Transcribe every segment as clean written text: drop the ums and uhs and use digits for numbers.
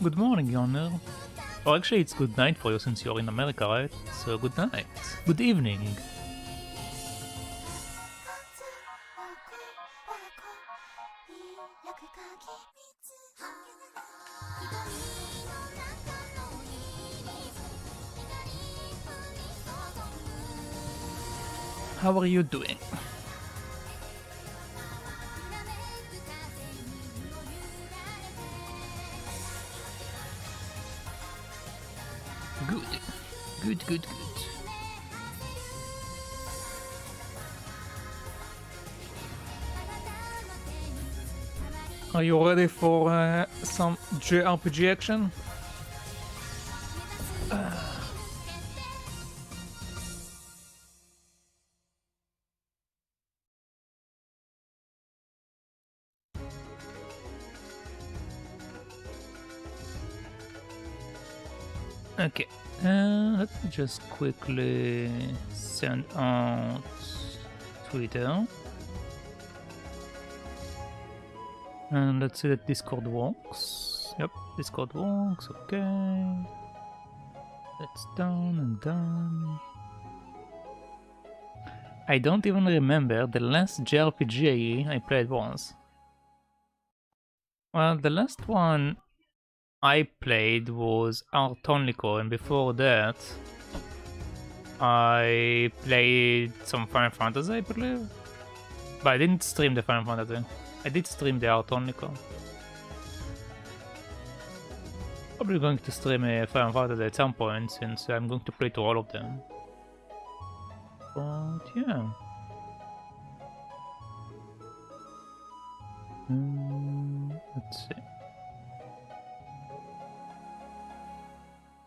Good morning, Yonner. Or actually, it's good night for you since you're in America, right? So good night. Good evening. How are you doing? Good. Good, good, good. Are you ready for some JRPG action? Okay, let me just quickly send out Twitter. And let's see that Discord works. Yep, Discord works, okay. That's done and done. I don't even remember the last JRPG I played was. Well, the last one I played was Artonico, and before that I played some Final Fantasy, I believe. But I didn't stream the Final Fantasy. I did stream the Artonico. Probably going to stream a Final Fantasy at some point, since I'm going to play to all of them. But yeah. Let's see.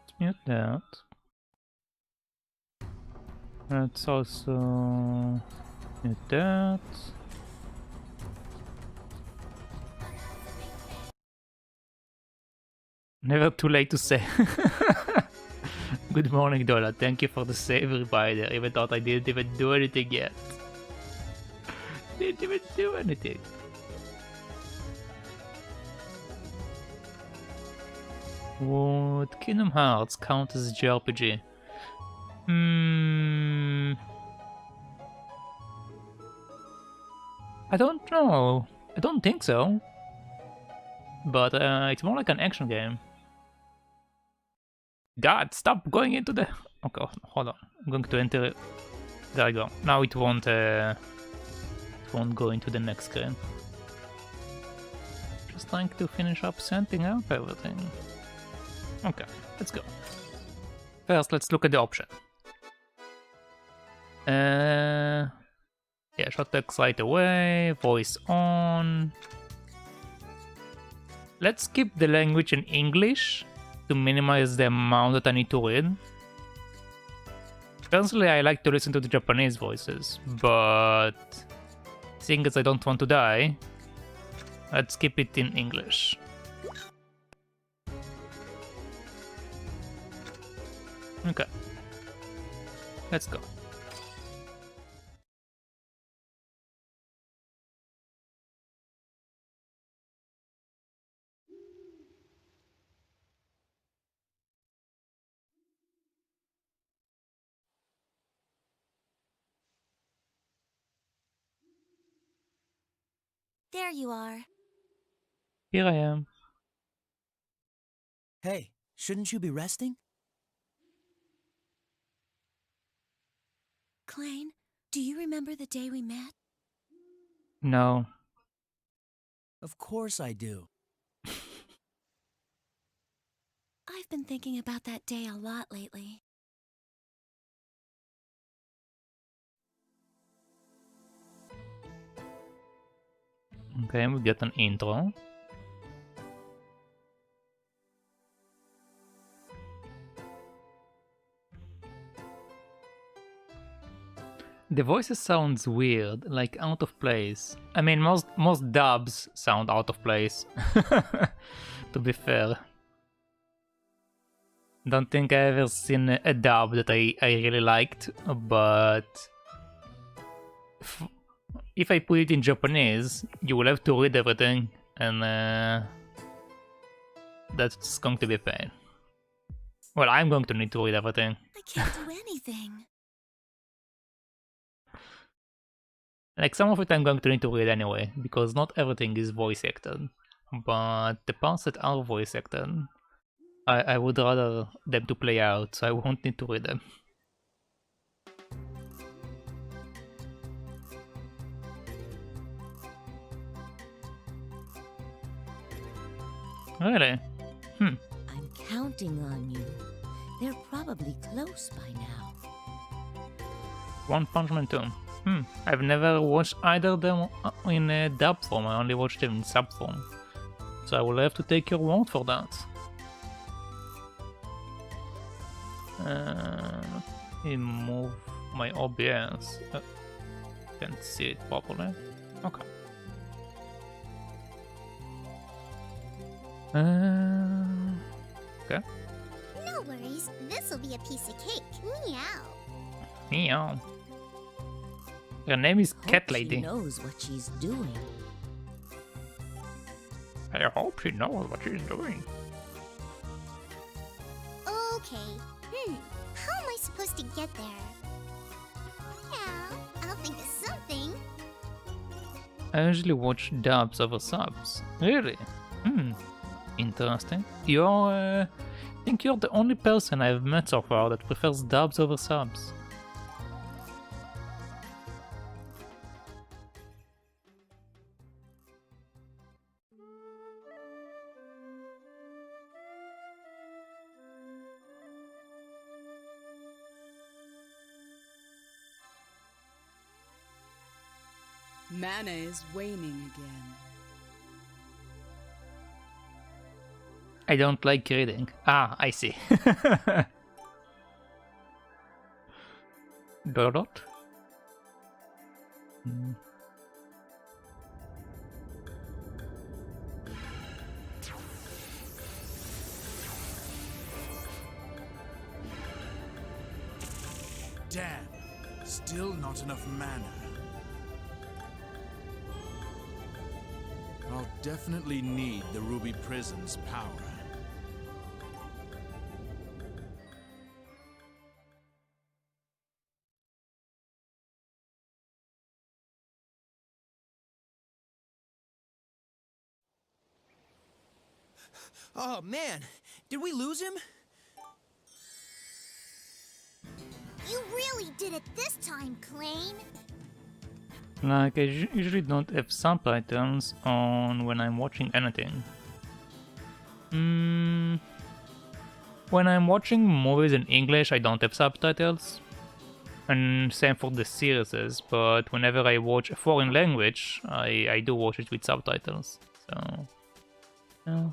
Let's mute that. Let's also mute that. Never too late to say. Good morning, Dola. Thank you for the save reminder. Even thought I didn't even do anything yet. Didn't even do anything. Would Kingdom Hearts count as a JRPG? I don't know. I don't think so. But it's more like an action game. God, stop going into the... Okay, hold on. I'm going to enter it. There I go. Now it won't go into the next screen. Just trying to finish up setting up everything. Okay, let's go. First, let's look at the option. Yeah, short text right away, voice on. Let's keep the language in English to minimize the amount that I need to read. Personally, I like to listen to the Japanese voices, but seeing as I don't want to die, let's keep it in English. Okay, let's go. There you are. Here I am. Hey, shouldn't you be resting? Klain, do you remember the day we met? No. Of course I do. I've been thinking about that day a lot lately. Okay, we get an intro. The voices sounds weird, like out of place. I mean, most dubs sound out of place. To be fair. Don't think I ever seen a dub that I really liked, but if I put it in Japanese, you will have to read everything, and that's going to be a pain. Well, I'm going to need to read everything. I can't do anything. Like, some of it I'm going to need to read anyway, because not everything is voice acted. But the parts that are voice acted, I would rather them to play out, so I won't need to read them. Really? I'm counting on you. They're probably close by now. One Punch Man 2. I've never watched either of them in dub form, I only watched them in sub form. So I will have to take your word for that. Let me move my OBS. Can't see it properly. Okay. Okay. No worries, this'll be a piece of cake. Meow. Meow. Her name is Cat Hope Lady. She knows what she's doing. I hope she knows what she's doing. Okay. How am I supposed to get there? Yeah, I'll think of something. I usually watch dubs over subs. Really? Interesting. I think you're the only person I've met so far that prefers dubs over subs. Mana is waning again. I don't like reading. Ah, I see. Dot. Damn, still not enough mana. I'll definitely need the Ruby Prism's power. Oh man, did we lose him? You really did it this time, Klain. Like, I usually don't have subtitles on when I'm watching anything. When I'm watching movies in English, I don't have subtitles. And same for the series, but whenever I watch a foreign language, I do watch it with subtitles. So, yeah.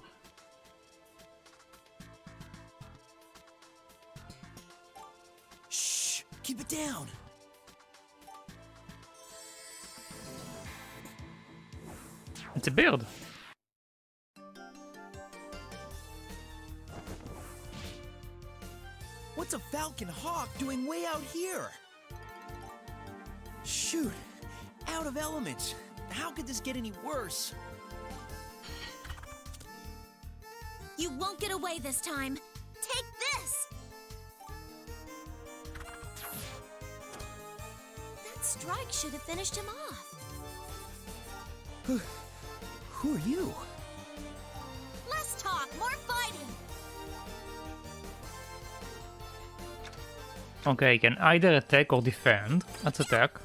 Shh, keep it down. It's a beard. What's a falcon hawk doing way out here? Shoot, out of elements. How could this get any worse? You won't get away this time. Take this! That strike should have finished him off. Who are you? Less talk, more fighting! Okay, I can either attack or defend. Let's attack.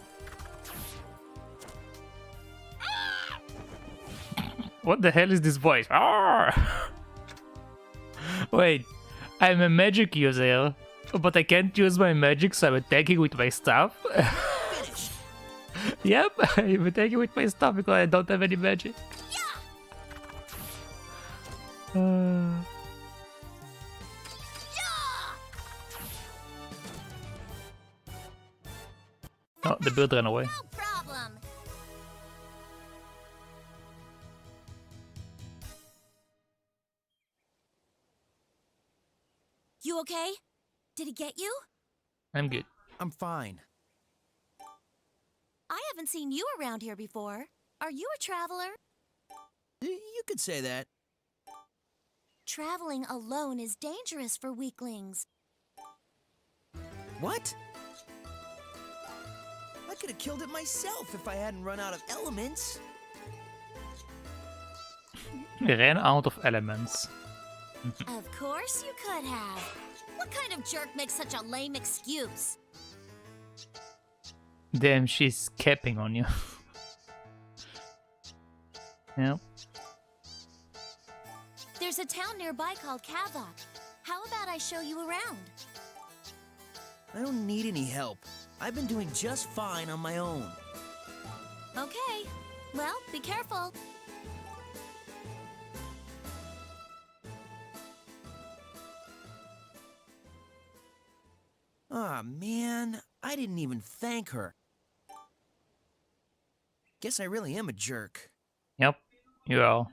What the hell is this voice? Wait, I'm a magic user, but I can't use my magic, so I'm attacking with my staff? Finished. Yep, I'm attacking with my staff because I don't have any magic. Oh, the bird ran away. No problem. You okay? Did he get you? I'm good. I'm fine. I haven't seen you around here before. Are you a traveler? You could say that. traveling alone is dangerous for weaklings. What? I could have killed it myself if I hadn't run out of elements. Ran out of elements. Of course you could have. What kind of jerk makes such a lame excuse? Damn, she's capping on you. Yeah. There's a town nearby called Kavok. How about I show you around? I don't need any help. I've been doing just fine on my own. Okay. Well, be careful. Aw, man. I didn't even thank her. Guess I really am a jerk. Yep, you are.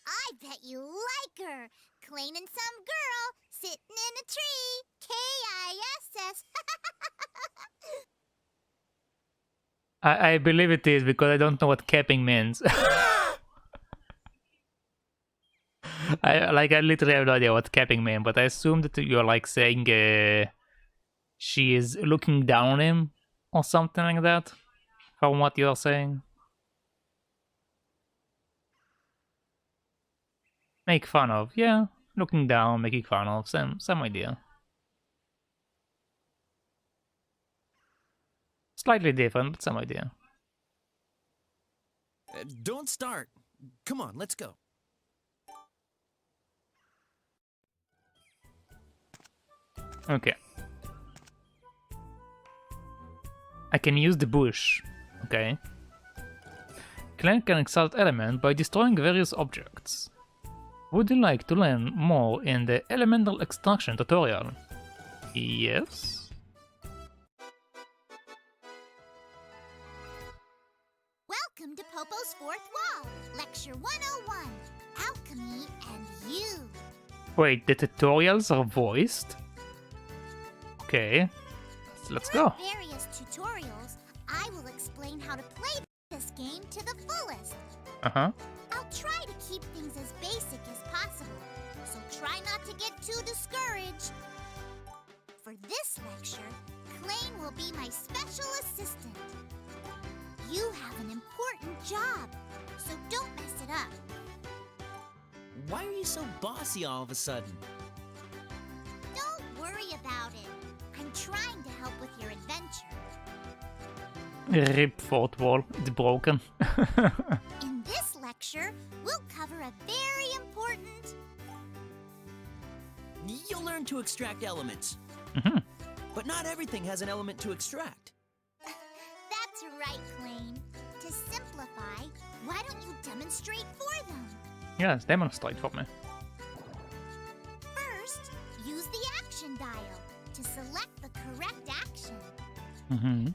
I bet you like her. Cleaning some girl, sitting in a tree. K-I-S-S. I believe it is because I don't know what capping means. I literally have no idea what capping means, but I assume that you're like saying she is looking down on him or something like that, from what you're saying. Make fun of, yeah. Looking down, making fun of, same idea. Slightly different, but same idea. Don't start. Come on, let's go. Okay. I can use the bush. Okay. Clan can exalt element by destroying various objects. Would you like to learn more in the elemental extraction tutorial? Yes? Welcome to Popo's Fourth Wall, Lecture 101, Alchemy and You. Wait, the tutorials are voiced? Okay. Let's go. Through various tutorials, I will explain how to play this game to the fullest. Uh-huh. I'll try to keep things as basic as possible, so try not to get too discouraged. For this lecture, Klain will be my special assistant. You have an important job, so don't mess it up. Why are you so bossy all of a sudden? Don't worry about it. I'm trying to help with your adventure. RIP fourth wall, it's broken. In this lecture, we'll cover a very important... You'll learn to extract elements. Mhm. But not everything has an element to extract. That's right, Klain. To simplify, why don't you demonstrate for them? Yes, demonstrate for me. First, use the action dial to select the correct action. Mm-hmm.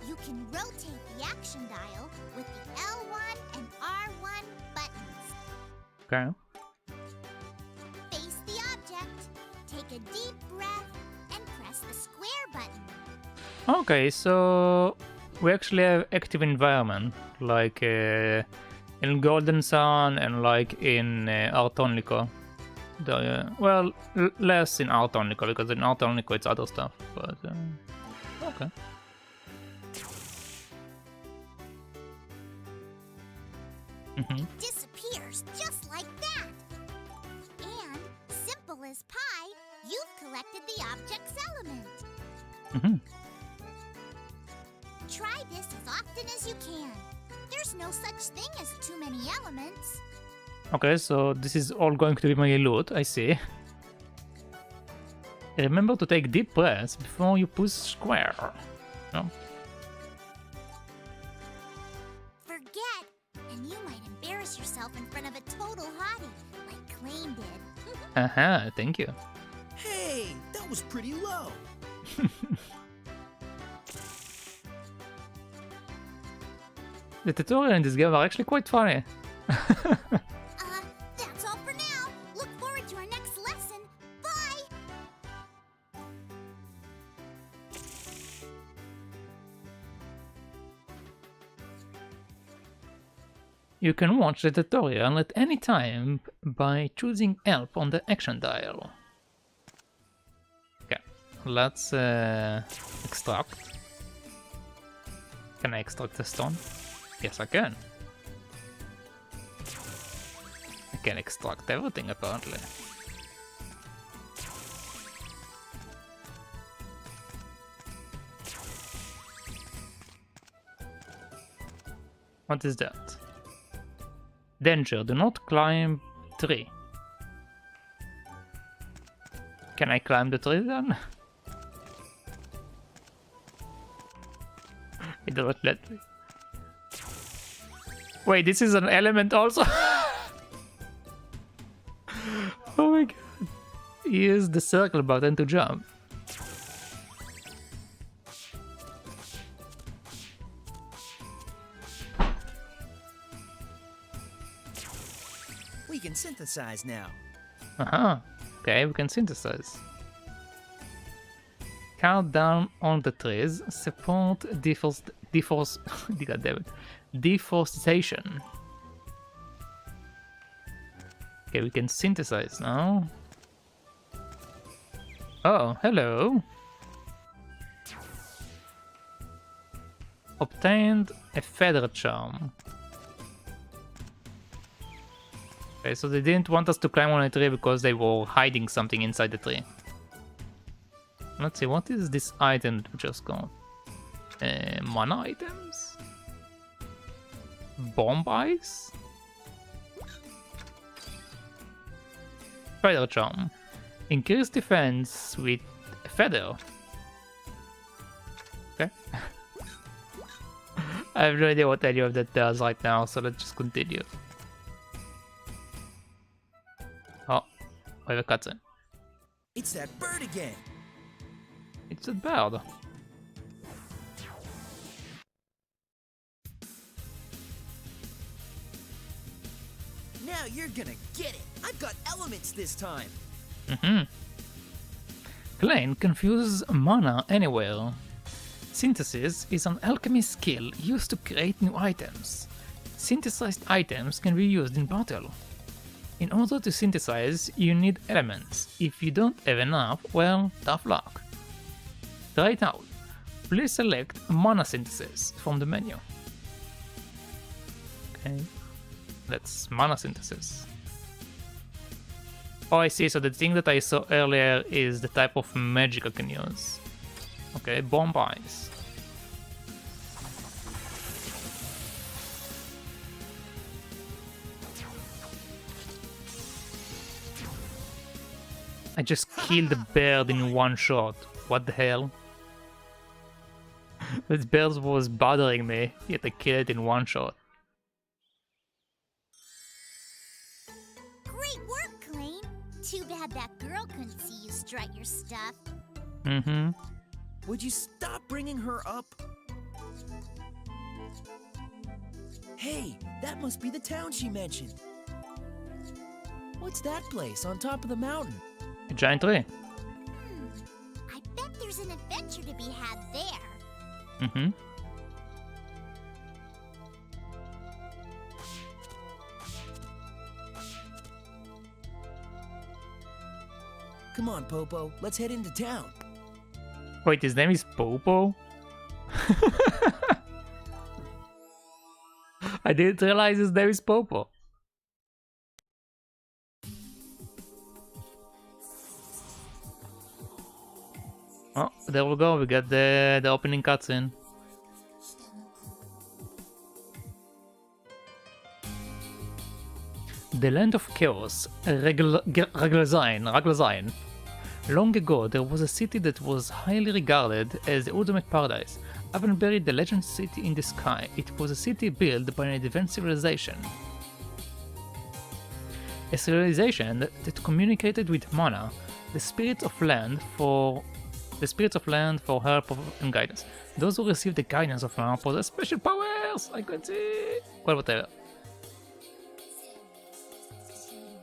You can rotate the action dial with the L1 and R1 buttons. Okay. Face the object, take a deep breath, and press the square button. Okay, so we actually have active environment, like in Golden Sun and like in Artonico. Well, less in Artonico, because in Artonico it's other stuff, but okay. It disappears just like that. And, simple as pie, you've collected the object's element. Try this as often as you can. There's no such thing as too many elements. Okay, so this is all going to be my loot, I see. Remember to take deep breaths before you push square. No? Forget, and you might embarrass yourself in front of a total hottie, like Klain did. Aha, thank you. Hey, that was pretty low. The tutorial in this game are actually quite funny. That's all for now. Look forward to our next lesson. Bye! You can watch the tutorial at any time by choosing help on the action dial. Okay, let's extract. Can I extract the stone? Yes, I can. I can extract everything apparently. What is that? Danger, do not climb tree. Can I climb the tree then? It doesn't let me. Wait, this is an element also? Oh my god. Use the circle button to jump. We can synthesize now. Okay, we can synthesize. Count down on the trees. Support deforestation. Okay, we can synthesize now. Oh, hello. Obtained a feather charm. Okay, so they didn't want us to climb on a tree because they were hiding something inside the tree. Let's see, what is this item that we just got? Mana items? Bomb ice? Feather charm. Increase defense with a feather. Okay. I have no idea what any of that does right now, so let's just continue. Oh, we have a cutscene. It's that bird again. It's a bird. Now you're gonna get it. I've got elements this time. Klein confuses mana anywhere. Synthesis is an alchemy skill used to create new items. Synthesized items can be used in battle. In order to synthesize, you need elements. If you don't have enough, well, tough luck. Try it out. Please select mana synthesis from the menu. Okay, that's mana synthesis. Oh, I see, so the thing that I saw earlier is the type of magic I can use. Okay, bomb ice. I just killed the bird in one shot. What the hell? This bird was bothering me, yet I killed it in one shot. Great work, Klain. Too bad that girl couldn't see you strut your stuff. Would you stop bringing her up? Hey, that must be the town she mentioned. What's that place on top of the mountain? A giant tree. I bet there's an adventure to be had there. Come on, Popo. Let's head into town. Wait, his name is Popo? I didn't realize his name is Popo. Oh, there we go. We got the opening cutscene. The land of chaos, Regallzine. Long ago, there was a city that was highly regarded as the ultimate paradise. Even buried the legend city in the sky. It was a city built by an advanced civilization. A civilization that communicated with Mana, the spirits of land for help and guidance. Those who received the guidance of Mana possess special powers. I can see. Well, whatever.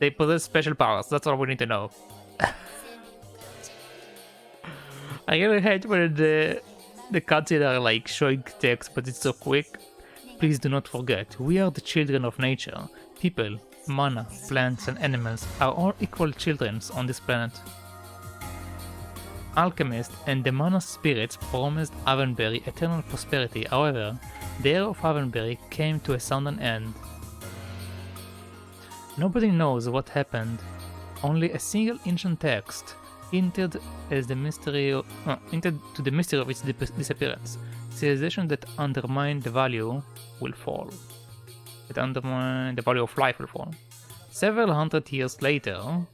They possess special powers. That's all we need to know. I really hate when the cutscenes are like showing text, but it's so quick. Please do not forget, we are the children of nature. People, mana, plants and animals are all equal children on this planet. Alchemists and the mana spirits promised Avonbury eternal prosperity. However, the era of Avonbury came to a sudden end. Nobody knows what happened. Only a single ancient text hinted to the mystery of its disappearance. Civilization that undermined the value will fall. That undermine the value of life will fall. Several hundred years later,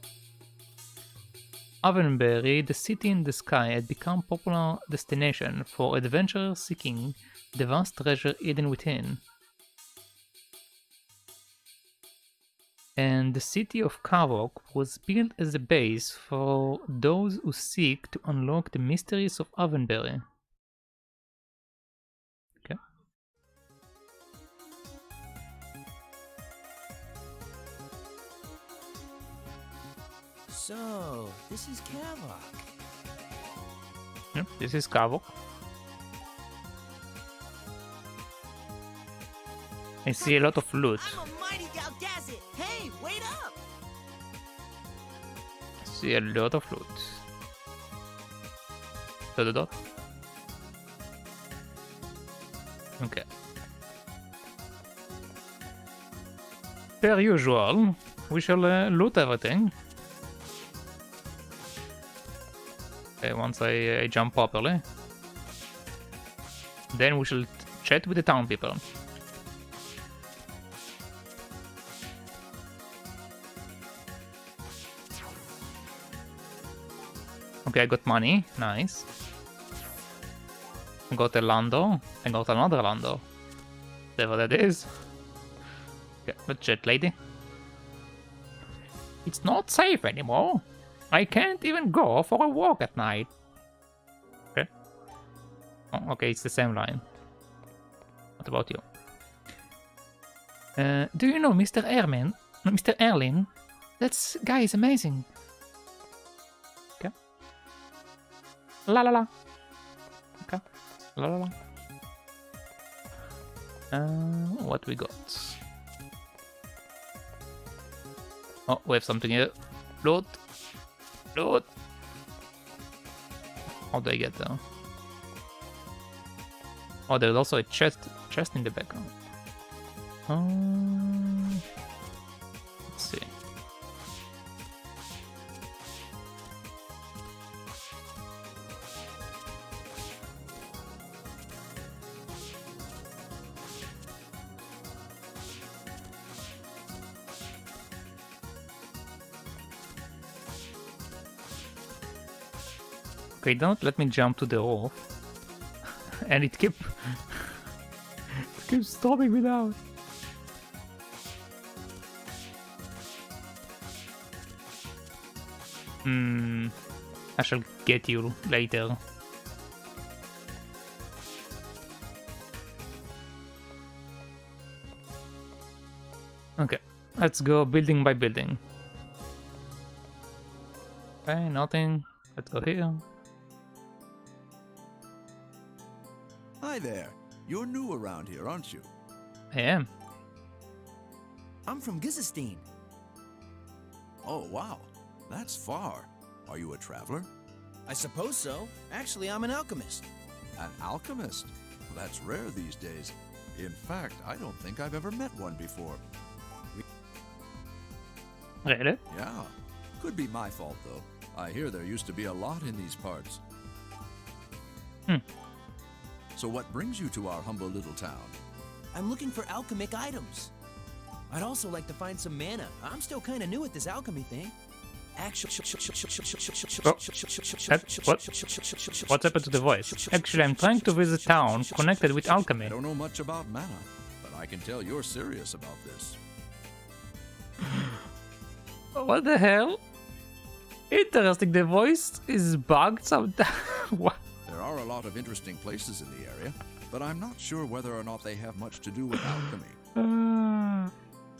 Avonbury, the city in the sky, had become a popular destination for adventurers seeking the vast treasure hidden within. And the city of Kavok was built as a base for those who seek to unlock the mysteries of Avonbury. Okay. So, this is Kavok. Yep, this is Kavok. I see a lot of loot. I'm a mighty Galgazit. Hey, wait up! I see a lot of loot. Dot. Okay. Per usual, we shall loot everything. Okay, once I jump properly. Then we shall chat with the town people. Okay, I got money. Nice. I got a Lando. I got another Lando. Whatever that is. Okay, let's chat, lady. It's not safe anymore. I can't even go for a walk at night. Okay. Oh, okay, it's the same line. What about you? Do you know Mr. Erlin? Mr. Erlin? That guy is amazing. Okay. La la la. Okay. La la la. What we got? Oh, we have something here. Loot. Loot. How do I get there? Oh, there's also a chest in the background. Let's see. Okay, don't let me jump to the roof. And it keeps stopping me down. I shall get you later. Okay, let's go building by building. Okay, nothing. Let's go here. Hi there. You're new around here, aren't you? I am. I'm from Gizestein. Oh, wow. That's far. Are you a traveler? I suppose so. Actually, I'm an alchemist. An alchemist? That's rare these days. In fact, I don't think I've ever met one before. Really? Yeah. Could be my fault, though. I hear there used to be a lot in these parts. So what brings you to our humble little town? I'm looking for alchemic items. I'd also like to find some mana. I'm still kind of new at this alchemy thing. Actually, What's happened to the voice? Actually, I'm trying to visit town connected with alchemy. I don't know much about mana, but I can tell you're serious about this. What the hell? Interesting, the voice is bugged sometimes. What? There are a lot of interesting places in the area, but I'm not sure whether or not they have much to do with alchemy.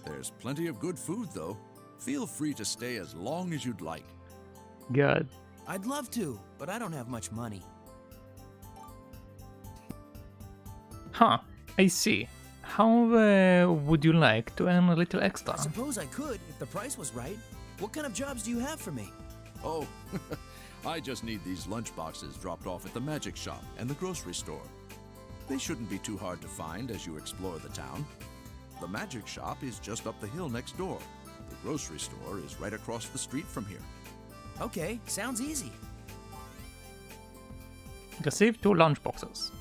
There's plenty of good food, though. Feel free to stay as long as you'd like. God. I'd love to, but I don't have much money. Huh, I see. how would you like to earn a little extra? I suppose I could if the price was right. What kind of jobs do you have for me? Oh, I just need these lunch boxes dropped off at the magic shop and the grocery store. They shouldn't be too hard to find as you explore the town. The magic shop is just up the hill next door. The grocery store is right across the street from here. Okay, sounds easy. Receive 2 lunch boxes.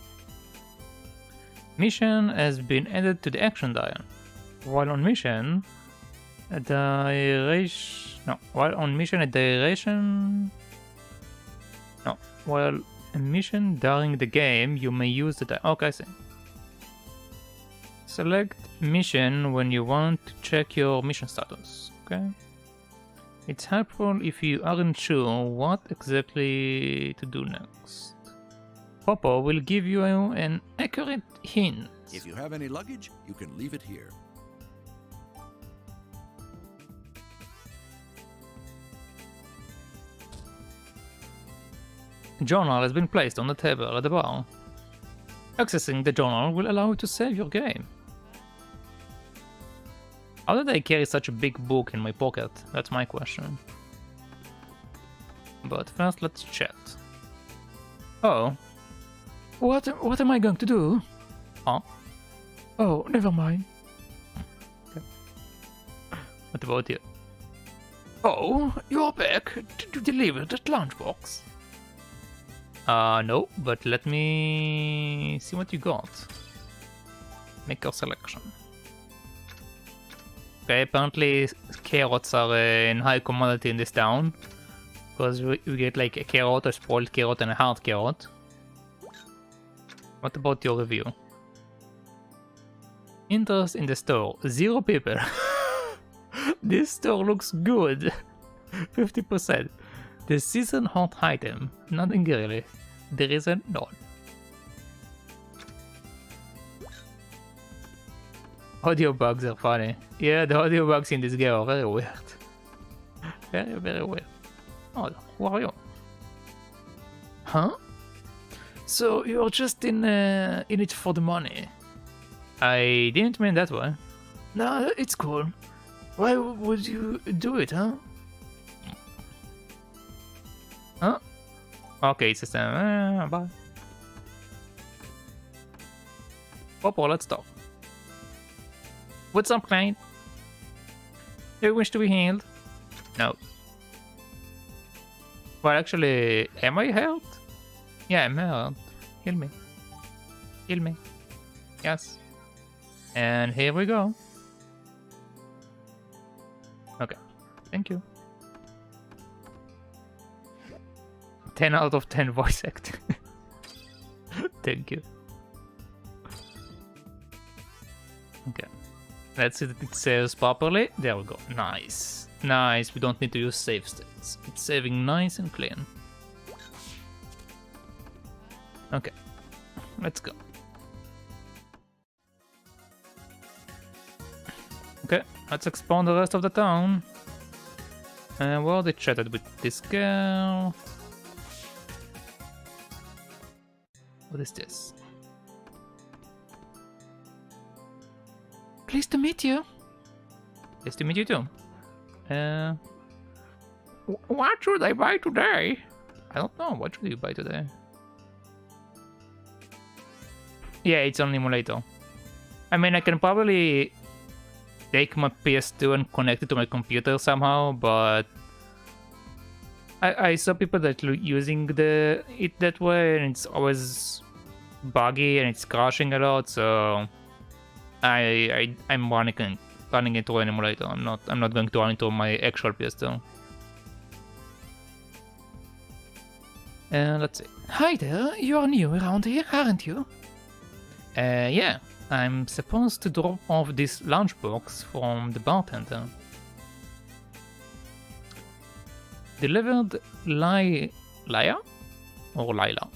Mission has been added to the action dial. While on mission, a duration. No, while on mission, a duration. No, while a mission during the game, you may use the. Okay, I see. Select mission when you want to check your mission status. Okay. It's helpful if you aren't sure what exactly to do next. Popo will give you an accurate hint. If you have any luggage, you can leave it here. A journal has been placed on the table at the bar. Accessing the journal will allow you to save your game. How did I carry such a big book in my pocket? That's my question. But first, let's chat. Oh. What am I going to do? Huh? Oh, never mind. Okay. What about you? Oh, you're back. Did you deliver that lunchbox? No, but let me see what you got. Make your selection. Okay, apparently carrots are in high commodity in this town. Because we get like a carrot, a spoiled carrot, and a hard carrot. What about your review? Interest in the store, 0 people. This store looks good. 50%. The season hot item, nothing really. There isn't none. Audio bugs are funny. Yeah, the audio bugs in this game are very weird. Very, very weird. Oh, who are you? Huh? So you're just in it for the money? I didn't mean that way. No, it's cool. Why would you do it, huh? Huh? Okay, it's just bye. Popo, let's talk. What's up, client? Do you wish to be healed? No. Well, actually, am I hurt? Yeah, I'm hurt. Heal me. Heal me. Yes. And here we go. Okay. Thank you. 10 out of 10 voice acting. Thank you. Okay. Let's see that it saves properly. There we go. Nice. Nice. We don't need to use save states. It's saving nice and clean. Okay. Let's go. Okay. Let's explore the rest of the town. Well, they chatted with this girl. What is this? Pleased to meet you. Pleased to meet you too. What should I buy today? I don't know. What should you buy today? Yeah, it's on emulator. I mean, I can probably take my PS2 and connect it to my computer somehow, but I saw people that using it that way, and it's always buggy and it's crashing a lot. So I'm running it through an emulator. I'm not going to run it through my actual PS2. Let's see. Hi there, you're new around here, aren't you? Yeah, I'm supposed to drop off this lunchbox from the bartender. Delivered Laya? Or Lila?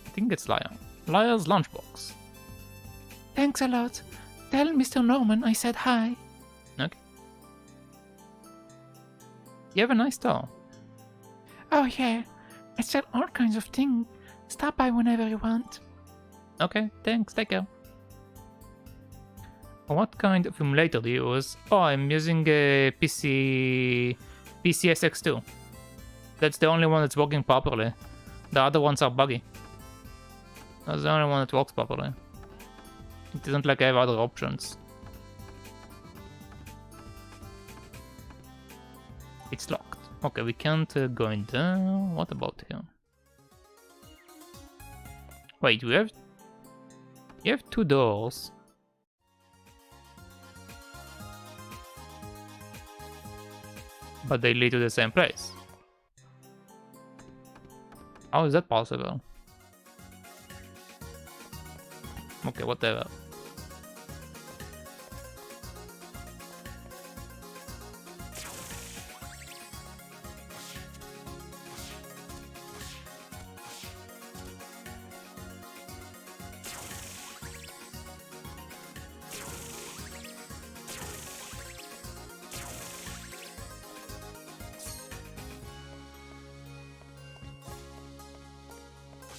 I think it's Laya. Laya's lunchbox. Thanks a lot. Tell Mr. Norman I said hi. Okay. You have a nice store. Oh yeah, I sell all kinds of things. Stop by whenever you want. Okay, thanks, take care. What kind of emulator do you use? Oh, I'm using a PCSX2. That's the only one that's working properly. The other ones are buggy. That's the only one that works properly. It isn't like I have other options. It's locked. Okay, we can't go in there. What about here? Wait, you have 2 doors. But they lead to the same place. How is that possible? Okay, whatever.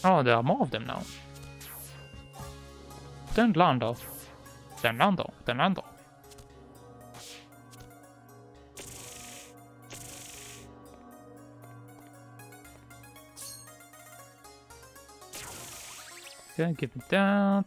Oh, there are more of them now. Tenlando. Okay, give me that.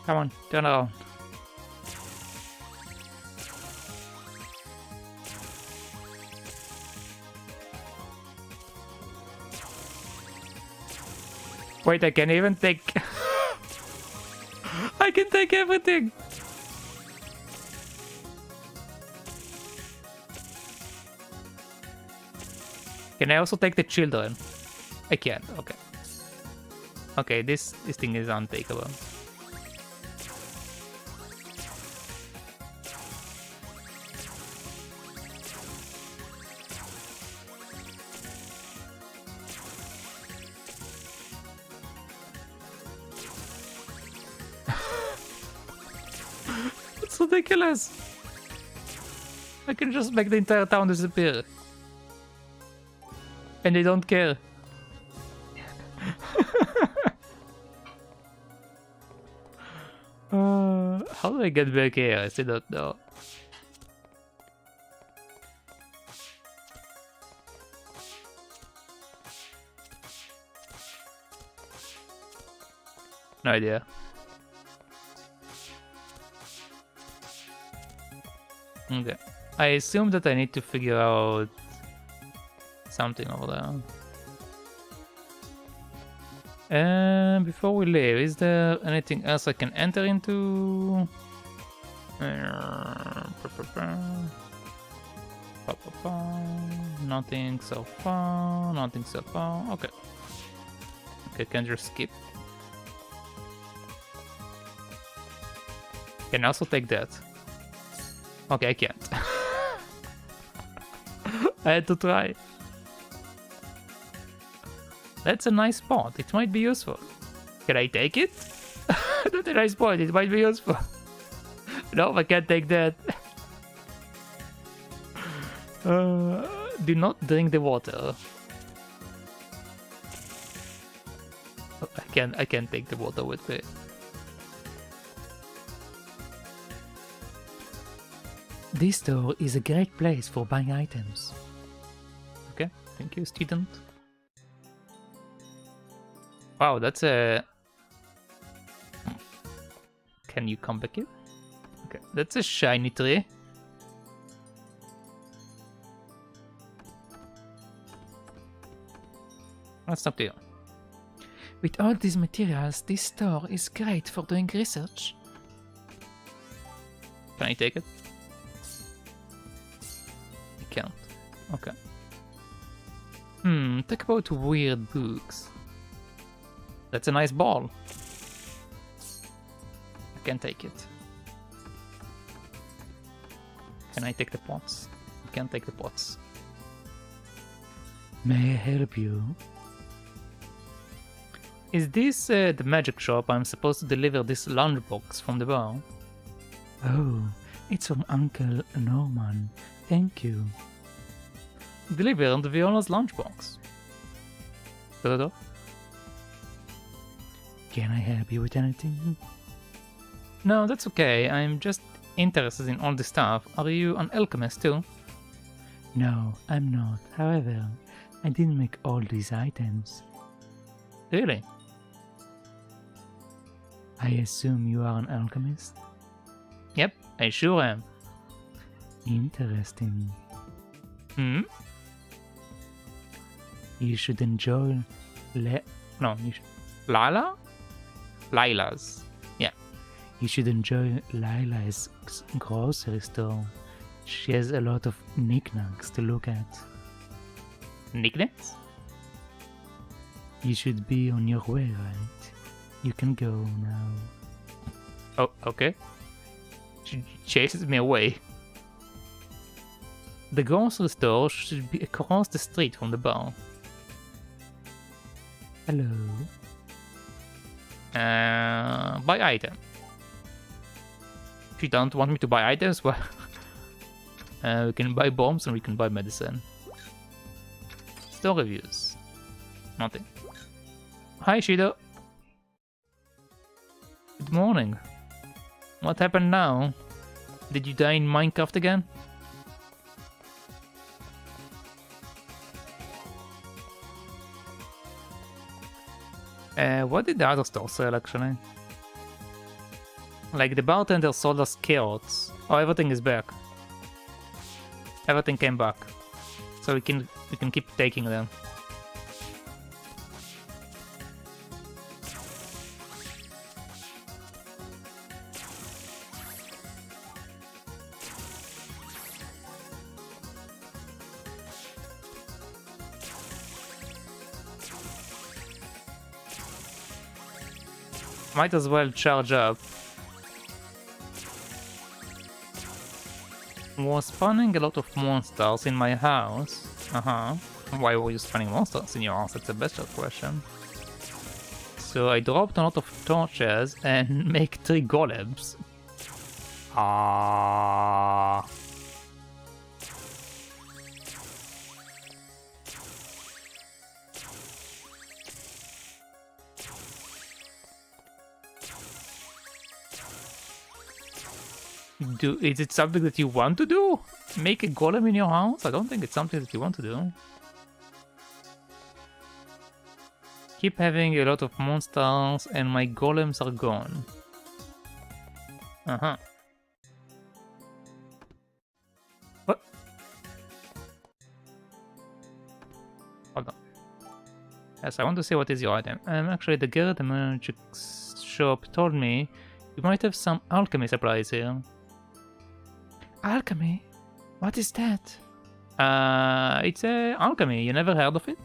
Come on, turn around. Wait, I can even take... I can take everything! Can I also take the children? I can't, okay. Okay, this thing is untakeable. It's ridiculous! I can just make the entire town disappear. And they don't care. How do I get back here? I still don't know. No idea. Okay. I assume that I need to figure out something over there. And before we leave, is there anything else I can enter into? Nothing so far, nothing so far. Okay. Okay, can just skip. Can also take that. Okay, I can't. I had to try. That's a nice spot. It might be useful. Can I take it? That's a nice spot. It might be useful. No, I can't take that. Do not drink the water. Oh, I can't take the water with me. This store is a great place for buying items. Okay, thank you, student. Wow, that's a... Can you come back here? Okay, that's a shiny tree. Let's stop there. With all these materials, this store is great for doing research. Can I take it? I can't. Okay. Talk about weird books. That's a nice ball. I can take it. Can I take the pots? I can't take the pots. May I help you? Is this the magic shop I'm supposed to deliver this lunchbox from the bar? Oh, it's from Uncle Norman. Thank you. Delivered Viola's lunchbox. Da-da-da. Can I help you with anything? No, that's okay. I'm just interested in all this stuff. Are you an alchemist too? No, I'm not. However, I didn't make all these items. Really? I assume you are an alchemist? Yep, I sure am. Interesting. Hmm? You should enjoy Lila? Lila's. Yeah. You should enjoy Lila's grocery store. She has a lot of knickknacks to look at. Knickknacks? You should be on your way, right? You can go now. Oh, okay. She chases me away. The grocery store should be across the street from the bar. Hello. Buy item. If you don't want me to buy items, well, we can buy bombs and we can buy medicine. Store reviews. Nothing. Hi, Shido. Good morning. What happened now? Did you die in Minecraft again? What did the other store sell actually? Like the bartender sold us carrots. Oh, everything is back. Everything came back. So we can keep taking them. Might as well charge up. Was spawning a lot of monsters in my house. Why were you spawning monsters in your house? That's a better question. So I dropped a lot of torches and make 3 golems. Is it something that you want to do? Make a golem in your house? I don't think it's something that you want to do. Keep having a lot of monsters and my golems are gone. What? Hold on. Yes, I want to see what is your item. Actually, the girl at the magic shop told me you might have some alchemy supplies here. Alchemy? What is that? It's alchemy. You never heard of it?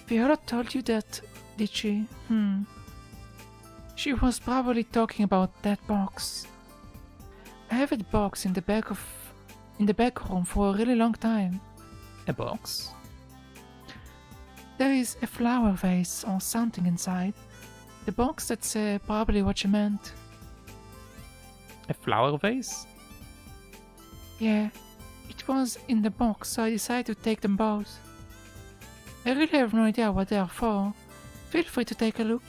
Viola told you that, did she? She was probably talking about that box. I have a box in the back room for a really long time. A box? There is a flower vase or something inside. The box, that's probably what you meant. A flower vase? Yeah, it was in the box, so I decided to take them both. I really have no idea what they are for. Feel free to take a look.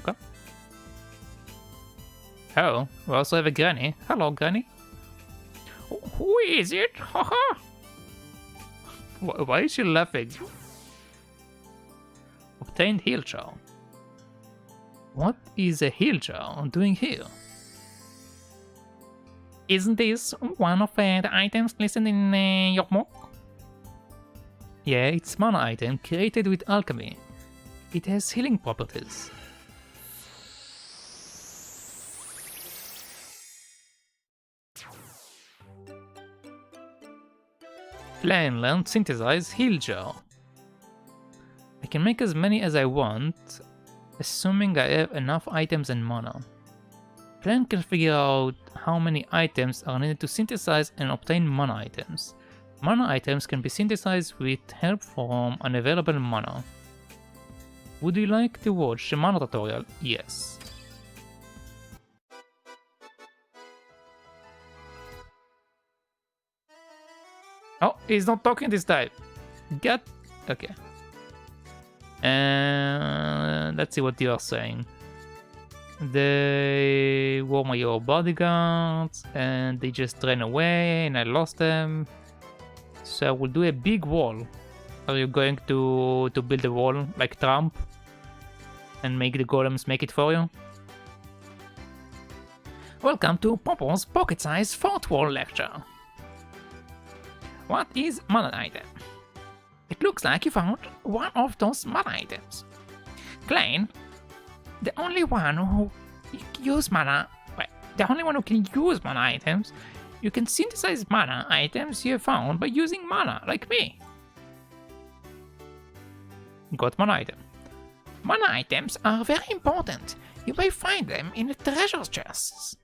Okay. Oh, we also have a granny. Hello, granny. Who is it? Haha! Why is she laughing? Obtained heal jar. What is a heal jar doing here? Isn't this one of the items listed in your book? Yeah, it's mana item created with alchemy. It has healing properties. Plan, learn, synthesize, heal jar. I can make as many as I want, assuming I have enough items and mana. Plan can figure out how many items are needed to synthesize and obtain mana items. Mana items can be synthesized with help from unavailable mana. Would you like to watch the mana tutorial? Yes. Oh, he's not talking this time. Get okay. And let's see what you are saying. They were my old bodyguards and they just ran away and I lost them. So I will do a big wall. Are you going to build a wall like Trump? And make the golems make it for you? Welcome to Popo's pocket-sized fourth wall lecture. What is mana item? It looks like you found one of those mana items. Klein, the only one who can use mana items, you can synthesize mana items you have found by using mana, like me. Got mana item. Mana items are very important. You may find them in the treasure chests.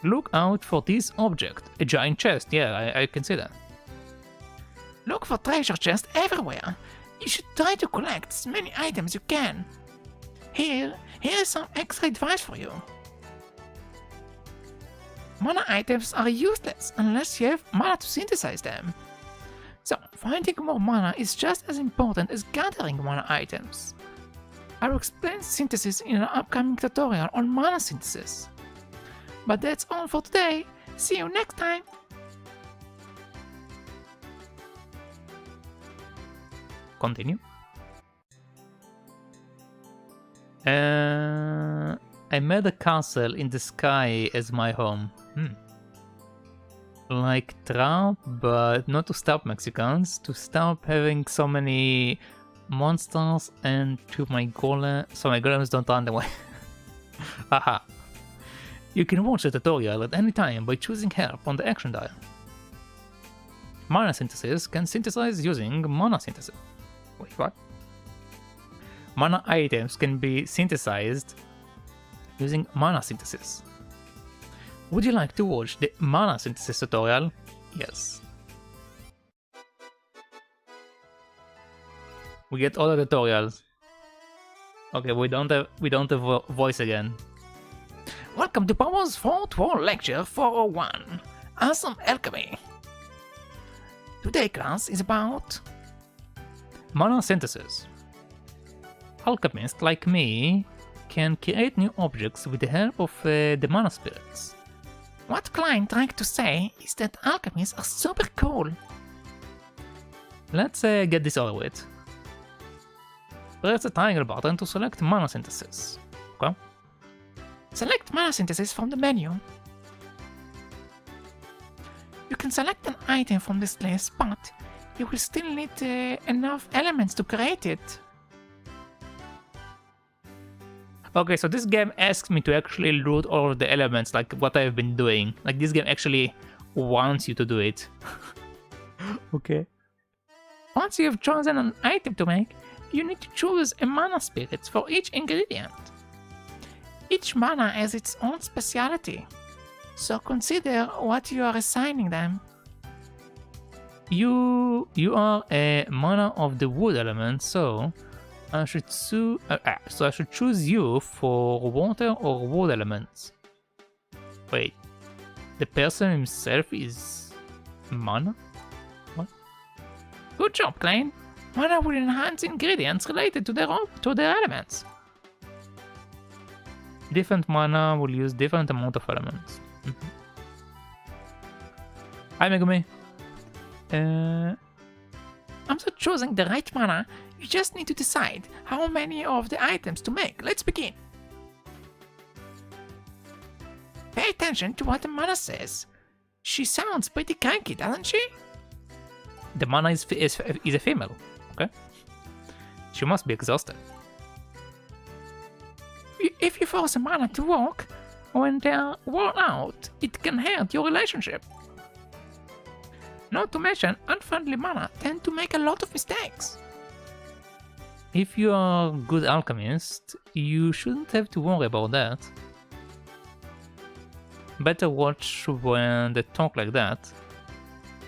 Look out for this object. A giant chest, yeah, I can see that. Look for treasure chests everywhere. You should try to collect as many items you can. Here's some extra advice for you. Mana items are useless unless you have mana to synthesize them. So, finding more mana is just as important as gathering mana items. I will explain synthesis in an upcoming tutorial on mana synthesis. But that's all for today. See you next time! Continue. I made a castle in the sky as my home. Like Trump, but not to stop Mexicans, to stop having so many monsters and to my golem, so my golems don't run away. Haha. You can watch the tutorial at any time by choosing help on the action dial. Mana synthesis can synthesize using mana synthesis. Wait, what? Mana items can be synthesized using mana synthesis. Would you like to watch the mana synthesis tutorial? Yes. We get all the tutorials. Okay, we don't have voice again. Welcome to Power's 4th Wall Lecture 401. Awesome Alchemy. Today's class is about mana synthesis. Alchemists like me can create new objects with the help of the mana spirits. What Klein tried to say is that alchemists are super cool. Let's get this over with. Press the triangle button to select mana synthesis. Okay. Select mana synthesis from the menu. You can select an item from this list, but you will still need enough elements to create it. Okay, so this game asks me to actually loot all of the elements, like what I've been doing. Like this game actually wants you to do it. Okay. Once you have chosen an item to make, you need to choose a mana spirit for each ingredient. Each mana has its own speciality, so consider what you are assigning them. You are a mana of the wood element, so I should choose you for water or wood elements. Wait, the person himself is mana? What? Good job, Klein. Mana will enhance ingredients related to their elements. Different mana will use different amount of elements. Hi Megumi. After choosing the right mana, you just need to decide how many of the items to make. Let's begin. Pay attention to what the mana says. She sounds pretty cranky, doesn't she? The mana is a female, okay? She must be exhausted. If you force a mana to work, when they're worn out, it can hurt your relationship. Not to mention, unfriendly mana tend to make a lot of mistakes. If you are a good alchemist, you shouldn't have to worry about that. better watch when they talk like that.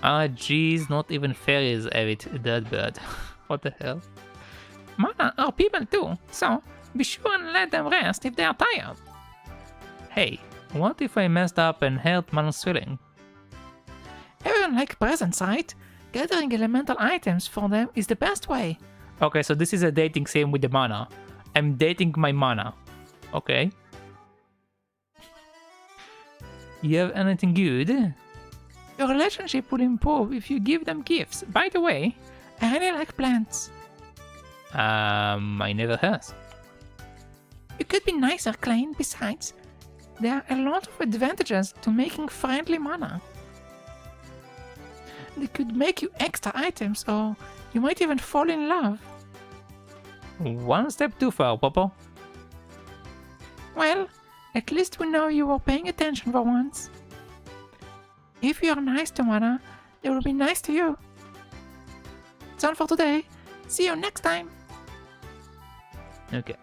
Ah, geez, not even fairies have it that bad. What the hell? Mana are people too, so be sure and let them rest if they are tired. Hey, what if I messed up and hurt Mana's feeling? Everyone likes presents, right? Gathering elemental items for them is the best way. Okay, so this is a dating sim with the mana. I'm dating my mana. Okay. You have anything good? Your relationship will improve if you give them gifts. By the way, I really like plants. I never has. You could be nicer, Klein. Besides, there are a lot of advantages to making friendly mana. They could make you extra items, or you might even fall in love. One step too far, Popo. Well, at least we know you were paying attention for once. If you are nice to Mana, they will be nice to you. That's all for today. See you next time. Okay.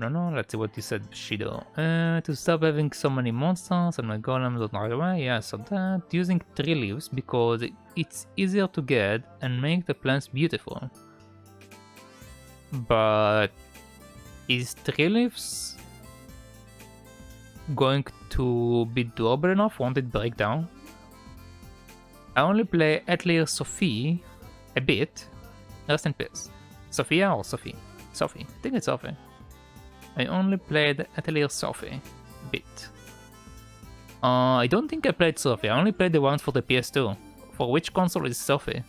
No, let's see what you said, Bushido. To stop having so many monsters and my golems don't run away, yeah, so that. Using tree leaves because it's easier to get and make the plants beautiful. But is tree leaves going to be durable enough? Won't it break down? I only play Atelier Sophie a bit. Rest in peace. Sophia or Sophie? Sophie. I think it's Sophie. I only played Atelier Sophie a bit. I don't think I played Sophie. I only played the ones for the PS2. For which console is Sophie?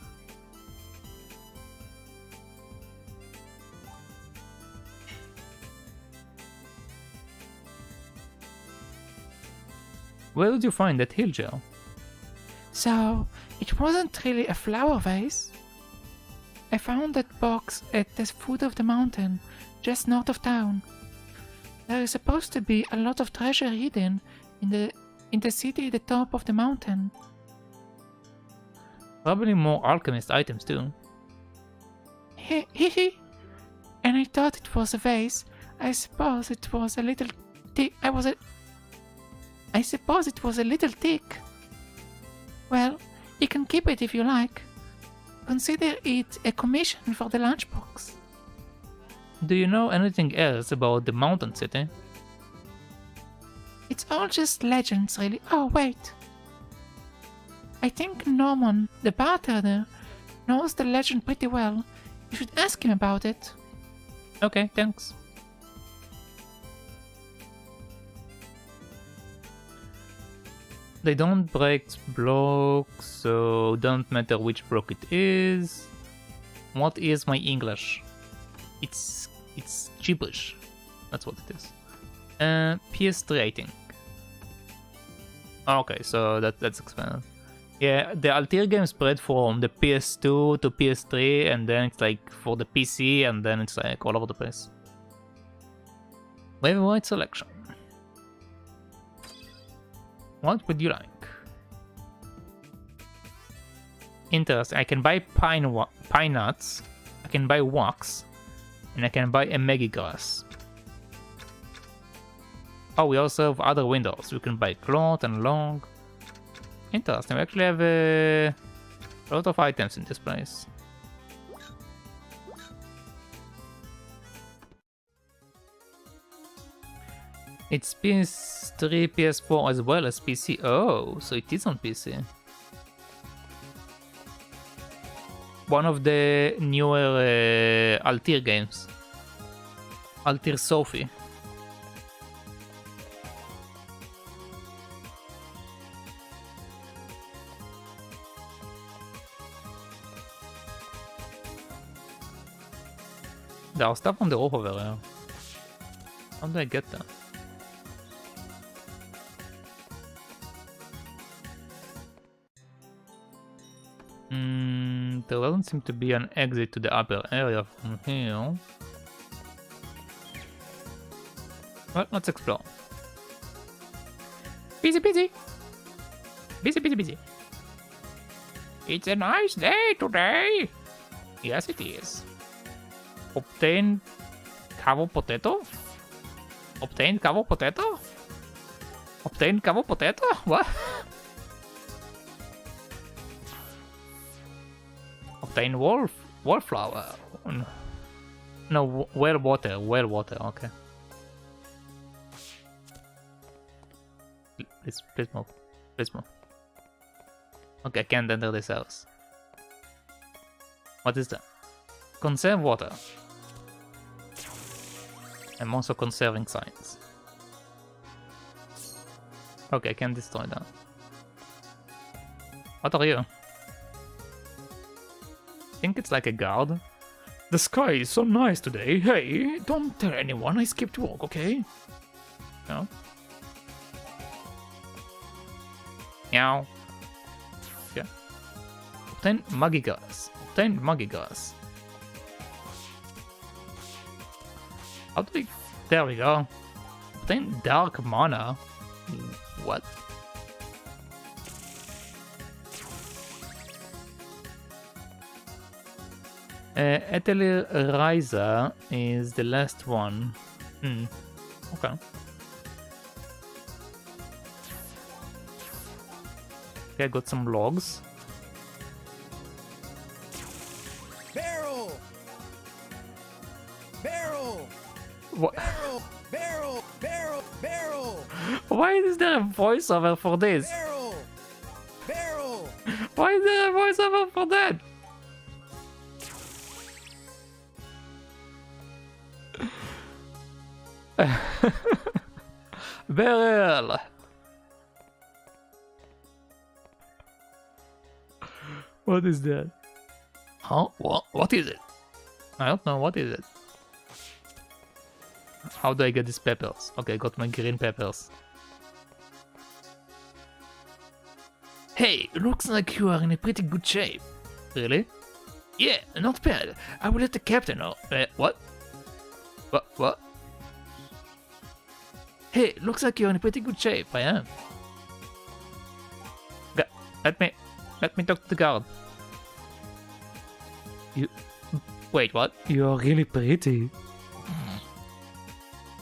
Where did you find that hill gel? So, it wasn't really a flower vase. I found that box at the foot of the mountain, just north of town. There is supposed to be a lot of treasure hidden in the city at the top of the mountain. Probably more alchemist items too. Hee. And I thought it was a vase. I suppose it was a little thick. I suppose it was a little thick. Well, you can keep it if you like. Consider it a commission for the lunchbox. Do you know anything else about the mountain city? It's all just legends, really. Oh, wait. I think Norman, the bartender, knows the legend pretty well. You should ask him about it. Okay, thanks. They don't break blocks, so don't matter which block it is. What is my English? It's gibberish. That's what it is. PS3, I think. Okay, so that's expanded. Yeah, the Altair game spread from the PS2 to PS3, and then it's like for the PC, and then it's like all over the place. We have a wide selection. What would you like? Interesting. I can buy pine nuts, I can buy wax, and I can buy a Magigrass. Oh, we also have other windows. We can buy cloth and log. Interesting. We actually have a lot of items in this place. It's PS3, PS4 as well as PC. Oh, so it is on PC. One of the newer Altair games. Altair Sophie. There are stuff on the roof over there. How do I get there? There doesn't seem to be an exit to the upper area from here. Well, let's explore. Busy. Busy. It's a nice day today. Yes, it is. Obtain cover potato? Obtain cover potato? Obtain cover potato? What? Obtain wallflower. No, well water, okay. Please move. Please move. Okay, I can't enter this house. What is that? Conserve water. I'm also conserving science. Okay, I can destroy that. What are you? I think it's like a guard. The sky is so nice today. Hey, don't tell anyone I skipped work, okay? No. Meow. Okay. Obtain Magigas. Obtain Magigas. How do we... There we go. Obtain Dark Mana. What? Atelier Riser is the last one. Okay. Okay, I got some logs. Barrel! Barrel! What? Barrel! Barrel! Barrel! Barrel! Why is there a voiceover for this? Barrel! Barrel! Why is there a voiceover for that? Barrel! What is that? Huh? What is it? I don't know, what is it? How do I get these peppers? Okay, I got my green peppers. Hey, looks like you are in a pretty good shape. Really? Yeah, not bad. I will let the captain know. What? What? Hey, looks like you're in a pretty good shape. I am. Let me talk to the guard. Wait, what? You're really pretty.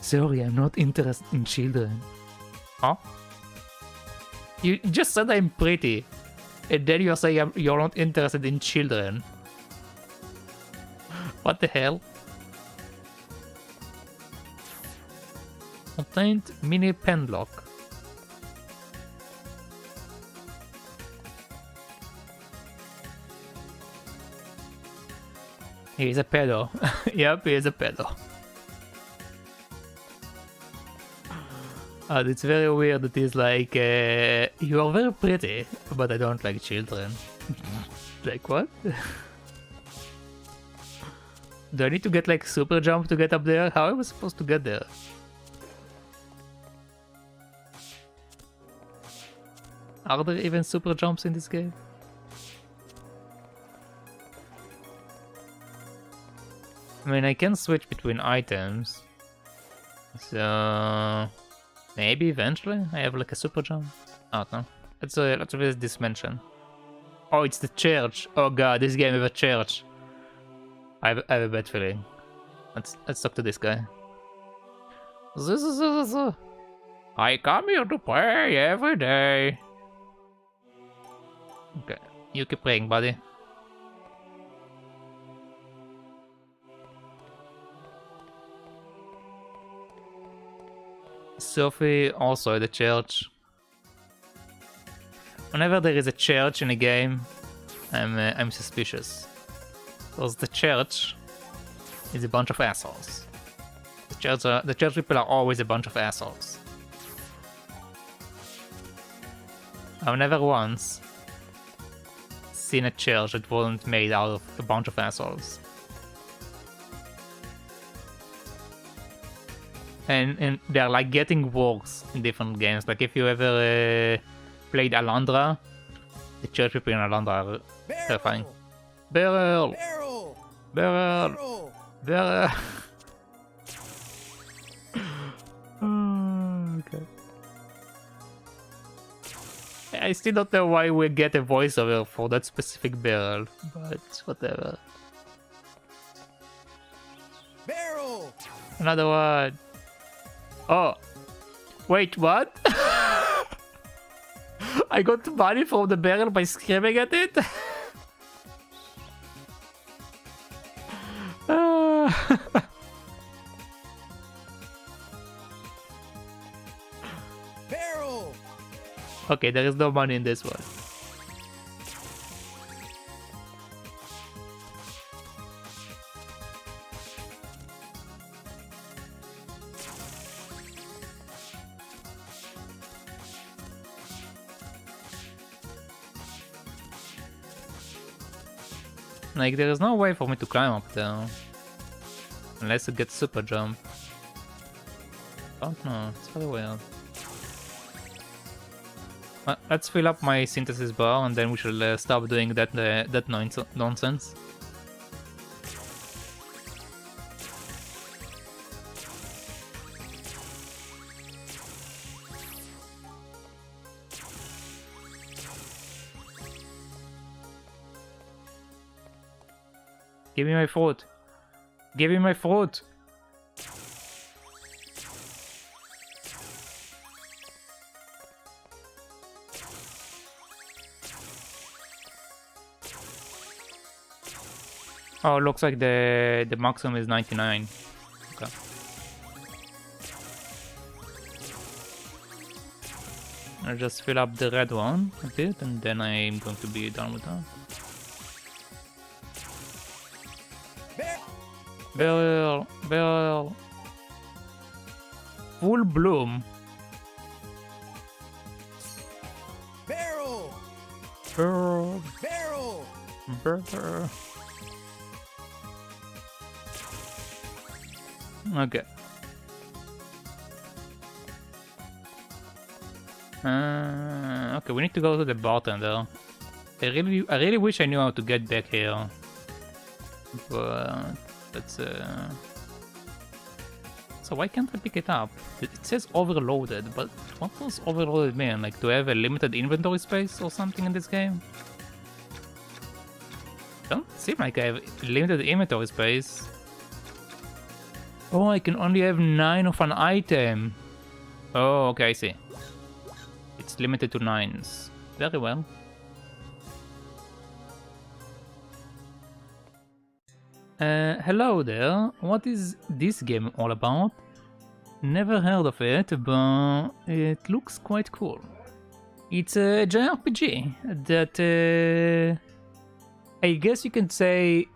Sorry, I'm not interested in children. Huh? You just said I'm pretty, and then you're saying you're not interested in children. What the hell? Obtained mini penlock. He's a pedo. Yep, he's a pedo. It's very weird that he's like, you are very pretty, but I don't like children. Like, what? Do I need to get like super jump to get up there? How am I supposed to get there? Are there even super jumps in this game? I mean, I can switch between items. So... maybe eventually I have like a super jump? I don't know. Let's visit this mansion. Oh, it's the church. Oh god, this game has a church. I have a bad feeling. Let's talk to this guy. I come here to pray every day. Okay, you keep praying, buddy. Sophie also at the church. Whenever there is a church in a game, I'm suspicious. Because the church is a bunch of assholes. The church people are always a bunch of assholes. I've never once seen a church that wasn't made out of a bunch of assholes. And they're like getting worse in different games. Like if you ever played Alundra, the church people in Alundra are terrifying. Barrel! Barrel! Barrel! Okay. I still don't know why we get a voiceover for that specific barrel, but whatever. Another one. Oh. Wait, what? I got money from the barrel by screaming at it? Barrel! Okay, there is no money in this one. Like, there is no way for me to climb up there. Unless it gets super jump. Don't know, it's very weird. Let's fill up my synthesis bar and then we shall stop doing that nonsense. Give me my fruit. Give me my fruit. Oh, looks like the maximum is 99. Okay. I'll just fill up the red one a bit and then I'm going to be done with that. Barrel, barrel. Full bloom. Barrel! Barrel, Barrel! barrel. Okay. Okay, we need to go to the bartender. I really wish I knew how to get back here. But that's so why can't I pick it up? It says overloaded, but what does overloaded mean? Like, do I have a limited inventory space or something in this game? Don't seem like I have limited inventory space. Oh, I can only have 9 of an item. Oh, okay, I see. It's limited to 9s. Very well. Hello there. What is this game all about? Never heard of it, but it looks quite cool. It's a JRPG that I guess you can say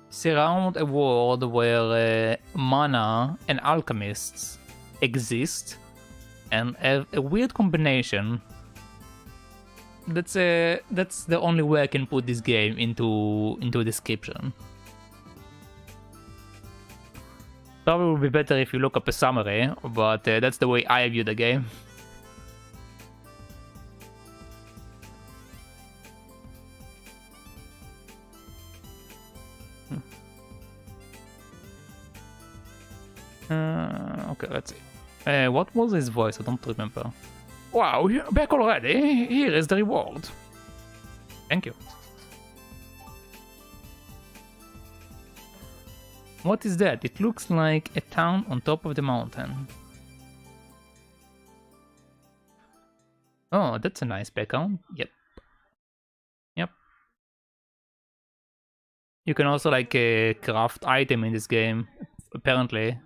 surround a world where mana and alchemists exist and have a weird combination. That's the only way I can put this game into a description. Probably would be better if you look up a summary, but that's the way I view the game. Okay, let's see. What was his voice? I don't remember. Wow, you're back already? Here is the reward. Thank you. What is that? It looks like a town on top of the mountain. Oh, that's a nice background. Yep. Yep. You can also like craft item in this game, apparently.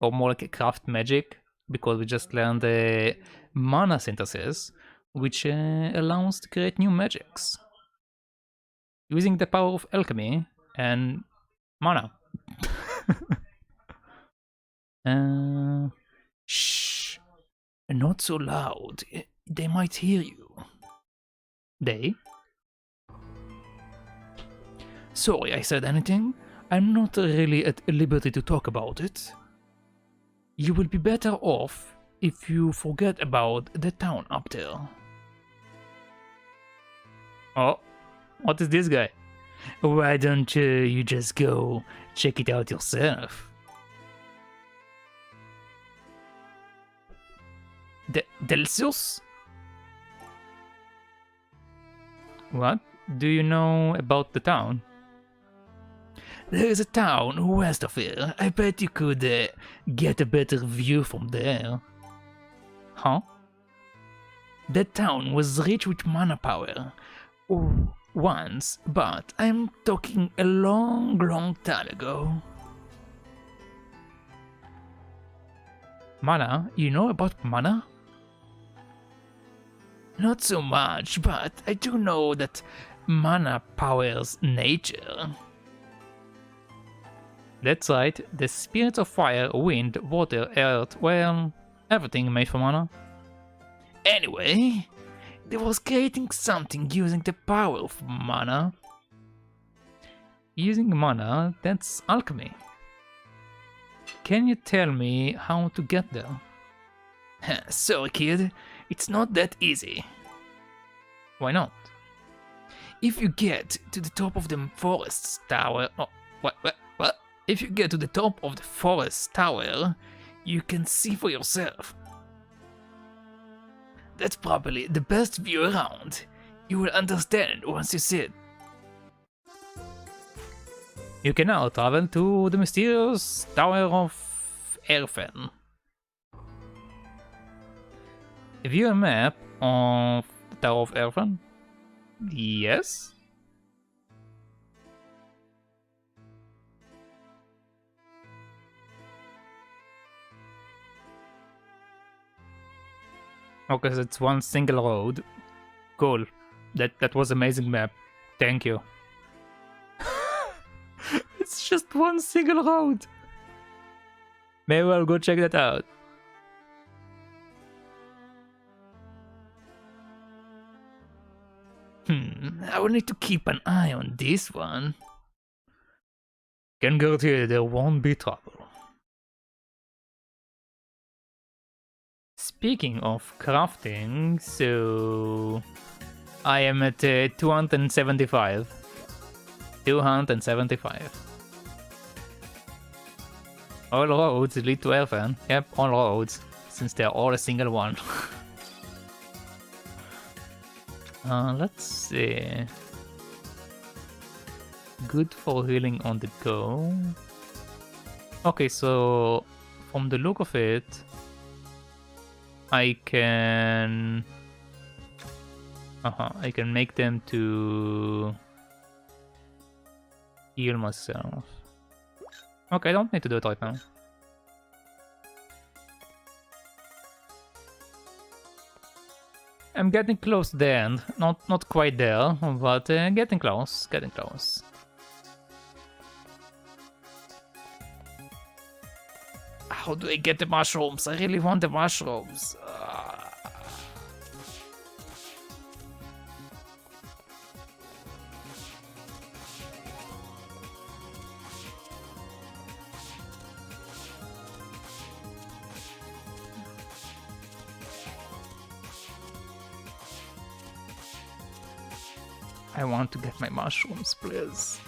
Or more like a craft magic, because we just learned the mana synthesis, which allows to create new magics. Using the power of alchemy and mana. Shh. Not so loud. They might hear you. They? Sorry, I said anything. I'm not really at liberty to talk about it. You will be better off if you forget about the town up there. Oh, what is this guy? Why don't you just go check it out yourself? Delcius? What do you know about the town? There's a town west of here. I bet you could get a better view from there. Huh? That town was rich with mana power. Oh, once, but I'm talking a long time ago. Mana? You know about mana? Not so much, but I do know that mana powers nature. That's right, the spirits of fire, wind, water, earth, well, everything made from mana. Anyway, they was creating something using the power of mana. Using mana, that's alchemy. Can you tell me how to get there? Sorry kid, it's not that easy. Why not? If you get to the top of the forest tower... Oh, what? If you get to the top of the forest tower, you can see for yourself. That's probably the best view around. You will understand once you see it. You can now travel to the mysterious Tower of Elven. View a map of the Tower of Elven? Yes? Okay, so it's one single road. Cool. That was amazing map. Thank you. It's just one single road. Maybe I'll go check that out. I will need to keep an eye on this one. Can guarantee there won't be trouble. Speaking of crafting, so I am at 275. 275. All roads lead to Elven. Yep, all roads, since they're all a single one. Let's see. Good for healing on the go. Okay, so from the look of it, I can make them to heal myself. Okay, I don't need to do it right now. I'm getting close to the end. Not quite there, but getting close. Getting close. How do I get the mushrooms? I really want the mushrooms. I want to get my mushrooms, please.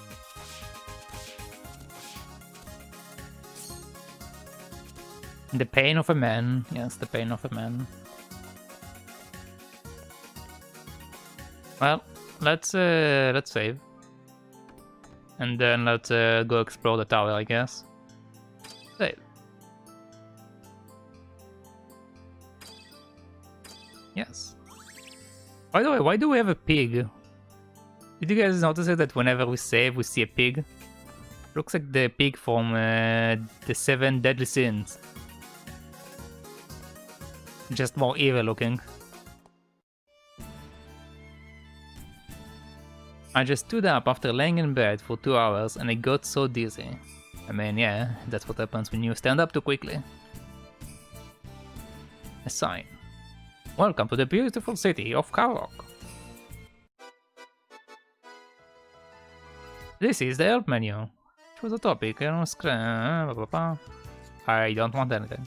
The pain of a man. Yes, the pain of a man. Well, let's save. And then let's go explore the tower, I guess. Save. Yes. By the way, why do we have a pig? Did you guys notice that whenever we save, we see a pig? Looks like the pig from the 7 Deadly Sins. Just more evil looking. I just stood up after laying in bed for 2 hours and I got so dizzy. I mean, yeah, that's what happens when you stand up too quickly. A sign. Welcome to the beautiful city of Karok. This is the help menu. Choose a topic on screen. Blah, blah, blah. I don't want anything.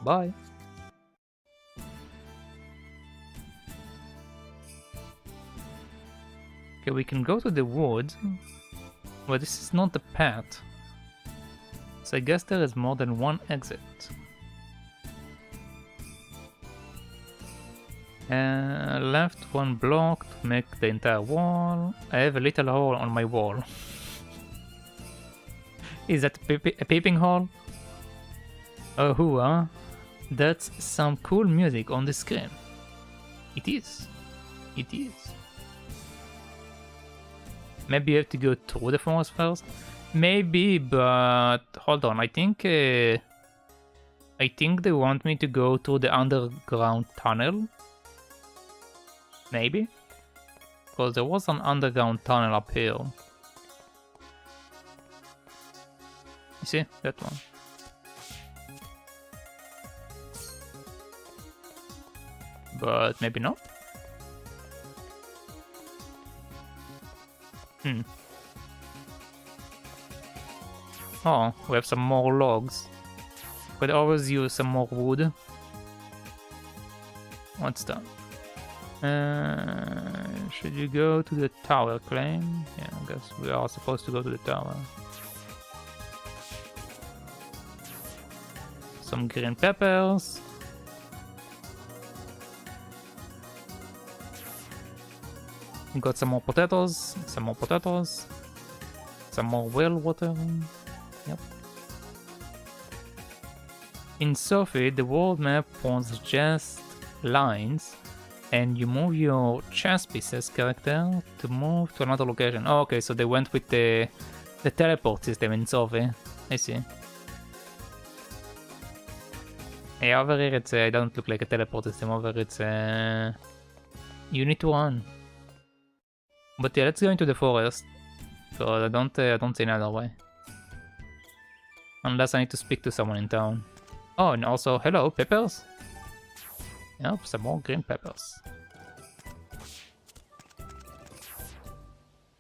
Bye. Okay, we can go to the wood, but this is not the path. So I guess there is more than one exit. Left one block to make the entire wall. I have a little hole on my wall. Is that a peeping hole? Oh, huh? That's some cool music on the screen. It is. It is. Maybe you have to go through the forest first? Maybe, but hold on. I think they want me to go to the underground tunnel. Maybe? Because there was an underground tunnel up here. You see? That one. But maybe not. Oh, we have some more logs. Could always use some more wood. What's that? Should you go to the tower, Claim? Yeah, I guess we are supposed to go to the tower. Some green peppers. Got some more potatoes, some more potatoes, some more well water. Yep. In Sophie, the world map wants just lines, and you move your chess pieces character to move to another location. Oh, okay, so they went with the teleport system in Sophie. I see. Yeah, over here it doesn't look like a teleport system. Over here it's you need to run. But yeah, let's go into the forest. So I don't see another way. Unless I need to speak to someone in town. Oh, and also, hello, peppers. Yep, some more green peppers.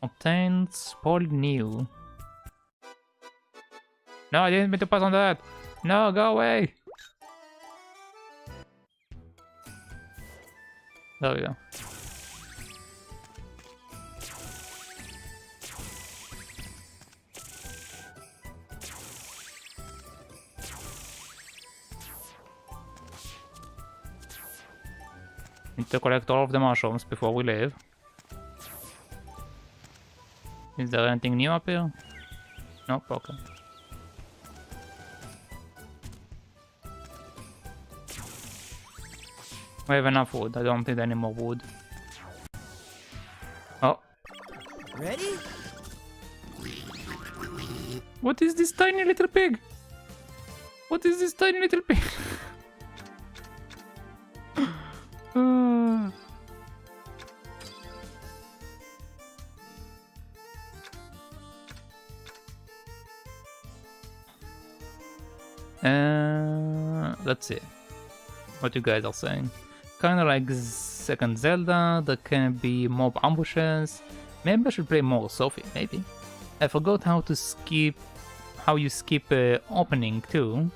Obtained spoiled new. No, I didn't mean to pass on that. No, go away. There we go. Need to collect all of the mushrooms before we leave. Is there anything new up here? Nope, okay. We have enough wood, I don't need any more wood. Oh. Ready? What is this tiny little pig? What is this tiny little pig? Let's see what you guys are saying. Kind of like second Zelda, there can be mob ambushes. Maybe I should play more Sophie, maybe. I forgot how to skip, how you skip opening too.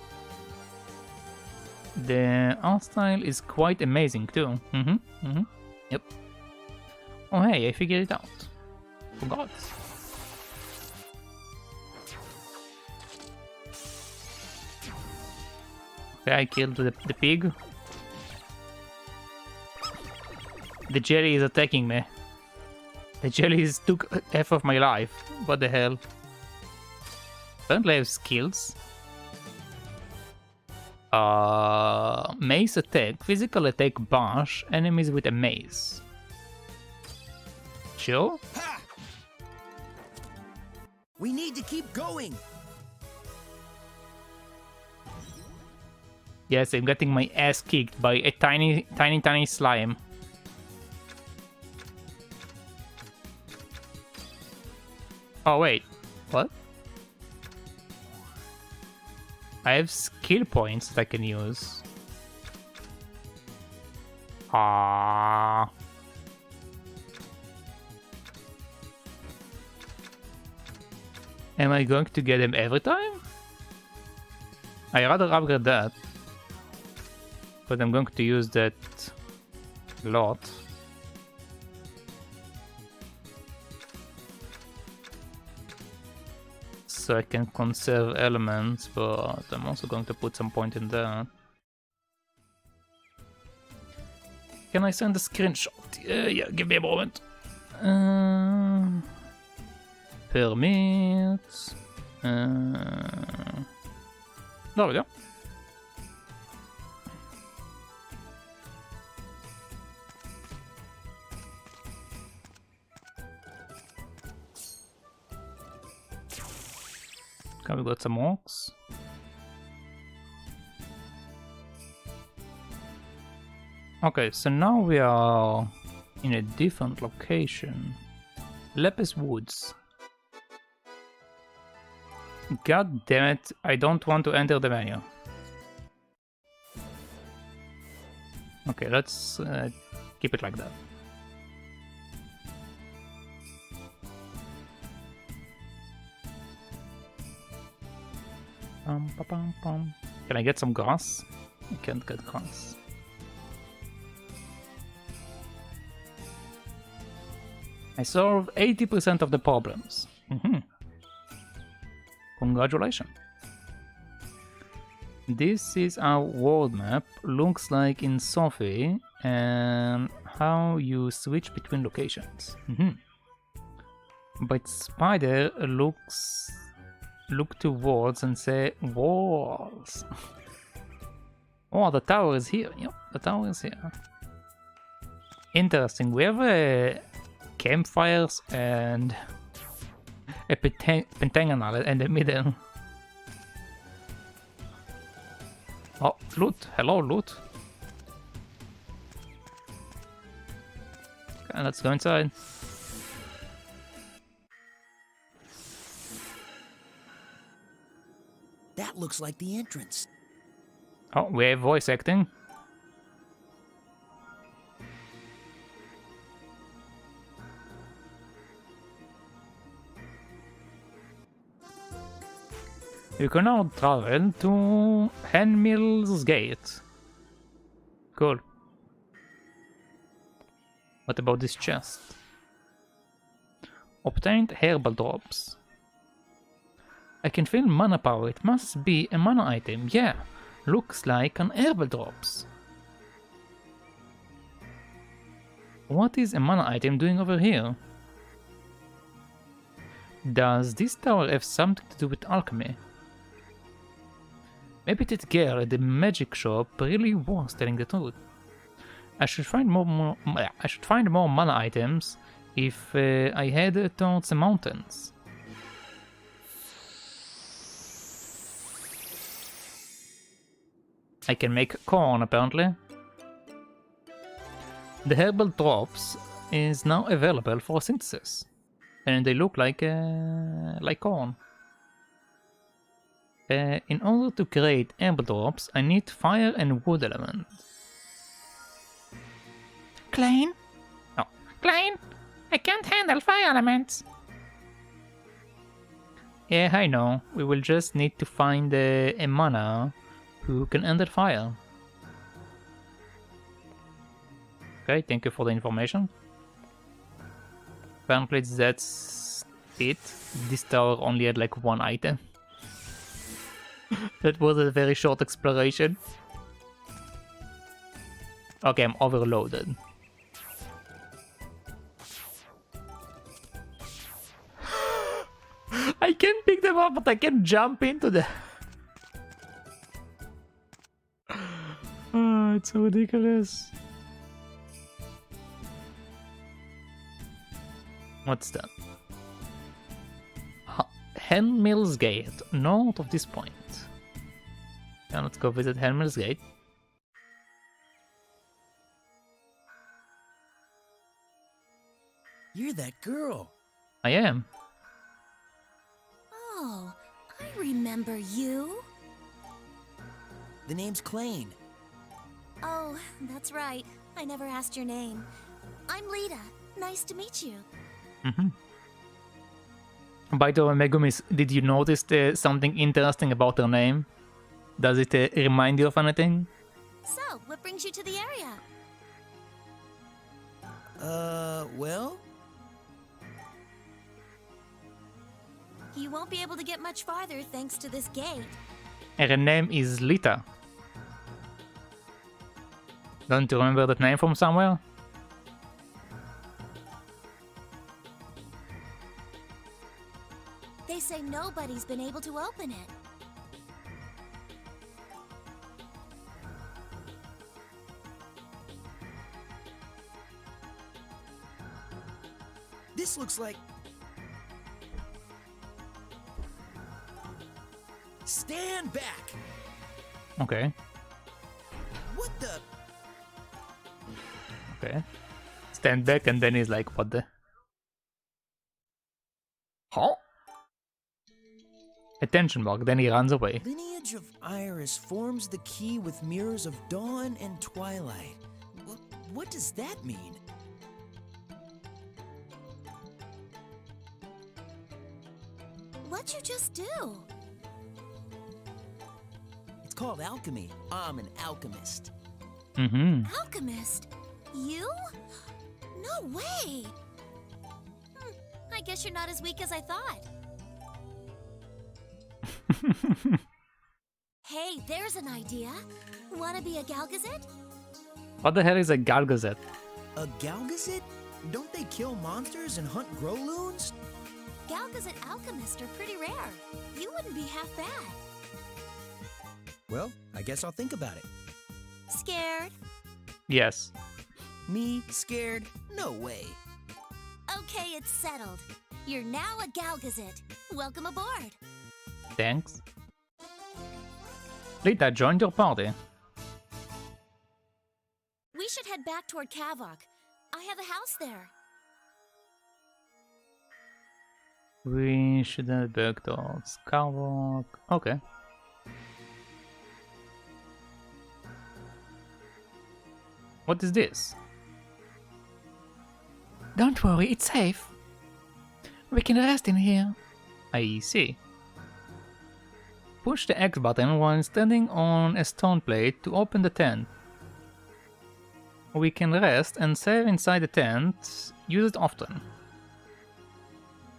The art style is quite amazing too. Yep. Oh hey, I figured it out. Forgot. Okay, I killed the pig. The jelly is attacking me. The jellies took half of my life. What the hell? Apparently I have skills. Mace attack, physical attack bash, enemies with a mace. Sure? Ha! We need to keep going. Yes, I'm getting my ass kicked by a tiny slime. Oh wait, what? I have skill points that I can use. Ah. Am I going to get them every time? I'd rather upgrade that. But I'm going to use that a lot. So I can conserve elements, but I'm also going to put some point in that. Can I send a screenshot? Yeah, give me a moment. Permits. There we go. Okay, we got some orcs. Okay, so now we are in a different location. Lepus Woods. God damn it, I don't want to enter the menu. Okay, let's keep it like that. Can I get some grass? I can't get grass. I solved 80% of the problems. Congratulations. This is our world map. Looks like in Sophie and how you switch between locations. But Spider look towards and say walls. Oh, the tower is here. Yep, the tower is here. Interesting. We have campfires and a pentagonal in the middle. Oh, loot. Hello, loot. Okay, let's go inside. That looks like the entrance. Oh, we have voice acting. You can now travel to Henmill's Gate. Cool. What about this chest? Obtained herbal drops. I can feel mana power. It must be a mana item. Yeah, looks like an herbal drops. What is a mana item doing over here? Does this tower have something to do with alchemy? Maybe that girl at the magic shop really was telling the truth. I should find more mana items if I head towards the mountains. I can make corn apparently. The herbal drops is now available for synthesis, and they look like corn. In order to create herbal drops, I need fire and wood element. Klein? Oh. Klein, I can't handle fire elements. Yeah, I know. We will just need to find a mana who can handle fire. Okay, thank you for the information. Apparently that's it. This tower only had like one item. That was a very short exploration. Okay, I'm overloaded. I can pick them up, but I can jump into them. Oh, it's so ridiculous. What's that? Henmill's Gate, north of this point. Now let's go visit Henmill's Gate. You're that girl. I am. Oh, I remember you. The name's Klain. Oh, that's right. I never asked your name. I'm Lita. Nice to meet you. By the way, Megumis, did you notice something interesting about her name? Does it remind you of anything? So, what brings you to the area? Well? You won't be able to get much farther thanks to this gate. Her name is Lita. Don't you remember that name from somewhere? They say say nobody's been able to open it. This looks like... Stand back! Okay. What the... Okay. Stand back, and then he's like, what the... Huh? Attention mark, then he runs away. Lineage of Iris forms the key with mirrors of dawn and twilight. What does that mean? What'd you just do? It's called alchemy. I'm an alchemist. Mm-hmm. Alchemist? You? No way! I guess you're not as weak as I thought. Hey, there's an idea. Wanna be a Galgazet? What the hell is a Galgazet? A Galgazet? Don't they kill monsters and hunt Growloons? Galgazet alchemists are pretty rare. You wouldn't be half bad. Well, I guess I'll think about it. Scared? Yes. Me? Scared? No way. Okay, it's settled. You're now a Galgazet. Welcome aboard. Thanks. Lita joined your party. We should head back toward Kavok. I have a house there. We should head back towards Kavok. Okay. What is this? Don't worry, it's safe. We can rest in here. I see. Push the X button while standing on a stone plate to open the tent. We can rest and save inside the tent. Use it often.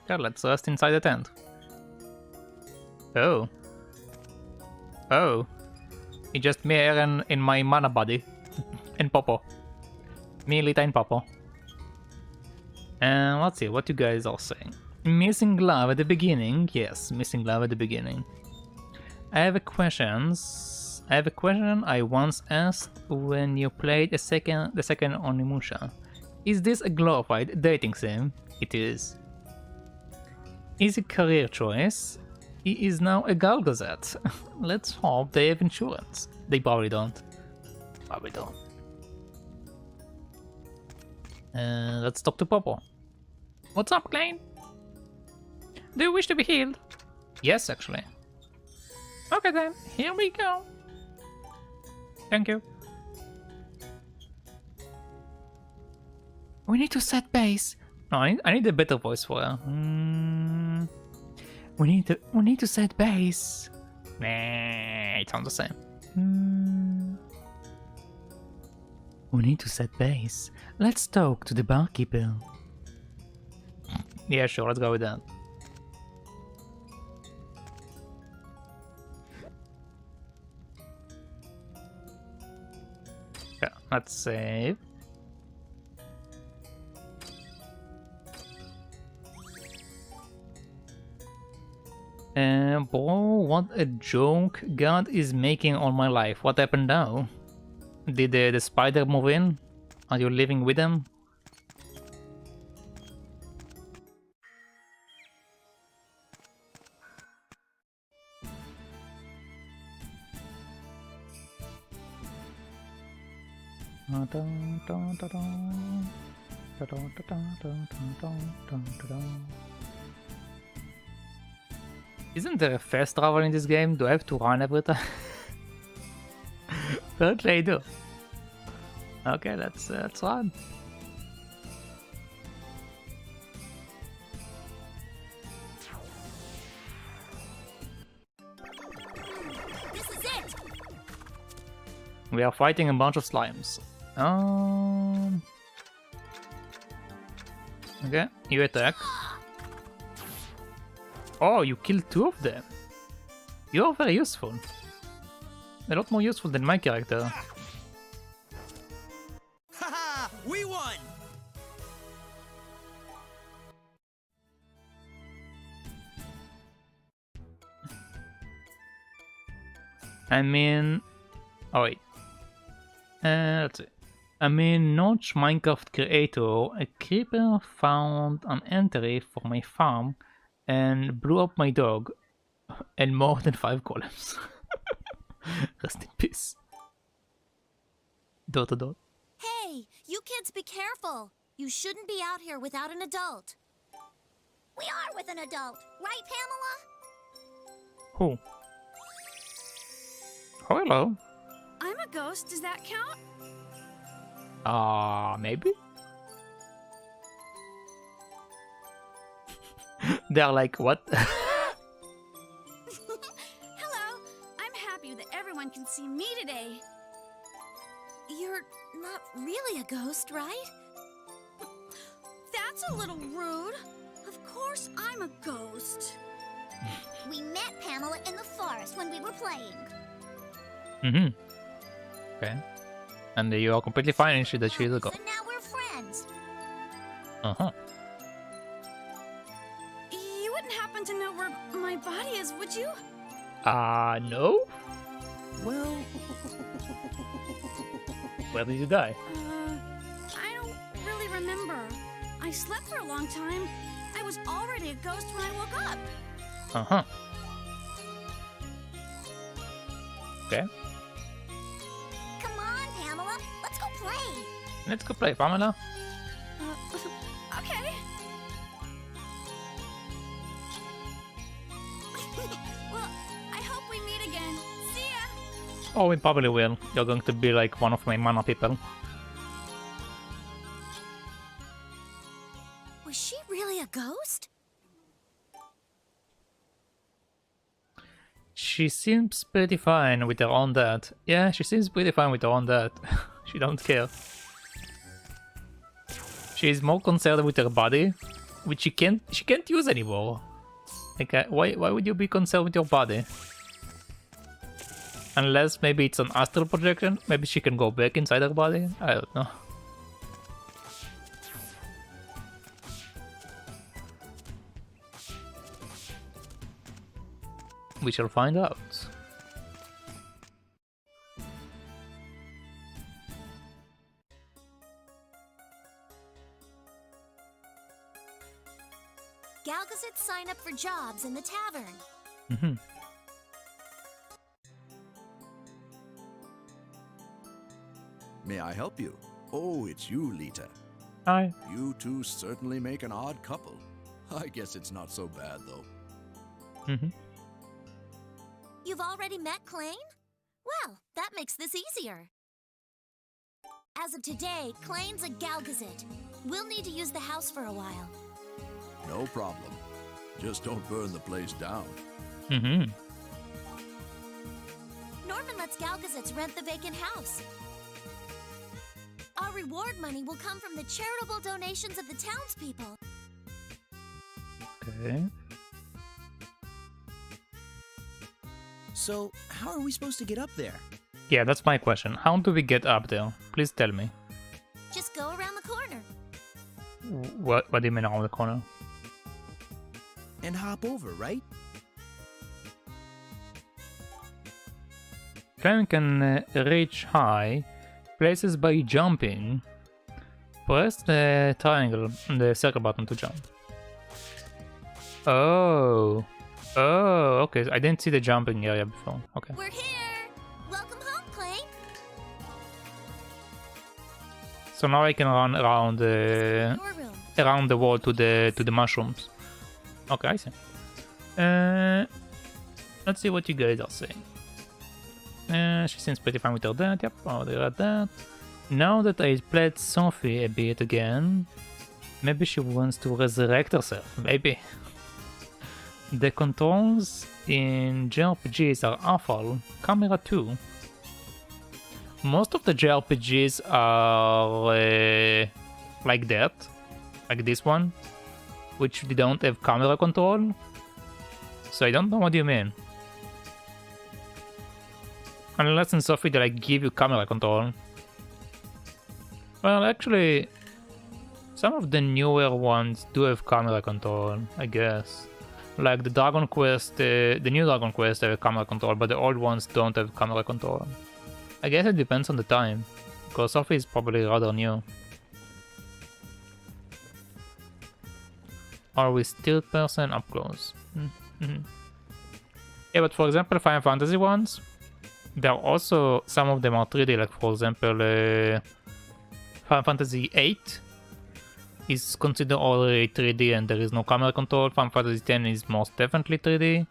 Okay, let's rest inside the tent. Oh. Oh. It's just me, Eren, in my mana body. And Popo. Me, Lita, and Popo. And let's see what you guys are saying. Missing glove at the beginning. Yes, missing glove at the beginning. I have a question I once asked when you played the second Onimusha. Is this a glorified dating sim? It is. Is a career choice? He is now a Galgazet. Let's hope they have insurance. They probably don't. Probably don't. Let's talk to Popo. What's up, Klein? Do you wish to be healed? Yes, actually. Okay then, here we go. Thank you. We need to set base. No, I need a better voice for her. We need to set base. Nah, it sounds the same. We need to set base. Let's talk to the barkeeper. Yeah, sure, let's go with that. Yeah, let's save. Bro, what a joke God is making on my life. What happened now? Did the spider move in? Are you living with him? Isn't there a fast travel in this game? Do I have to run every time? Apparently I do. Okay, let's run. This is it! We are fighting a bunch of slimes. Okay, you attack. Oh, you killed two of them. You are very useful. A lot more useful than my character. Haha! We won! I mean... Oh wait. Let's see. I mean, Notch Minecraft creator, a creeper found an entry for my farm and blew up my dog and more than 5 golems. Rest in peace. ... Hey, you kids be careful. You shouldn't be out here without an adult. We are with an adult, right, Pamela? Who? Oh, hello. I'm a ghost, does that count? Maybe? They're like, what? Hello, I'm happy that everyone can see me today. You're not really a ghost, right? That's a little rude. Of course I'm a ghost. We met Pamela in the forest when we were playing. Mm-hmm. Okay. And you are completely fine and that she's a ghost. So now we're friends. Uh-huh. You wouldn't happen to know where my body is, would you? No? Well, Where did you die? I don't really remember. I slept for a long time. I was already a ghost when I woke up. Uh-huh. Okay. Come on, Pamela. Let's go play. Let's go play, Pamela. Okay. Well, I hope we meet again. See ya. Oh, we probably will. You're going to be like one of my mana people. Was she really a ghost? She seems pretty fine with her own that. Yeah, she seems pretty fine with her own that. She don't care. She's more concerned with her body, which she can't use anymore. Like, why would you be concerned with your body? Unless maybe it's an astral projection. Maybe she can go back inside her body. I don't know. We shall find out. Galgazets sign up for jobs in the tavern. Mm-hmm. May I help you? Oh, it's you, Lita. Hi. You two certainly make an odd couple. I guess it's not so bad, though. Mm-hmm. You've already met Klain? Well, that makes this easier. As of today, Klain's a Galgazet. We'll need to use the house for a while. No problem. Just don't burn the place down. Mm-hmm. Norman lets Galgazets rent the vacant house. Our reward money will come from the charitable donations of the townspeople. Okay. so how are we supposed to get up there? Yeah, that's my question. How do we get up there? Please tell me. Just go around the corner. What do you mean around the corner? And hop over, right? Climb can reach high places by jumping. Press the triangle, the circle button to jump. Oh. Oh, okay. I didn't see the jumping area before. Okay. We're here! Welcome home, Klain! So now I can run around Your room. around the wall to the mushrooms. Okay, I see. Let's see what you guys are saying. She seems pretty fine with her dad. Yep, already read that. Now that I played Sophie a bit again, maybe she wants to resurrect herself. Maybe. The controls in JRPGs are awful. Camera too. Most of the JRPGs are like that, like this one, which they don't have camera control. So I don't know what you mean. Unless in Sophie they like give you camera control. Well, actually, some of the newer ones do have camera control, I guess. Like the Dragon Quest, the new Dragon Quest have a camera control, but the old ones don't have camera control. I guess it depends on the time, because Sophie is probably rather new. Are we still person up close? Mm-hmm. Yeah, but for example, Final Fantasy ones, there are also, some of them are 3D, like for example, Final Fantasy VIII is considered already 3D and there is no camera control. Final Fantasy X is most definitely 3D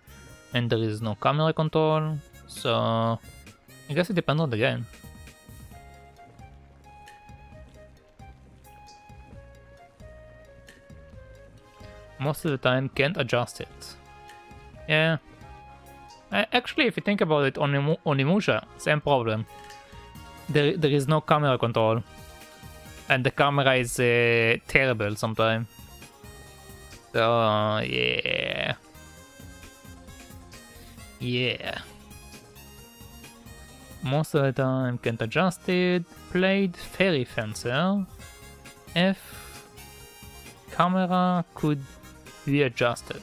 and there is no camera control, so I guess it depends on the game. Most of the time can't adjust it. Yeah. Actually, if you think about it, on Onimusha, same problem. There is no camera control. And the camera is terrible sometimes. So, yeah. Yeah. Most of the time can't adjust it. Played Fairy Fencer. F. Camera could be adjusted.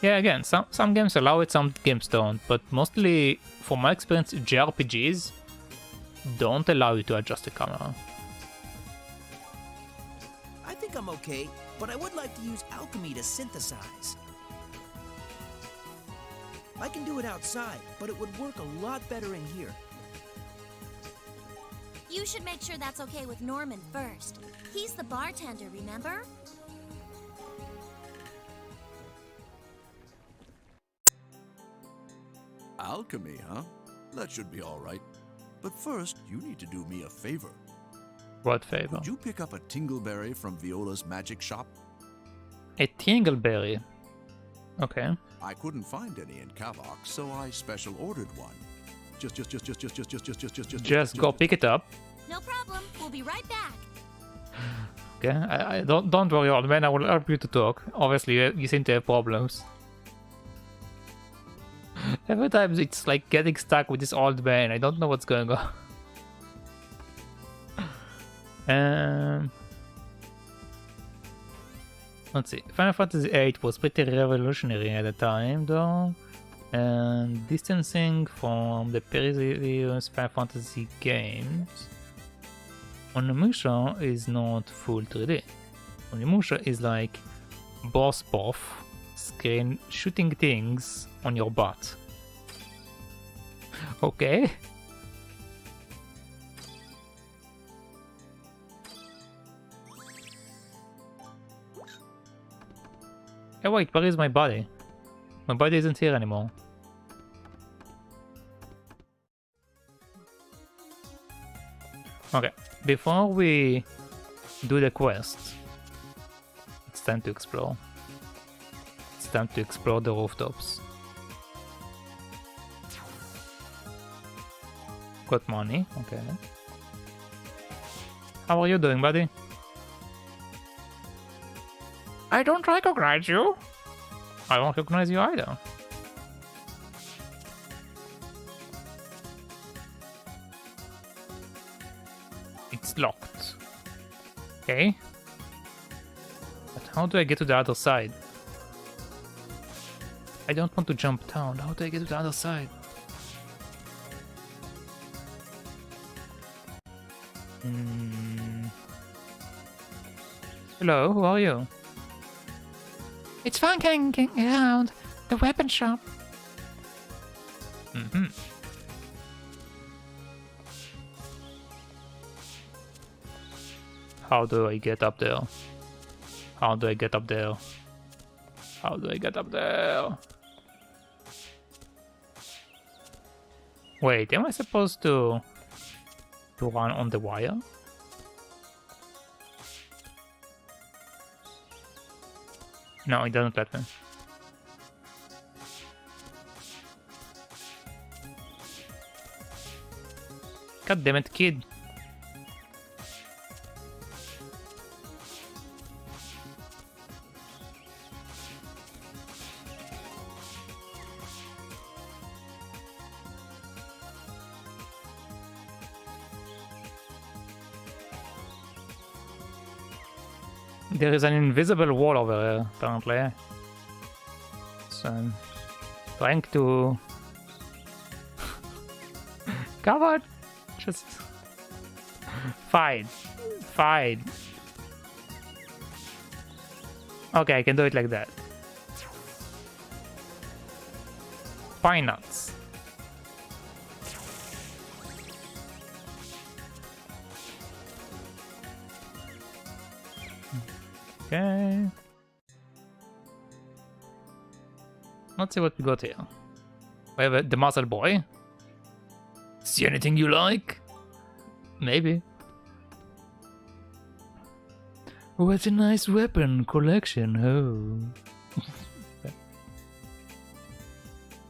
Yeah, again, some games allow it, some games don't, but mostly, from my experience, JRPGs don't allow you to adjust the camera. I think I'm okay, but I would like to use alchemy to synthesize. I can do it outside, but it would work a lot better in here. You should make sure that's okay with Norman first. He's the bartender, remember? Alchemy, huh? That should be all right. But first, you need to do me a favor. What favor? Would you pick up a tingleberry from Viola's magic shop? A tingleberry. Okay. I couldn't find any in Kavok, so I special ordered one. Just go pick it up. No problem. We'll be right back. Okay. I don't worry, old man. I will help you to talk. Obviously, you seem to have problems. Every time it's like getting stuck with this old man. I don't know what's going on. Let's see. Final Fantasy VIII was pretty revolutionary at the time, though, and distancing from the previous Final Fantasy games, Onimusha is not full 3D. Onimusha is like boss screen shooting things on your butt. Okay. Hey, wait, where is my body? My body isn't here anymore. Okay, before we do the quest, it's time to explore. It's time to explore the rooftops. Got money, okay. How are you doing, buddy? I don't recognize you. I don't recognize you either. It's locked. Okay. But how do I get to the other side? I don't want to jump down. How do I get to the other side? Hello, who are you? It's fun hanging around the weapon shop. Mm-hmm. How do I get up there? How do I get up there? How do I get up there? Wait, am I supposed to run on the wire? No, it doesn't let me. God damn it, kid. There is an invisible wall over here, apparently. course. I'm trying to... Come on! Just... Fine. Fine. Okay, I can do it like that. Pine nuts. Okay. Let's see what we got here. We have the muscle boy. See anything you like? Maybe. What a nice weapon collection, oh.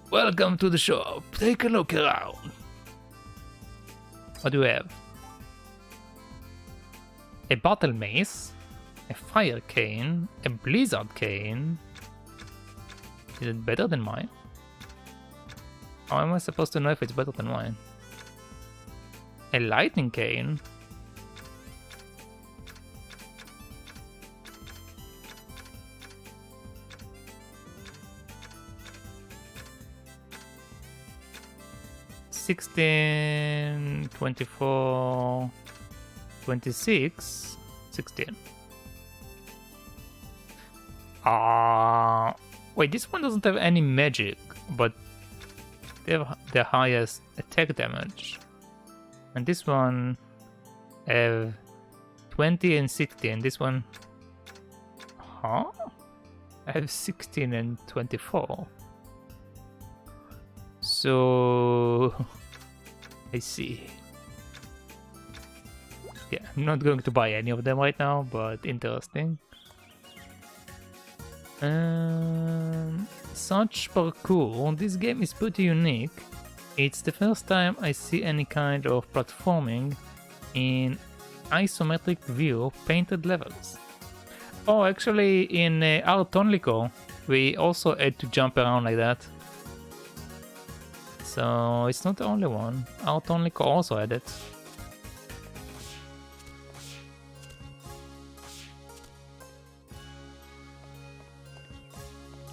Welcome to the shop. Take a look around. What do we have? A battle mace, a fire cane, a blizzard cane. Is it better than mine? How am I supposed to know if it's better than mine? A lightning cane? $16, $24, $26, $16. Wait, this one doesn't have any magic, but they have the highest attack damage. And this one have 20 and 16. This one... Huh? I have 16 and 24. So... I see. Yeah, I'm not going to buy any of them right now, but interesting. Such parkour. This game is pretty unique. It's the first time I see any kind of platforming in isometric view painted levels. Oh, actually in Artonlico we also had to jump around like that. So it's not the only one. Artonlico also had it.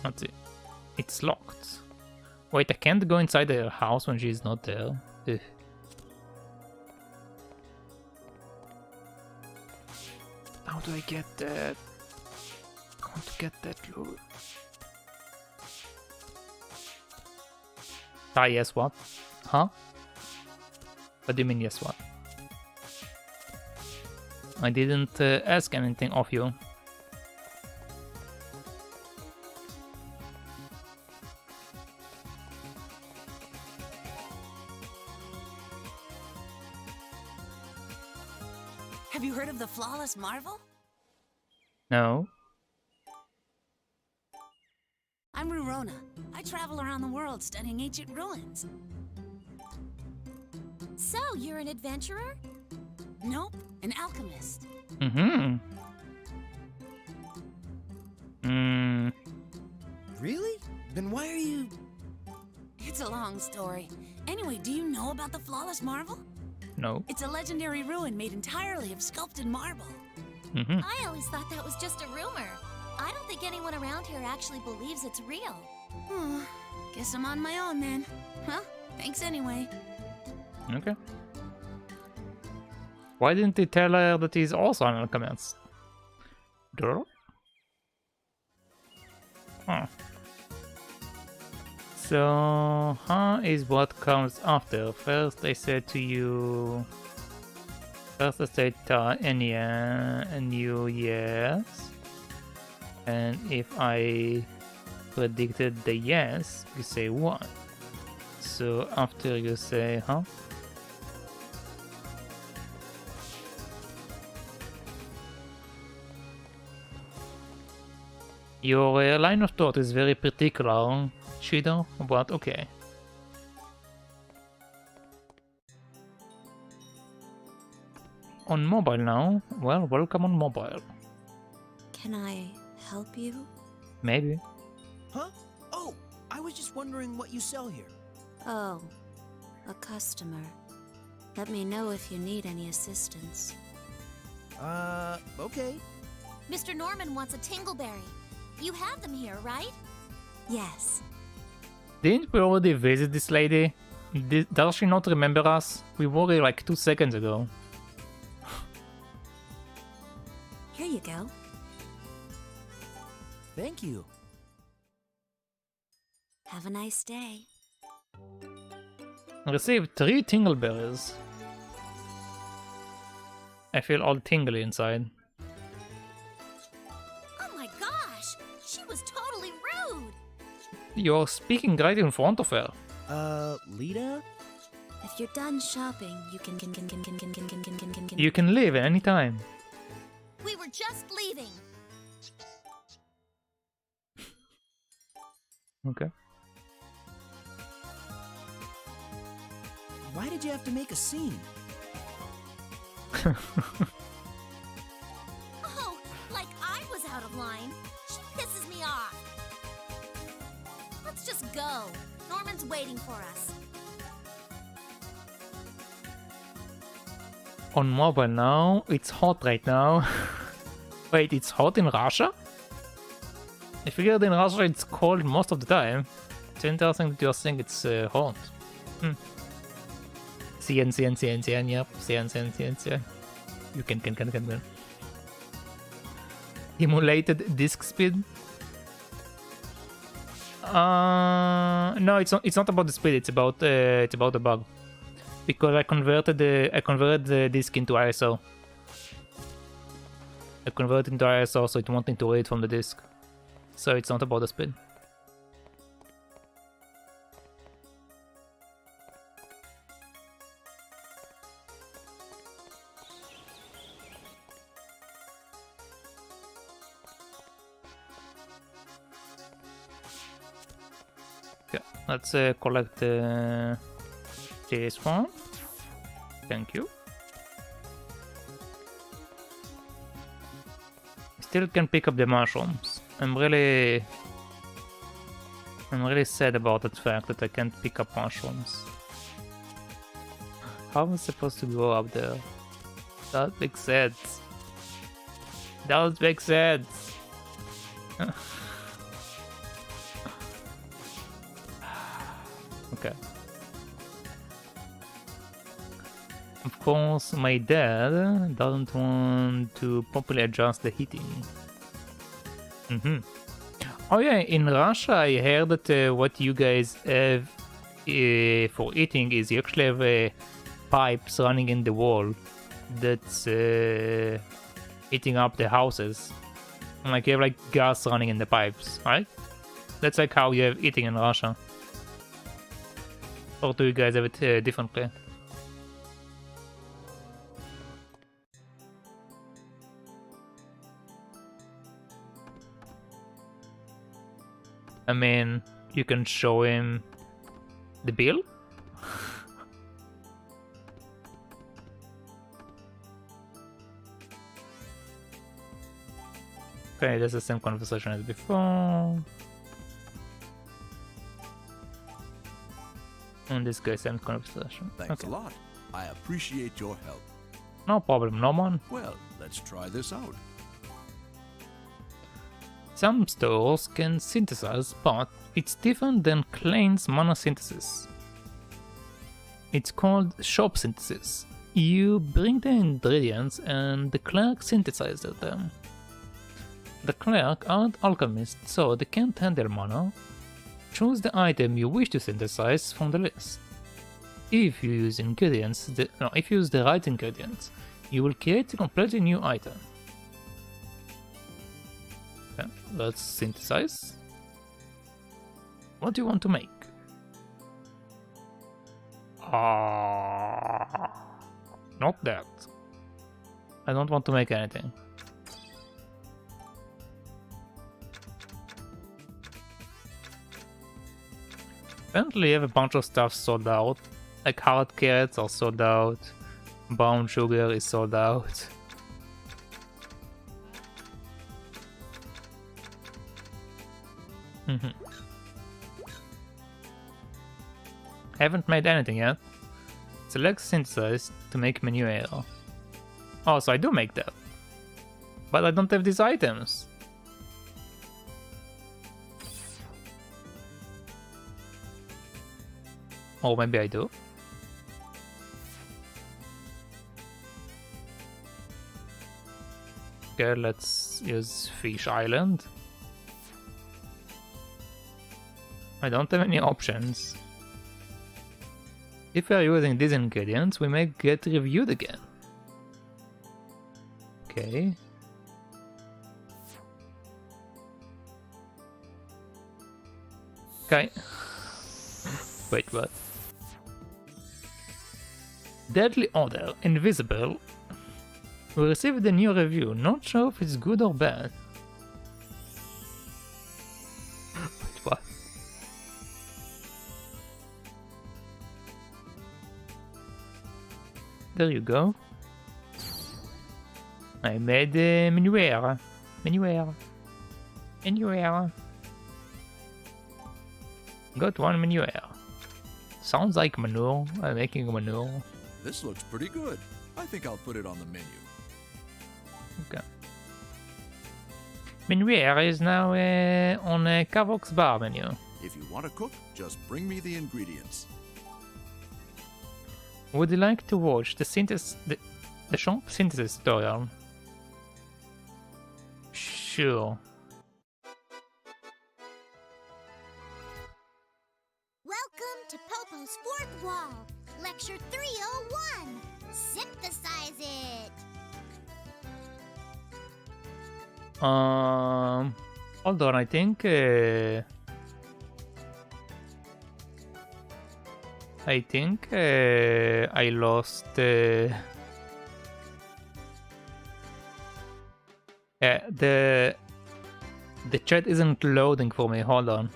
Let's see. It's locked. Wait, I can't go inside her house when she's not there. Ugh. How do I get that? I want to get that loot. Ah, yes, what? Huh? What do you mean, yes, what? I didn't ask anything of you. Have you heard of the Flawless Marvel? No. I'm Rurona. I travel around the world studying ancient ruins. So, you're an adventurer? Nope, an alchemist. Really? Then why are you... It's a long story. Anyway, do you know about the Flawless Marvel? No. It's a legendary ruin made entirely of sculpted marble. I always thought that was just a rumor. I don't think anyone around here actually believes it's real. Guess I'm on my own then. Well, thanks anyway. Okay. Why didn't he tell her that he's also an alchemist? Girl? Huh. So, is what comes after. First I said to you... First I said and yeah, and you yes. And if I predicted the yes, you say what? So after you say, huh? Your line of thought is very particular, Shido, but okay. On mobile now? Well, welcome on mobile. Can I help you? Maybe. Huh? Oh, I was just wondering what you sell here. Oh, a customer. Let me know if you need any assistance. Okay. Mr. Norman wants a tingleberry. You have them here, right? Yes. Didn't we already visit this lady? Does she not remember us? We were here like 2 seconds ago. Here you go. Thank you. Have a nice day. Received 3 tingleberries. I feel all tingly inside. Oh my gosh! She was totally rude! You're speaking right in front of her. Lita? If you're done shopping, you can You can leave at any time. We were just leaving. Okay. Why did you have to make a scene? Oh, like I was out of line. She pisses me off. Let's just go. Norman's waiting for us. On mobile now, it's hot right now. Wait, it's hot in Russia? I figured in Russia it's cold most of the time. It's interesting that you're saying it's hot. CN, yep. CN. You can. Emulated disk speed? No, it's not about the speed, it's about the bug. Because I converted the disk into ISO. I converted into ISO, so it wanting to read from the disk. So it's not about the speed. Okay, let's collect this one. Thank you. Still can pick up the mushrooms. I'm really sad about the fact that I can't pick up mushrooms. How am I supposed to go up there? That makes sense. That makes sense. Okay. Of course, my dad doesn't want to properly adjust the heating. Oh yeah, in Russia I heard that what you guys have for eating is you actually have pipes running in the wall that's heating up the houses. Like you have like gas running in the pipes, right? That's like how you have eating in Russia. Or do you guys have it differently? I mean, you can show him the bill? Okay, that's the same conversation as before. And this guy's same conversation. Thanks a lot. I appreciate your help. No problem, Norman. Well, let's try this out. Some stores can synthesize, but it's different than Klein's monosynthesis. It's called shop synthesis. You bring the ingredients and the clerk synthesizes them. The clerk aren't alchemists, so they can't handle mono. Choose the item you wish to synthesize from the list. If you use the right ingredients, you will create a completely new item. Okay, let's synthesize. What do you want to make? Not that. I don't want to make anything. Apparently, you have a bunch of stuff sold out. Like hard carrots are sold out. Brown sugar is sold out. Haven't made anything yet. Select synthesize to make menu error. Oh, so I do make that. But I don't have these items. Or maybe I do. Okay, let's use Fish Island. I don't have any options. If we are using these ingredients, we may get reviewed again. Okay. Okay. Wait, what? Deadly Odor, Invisible. We received a new review, not sure if it's good or bad. Wait, what? There you go. I made a manure. Got one manure. Sounds like manure. I'm making manure. This looks pretty good. I think I'll put it on the menu. Okay. Manure is now on a Kavok's bar menu. If you want to cook, just bring me the ingredients. Would you like to watch the shop synthesis tutorial? Sure. Welcome to Popo's Fourth Wall, Lecture 301. Synthesize it. Hold on, I think I lost the chat isn't loading for me. Hold on.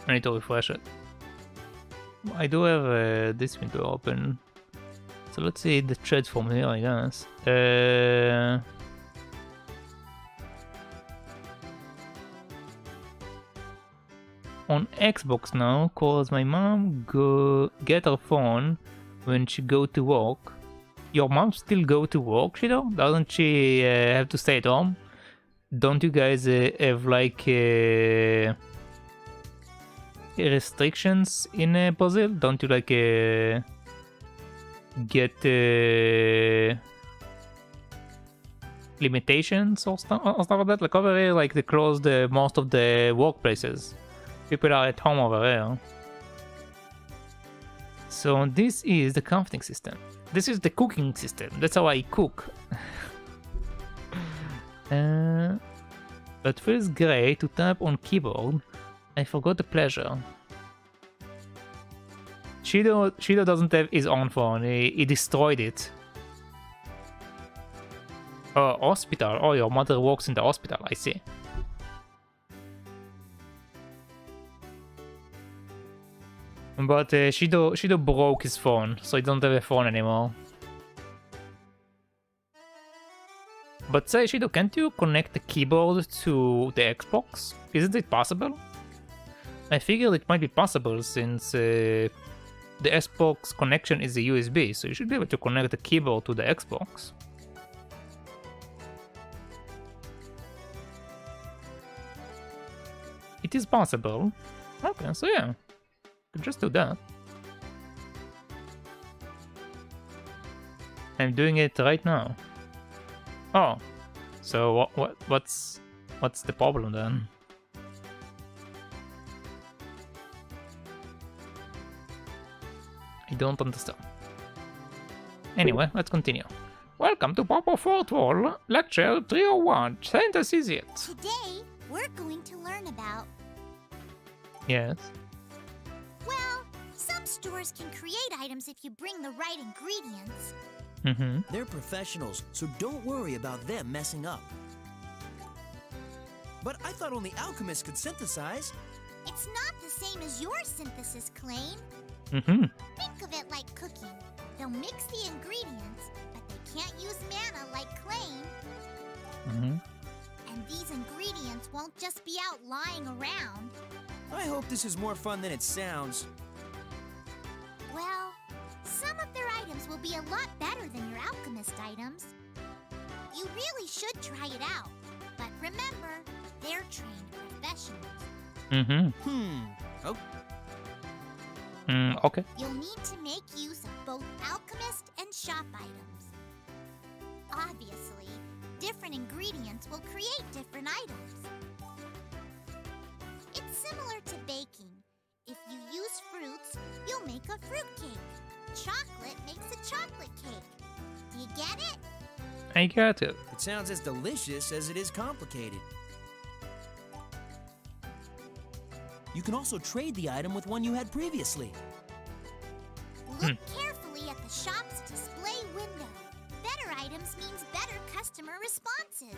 I need to refresh it. I do have this window open. So let's see the chat from here, I guess. On Xbox now, cause my mom go get her phone when she go to work. Your mom still go to work, Shido? Doesn't she have to stay at home? Don't you guys have like restrictions in Brazil? Don't you like get limitations or stuff like that? Like over here, like they closed most of the workplaces. People are at home over there. So this is the crafting system. This is the cooking system. That's how I cook. But feels great to tap on keyboard. I forgot the pleasure. Shido doesn't have his own phone. He destroyed it. Oh, hospital. Oh, your mother works in the hospital. I see. But Shido broke his phone, so he doesn't have a phone anymore. But say, Shido, can't you connect the keyboard to the Xbox? Isn't it possible? I figured it might be possible since the Xbox connection is a USB, so you should be able to connect the keyboard to the Xbox. It is possible. Okay, so yeah. Just do that. I'm doing it right now. Oh, so what's the problem then? I don't understand. Anyway, let's continue. Welcome to Popo Fourth Wall, Lecture 301. Synthesis it. Today, we're going to learn about... Yes. Well, some stores can create items if you bring the right ingredients. Mm-hmm. They're professionals, so don't worry about them messing up. But I thought only alchemists could synthesize. It's not the same as your synthesis, Klain. Mm-hmm. Think of it like cooking. They'll mix the ingredients, but they can't use mana like Klain. Mm-hmm. And these ingredients won't just be out lying around. I hope this is more fun than it sounds. Well, some of their items will be a lot better than your alchemist items. You really should try it out. But remember, they're trained professionals. Mm-hmm. Oh, Okay. You'll need to make use of both alchemist and shop items. Obviously, different ingredients will create different items. It's similar to baking. If you use fruits, you'll make a fruit cake. Chocolate makes a chocolate cake. Do you get it? I get it. It sounds as delicious as it is complicated. You can also trade the item with one you had previously. Look carefully at the shop's display window. Better items means better customer responses.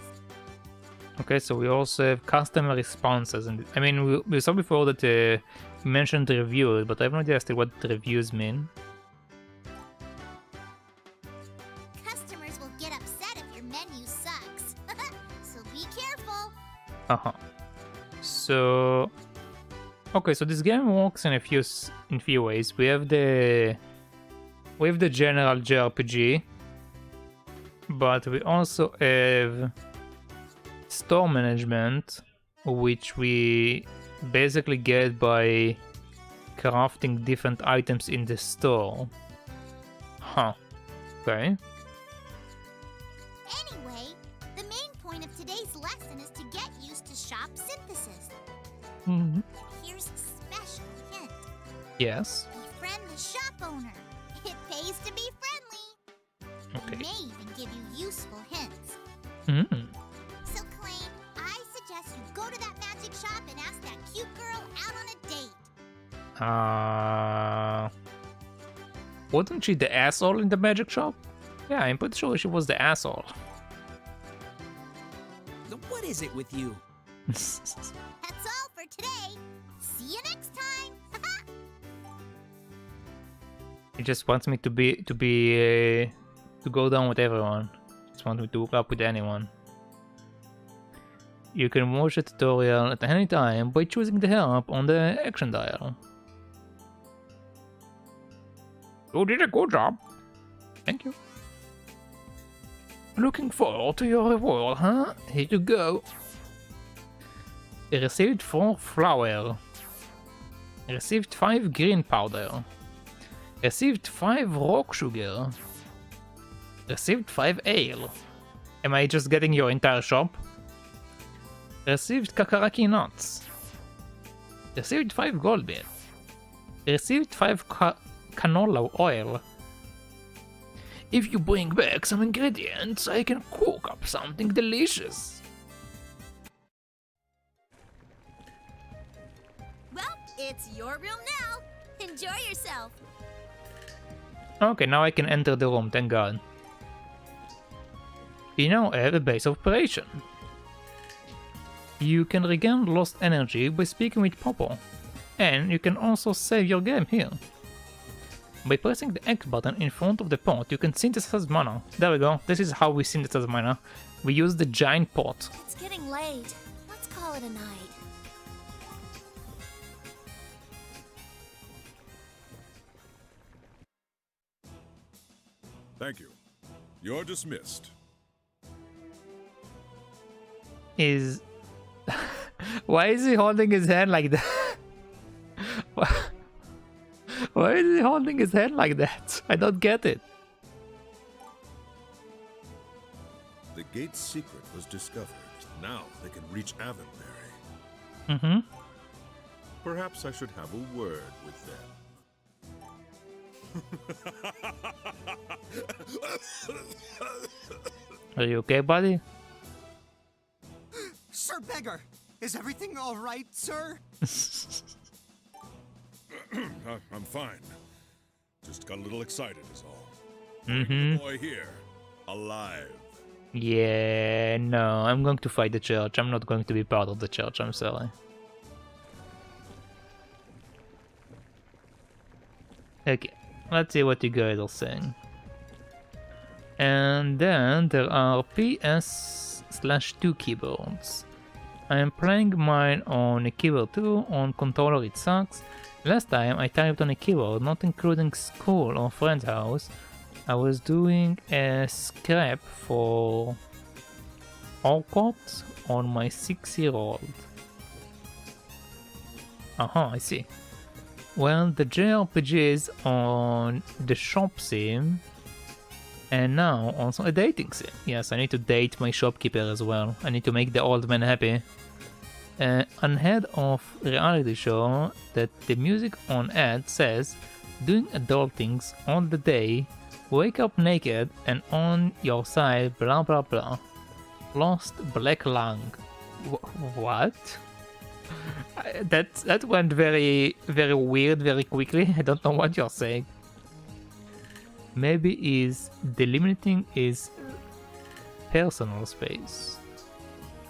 Okay, so we also have customer responses, and I mean we saw before that we mentioned reviews, but I have no idea still what the reviews mean. Customers will get upset if your menu sucks. So be careful. So okay, so this game works in a few ways. We have the general JRPG, but we also have store management, which we basically get by crafting different items in the store. Okay. Anyway, the main point of today's lesson is to get used to shop synthesis. Here's a special hint. Yes. Befriend the shop owner. It pays to be friendly. Okay. They may even give you useful hints. So, Claim, I suggest you go to that magic shop and ask that cute girl out on a date. Wasn't she the asshole in the magic shop? Yeah, I'm pretty sure she was the asshole. What is it with you? That's all for today. See you next time. He just wants me to go down with everyone. Just wants me to hook up with anyone. You can watch the tutorial at any time by choosing the help on the action dial. You did a good job. Thank you. Looking forward to your reward, huh? Here you go. Received 4 flour. Received 5 green powder. Received 5 rock sugar. Received 5 ale. Am I just getting your entire shop? Received kakaraki nuts. Received 5 gold bits. Received 5 canola oil. If you bring back some ingredients, I can cook up something delicious. Well, it's your room now. Enjoy yourself. Okay, now I can enter the room, thank god. We now have a base of operation. You can regain lost energy by speaking with Popo, and you can also save your game here. By pressing the X button in front of the pot, you can synthesize mana. There we go, this is how we synthesize mana. We use the giant pot. It's getting late. Let's call it a night. Thank you. You're dismissed. Is... Why is he holding his hand like that? Why is he holding his hand like that? I don't get it. The gate's secret was discovered. Now they can reach Avonbury. Mm-hmm. Perhaps I should have a word with them. Are you okay, buddy? Sir Beggar, is everything all right, sir? I'm fine. Just got a little excited is all. Mm-hmm. The boy here, alive. Yeah, no, I'm going to fight the church. I'm not going to be part of the church, I'm sorry. Okay, let's see what you guys are saying. And then there are PS/2 keyboards. I am playing mine on a keyboard too. On controller it sucks. Last time I typed on a keyboard, not including school or friend's house. I was doing a scrap for Orcot on my 6-year-old. I see. Well, the JRPGs on the shop sim, and now also a dating sim. Yes, I need to date my shopkeeper as well. I need to make the old man happy. Unheard of reality show that the music on ad says, doing adult things all the day, wake up naked and on your side, blah blah blah. Lost black lung. What? That went very weird very quickly. I don't know what you're saying. Maybe is delimiting is personal space.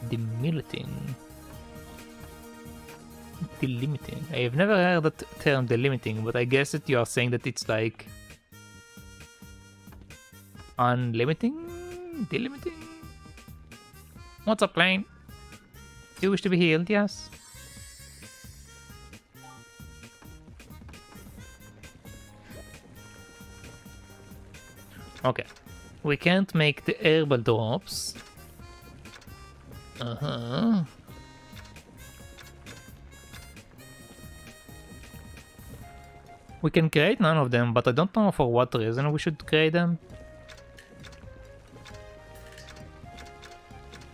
Delimiting. I have never heard that term delimiting, but I guess that you are saying that it's like unlimiting? Delimiting? What's up, Plane? Do you wish to be healed? Yes. Okay. We can't make the herbal drops. We can create none of them, but I don't know for what reason we should create them.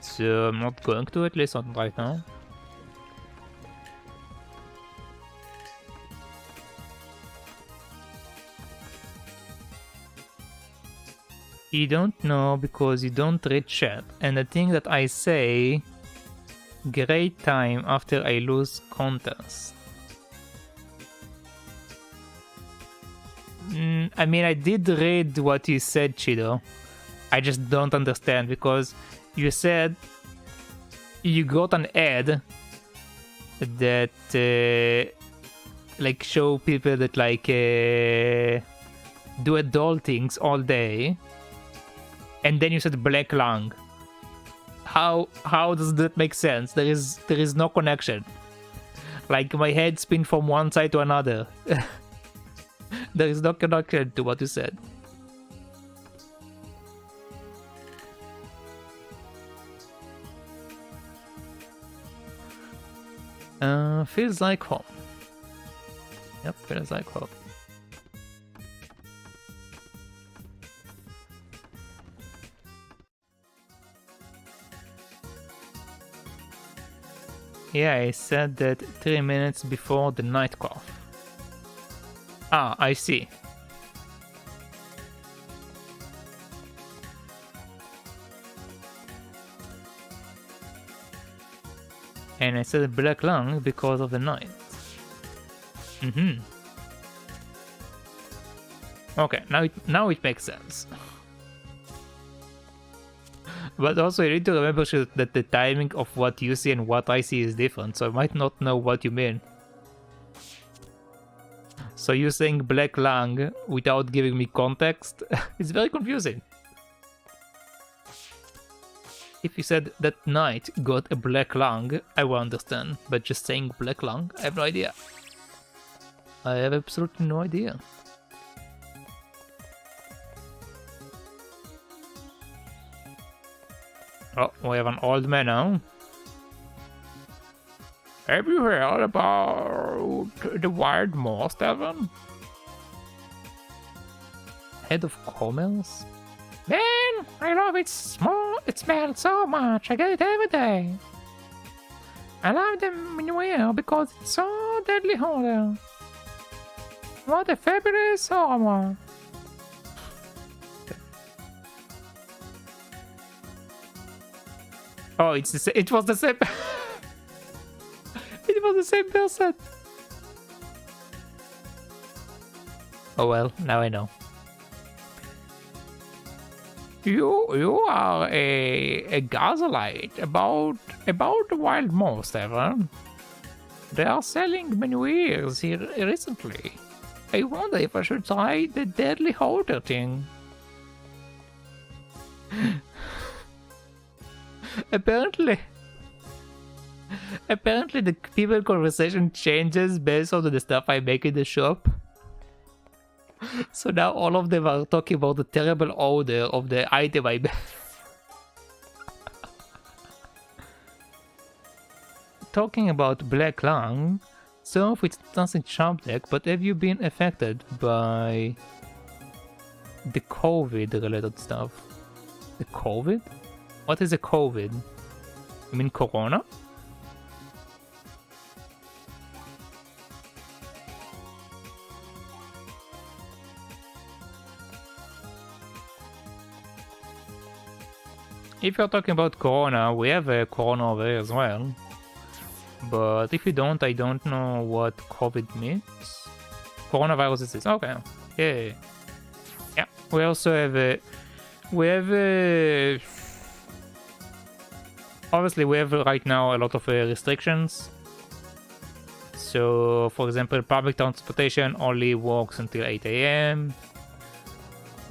So I'm not going to, at least not right now. You don't know because you don't read chat, and the thing that I say, great time after I lose contest. I mean, I did read what you said, Chido. I just don't understand because you said you got an ad that like show people that like do adult things all day, and then you said black lung. How does that make sense? There is no connection. Like my head spin from one side to another. There is no connection to what you said. Feels like home. Yep, feels like home. Yeah, I said that 3 minutes before the night cough. Ah, I see. And I said black lung because of the night. Okay, now it makes sense. But also you need to remember that the timing of what you see and what I see is different, so I might not know what you mean. So you saying black lung without giving me context, it's very confusing. If you said that knight got a black lung, I will understand. But just saying black lung, I have no idea. I have absolutely no idea. Oh, we have an old man now. Have you heard about the wild moss, Elven? Head of commerce? Man, I love it small. It smells so much. I get it every day. I love the minuet because it's so deadly hot. What a fabulous aroma. Oh, it was the same. It was the same person. Oh well, now I know. You are a Regallzine about the wild moss, Evan. They are selling menuirs here recently. I wonder if I should try the deadly holder thing. Apparently the people conversation changes based on the stuff I make in the shop. So now all of them are talking about the terrible odor of the item I made. Talking about black lung, So if it doesn't subject, but have you been affected by the COVID related stuff? The COVID? What is a COVID? You mean Corona? If you're talking about Corona, we have a Corona over here as well. But if you don't, I don't know what COVID means. Coronavirus is okay. Yeah. Yeah. We also have a... Obviously, we have right now a lot of restrictions. So, for example, public transportation only works until 8 AM.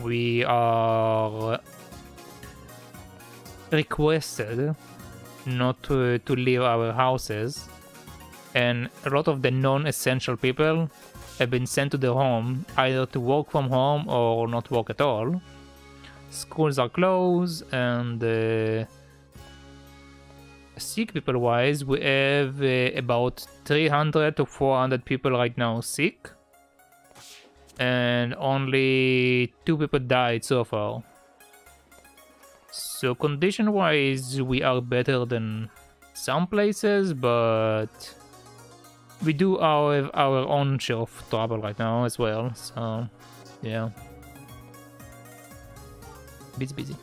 We are requested not to leave our houses, and a lot of the non-essential people have been sent to their home either to work from home or not work at all. Schools are closed, and sick people wise, we have about 300 to 400 people right now sick, and only 2 people died so far. So condition wise, we are better than some places, but we do have our own share of trouble right now as well. So yeah, busy.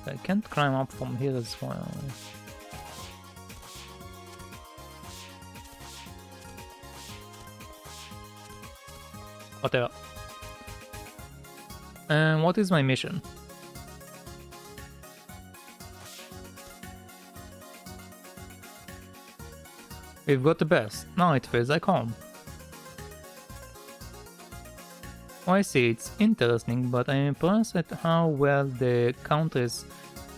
I can't climb up from here as well. Whatever. And what is my mission? We've got the best. Now it feels like home. Oh, I see, it's interesting, but I'm impressed at how well the countries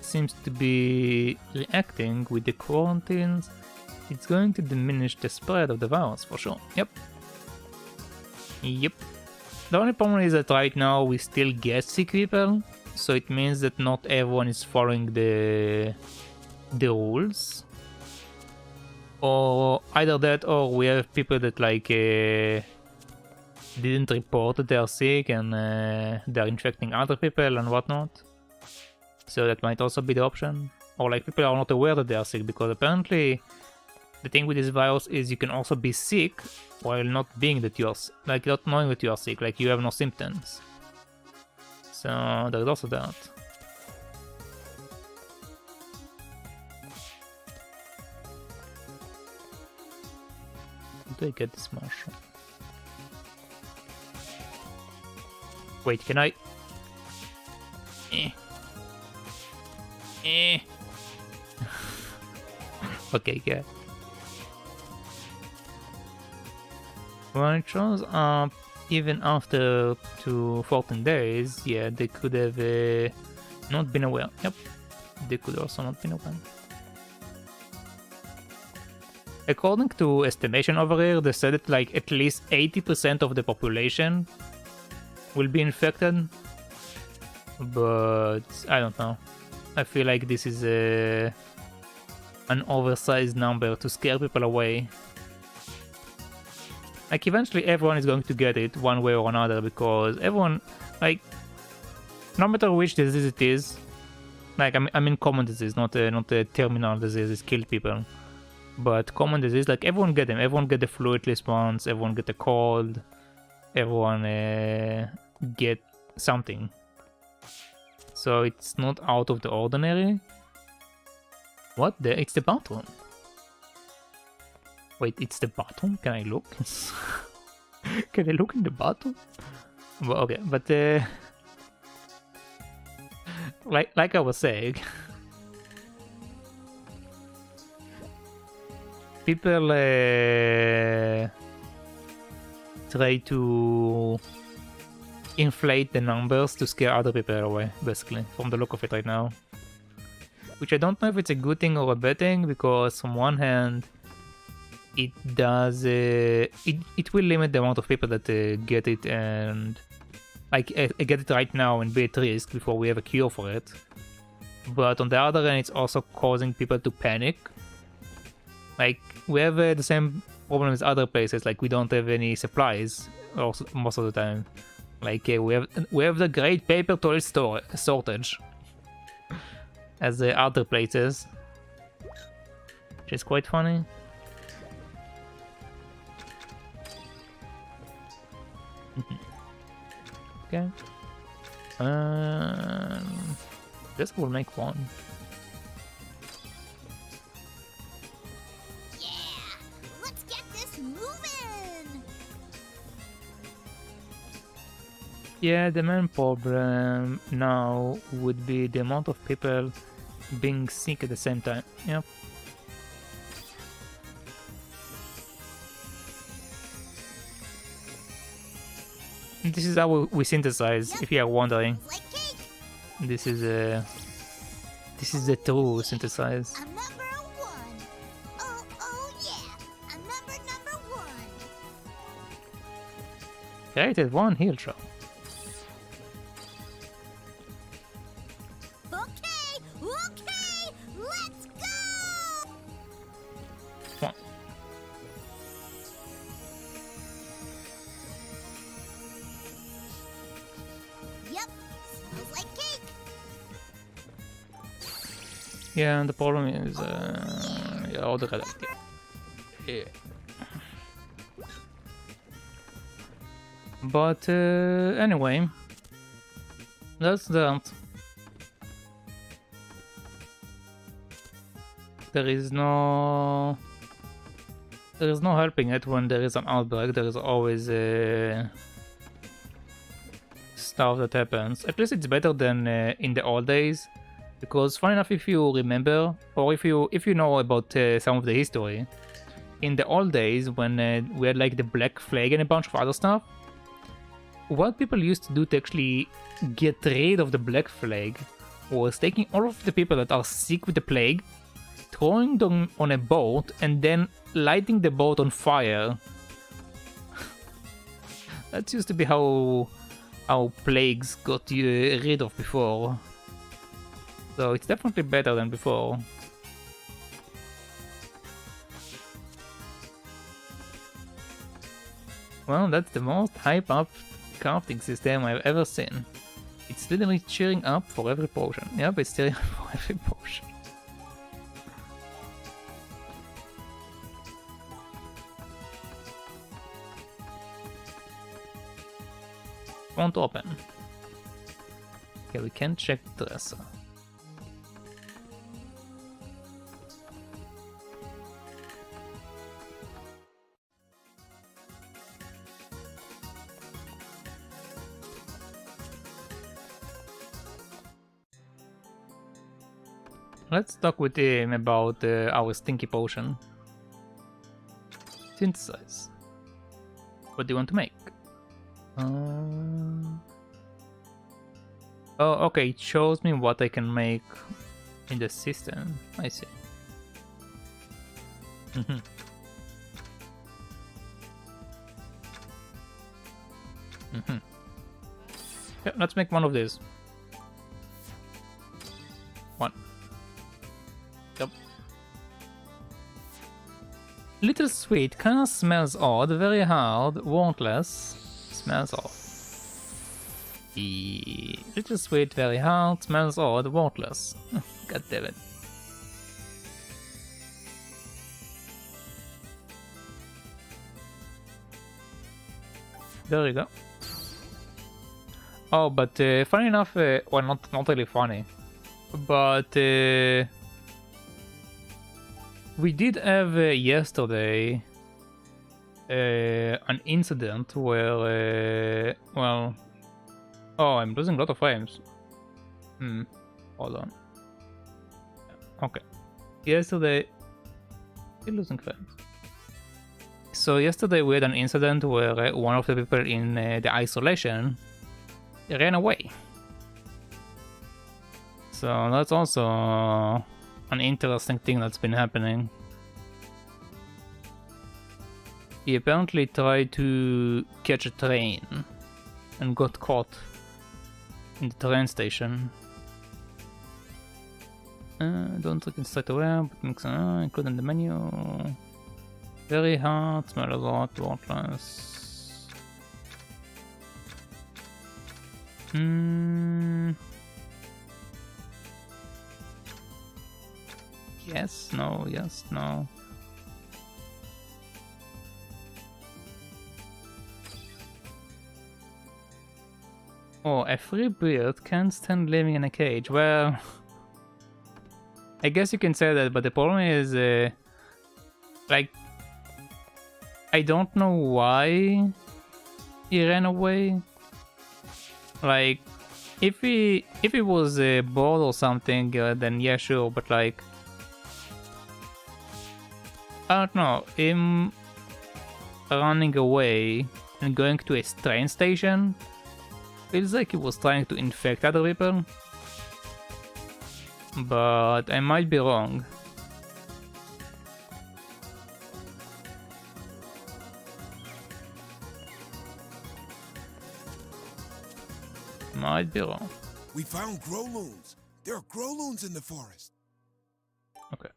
seems to be reacting with the quarantines. It's going to diminish the spread of the virus for sure. Yep. The only problem is that right now we still get sick people, so it means that not everyone is following the rules. Or either that, or we have people that like didn't report that they are sick and they're infecting other people and whatnot. So that might also be the option. Or like people are not aware that they are sick, because apparently the thing with this virus is you can also be sick while not being that you're like not knowing that you are sick, like you have no symptoms. So there's also that. How do I get this marshal? Wait, can I? Okay, yeah. When it shows up even after 14 days, yeah, they could have not been aware. Yep, they could also not been aware. According to estimation over here, they said that like at least 80% of the population will be infected, but I don't know. I feel like this is an oversized number to scare people away. Like eventually everyone is going to get it one way or another, because everyone, like, no matter which disease it is, like I mean common disease, not a terminal disease, it kills people. But common disease, like everyone get them. Everyone get the flu at least once. Everyone get a cold. Everyone get something. So it's not out of the ordinary. What the? It's the bathroom. Wait, it's the bathroom? Can I look? Can I look in the bathroom? Well, okay, but like I was saying, people try to inflate the numbers to scare other people away, basically, from the look of it right now. Which I don't know if it's a good thing or a bad thing, because on one hand, it does it will limit the amount of people that get it, and like get it right now and be at risk before we have a cure for it. But on the other hand, it's also causing people to panic. Like, we have the same problem as other places, like we don't have any supplies also, most of the time. Like we have the great paper toilet shortage as the other places, which is quite funny. Okay. Guess we'll make one. Yeah! Let's get this moving! Yeah, the main problem now would be the amount of people being sick at the same time. Yep. This is how we synthesize, if you are wondering. Like cake! This is the true synthesize. I'm number one! Oh yeah! I'm number one! Created one heal shot. Okay! Let's go! One. Yep, smells like cake! Yeah, and the problem is yeah, all the color. Yeah. But anyway, that's that. There is no helping it when there is an outbreak. There is always stuff that happens. At least it's better than in the old days, because funny enough, if you remember, or if you know about some of the history, in the old days when we had like the Black Plague and a bunch of other stuff, what people used to do to actually get rid of the Black Plague was taking all of the people that are sick with the plague, throwing them on a boat, and then lighting the boat on fire. That used to be how plagues got rid of before. So it's definitely better than before. Well, that's the most hype up crafting system I've ever seen. It's literally cheering up for every potion. Yep, it's cheering up for every potion. Won't open. Okay, we can check the dresser. Let's talk with him about our stinky potion. Synthesize. What do you want to make? Oh, okay, it shows me what I can make in the system. I see. Yeah, let's make one of these. One. Yep. Little sweet, kinda smells odd, very hard, warrantless, smells odd. Little sweet, very hard, smells odd, warrantless. God damn it. There you go. Oh, but funny enough, well, not really funny, but we did have yesterday an incident where, well, oh, I'm losing a lot of frames. Hold on. Okay. Yesterday, still losing frames. So yesterday we had an incident where one of the people in the isolation ran away. So that's also an interesting thing that's been happening. He apparently tried to catch a train and got caught in the train station. Don't drink it straight away, but mix include in the menu. Very hard, smell a lot, worthless. Yes, no, yes, no. Oh, a free bird can't stand living in a cage. Well, I guess you can say that, but the problem is, like, I don't know why he ran away. Like, if he was bored or something, then yeah, sure. But like, I don't know, him running away and going to a train station feels like he was trying to infect other people. But I might be wrong. Might be wrong. We found growloons. There are growloons in the forest. Okay.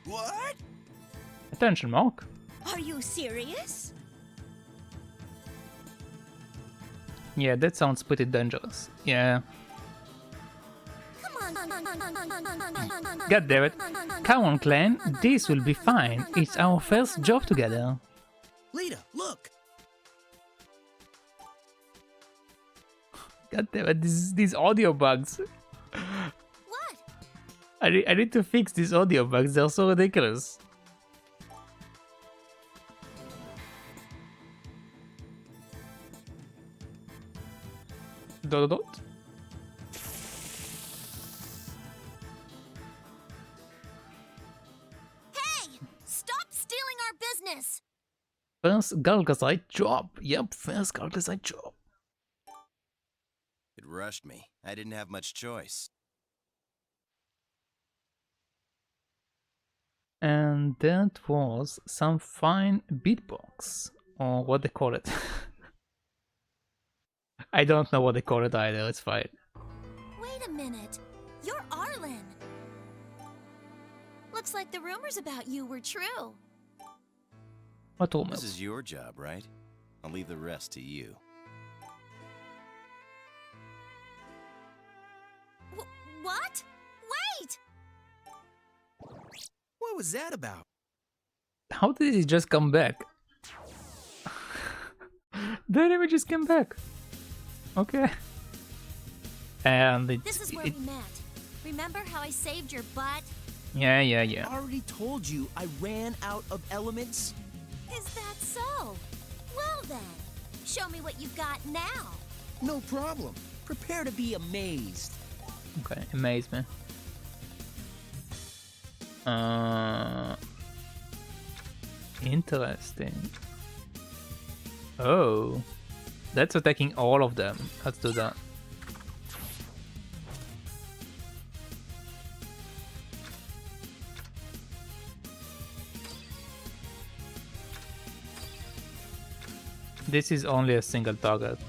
What? Attention, Mark. Are you serious? Yeah, that sounds pretty dangerous. Yeah. God damn it. Come on, clan. This will be fine. It's our first job together. Lita, look! God damn it, these audio bugs. What? I need to fix these audio bugs. They're so ridiculous. Dot dot. Hey! Stop stealing our business! First Regallzine job. Yep, first Regallzine job. It rushed me. I didn't have much choice. And that was some fine beatbox, or what they call it. I don't know what they call it either, it's fine. Wait a minute. You're Arlen. Looks like the rumors about you were true. What rumors? This is your job, right? I'll leave the rest to you. What? Wait! What was that about? How did he just come back? The enemy just came back. Okay. And This is where we met. Remember how I saved your butt? Yeah. I already told you I ran out of elements. Is that so? Well then, show me what you've got now. No problem. Prepare to be amazed. Okay, amazement. Interesting. Oh, that's attacking all of them. Let's do that. This is only a single target.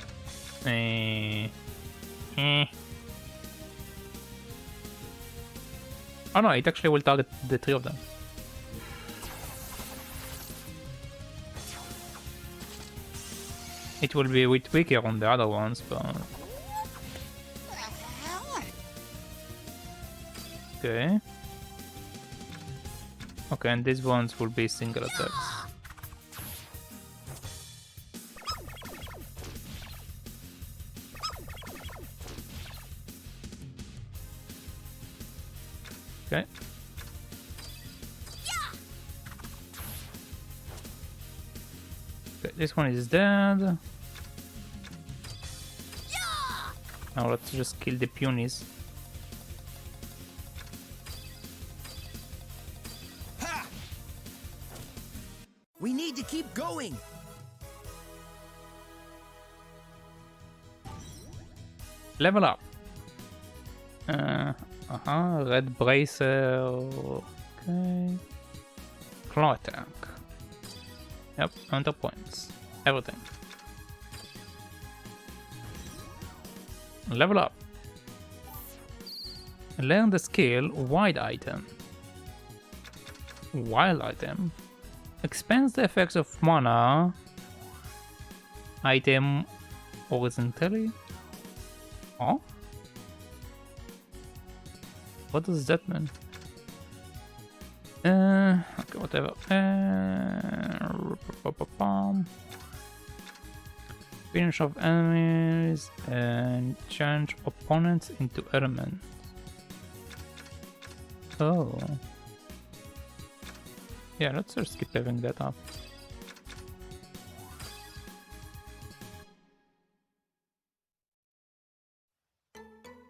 Oh no, it actually will target the three of them. It will be a bit weaker on the other ones, but... Okay. Okay, and these ones will be single attacks. Okay. Okay, this one is dead. Now let's just kill the punies. Ha! We need to keep going. Level up. Red bracer. Okay. Claw attack. Yep, enter points. Everything. Level up. Learn the skill Wild Item. Wild Item expands the effects of mana item horizontally. Oh? What does that mean? Okay, whatever. Finish off enemies and change opponents into elements. Oh. Yeah, let's just keep leveling that up.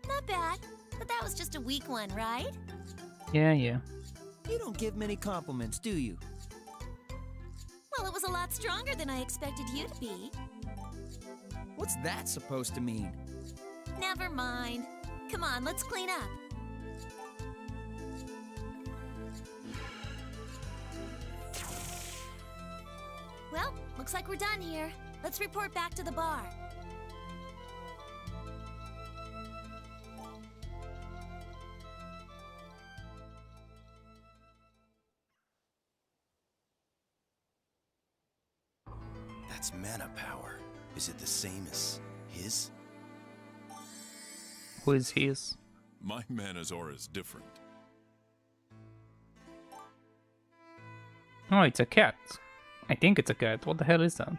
Not bad, but that was just a weak one, right? Yeah. You don't give many compliments, do you? Well, it was a lot stronger than I expected you to be. What's that supposed to mean? Never mind. Come on, let's clean up. Well, looks like we're done here. Let's report back to the bar. That's mana power. Is it the same as his? Who is his? My mana's aura is different. Oh, it's a cat. I think it's a cat. What the hell is that?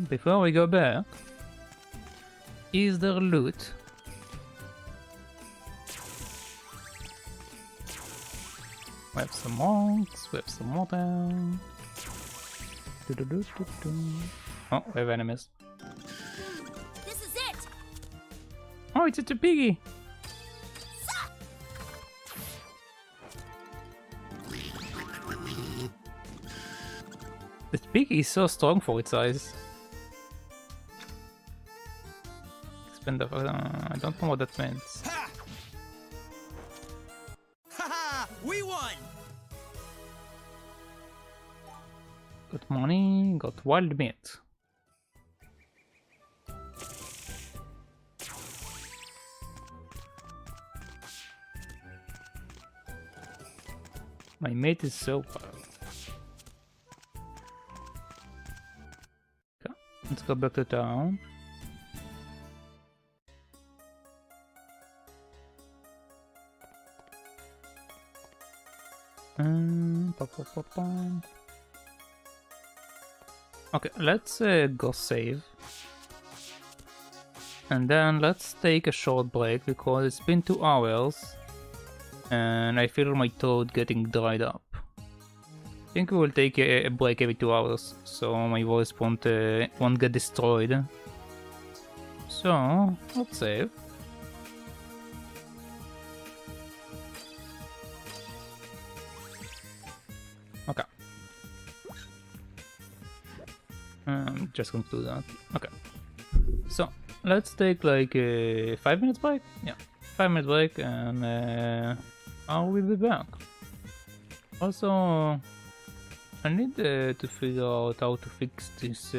Before we go back, is there loot? We have some monks, we have some water. Oh, we have enemies. This is it! Oh, it's a piggy! This piggy is so strong for its size. Expend the... I don't know what that means. Ha! Ha! We won! Got money, got wild meat. My mate is so far. Okay, let's go back to town. Okay, let's go save. And then let's take a short break because it's been 2 hours and I feel my throat getting dried up. I think we will take a break every 2 hours so my voice won't get destroyed. So, let's save. Okay. I'm just going to do that. Okay. So, let's take like a 5 minutes break? Yeah, 5 minutes break and I will be back. Also, I need to figure out how to fix this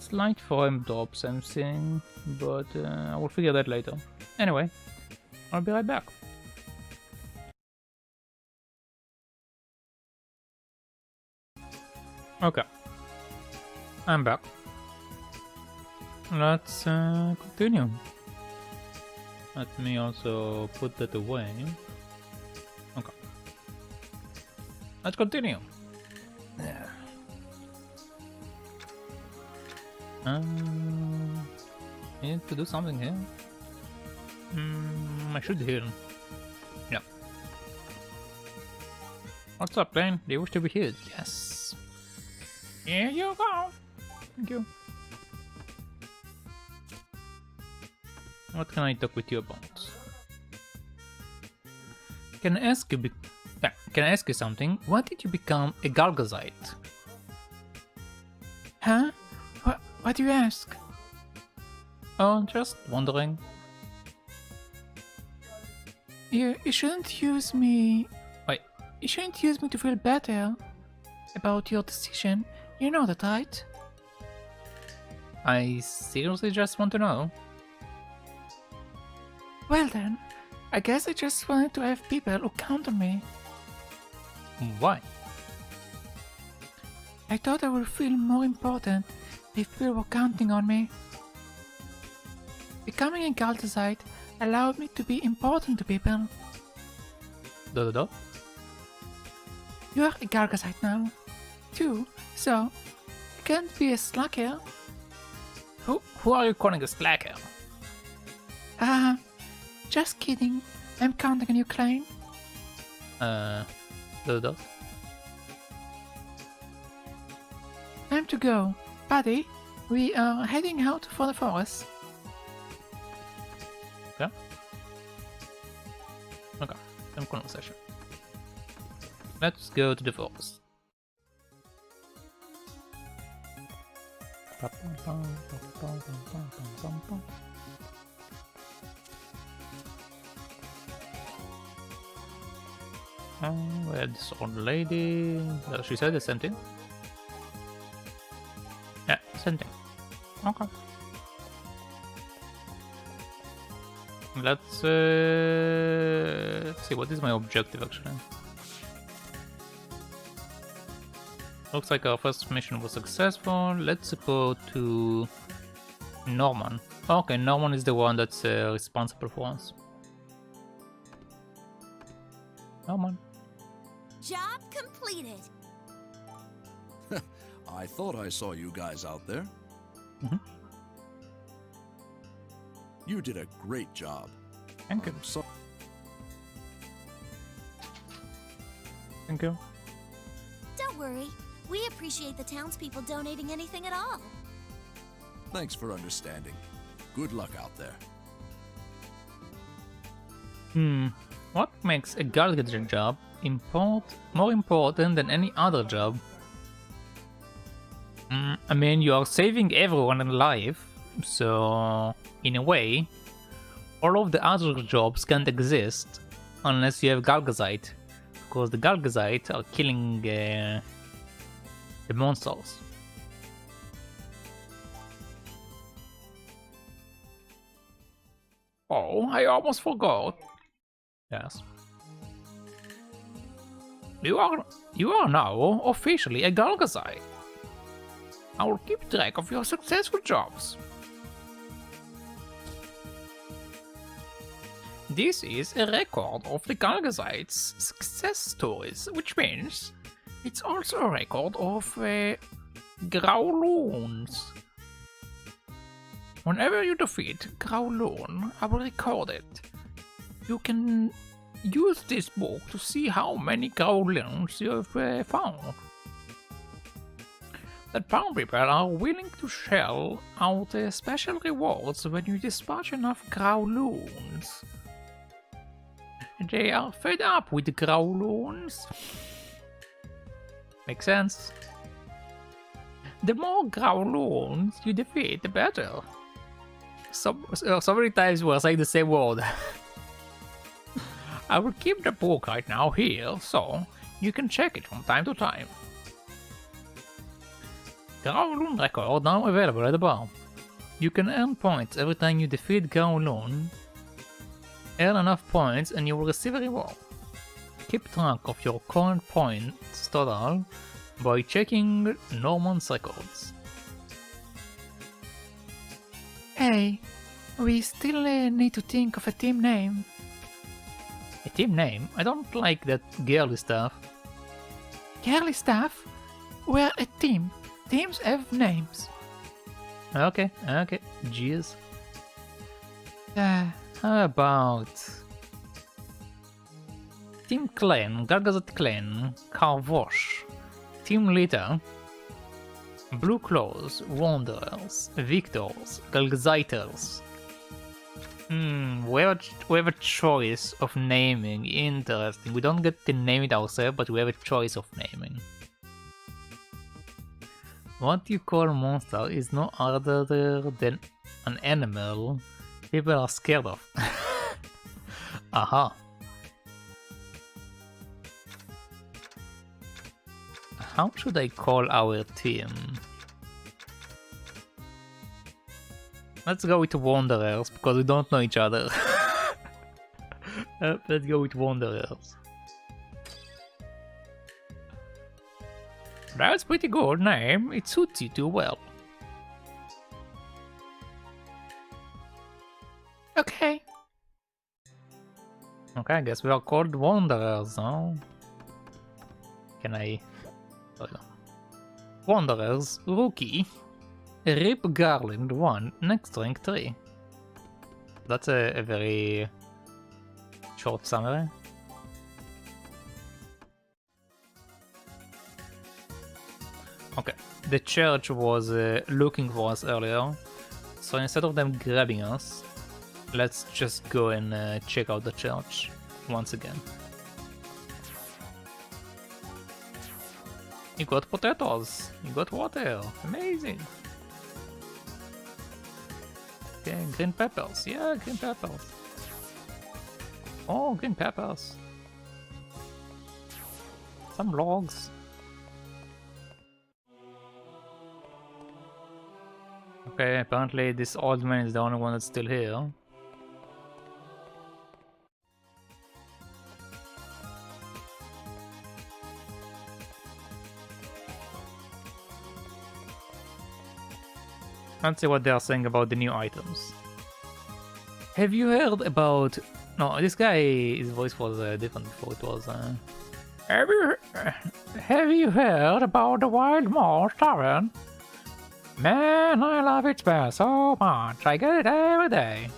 slight frame drops I'm seeing, but I will figure that later. Anyway, I'll be right back. Okay, I'm back. Let's continue. Let me also put that away. Okay. Let's continue. Yeah. I need to do something here. I should heal. Yeah. What's up, Lane? Do you wish to be healed? Yes. Here you go. Thank you. What can I talk with you about? Can I ask you something? Why did you become a Regallzine? Huh? What do you ask? Oh, just wondering. You shouldn't use me... Wait, you shouldn't use me to feel better about your decision. You know that, right? I seriously just want to know. Well then, I guess I just wanted to have people who count on me. Why? I thought I would feel more important if people were counting on me. Becoming a Regallzine allowed me to be important to people. Da. You're a Regallzine now, too, so you can't be a slacker. Who are you calling a slacker? Just kidding. I'm counting on you, Klein. Da. Time to go. Buddy, we are heading out for the forest. Okay, same conversation. Let's go to the forest. We had this old lady. She said the same thing. Yeah, same thing. Okay. Let's see, what is my objective actually? Looks like our first mission was successful. Let's go to Norman. Okay, Norman is the one that's responsible for us. Norman. Job completed. I thought I saw you guys out there. Mm-hmm. You did a great job. Thank you. Thank you. Don't worry. We appreciate the townspeople donating anything at all. Thanks for understanding. Good luck out there. What makes a Regallzine job more important than any other job? I mean, you are saving everyone alive, so in a way, all of the other jobs can't exist unless you have Regallzine, because the Regallzine are killing the monsters. Oh, I almost forgot. Yes. You are now officially a Regallzine. I will keep track of your successful jobs. This is a record of the Regallzine's success stories, which means it's also a record of Growloons. Whenever you defeat Growloon, I will record it. You can use this book to see how many Growloons you have found. The town people are willing to shell out special rewards when you dispatch enough Growloons. They are fed up with Growloons. Makes sense. The more Growloons you defeat, the better. So many times we're saying the same word. I will keep the book right now here, so you can check it from time to time. Growloon record now available at the bar. You can earn points every time you defeat Growloon. Earn enough points and you will receive a reward. Keep track of your current points total by checking Norman's records. Hey, we still need to think of a team name. A team name? I don't like that girly stuff. Girly stuff? We're a team. Teams have names. Okay. Jeez. How about Team Clan, Regallzine Clan, Carvosh, Team Leader, Blue Claws, Wanderers, Victors, Regallziters. We have a choice of naming. Interesting. We don't get to name it ourselves, but we have a choice of naming. What you call a monster is no other than an animal people are scared of. Aha. How should I call our team? Let's go with Wanderers, because we don't know each other. Let's go with Wanderers. That's pretty good name. It suits you too well. Okay. Okay, I guess we are called Wanderers now. Can I... Oh, no. Wanderers, Rookie. Rip Garland 1, next rank 3. That's a very short summary. Okay, the church was looking for us earlier, so instead of them grabbing us, let's just go and check out the church once again. You got potatoes, you got water, amazing! Okay, green peppers, yeah, green peppers. Oh, green peppers. Some logs. Okay, apparently this old man is the only one that's still here. Let's see what they are saying about the new items. Have you heard about... No, this guy, his voice was different before. It was... Have you heard about the Wild Mouse Tavern? Man, I love it smell so much. I get it every day.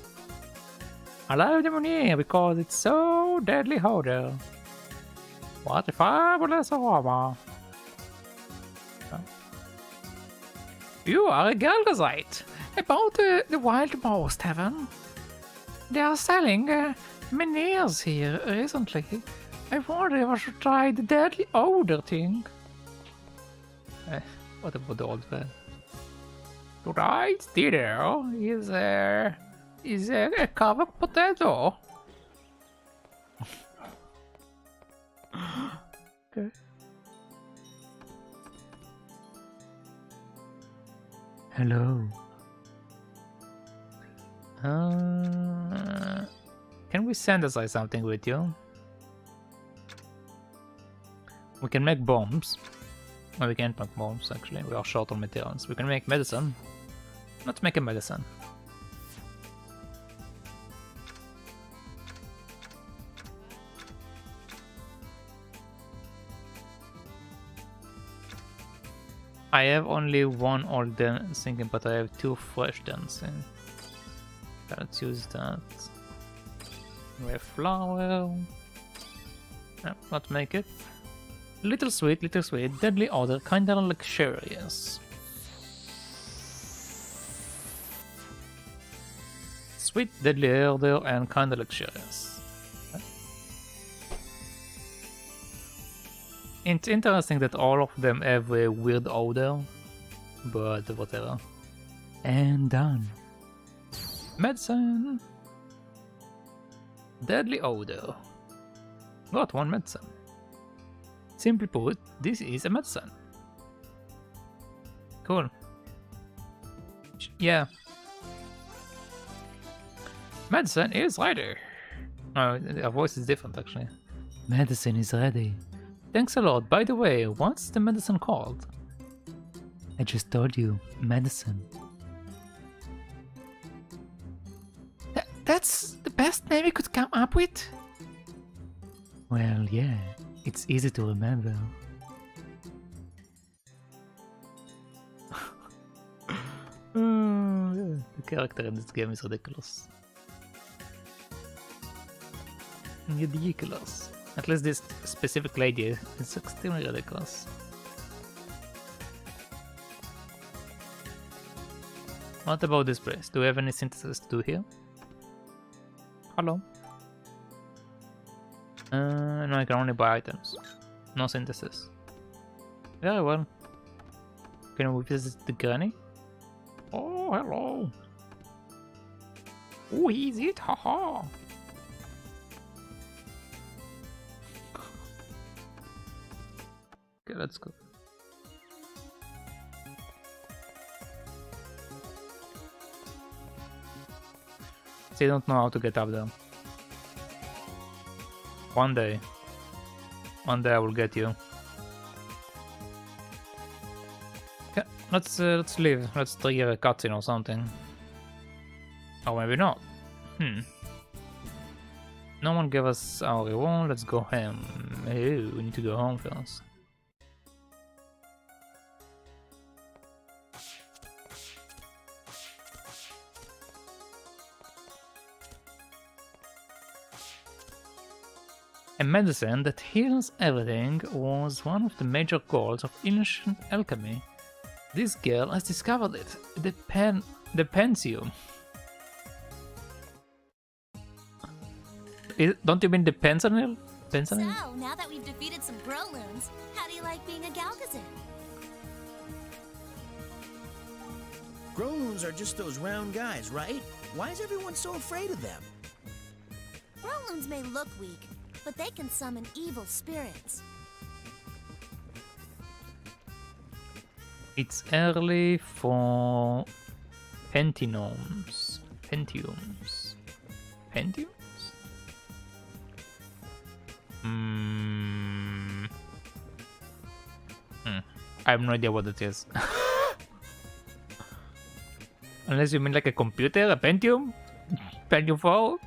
I love the Munir because it's so deadly odor. What a fabulous aroma. You are a Regallzine. About the Wild Mouse Tavern. They are selling menhirs here recently. I wonder if I should try the deadly odor thing. What about the old man? Tonight's dinner is a covered potato. Okay. Hello. Can we synthesize something with you? We can make bombs. No, we can't make bombs actually. We are short on materials. We can make medicine. Let's make a medicine. I have only one old dancing, but I have 2 fresh dancing. Let's use that. We have flour. Yeah, let's make it. Little sweet, deadly odor, kinda luxurious. Sweet, deadly odor, and kinda luxurious. Okay. It's interesting that all of them have a weird odor, but whatever. And done. Medicine! Deadly odor. Got 1 medicine. Simply put, this is a medicine. Cool. Yeah. Medicine is ready. Oh, our voice is different actually. Medicine is ready. Thanks a lot. By the way, what's the medicine called? I just told you, medicine. That's the best name you could come up with? Well, yeah. It's easy to remember. The character in this game is ridiculous. Ridiculous. At least this specific lady is extremely ridiculous. What about this place? Do we have any synthesis to do here? Hello? No, I can only buy items. No synthesis. Very well. Can we visit the granny? Oh, hello. Who is it? Haha. Okay, let's go. Still don't know how to get up there. One day I will get you. Okay, let's leave. Let's trigger a cutscene or something. Or maybe not. No one gave us our reward. Let's go home. Ew, we need to go home first. A medicine that heals everything was one of the major goals of ancient alchemy. This girl has discovered it. The Pensium. Don't you mean the Pensionyl? So, now that we've defeated some Growloons, how do you like being a Galgazin? Growloons are just those round guys, right? Why is everyone so afraid of them? Growloons may look weak, but they can summon evil spirits. It's early for Pentiums. Pentiums. I have no idea what it is. Unless you mean like a computer, a Pentium? Pentium 4?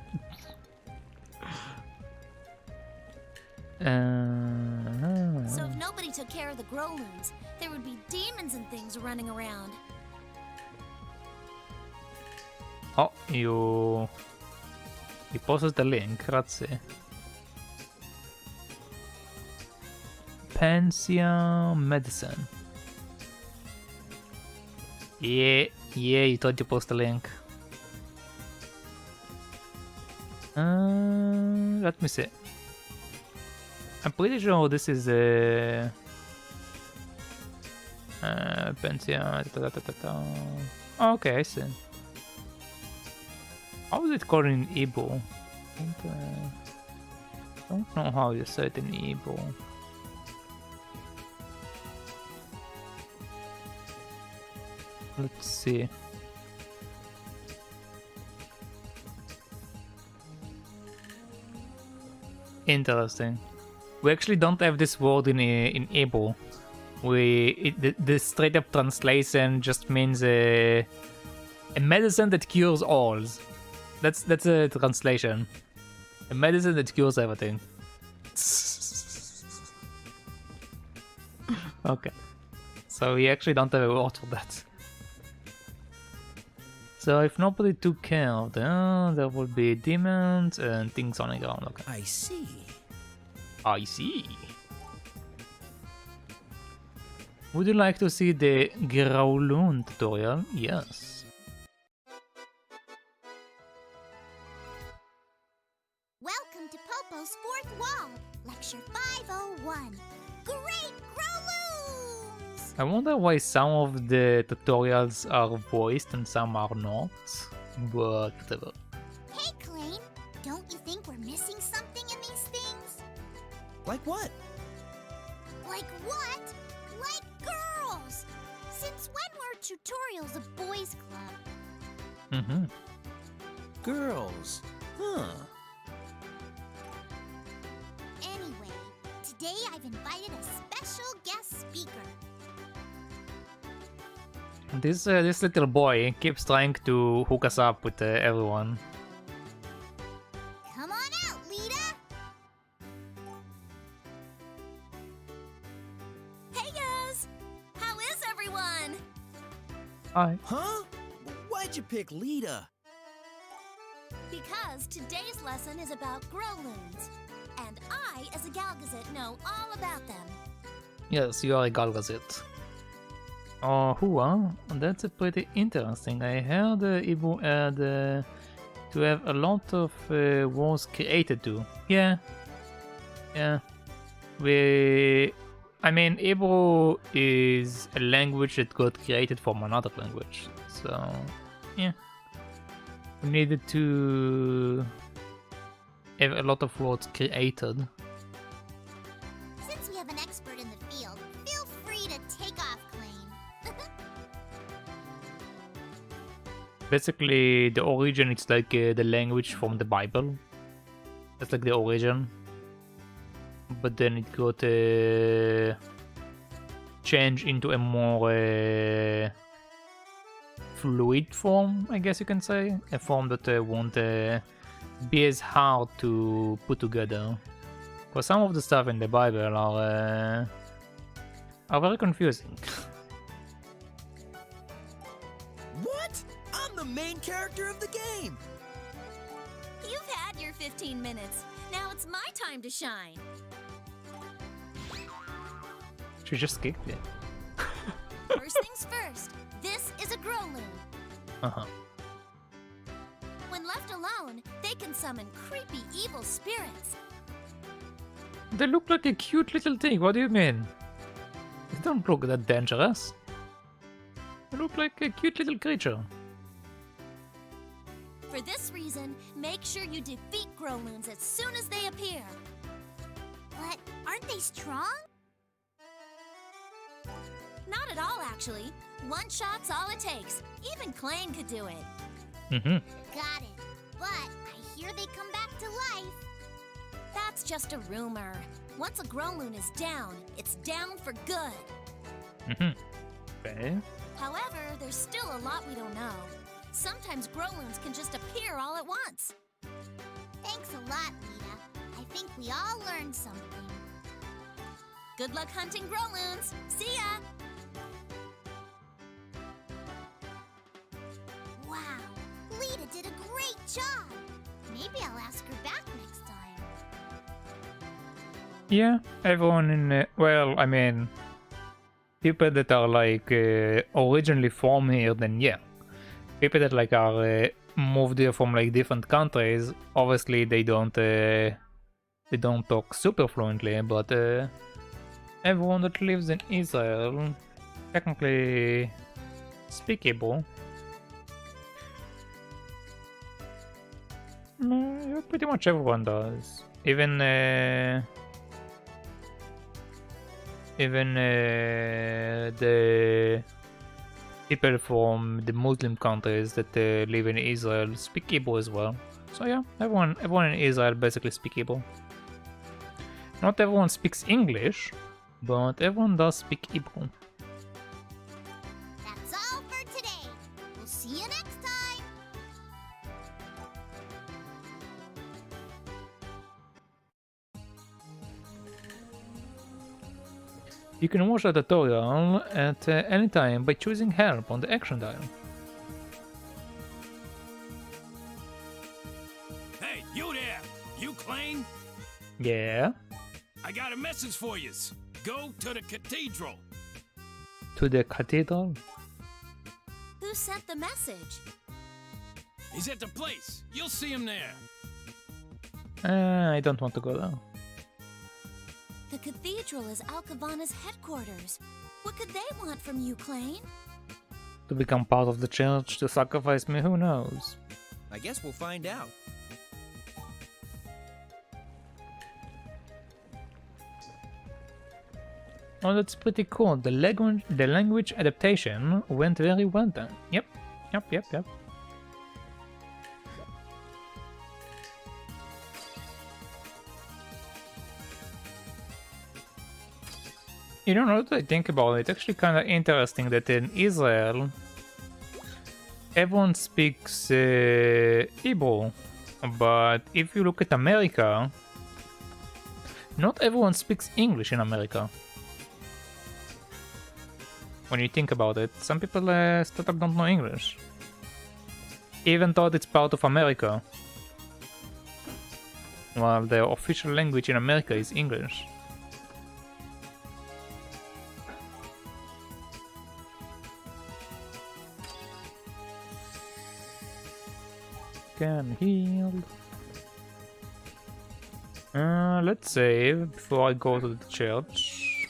So if nobody took care of the Growloons, there would be demons and things running around. Oh, you posted the link, grazie. Pensia medicine. Yeah, you thought you post the link. Let me see. I'm pretty sure this is a Pensia. Okay, I see. How is it called in Igbo? Don't know how you say it in Igbo. Let's see. Interesting. We actually don't have this word in Igbo. The straight up translation just means a medicine that cures all. That's a translation. A medicine that cures everything. Okay. So we actually don't have a word for that. So if nobody took care of them, there will be demons and things on the ground. Okay. I see. I see. Would you like to see the Growloon tutorial? Yes. Welcome to Popo's Fourth Wall, Lecture 501. Great Growloons! I wonder why some of the tutorials are voiced and some are not, but whatever. Hey, Klain, don't you think we're missing something in these things? Like what? Like what? Like girls! Since when were tutorials a boys' club? Girls. Huh. Anyway, today I've invited a special guest speaker. This little boy keeps trying to hook us up with everyone. Come on out, Lita! Hey guys! How is everyone? Hi. Huh? Why'd you pick Lita? Because today's lesson is about Growloons. And I, as a Galgazit, know all about them. Yes, you are a Galgazit. Oh, that's a pretty interesting. I heard Igbo had to have a lot of words created too. Yeah. I mean, Igbo is a language that got created from another language. So, yeah. We needed to have a lot of words created. Since we have an expert in the field, feel free to take off, Klain. Basically, the origin, it's like the language from the Bible. That's like the origin. But then it got changed into a more fluid form, I guess you can say. A form that won't be as hard to put together. Because some of the stuff in the Bible are very confusing. What? I'm the main character of the game! You've had your 15 minutes. Now it's my time to shine. She just kicked it. First things first, this is a Growloon. Uh-huh. When left alone, they can summon creepy evil spirits. They look like a cute little thing, what do you mean? They don't look that dangerous. They look like a cute little creature. For this reason, make sure you defeat Growloons as soon as they appear. But aren't they strong? Not at all, actually. One shot's all it takes. Even Klain could do it. Mm-hmm. Got it. But I hear they come back to life. That's just a rumor. Once a Growloon is down, it's down for good. Mm-hmm. Okay. However, there's still a lot we don't know. Sometimes Growloons can just appear all at once. Thanks a lot, Lita. I think we all learned something. Good luck hunting Growloons. See ya! Wow, Lita did a great job. Maybe I'll ask her back next time. Yeah, everyone in... well, I mean... people that are like originally from here, then yeah. People that like are moved here from like different countries, obviously they don't talk super fluently, but everyone that lives in Israel technically speak Hebrew. Yeah, pretty much everyone does. Even the people from the Muslim countries that live in Israel speak Hebrew as well. So yeah, everyone in Israel basically speak Hebrew. Not everyone speaks English, but everyone does speak Hebrew. That's all for today. We'll see you next time. You can watch the tutorial at any time by choosing help on the action dial. Hey, you there! You Klain? Yeah? I got a message for yous. Go to the cathedral. To the cathedral? Who sent the message? He's at the place. You'll see him there. I don't want to go there. The cathedral is Alcavana's headquarters. What could they want from you, Klain? To become part of the church, to sacrifice me, who knows? I guess we'll find out. Oh, that's pretty cool. The language adaptation went very well done. Yep. You know, now that I think about it, it's actually kind of interesting that in Israel, everyone speaks Hebrew, but if you look at America, not everyone speaks English in America. When you think about it, some people straight up don't know English, even though it's part of America, while the official language in America is English. Can heal. Let's save before I go to the church.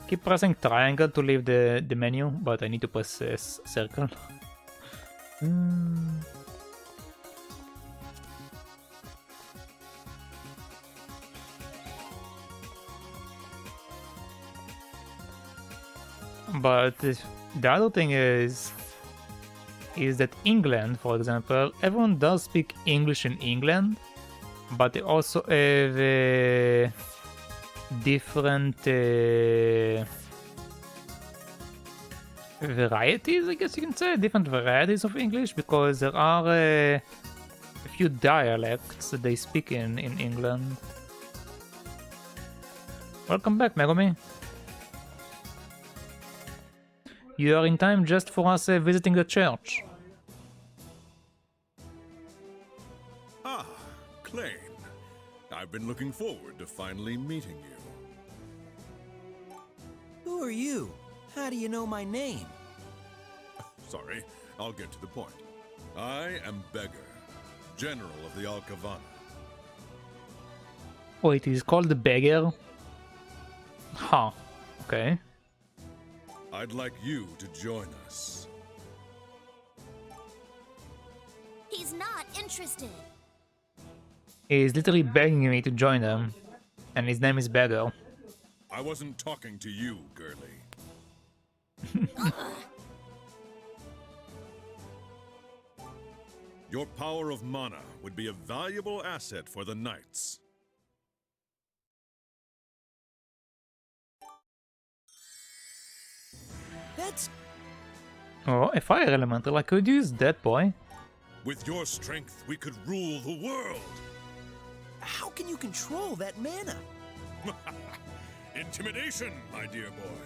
Keep pressing triangle to leave the menu, but I need to press circle. But the other thing is that England, for example, everyone does speak English in England, but they also have different varieties, I guess you can say, different varieties of English, because there are a few dialects that they speak in England. Welcome back, Megumi. You are in time just for us visiting the church. Ah, Klain. I've been looking forward to finally meeting you. Who are you? How do you know my name? Sorry, I'll get to the point. I am Beggar, General of the Alcavana. Wait, he's called the Beggar? Huh, okay. I'd like you to join us. He's not interested. He's literally begging me to join them, and his name is Beggar. I wasn't talking to you, girly. Your power of mana would be a valuable asset for the Knights. That's... Oh, a fire elemental, I could use that, boy. With your strength, we could rule the world. How can you control that mana? Intimidation, my dear boy.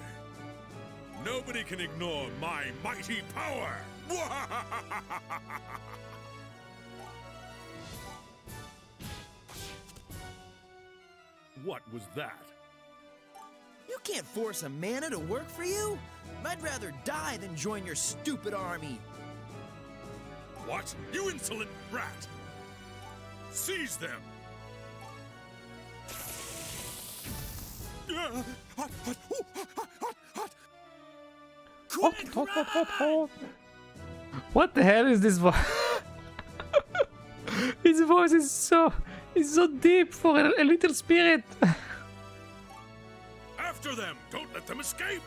Nobody can ignore my mighty power. What was that? You can't force a mana to work for you? I'd rather die than join your stupid army. What? You insolent rat! Seize them! What the hell is this voice? His voice is so deep for a little spirit. After them! Don't let them escape!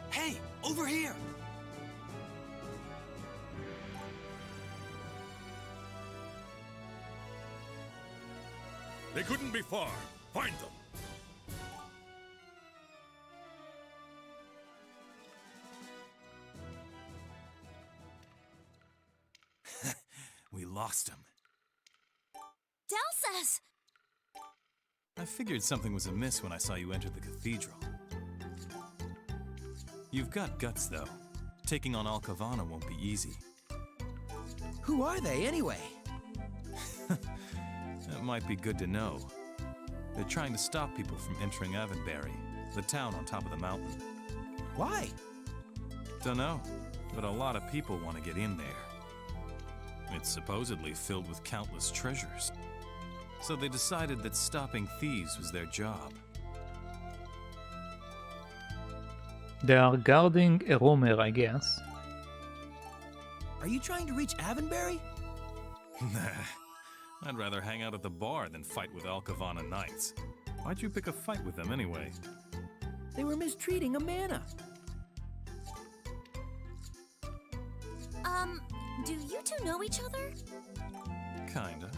Hey, over here! They couldn't be far. Find them. We lost him. Delsas! I figured something was amiss when I saw you enter the cathedral. You've got guts, though. Taking on Alcavana won't be easy. Who are they, anyway? That might be good to know. They're trying to stop people from entering Avonbury, the town on top of the mountain. Why? Dunno, but a lot of people want to get in there. It's supposedly filled with countless treasures. So they decided that stopping thieves was their job. They are guarding a rumor, I guess. Are you trying to reach Avonbury? Nah. I'd rather hang out at the bar than fight with Alcavana Knights. Why'd you pick a fight with them anyway? They were mistreating a mana. Do you two know each other? Kinda.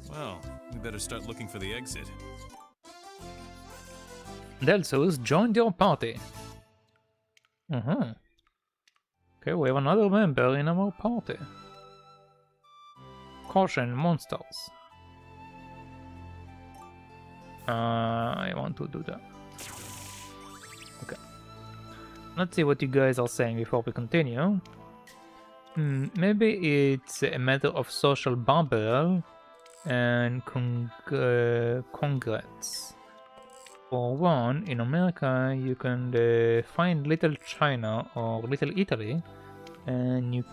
Well, we better start looking for the exit. Delsus joined your party. Okay, we have another member in our party. Caution, monsters. I want to do that. Okay. Let's see what you guys are saying before we continue. Maybe it's a matter of social bubble and congrats. For one, in America you can find Little China or Little Italy, and you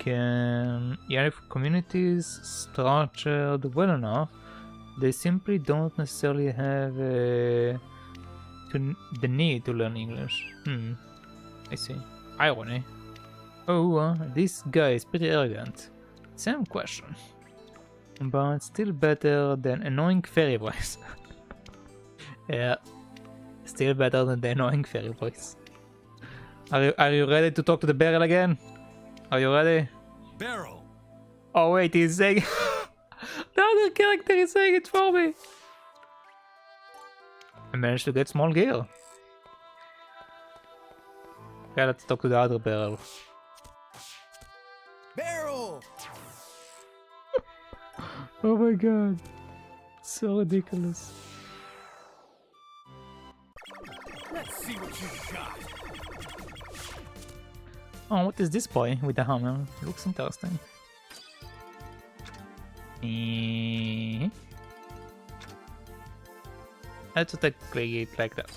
have communities structured well enough. They simply don't necessarily have the need to learn English. I see. Irony. Oh, this guy is pretty arrogant. Same question. but still better than annoying fairy voice. Yeah, still better than the annoying fairy voice. Are you ready to talk to the barrel again? Are you ready? Barrel. Oh wait, he's saying... The other character is saying it for me. I managed to get small gear. Okay, let's talk to the other barrel. Barrel! Oh my god. So ridiculous. Let's see what you got. Oh, what is this boy with the hammer? Looks interesting. Let's take it like that.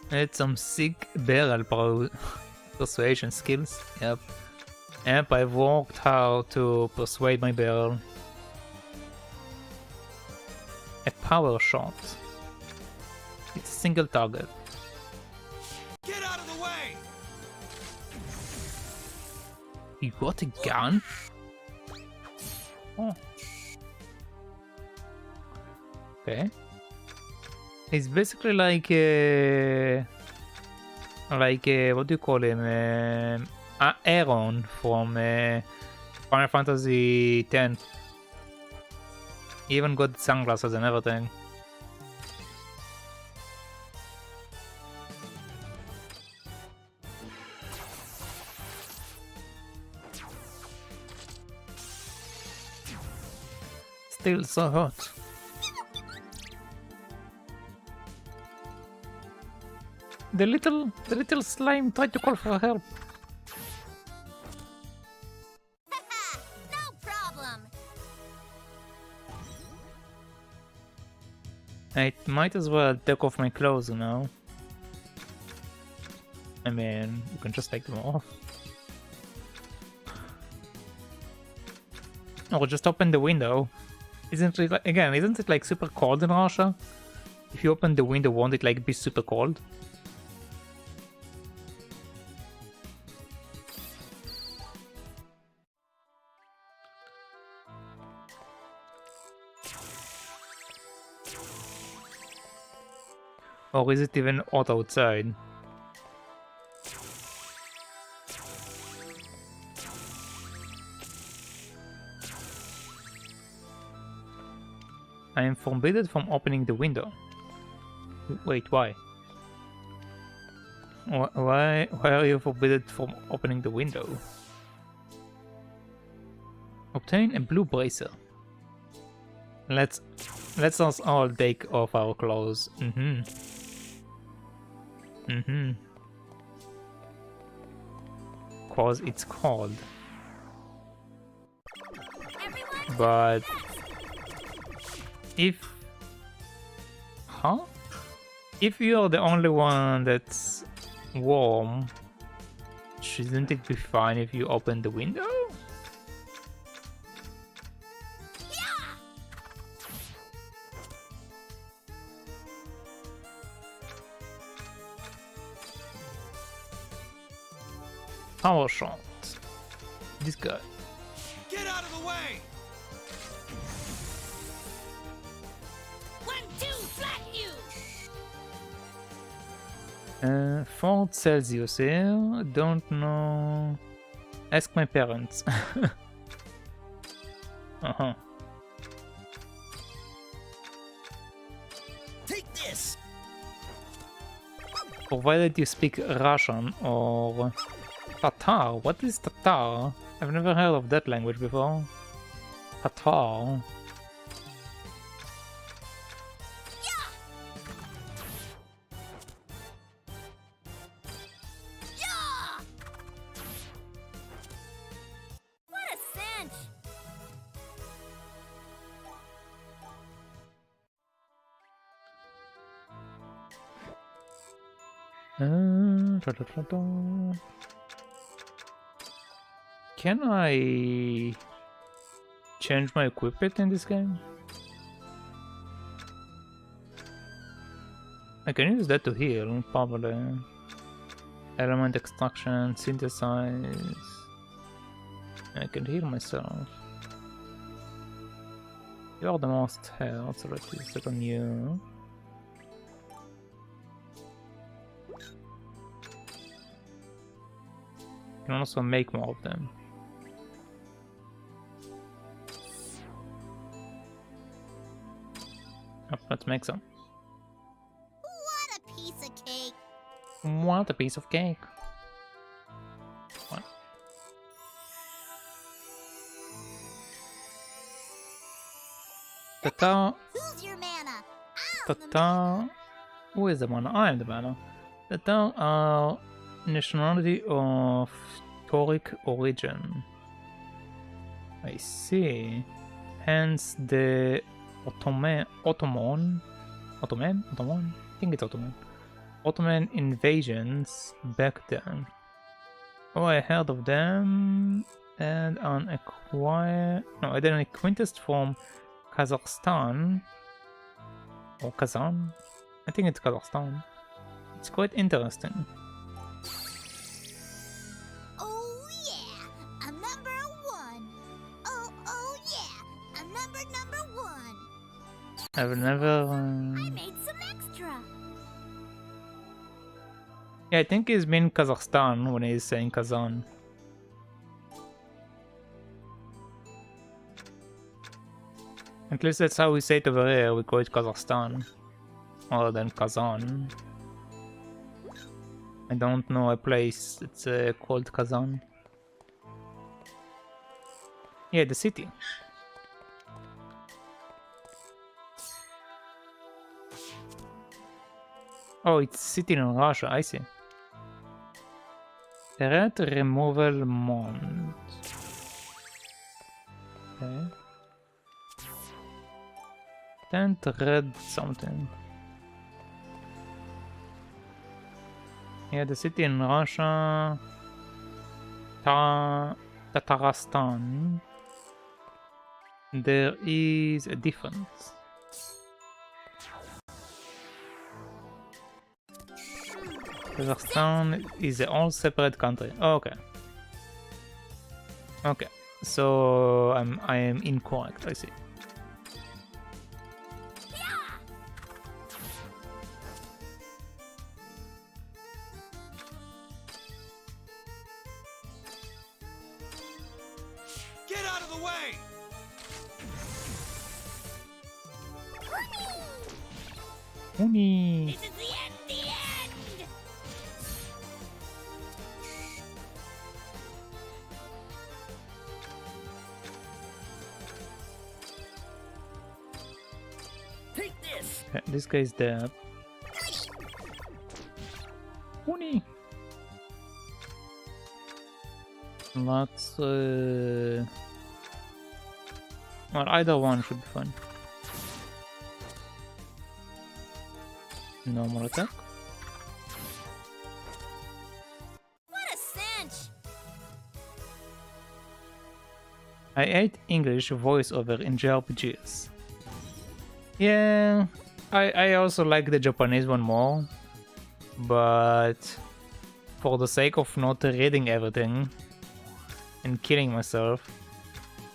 It's some sick barrel persuasion skills. Yep. Yep, I've worked hard to persuade my barrel. A power shot. It's a single target. Get out of the way! You got a gun? Oh. Okay. He's basically like what do you call him? Aaron from Final Fantasy X. He even got sunglasses and everything. Still so hot. The little slime tried to call for help. No problem. I might as well take off my clothes now. I mean, you can just take them off. Or just open the window. Isn't it like, again, isn't it like super cold in Russia? If you open the window, won't it like be super cold? Or is it even hot outside? I am forbidden from opening the window. Wait, why? Why are you forbidden from opening the window? Obtain a blue bracer. Let's us all take off our clothes. Cause it's cold. But if you're the only one that's warm, shouldn't it be fine if you open the window? Power shot. This guy. Get out of the way! 1, 2, flatten you! 4 Celsius here. Don't know. Ask my parents. Take this! Provided you speak Russian or Tatar. What is Tatar? I've never heard of that language before. Tatar. What a cinch! Can I change my equipment in this game? I can use that to heal, probably. Element extraction, synthesize. I can heal myself. You are the most health, so let's use it on you. You can also make more of them. Oh, let's make some. What a piece of cake! What a piece of cake. What? Ta-ta. Who's your mana? Ta-ta. Who is the mana? I am the mana. Ta-ta are nationality of Tauric origin. I see. Hence the Ottoman? I think it's Ottoman. Ottoman invasions back then. Oh, I heard of them. And an acquaintance from Kazakhstan. Or Kazan. I think it's Kazakhstan. It's quite interesting. Oh yeah, a number one. Oh yeah, a number one. I've never. I made some extra. Yeah, I think he's been Kazakhstan when he's saying Kazan. At least that's how we say it over here. We call it Kazakhstan rather than Kazan. I don't know a place that's called Kazan. Yeah, the city. Oh, it's city in Russia, I see. Threat removal mount. Okay. Tent red something. Yeah, the city in Russia. Tatarstan. There is a difference. Kazakhstan is a all separate country. Oh, okay. Okay. So I am incorrect, I see. Get out of the way! Uni. This is the end, the end! Take this! Okay, this guy's dead. Uni. Let's well, either one should be fun. Normal attack. What a cinch! I hate English voiceover in JRPGs. Yeah, I also like the Japanese one more, but for the sake of not reading everything and killing myself,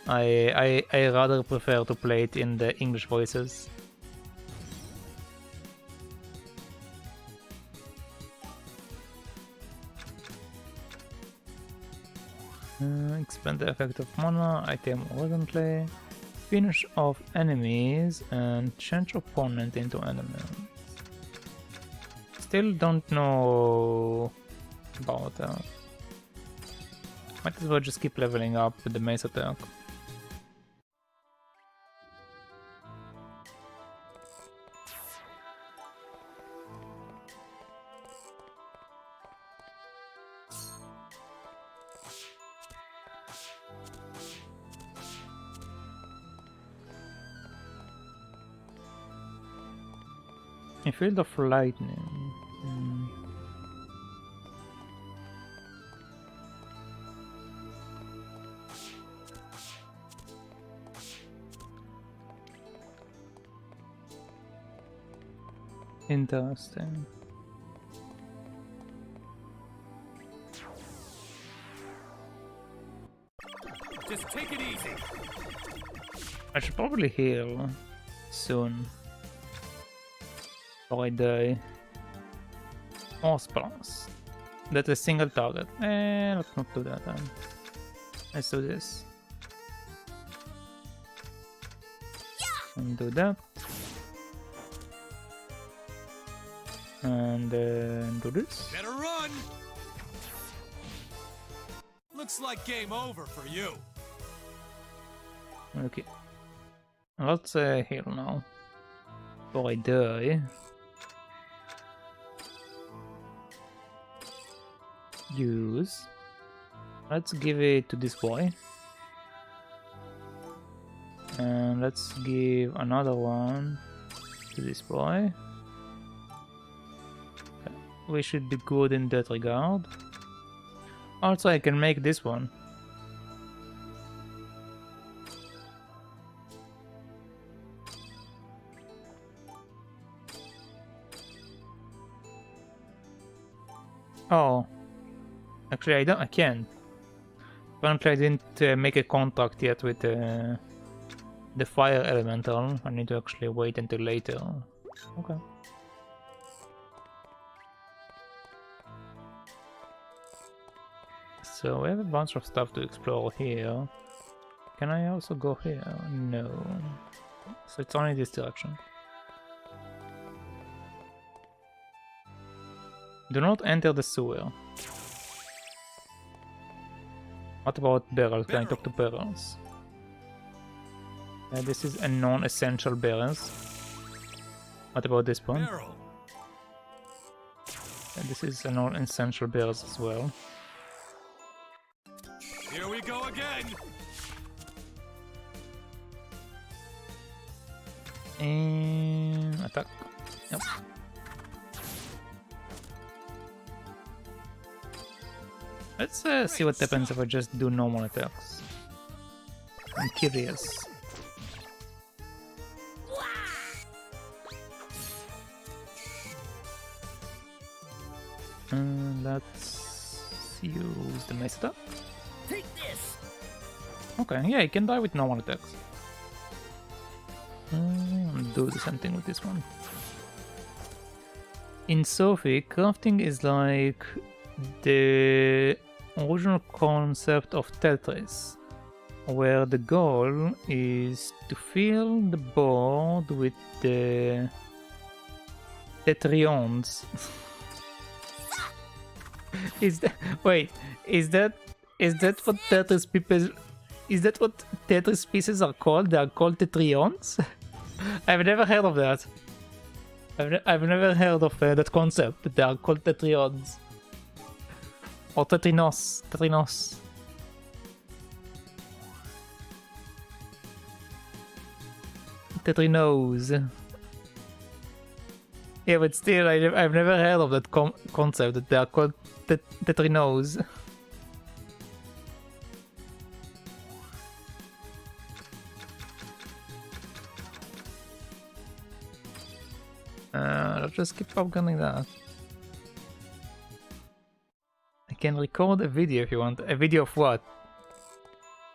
I rather prefer to play it in the English voices. Expand the effect of mana, item horizontally, finish off enemies, and change opponent into enemies. Still don't know about that. Might as well just keep leveling up with the mace attack. A field of lightning. Interesting. Just take it easy. I should probably heal soon. Before I die. Horse balance. That's a single target. Let's not do that then. Let's do this. And do that. And do this. Better run. Looks like game over for you. Okay. Let's heal now. Before I die. Use. Let's give it to this boy. And let's give another one to this boy. Okay. We should be good in that regard. Also, I can make this one. Oh. Actually, I can't. Apparently, I didn't make a contract yet with the fire elemental. I need to actually wait until later. Okay. So we have a bunch of stuff to explore here. Can I also go here? No. So it's only this direction. Do not enter the sewer. What about barrels? Can I talk to barrels? This is a non-essential barrels. What about this one? This is a non-essential barrels as well. Here we go again. And attack. Yep. Let's see what happens if I just do normal attacks. I'm curious. Let's use the mace attack. Take this. Okay, yeah, I can die with normal attacks. Do the same thing with this one. In Sophie, crafting is like the original concept of Tetris, where the goal is to fill the board with the tetrions. Is that what Tetris people? Is that what Tetris pieces are called? They are called tetrions. I've never heard of that. I've never heard of that concept. That they are called tetrions. Or tetrinos. Tetrinos. Tetrinos. Yeah, but still, I've never heard of that concept that they are called tetrinos. Let's just keep upgunning that. I can record a video if you want. A video of what?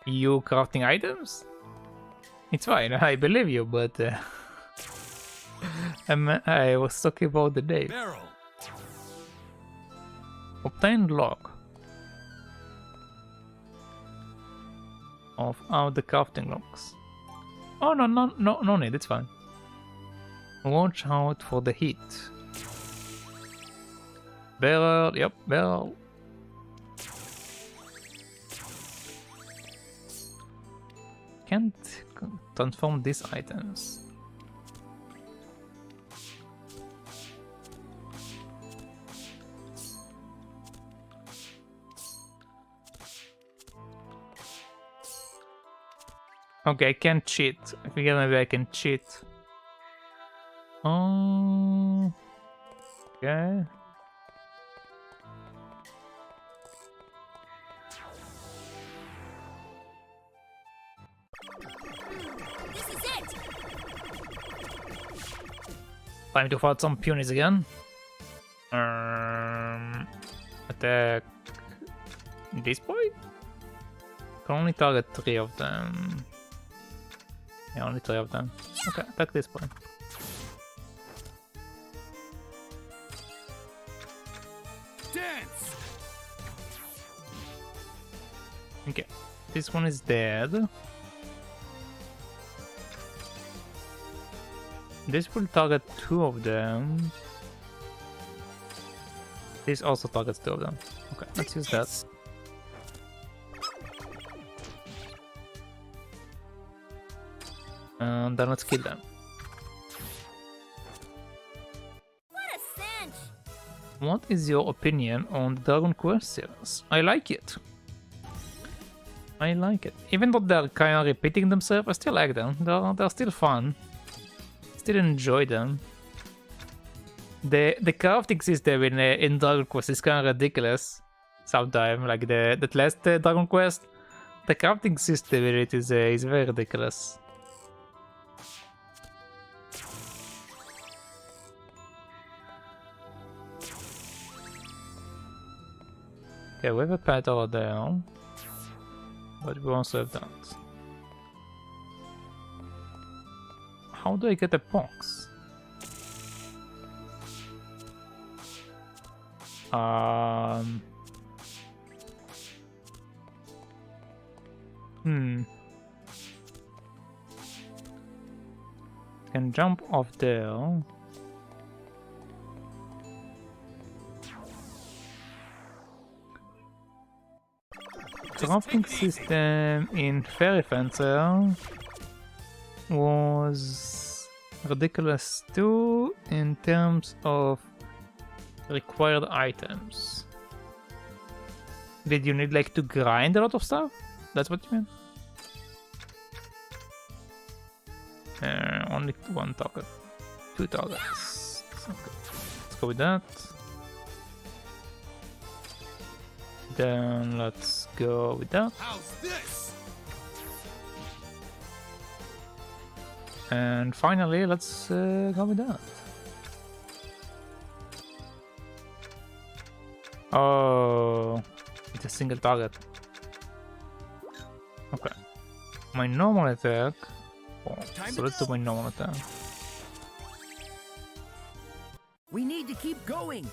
You crafting items? It's fine, I believe you, but I was talking about the day. Obtain log of how the crafting logs. Oh no need, it's fine. Watch out for the heat. Barrel, yep, barrel. Can't transform these items. Okay, I can't cheat. I figure maybe I can cheat. Okay. This is it. Time to fight some punies again. Attack this boy. can only target 3 of them. Yeah, only 3 of them. Okay, attack this point. Dance! Okay, this one is dead. This will target 2 of them. This also targets 2 of them. Okay, let's use that. And then let's kill them. What a cinch! What is your opinion on the Dragon Quest series? I like it. I like it. Even though they're kind of repeating themselves, I still like them. They're still fun. Still enjoy them. The crafting system in Dragon Quest is kind of ridiculous. Sometimes, like the last Dragon Quest, the crafting system in it is very ridiculous. Okay, we have a pet over there, but we also have that. How do I get a box? Can jump off there. Crafting system in Fairy Fencer was ridiculous too in terms of required items. Did you need like to grind a lot of stuff? That's what you mean? Only 1 target. 2 targets. Okay. Let's go with that. Then let's go with that. How's this? And finally, let's go with that. Oh, it's a single target. Okay. My normal attack. Oh, so let's do my normal attack. We need to keep going.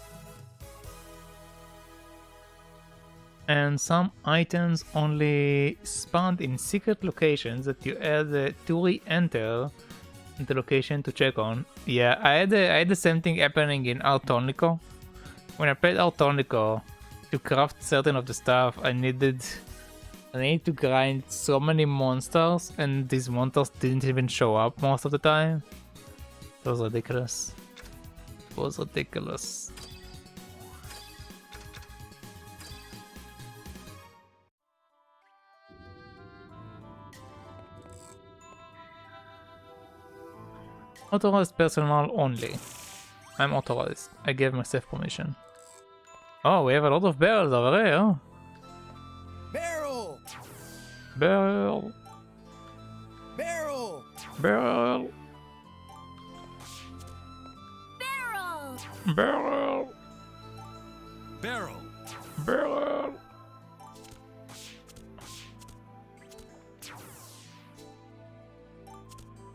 And some items only spawned in secret locations that you had to re-enter the location to check on. Yeah, I had the same thing happening in Artonico. When I played Artonico, to craft certain of the stuff, I needed to grind so many monsters, and these monsters didn't even show up most of the time. It was ridiculous. It was ridiculous. Authorized personnel only. I'm authorized. I gave myself permission. Oh, we have a lot of barrels over here. Barrel! Barrel. Barrel! Barrel. Barrel! Barrel. Barrel. Barrel.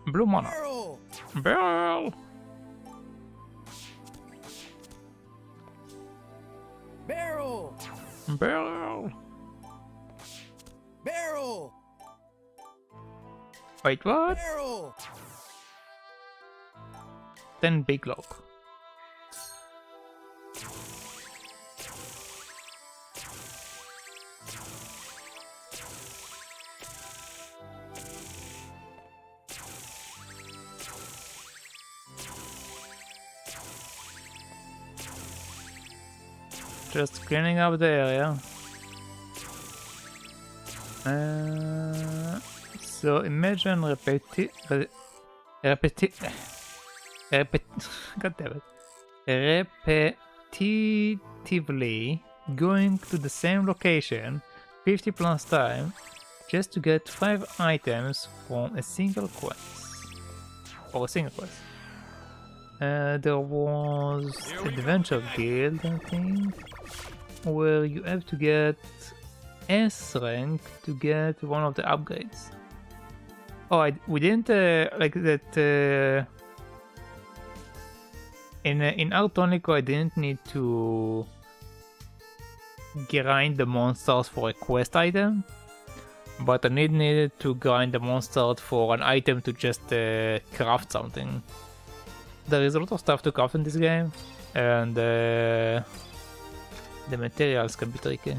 Blue mana. Barrel! Barrel. Barrel! Barrel. Barrel! Wait, what? Barrel! 10 big lock. Just cleaning up the area. So imagine God damn it. Repetitively going to the same location 50 plus times just to get 5 items from a single quest. Or a single quest. There was Adventure Guild, I think, where you have to get S rank to get one of the upgrades. Oh, we didn't like that. In Artonico, I didn't need to grind the monsters for a quest item, but I needed to grind the monsters for an item to just craft something. There is a lot of stuff to craft in this game, and the materials can be tricky.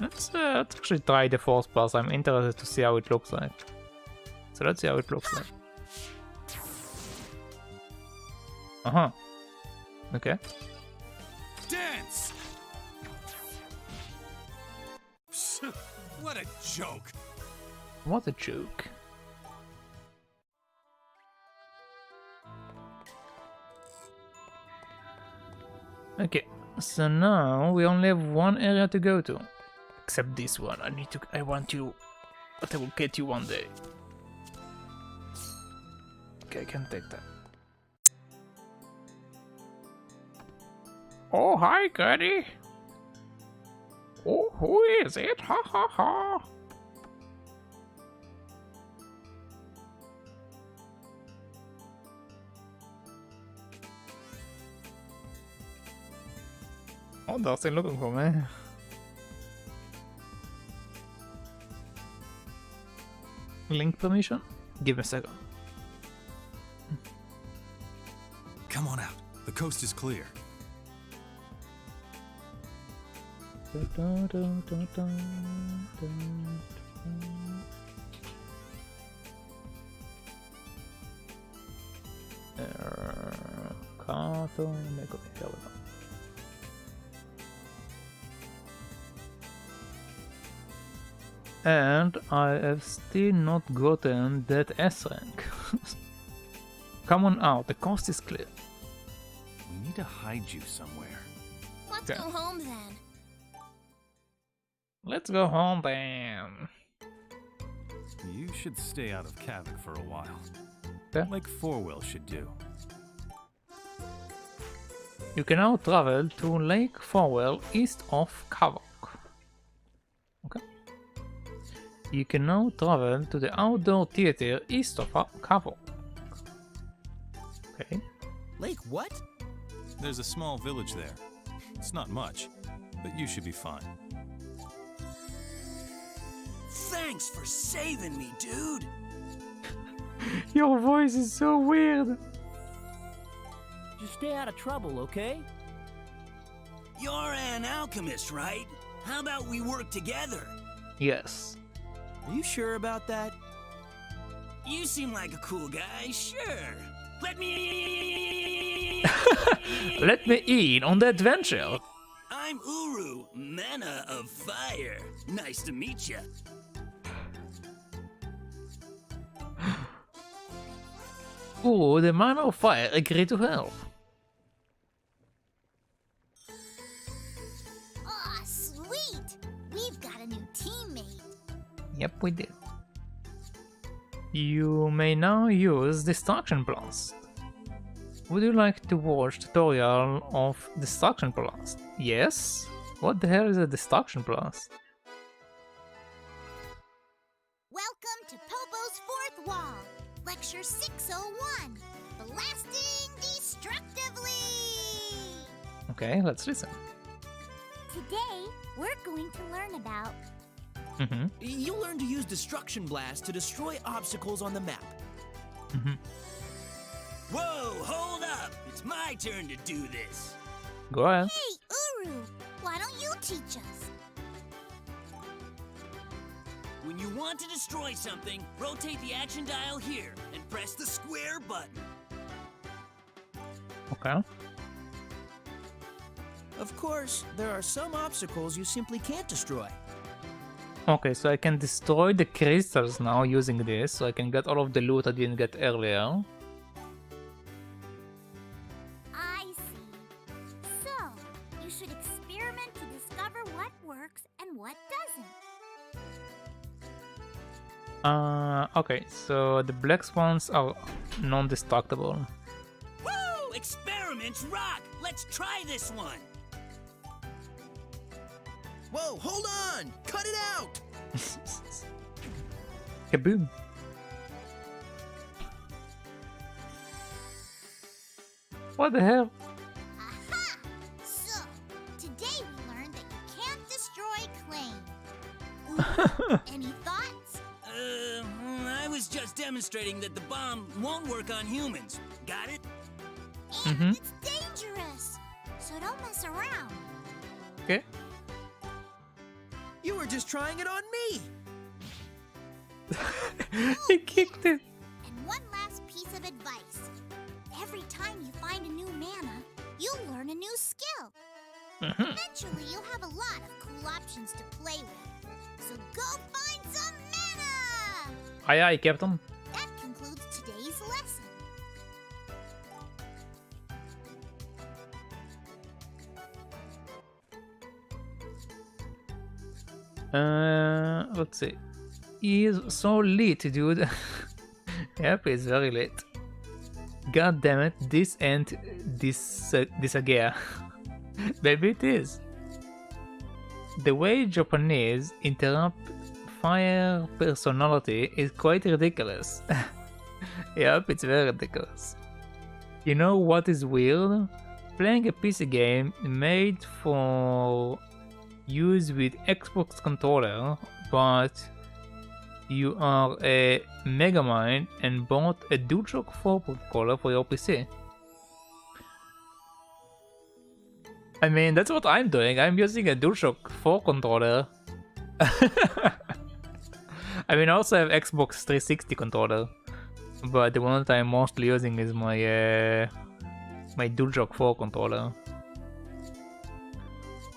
Let's actually try the Force Plus. I'm interested to see how it looks like. So let's see how it looks like. Okay. Dance! What a joke! What a joke. Okay, so now we only have one area to go to. Except this one. I want you, but I will get you one day. Okay, I can take that. Oh, hi, Granny. Oh, who is it? Ha ha ha. Oh, that's it looking for me. Link permission? Give me a second. Come on out. The coast is clear. And I have still not gotten that S rank. Come on out, the coast is clear. We need to hide you somewhere. Let's go home then. Let's go home then. You should stay out of Kavik for a while. Okay. Like Forwell should do. You can now travel to Lake Forwell east of Kavok. Okay. You can now travel to the outdoor theater east of Kavok. Okay. Lake what? There's a small village there. It's not much, but you should be fine. Thanks for saving me, dude. Your voice is so weird. Just stay out of trouble, okay? You're an alchemist, right? How about we work together? Yes. Are you sure about that? You seem like a cool guy, sure. Let me Let me in on the adventure. I'm Uru, Mana of Fire. Nice to meet you. Oh, the Man of Fire agreed to help. Aw, sweet! We've got a new teammate. Yep, we did. You may now use Destruction Blast. Would you like to watch tutorial of Destruction Blast? Yes? What the hell is a Destruction Blast? Welcome to Popo's Fourth Wall, Lecture 601, Blasting Destructively! Okay, let's listen. Today, we're going to learn about... You'll learn to use Destruction Blast to destroy obstacles on the map. Whoa, hold up! It's my turn to do this. Go ahead. Hey, Uru! Why don't you teach us? When you want to destroy something, rotate the action dial here and press the square button. Okay. Of course, there are some obstacles you simply can't destroy. Okay, so I can destroy the crystals now using this, so I can get all of the loot I didn't get earlier. I see. So, you should experiment to discover what works and what doesn't. Okay, so the black swans are non-destructible. Woo! Experiments rock! Let's try this one. Whoa, hold on! Cut it out! Kaboom. What the hell? Aha! So, today we learned that you can't destroy claim. Any thoughts? I was just demonstrating that the bomb won't work on humans. Got it? And it's dangerous, so don't mess around. Okay. You were just trying it on me! He kicked it. And one last piece of advice. Every time you find a new mana, you'll learn a new skill. Eventually, you'll have a lot of cool options to play with. So go find some mana! Aye, aye, Captain. That concludes today's lesson. Let's see. He is so lit, dude. Yep, he's very lit. God damn it, this ain't this again. Maybe it is. The way Japanese interrupt fire personality is quite ridiculous. Yep, it's very ridiculous. You know what is weird? Playing a PC game made for use with Xbox controller, but you are a Megamind and bought a DualShock 4 controller for your PC. I mean, that's what I'm doing. I'm using a DualShock 4 controller. I mean, I also have Xbox 360 controller, but the one that I'm mostly using is my my DualShock 4 controller.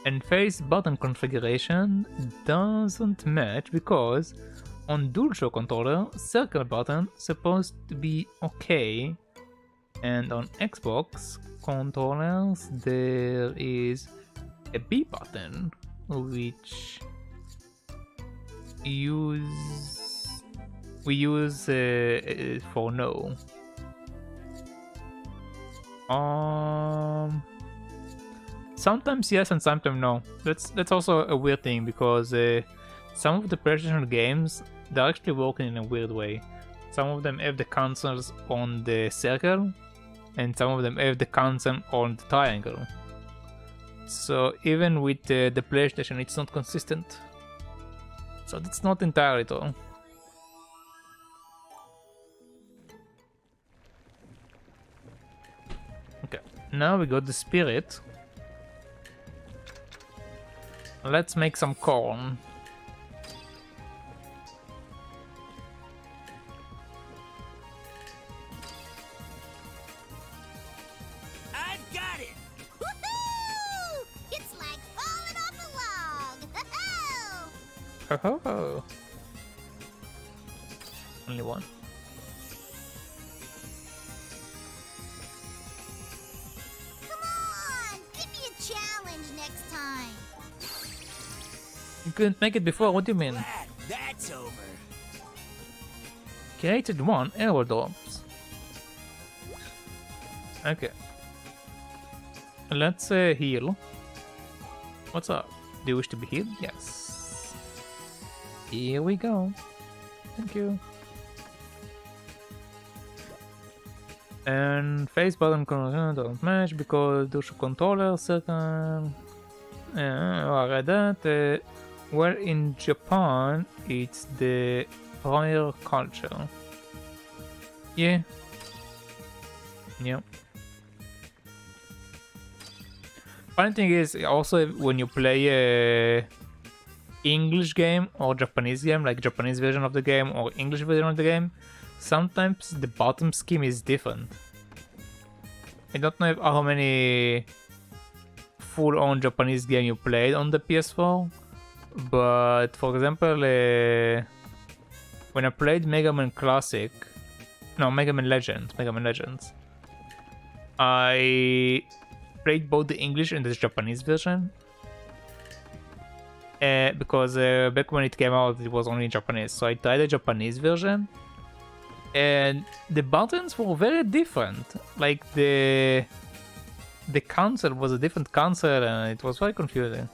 And face button configuration doesn't match because on DualShock controller, circle button supposed to be okay, and on Xbox controllers there is a B button which we use for no. Sometimes yes and sometimes no. That's also a weird thing because some of the PlayStation games, they're actually working in a weird way. Some of them have the consoles on the circle, and some of them have the console on the triangle. So even with the PlayStation, it's not consistent. So that's not entirely true. Okay, now we got the spirit. Let's make some corn. I've got it! Woohoo! It's like falling off a log! Ho ho ho! Only one. Come on! Give me a challenge next time! You couldn't make it before, what do you mean? Glad that's over. Created one airdrops. Okay. Let's heal. What's up? Do you wish to be healed? Yes. Here we go. Thank you. And face button don't match because DualShock controller circle. I read that. Well, in Japan, it's the prior culture. Yeah. Yeah. Funny thing is, also when you play a English game or Japanese game, like Japanese version of the game or English version of the game, sometimes the bottom scheme is different. I don't know how many full-on Japanese game you played on the PS4, but for example, when I played Mega Man Classic, no, Mega Man Legends, I played both the English and the Japanese version. Because back when it came out, it was only in Japanese. So I tried the Japanese version, and the buttons were very different. Like the the console was a different console and it was very confusing.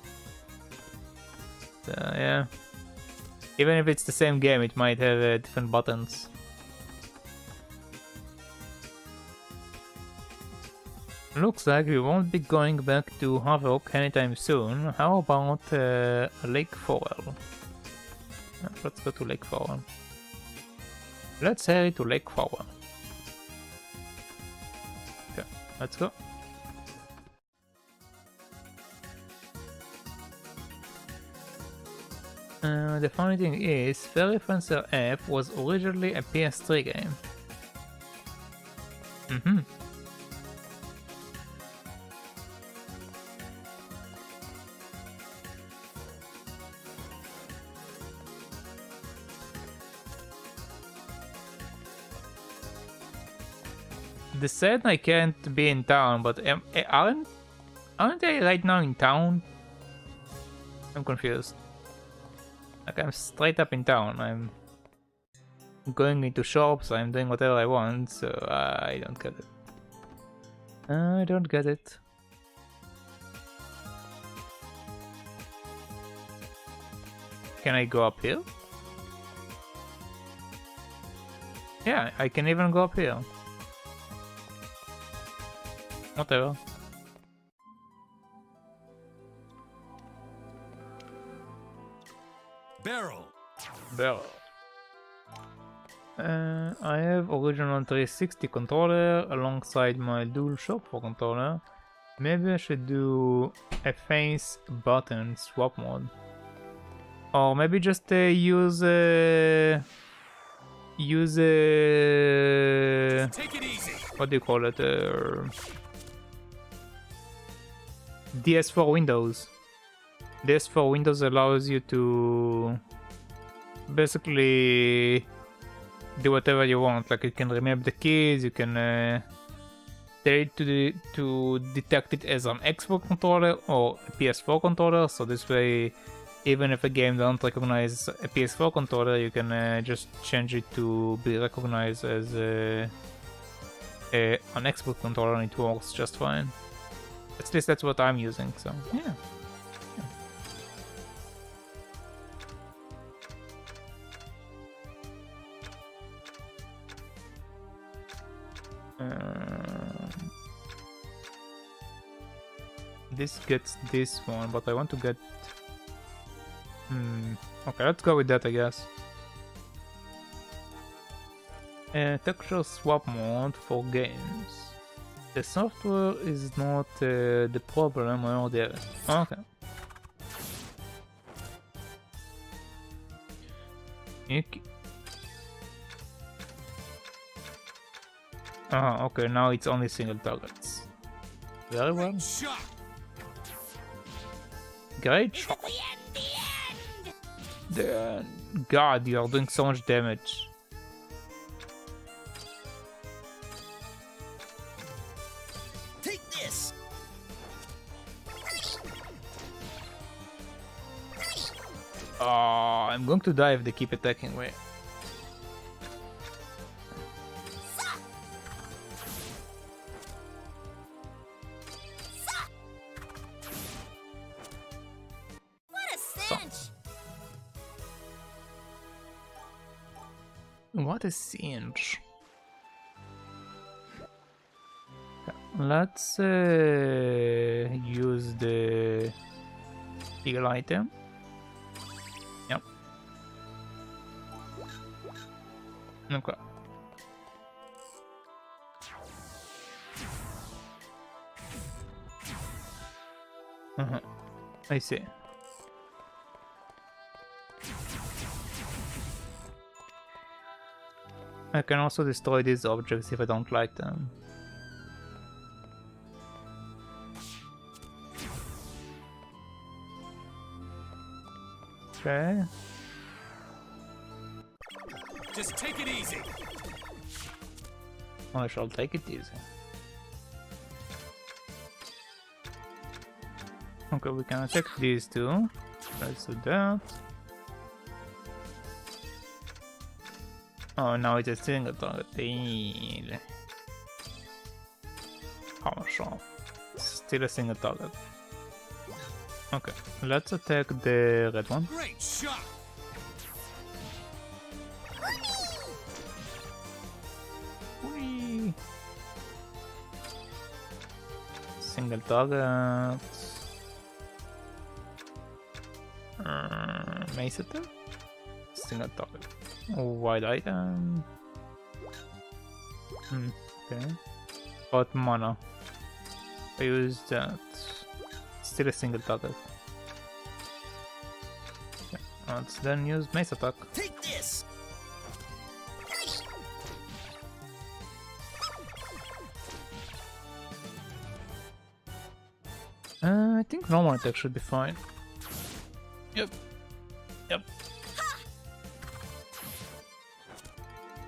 So, yeah. Even if it's the same game, it might have different buttons. Looks like we won't be going back to Havok anytime soon. How about Lake Forel? Let's go to Lake Forel. Let's head to Lake Forel. Okay, let's go. The funny thing is, Fairy Fencer F was originally a PS3 game. They said I can't be in town, but aren't they right now in town? I'm confused. Like, I'm straight up in town. I'm going into shops, I'm doing whatever I want, so I don't get it. I don't get it. Can I go up here? Yeah, I can even go up here. Whatever. Barrel. Barrel. I have original 360 controller alongside my DualShock 4 controller. Maybe I should do a face button swap mode. Or maybe just use take it easy. What do you call it? DS4 Windows. DS4 Windows allows you to basically do whatever you want. Like, you can remap the keys, you can tell it to detect it as an Xbox controller or a PS4 controller. So this way, even if a game don't recognize a PS4 controller, you can just change it to be recognized as an Xbox controller, and it works just fine. At least that's what I'm using. So yeah. This gets this one, but I want to get... Okay, let's go with that, I guess. Texture swap mode for games. The software is not the problem, or the... Okay. Okay, now it's only single targets. Very well. Great shot. God, you are doing so much damage. Take this. I'm going to die if they keep attacking me. What a cinch. Let's use the heal item. Yep. Okay. I see. I can also destroy these objects if I don't like them. Okay. Just take it easy. I shall take it easy. Okay, we can attack these two. Let's do that. Oh, now it's a single target. How sharp. Still a single target. Okay, let's attack the red one. Great shot! Whee! Single target. Mace attack? Single target. Wide item. Okay. Hot mana. I use that. Still a single target. Okay. Let's then use mace attack. Take this! I think normal attack should be fine. Yep. Yep.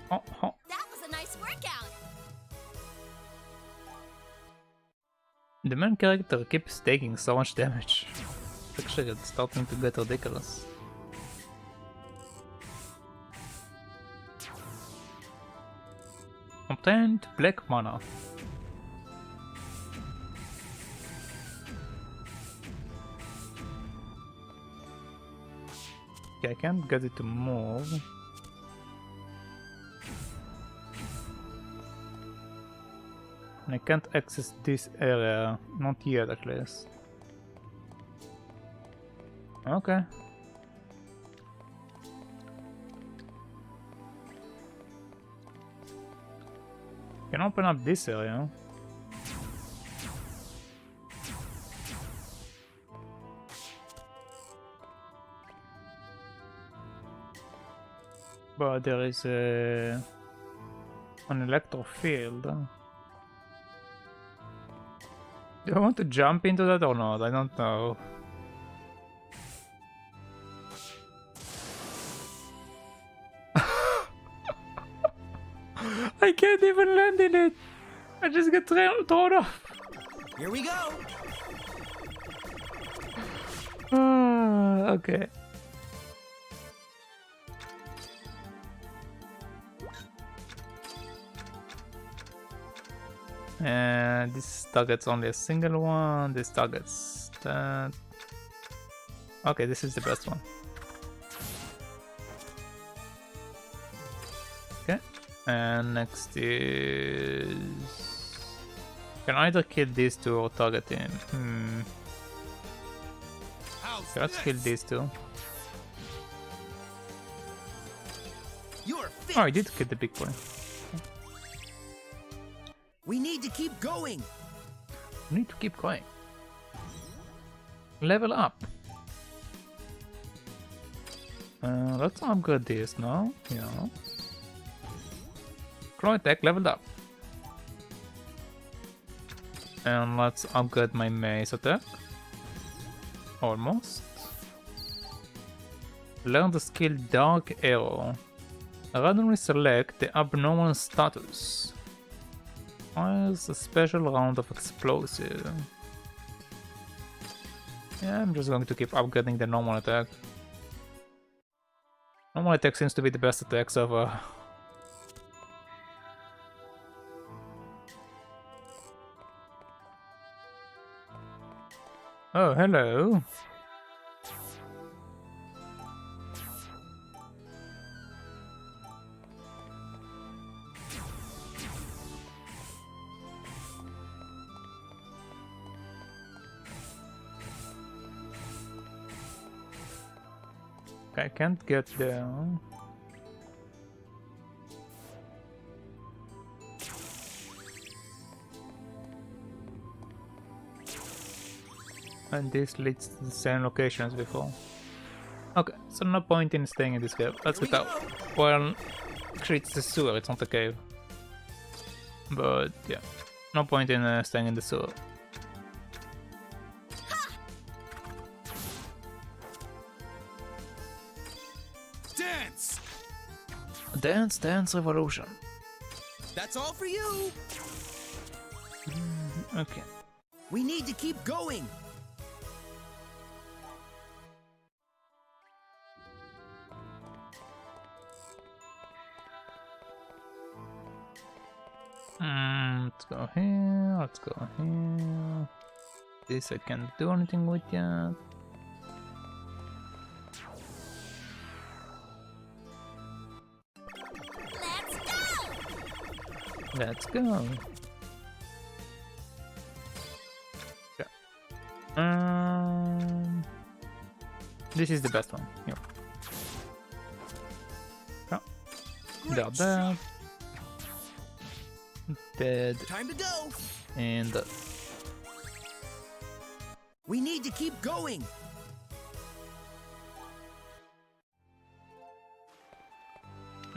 Oh, oh. That was a nice workout. The main character keeps taking so much damage. Actually, it's starting to get ridiculous. Obtained black mana. Okay, I can't get it to move. And I can't access this area, not yet at least. Okay. Can open up this area. But there is an electro field. Do I want to jump into that or not? I don't know. I can't even land in it. I just get thrown off. Here we go! Okay. And this targets only a single one. This targets that. Okay, this is the best one. Okay. And next is... Can either kill these two or target him. Okay, let's kill these two. Oh, I did kill the big boy. We need to keep going. We need to keep going. Level up. Let's upgrade this now. Yeah. Claw attack leveled up. And let's upgrade my mace attack. Almost. Learn the skill Dark Arrow. Randomly select the abnormal status. Fires a special round of explosive. Yeah, I'm just going to keep upgrading the normal attack. Normal attack seems to be the best attack so far. Oh, hello. I can't get there. And this leads to the same location as before. Okay, so no point in staying in this cave. Let's get out. Well, actually it's the sewer, it's not a cave. But yeah, no point in staying in the sewer. Dance! Dance, dance, revolution. That's all for you! Okay. We need to keep going! Let's go here, let's go here. This I can't do anything with yet. Let's go! Okay. This is the best one. Yep. Oh. They're dead. Dead. Time to go. And we need to keep going.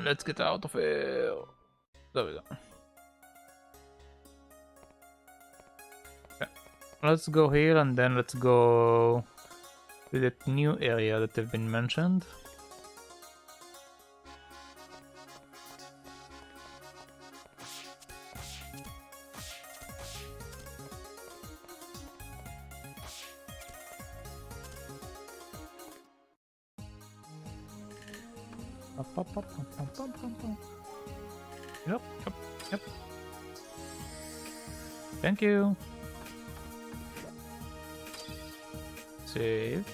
let's get out of here. There we go. Okay. Let's go here and then let's go to that new area that have been mentioned. Yep, yep, yep. Thank you. Save.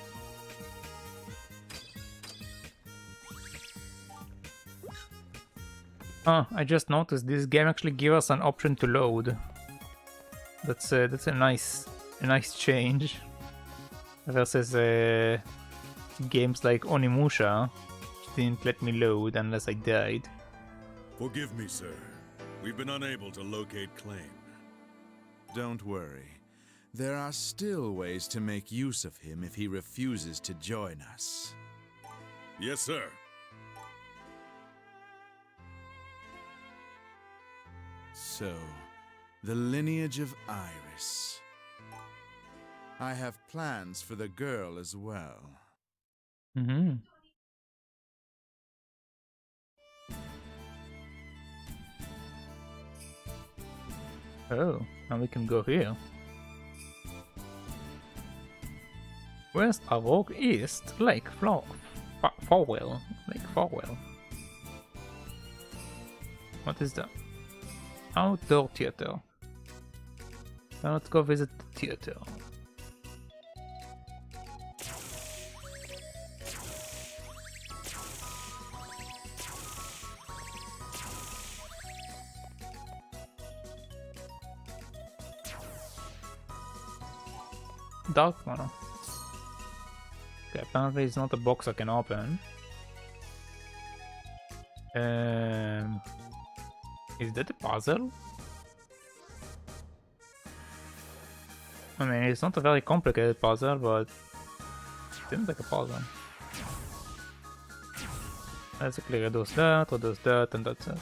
I just noticed this game actually gives us an option to load. That's a nice change versus games like Onimusha, which didn't let me load unless I died. Forgive me, sir. We've been unable to locate Claim. Don't worry. There are still ways to make use of him if he refuses to join us. Yes, sir. So, the lineage of Iris. I have plans for the girl as well. Mm-hmm. Oh, now we can go here. West Avog, East, Lake Farwell. Lake Farwell. What is that? Outdoor theater. Now let's go visit the theater. Dark mana. Okay, apparently it's not a box I can open. Is that a puzzle? I mean, it's not a very complicated puzzle, but it seems like a puzzle. Basically, reduce that, and that's it.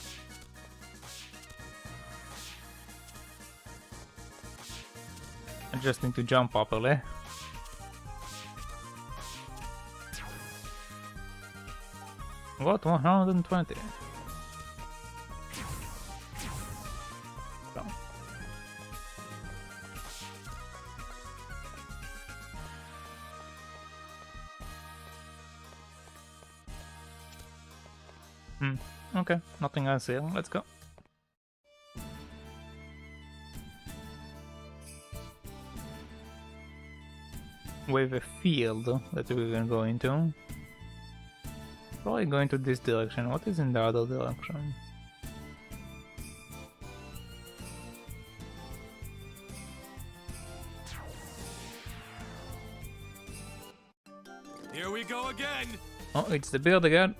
I just need to jump properly. What? 120. So. Okay, nothing else here. Let's go. We have a field that we can go into. Probably going to this direction. What is in the other direction? Here we go again. Oh, it's the beard again.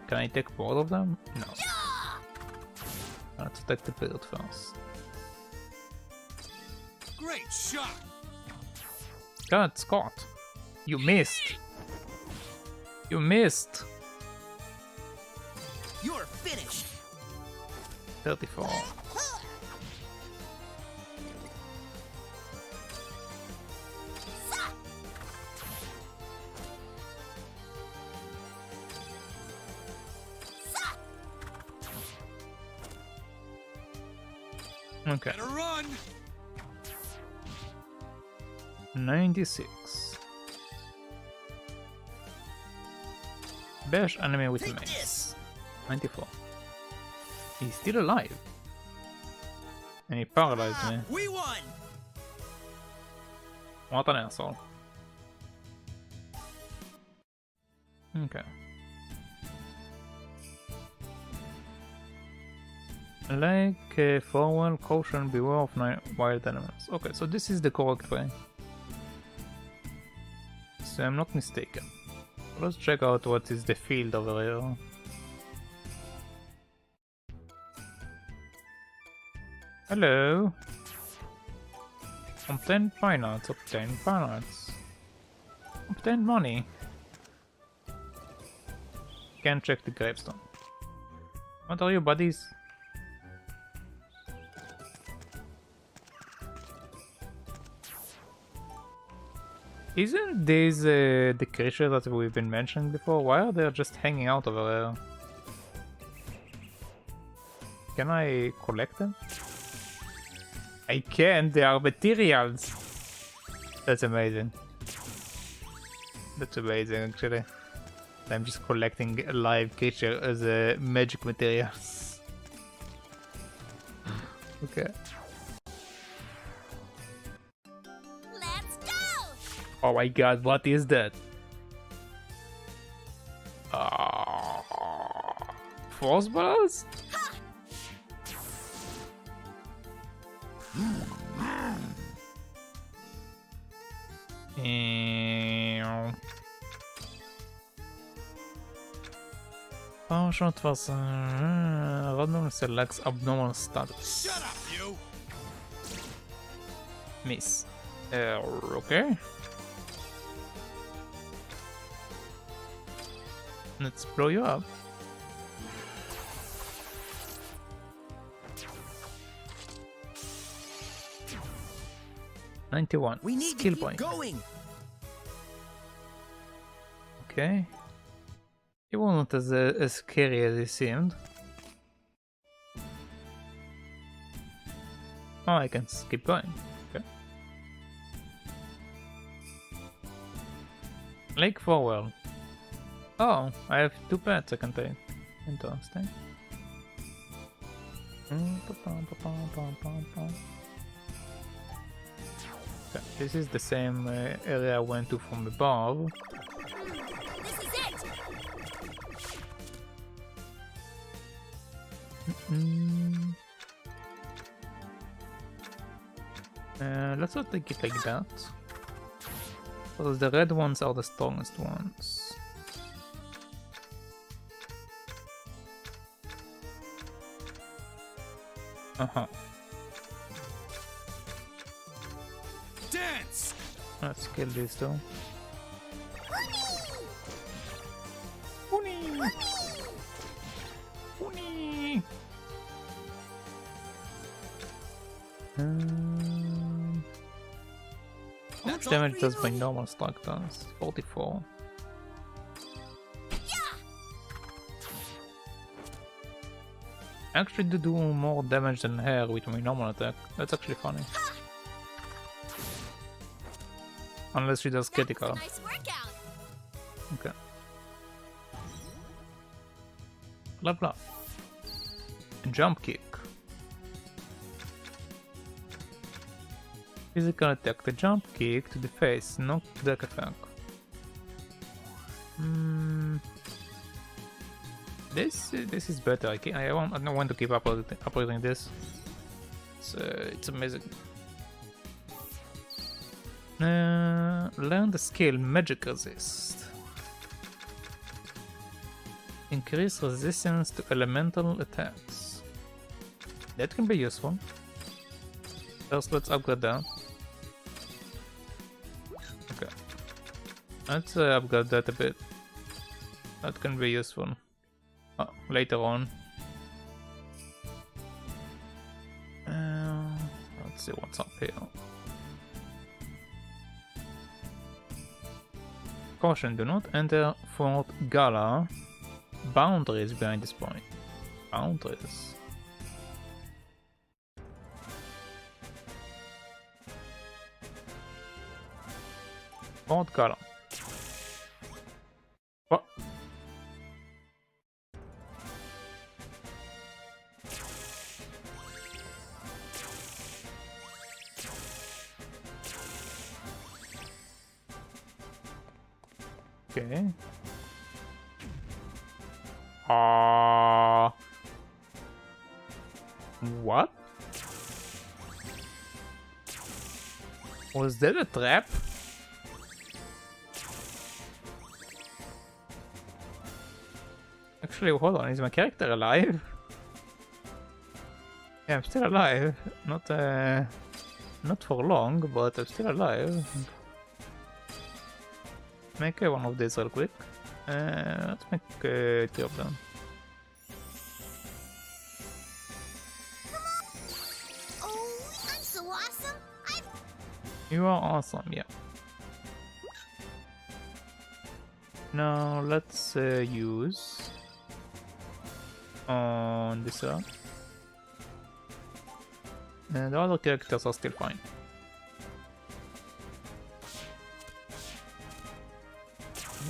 Can I take both of them? No. Let's take the beard first. Great shot. God, Scott, you missed. You missed. You're finished. 34. Okay. Better run. 96. Bash enemy with mace. 94. He's still alive. And he paralyzed me. We won! What an asshole. Okay. Like forward, caution, beware of wild animals. Okay, so this is the correct way. So I'm not mistaken. Let's check out what is the field over here. Hello. Obtain pinenuts, obtain pinenuts. Obtain money. Can't check the gravestone. What are you, buddies? Isn't these the creatures that we've been mentioning before? Why are they just hanging out over there? Can I collect them? I can, they are materials! That's amazing. That's amazing actually. I'm just collecting a live creature as a magic materials. Okay. Let's go! Oh my god, what is that? Force balls? Potion was random selects abnormal status. Shut up, you! Miss. Okay. Let's blow you up. $91. We need Skill to keep point. going. Okay. He wasn't as scary as he seemed. Oh, I can keep going. Okay. Lake Forwell. Oh, I have 2 pets I can take. Interesting. Okay, this is the same area I went to from above. This is it! Let's not take it like that. Because the red ones are the strongest ones. Uh-huh. Dance! Let's kill these two. How much damage does my normal strike does? 44. I actually do more damage than her with my normal attack. That's actually funny. Unless she does critical. Nice workout. Okay. Level up. Jump kick. Physical attack. The jump kick to the face, not deck attack. This is better. I don't want to keep upgrading this. It's amazing. Learn the skill Magic Resist. Increase resistance to elemental attacks. That can be useful. First, let's upgrade that. Okay. Let's upgrade that a bit. That can be useful. Later on. Let's see what's up here. Caution, do not enter Fort Gala. Boundaries behind this point. Boundaries. Fort Gala. What? Okay. What? Was that a trap? Actually, hold on, is my character alive? Yeah, I'm still alive. Not for long, but I'm still alive. Make one of these real quick. Let's make 3 of them. Oh, I'm so awesome. You are awesome, yeah. Now let's use on this one. And the other characters are still fine.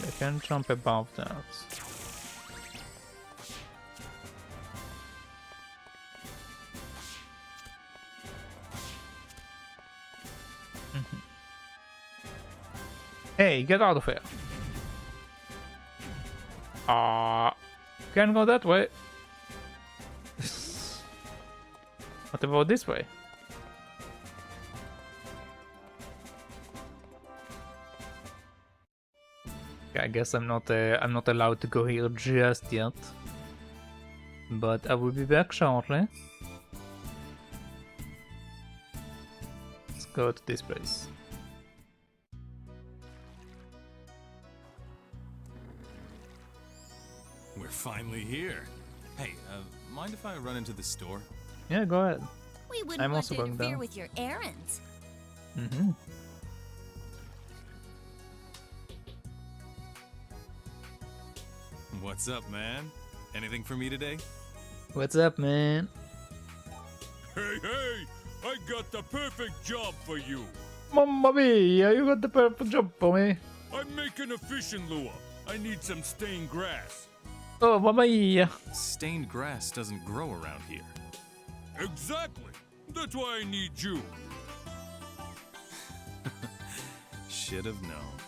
I can jump above that. Hey, get out of here! Can't go that way. What about this way? I guess I'm not allowed to go here just yet. But I will be back shortly. Let's go to this place. We're finally here. Hey, mind if I run into the store? Yeah, go ahead. We wouldn't I'm want also to going interfere down. with your errands. Mm-hmm. What's up, man? Anything for me today? What's up, man? Hey, hey! I got the perfect job for you! Mamma mia, you got the perfect job for me. I'm making a fishing lure. I need some stained grass. Oh, mamma mia. Stained grass doesn't grow around here. Exactly! That's why I need you. Should have known.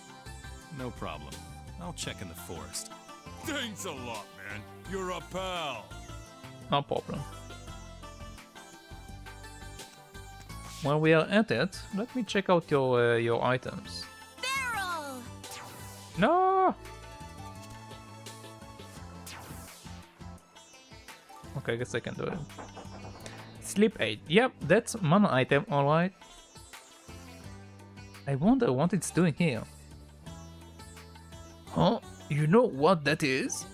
No problem. I'll check in the forest. Thanks a lot, man. You're a pal. No problem. While we are at it, let me check out your items. Barrel! No! Okay, I guess I can do it. Sleep aid. Yep, that's mana item, alright. I wonder what it's doing here. Huh? You know what that is?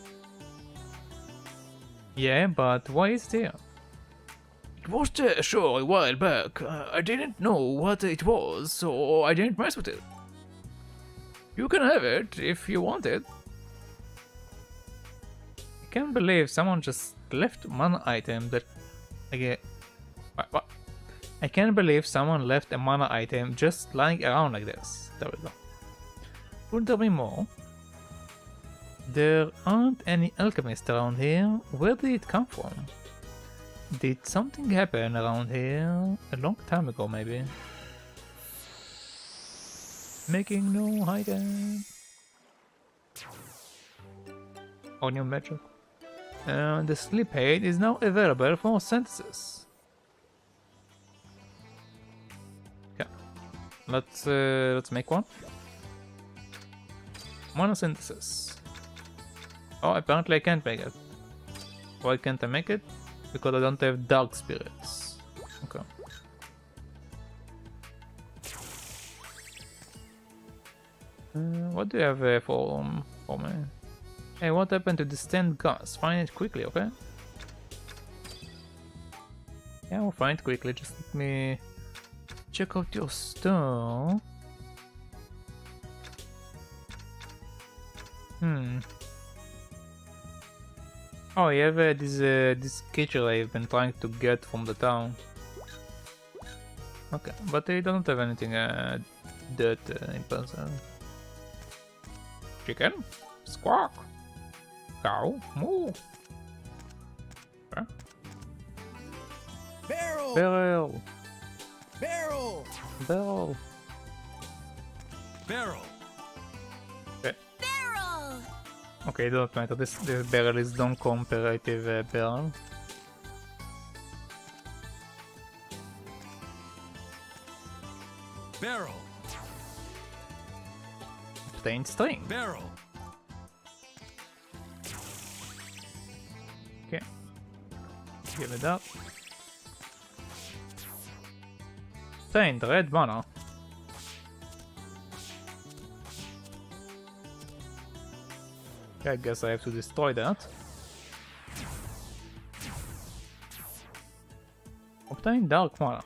Yeah, but why is it here? It was there, sure, a while back. I didn't know what it was, so I didn't mess with it. You can have it if you want it. I can't believe someone just left mana item that... What? I can't believe someone left a mana item just lying around like this. There we go. Couldn't there be more? There aren't any alchemists around here. Where did it come from? Did something happen around here a long time ago, maybe? Making no item. On your magic. The sleep aid is now available for synthesis. Okay, let's make one. Mana synthesis. Oh, apparently I can't make it. Why can't I make it? Because I don't have dark spirits. Okay. What do you have for me? Hey, what happened to the stand gas? Find it quickly, okay? Yeah, we'll find it quickly. Just let me check out your store. Oh, you have this creature I've been trying to get from the town. Okay, but it doesn't have anything that impressive. Chicken, squawk. Cow, moo. Okay. Barrel! Barrel. Barrel! Barrel. Barrel! Okay. Barrel! Okay, don't matter. This barrel is non-comparative barrel. Barrel. Obtain string. Barrel. Okay. Give it up. Obtained red mana. I guess I have to destroy that. Obtain dark mana.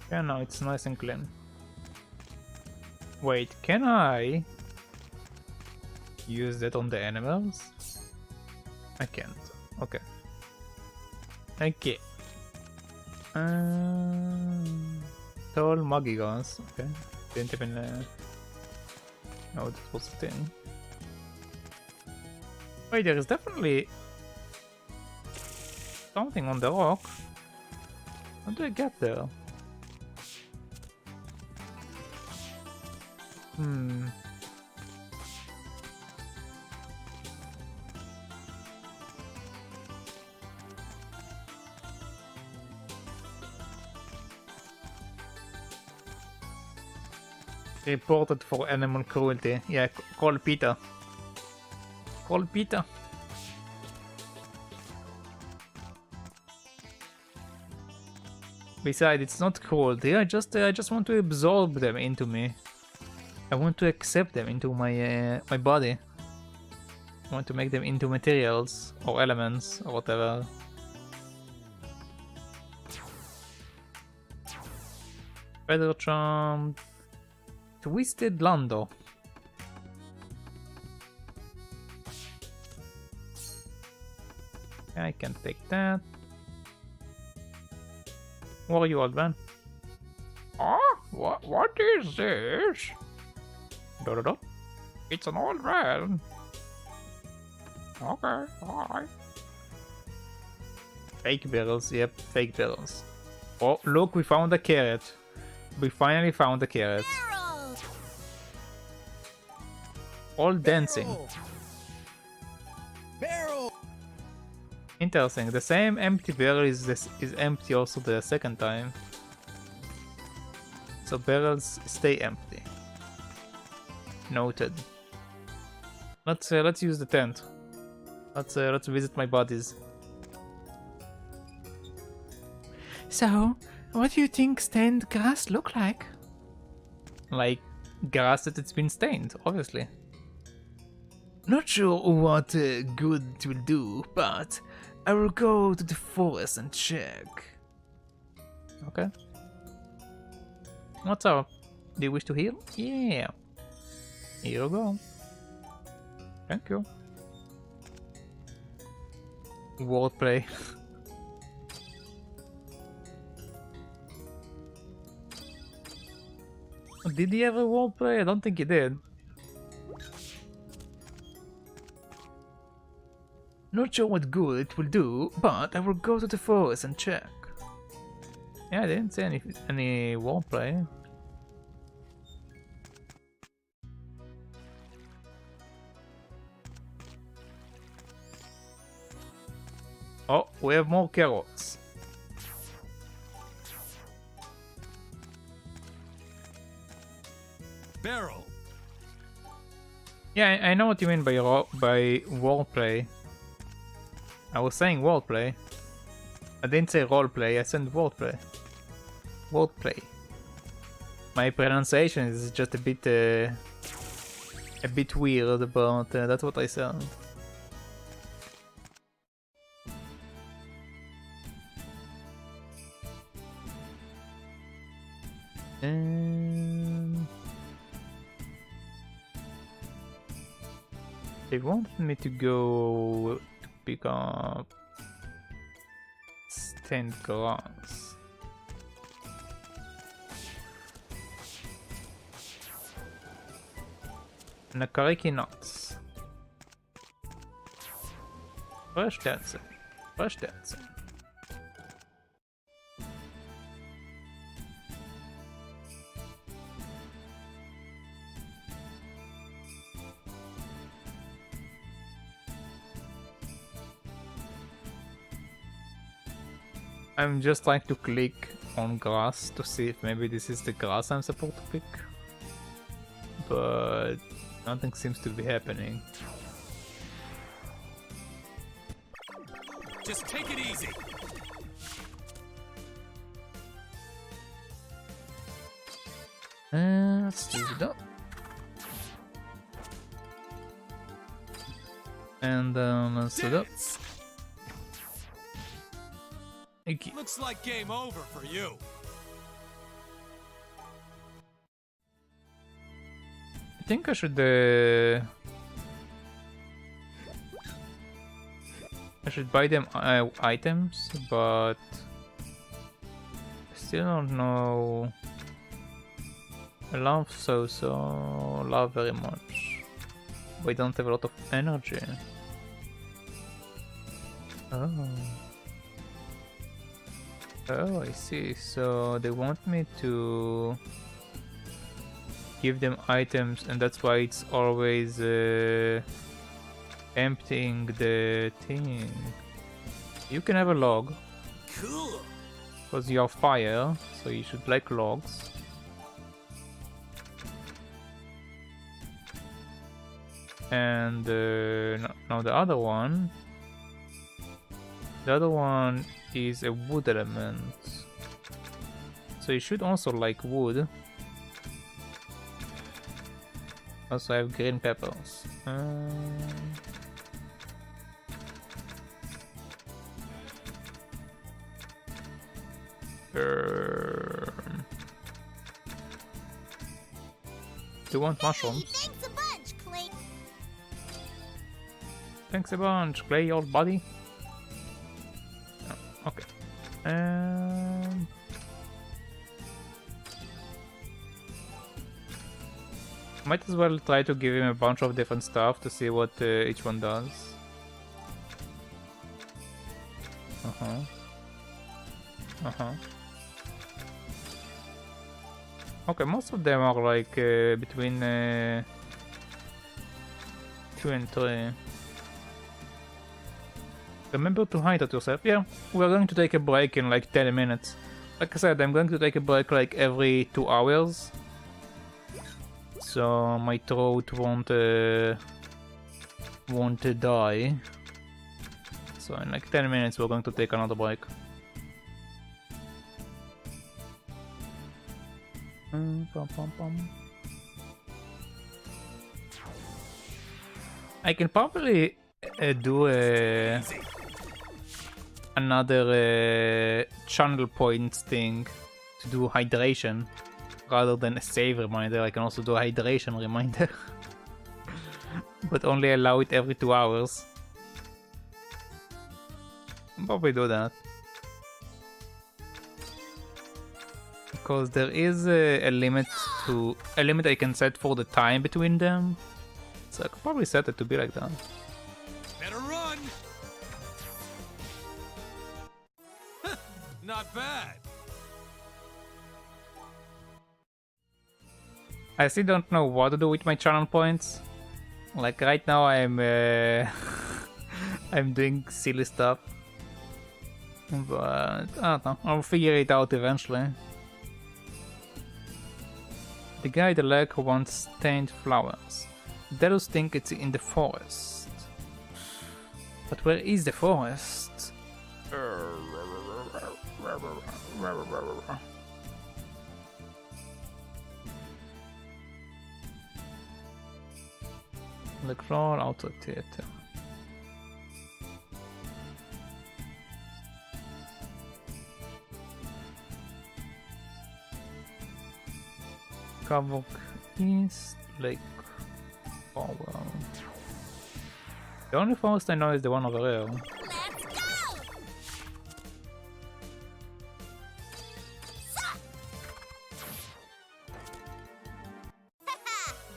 Okay, now it's nice and clean. Wait, can I use that on the animals? I can't. Okay. Okay. Tall muggy guns. Okay. Didn't even know that was a thing. Wait, there is definitely something on the rock. How do I get there? Reported for animal cruelty. Yeah, call Peter. Call Peter. Besides, it's not cruelty. I just want to absorb them into me. I want to accept them into my my body. I want to make them into materials or elements or whatever. Feather charm. Twisted Lando. I can take that. What are you, old man? Ah, what is this? Da. It's an old man. Okay, alright. Fake barrels, yep, fake barrels. Oh, look, we found a carrot. We finally found a carrot. All dancing. Barrel. Interesting. The same empty barrel is empty also the second time. So barrels stay empty. Noted. Let's use the tent. Let's visit my bodies. So, what do you think stained grass look like? Like grass that it's been stained, obviously. Not sure what good it will do, but I will go to the forest and check. Okay. What's up? Do you wish to heal? Yeah. Here you go. Thank you. Wordplay. Did he have a wordplay? I don't think he did. Not sure what good it will do, but I will go to the forest and check. Yeah, I didn't see any wordplay. Oh, we have more carrots. Barrel. Yeah, I know what you mean by wordplay. I was saying wordplay. I didn't say roleplay, I said wordplay. Wordplay. My pronunciation is just a bit weird, but that's what I said. They wanted me to go to pick up stained glass. Nakariki nuts. Fresh dancing. Fresh dancing. I'm just trying to click on grass to see if maybe this is the grass I'm supposed to pick. But nothing seems to be happening. Just take it easy. Let's do that. And let's do that. Okay. Looks like game over for you. I think I should buy them items, but I still don't know. I love love very much. But I don't have a lot of energy. Oh, I see. So they want me to give them items, and that's why it's always emptying the thing. You can have a log. Cool. Because you're fire, so you should like logs. And now the other one. The other one is a wood element. So you should also like wood. Also I have green peppers. Do you want mushrooms? Thanks a bunch, Clay. Thanks a bunch, Clay, old buddy. Oh, okay. Might as well try to give him a bunch of different stuff to see what each one does. Okay, most of them are like between 2 and 3. Remember to hydrate yourself. Yeah, we're going to take a break in like 10 minutes. Like I said, I'm going to take a break like every 2 hours. So my throat won't die. So in like 10 minutes we're going to take another break. I can probably do another channel points thing to do hydration rather than a save reminder. I can also do a hydration reminder, but only allow it every 2 hours. I'll probably do that. Because there is a limit I can set for the time between them, so I could probably set it to be like that. Better run. Not bad. I still don't know what to do with my channel points. Like right now I'm I'm doing silly stuff, but I don't know, I'll figure it out eventually. The guy at the lake wants stained flowers. Delos think it's in the forest. But where is the forest? The crawl out of theater. Kavok East Lake Forward. The only forest I know is the one over there. Let's go!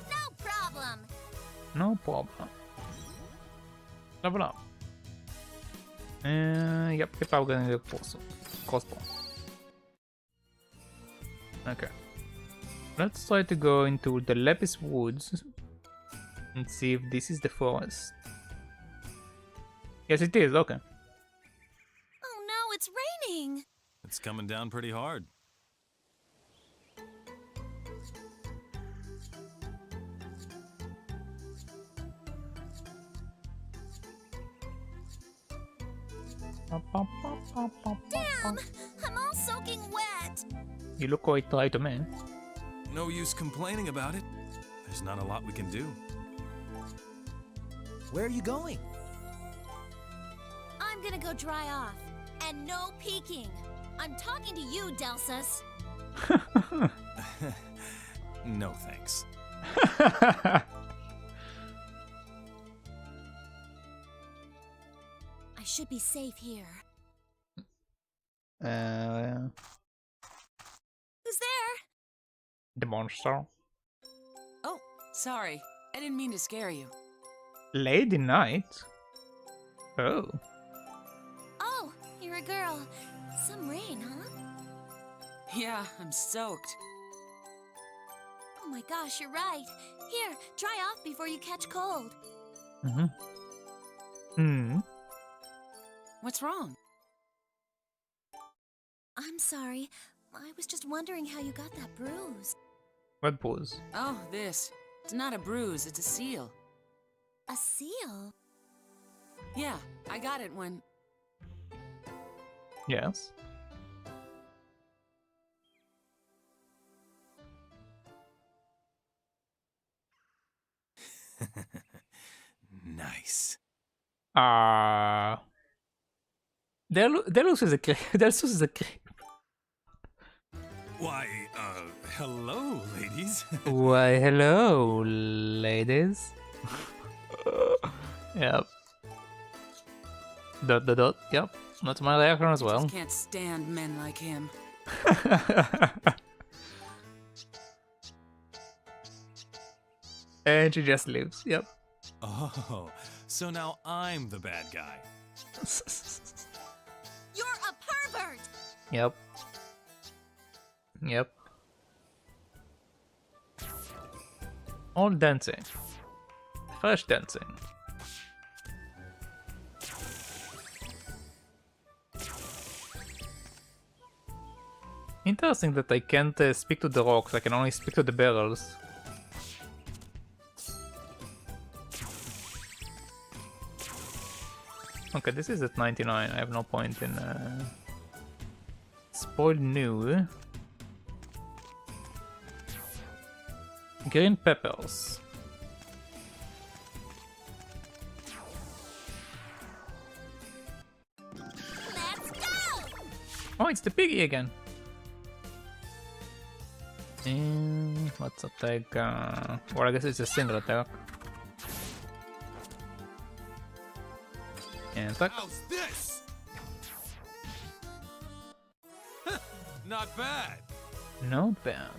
No problem. No problem. Level up. Yep, I'm getting the crossbow. Okay. Let's try to go into the Lepis Woods and see if this is the forest. Yes, it is, okay. Oh no, it's raining! It's coming down pretty hard. Damn! I'm all soaking wet! You look quite dry to me. No use complaining about it. There's not a lot we can do. Where are you going? I'm gonna go dry off. And no peeking. I'm talking to you, Delsus. No thanks. I should be safe here. Yeah. Who's there? The monster. Oh, sorry. I didn't mean to scare you. Lady Knight? Oh. Oh, you're a girl. Some rain, huh? Yeah, I'm soaked. Oh my gosh, you're right. Here, dry off before you catch cold. What's wrong? I'm sorry. I was just wondering how you got that bruise. What bruise? Oh, this. It's not a bruise, it's a seal. A seal? Yeah, I got it when... Yes. Nice. Delus is a creep. Delus is a creep. Why, hello, ladies. Why, hello, ladies. Yep. ... Yep. That's my reaction as I well. just can't stand men like him. And she just leaves. Yep. Oh, so now I'm the bad guy. You're a pervert! Yep. Yep. All dancing. Fresh dancing. Interesting that I can't speak to the rocks, I can only speak to the barrels. Okay, this is at 99, I have no point in... Spoiled new. Green peppers. Let's go! Oh, it's the piggy again. Let's attack. Well, I guess it's a single attack. And attack. How's this? Not bad. Not bad.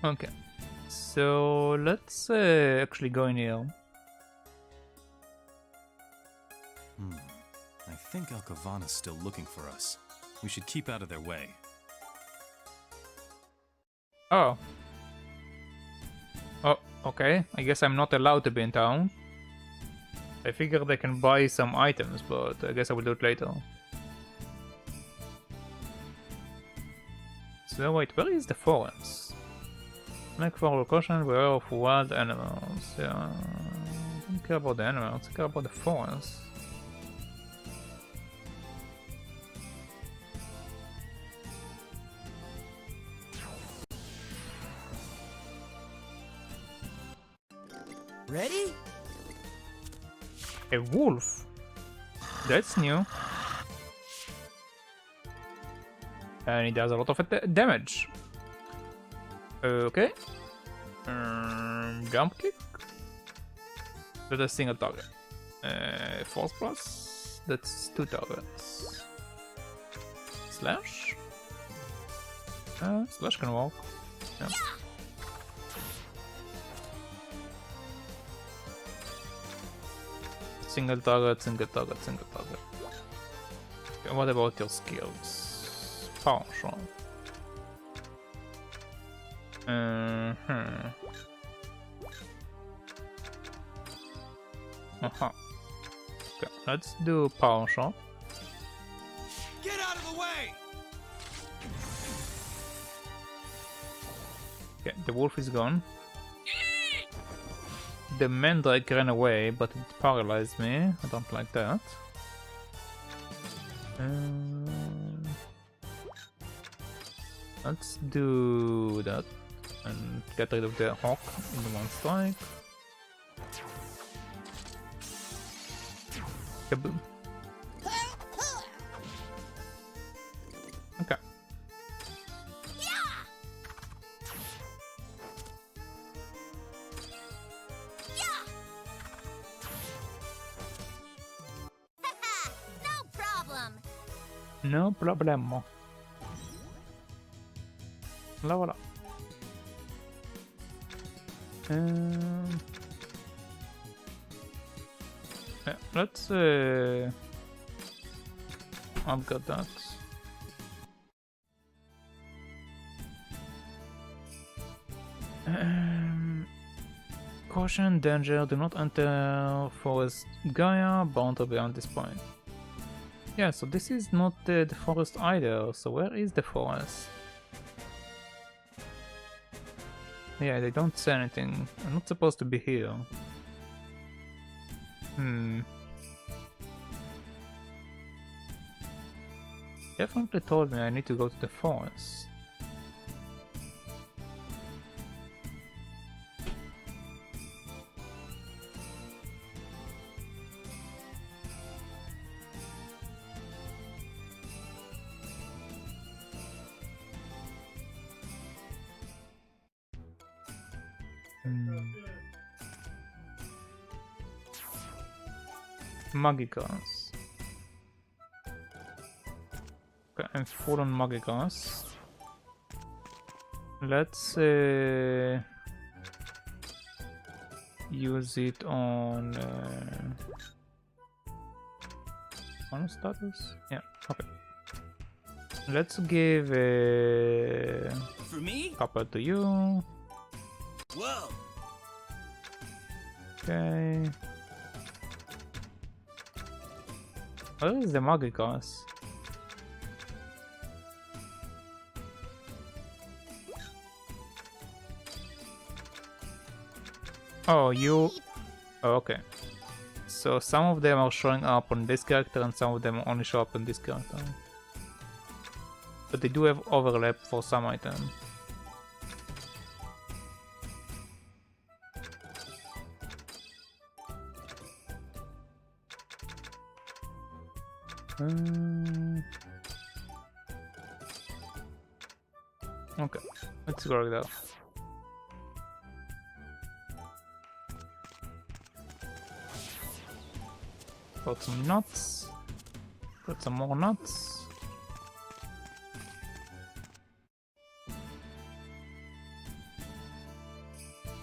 Okay, so let's actually go in here. I think Alcavana's still looking for us. We should keep out of their way. Oh. Oh, okay. I guess I'm not allowed to be in town. I figured I can buy some items, but I guess I will do it later. So wait, where is the forest? Make for caution, beware of wild animals. Yeah, I don't care about the animals, I care about the forest. Ready? A wolf? That's new. And it does a lot of damage. Okay. Jump kick. That's a single target. Force plus. That's 2 targets. Slash. Slash can walk. Yeah. Single target, single target, single target. Okay, what about your skills? Power shot. Okay, let's do power shot. Get out of the way! Okay, the wolf is gone. The mandrake ran away, but it paralyzed me. I don't like that. Let's do that and get rid of the hawk in one strike. Kaboom. Okay. No problem. No problemo. Là voilà. Yeah, let's I've got that. Caution, danger, do not enter forest Gaia, bound beyond this point. Yeah, so this is not the forest either, so where is the forest? Yeah, they don't say anything. I'm not supposed to be here. Definitely told me I need to go to the forest. Magicals. Okay, I'm full on Magicals. Let's use it on status? Yeah, okay. Let's give For me? copper to you. Whoa! Okay. Where is the Magicals? Oh, you... Oh, okay. So some of them are showing up on this character and some of them only show up on this character. But they do have overlap for some items. Okay, let's go there. Got some nuts. Got some more nuts.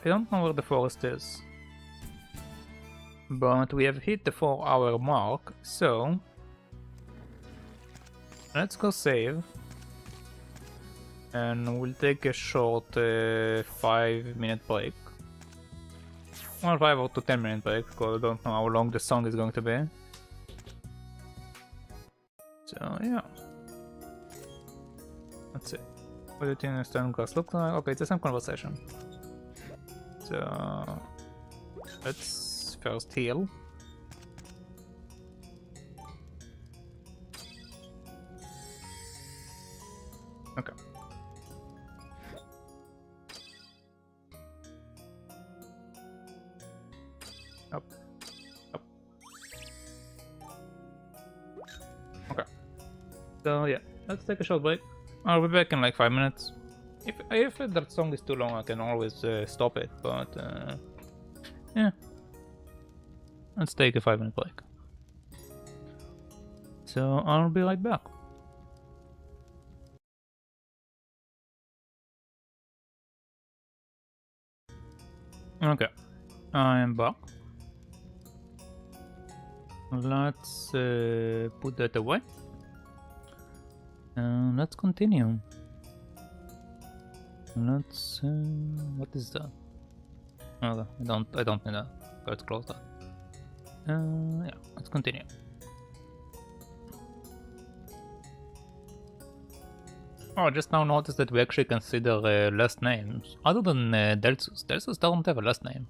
I don't know where the forest is. But we have hit the 4-hour mark, so let's go save. And we'll take a short 5-minute break. Well, 5 or to 10-minute break, because I don't know how long the song is going to be. So, yeah. That's it. What do you think the stone glass looks like? Okay, it's the same conversation. So, let's first heal. Okay. Up. Up. Okay. So yeah, let's take a short break. I'll be back in like 5 minutes. If that song is too long, I can always stop it, but yeah. Let's take a 5-minute break. So I'll be right back. Okay, I'm back. Let's put that away. And let's continue. Let's what is that? Oh, I don't need that. Let's close that. Yeah, let's continue. Oh, I just now noticed that we actually consider last names other than Delsus. Delsus doesn't have a last name.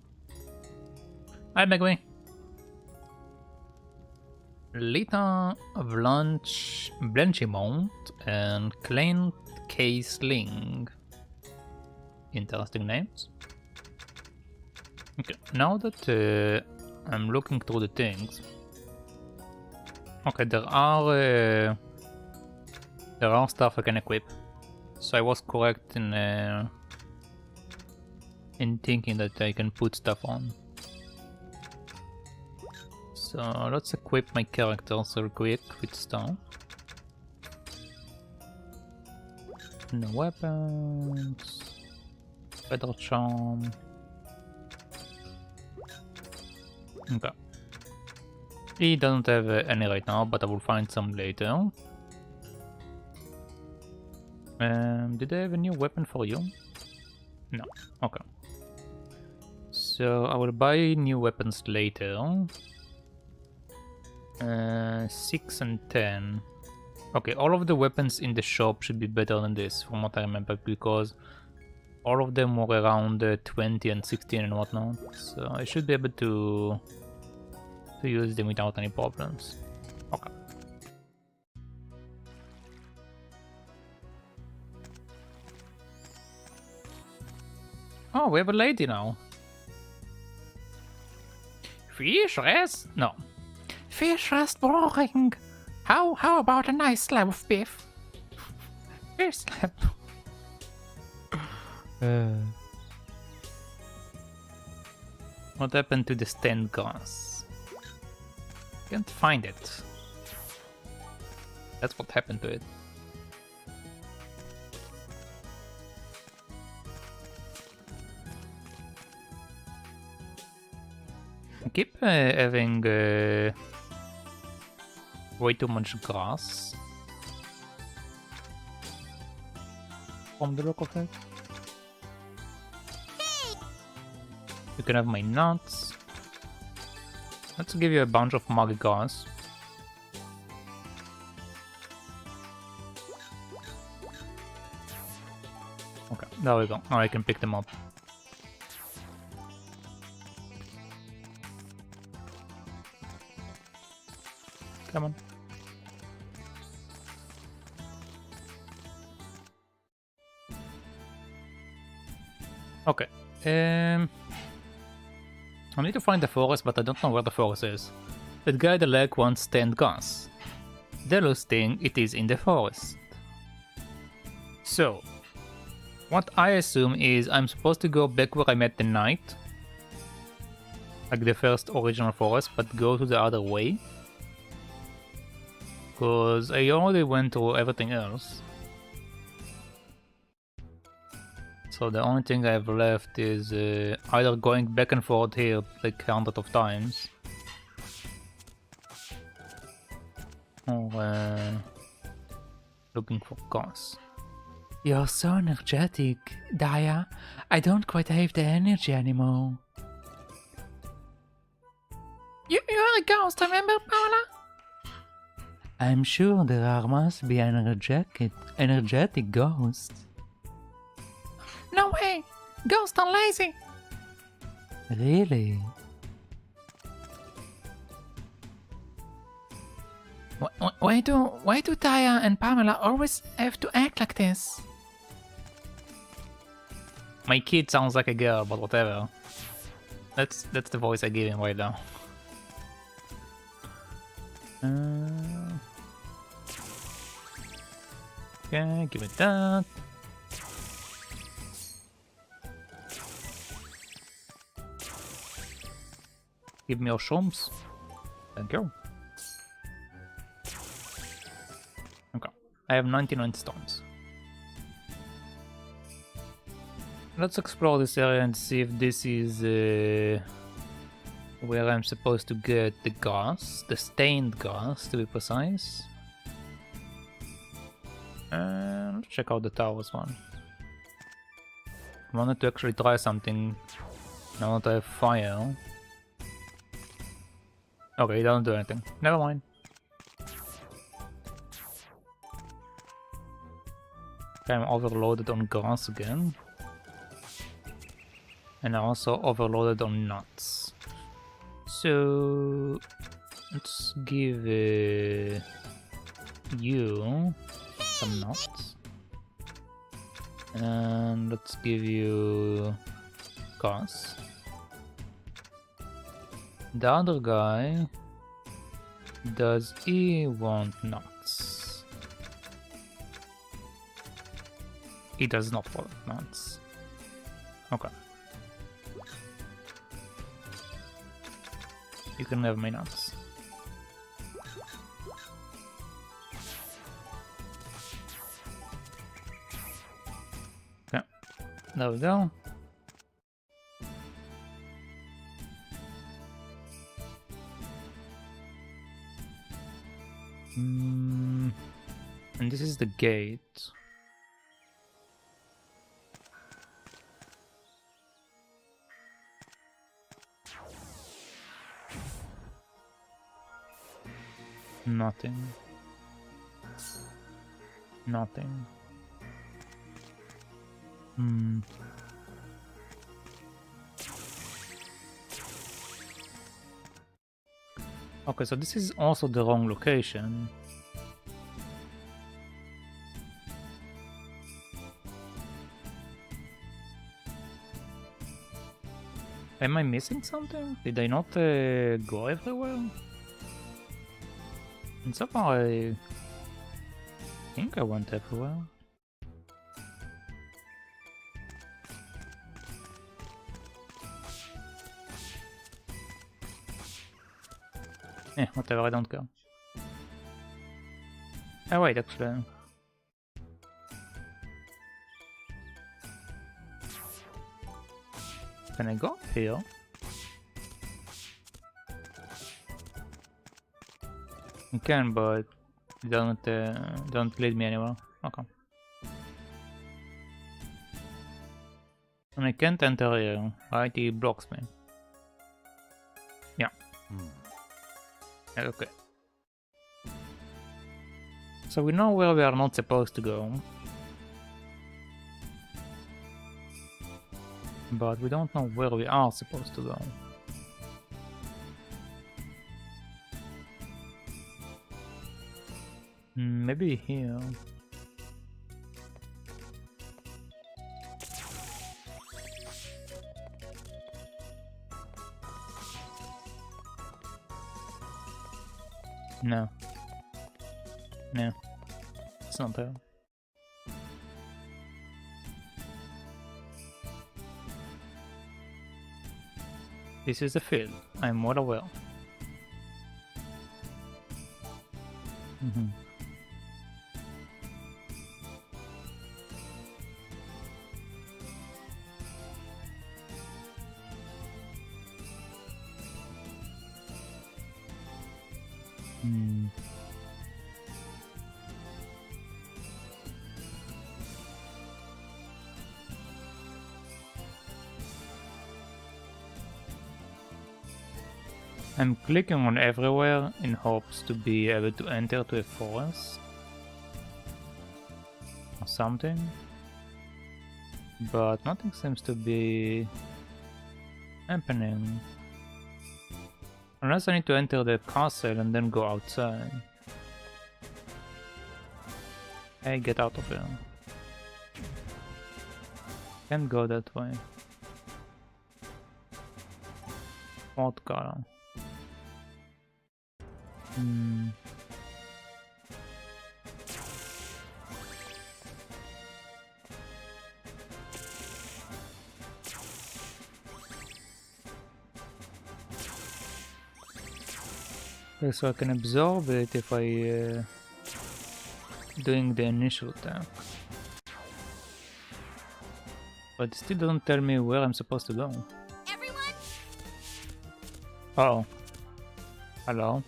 Hi, Megway. Lita Blanchimont and Clint K. Sling. Interesting names. Okay, now that I'm looking through the things. Okay, there are stuff I can equip. So I was correct in thinking that I can put stuff on. So let's equip my characters real quick with stuff. No weapons. Feather charm. Okay. He doesn't have any right now, but I will find some later. Did I have a new weapon for you? No. Okay. So I will buy new weapons later. 6 and 10. Okay, all of the weapons in the shop should be better than this, from what I remember, because all of them were around 20 and 16 and whatnot. So I should be able to use them without any problems. Okay. Oh, we have a lady now. Fish rest? No. Fish rest boring. How about a nice slab of beef? Fish slab. What happened to the stand grass? Can't find it. That's what happened to it. I keep having way too much grass from the look of it. You can have my nuts. Let's give you a bunch of muggy grass. Okay, there we go. Now I can pick them up. Come on. Okay. I need to find the forest, but I don't know where the forest is. That guy at the lake wants stand grass. Delos think it is in the forest. So, what I assume is I'm supposed to go back where I met the knight. Like the first original forest, but go to the other way. Because I already went through everything else. So the only thing I have left is either going back and forth here like hundreds of times. Or looking for cars. You're so energetic, Daya. I don't quite have the energy anymore. You're a ghost, remember, Paula? I'm sure there must be an energetic ghost. No way! Ghosts are lazy! Really? Why do Taya and Pamela always have to act like this? My kid sounds like a girl, but whatever. That's the voice I give him right now. Okay, give it that. Give me your shrooms. Thank you. Okay, I have 99 stones. Let's explore this area and see if this is where I'm supposed to get the grass, the stained grass to be precise. Let's check out the towers one. I wanted to actually try something. Now that I have fire. Okay, it doesn't do anything. Never mind. Okay, I'm overloaded on grass again. And I also overloaded on nuts. So let's give you some nuts. And let's give you grass. The other guy, does he want nuts? He does not want nuts. Okay. You can have my nuts. Okay, there we go. And this is the gate. Nothing. Nothing. Okay, so this is also the wrong location. Am I missing something? Did I not go everywhere? And so far I think I went everywhere. Whatever, I don't care. Oh wait, actually. Can I go up here? You can, but it don't lead me anywhere. Okay. And I can't enter here, right? He blocks me. Yeah. Okay. So we know where we are not supposed to go. But we don't know where we are supposed to go. Maybe here. No. No. It's not there. This is a field. I'm more aware. I'm clicking on everywhere in hopes to be able to enter to a forest or something, but nothing seems to be happening. Unless I need to enter the castle and then go outside. Hey, get out of here. Can't go that way. What color? Okay, so I can absorb it if I doing the initial attack. But it still doesn't tell me where I'm supposed to go. Everyone? Uh-oh. Hello.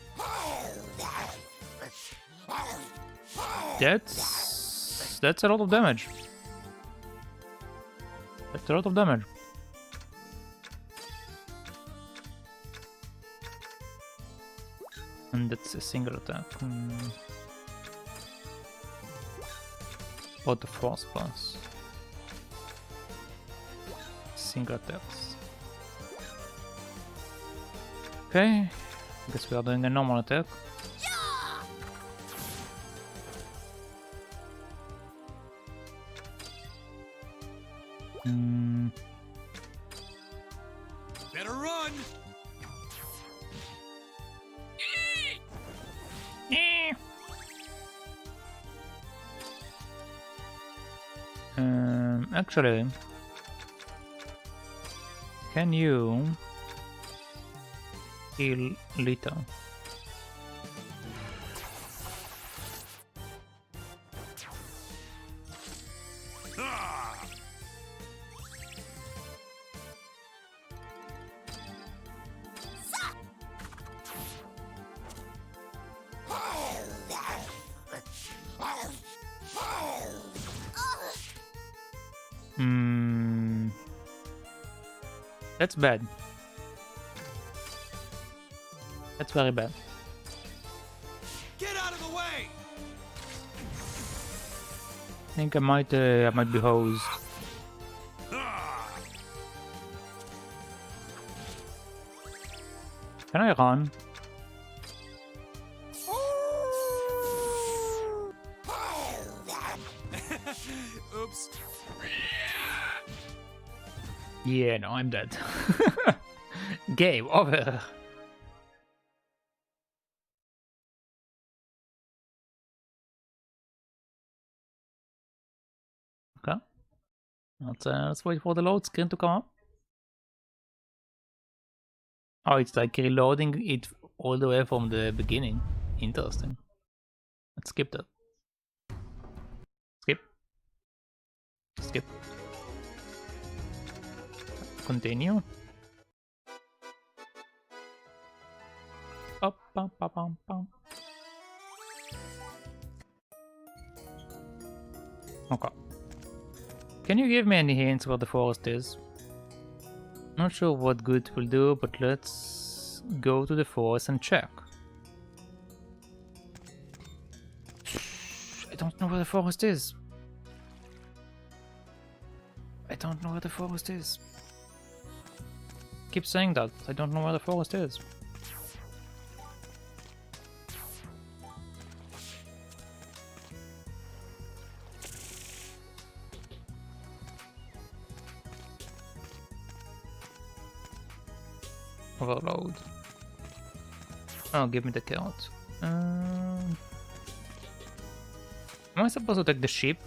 That's a lot of damage. That's a lot of damage. And that's a single attack. What the force plus? Single attacks. Okay, guess we are doing a normal attack. Better run! Actually, can you heal Lita? That's bad. That's very bad. Get out of the way! I think I might be hosed. Can I run? Oops. Yeah, no, I'm dead. Game over. Okay. Let's wait for the load screen to come up. Oh, it's like reloading it all the way from the beginning. Interesting. Let's skip that. Skip. Skip. Continue. Up, bum, bum, bum, bum. Okay. Can you give me any hints where the forest is? Not sure what good it will do, but let's go to the forest and check. I don't know where the forest is. I don't know where the forest is. Keep saying that. I don't know where the forest is. Overload. Oh, give me the carrot. Am I supposed to take the sheep?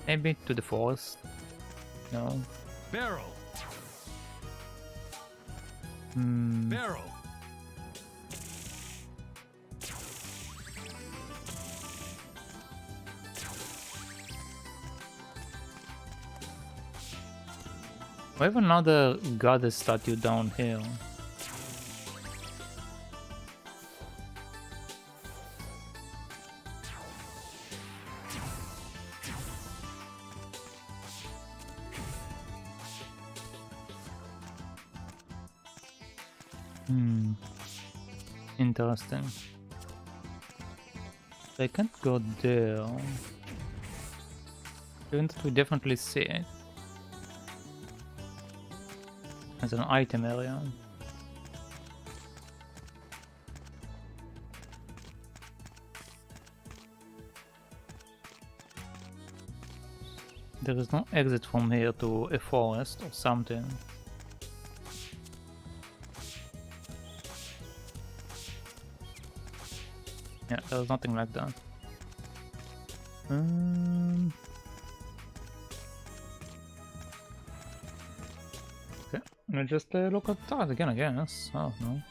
Maybe to the forest? No. Barrel. Barrel. We have another goddess statue down here. Interesting. I can't go there. Even though we definitely see it as an item area. There is no exit from here to a forest or something. Yeah, there's nothing like that. Okay, I'll just look at that again, I guess. Oh, no.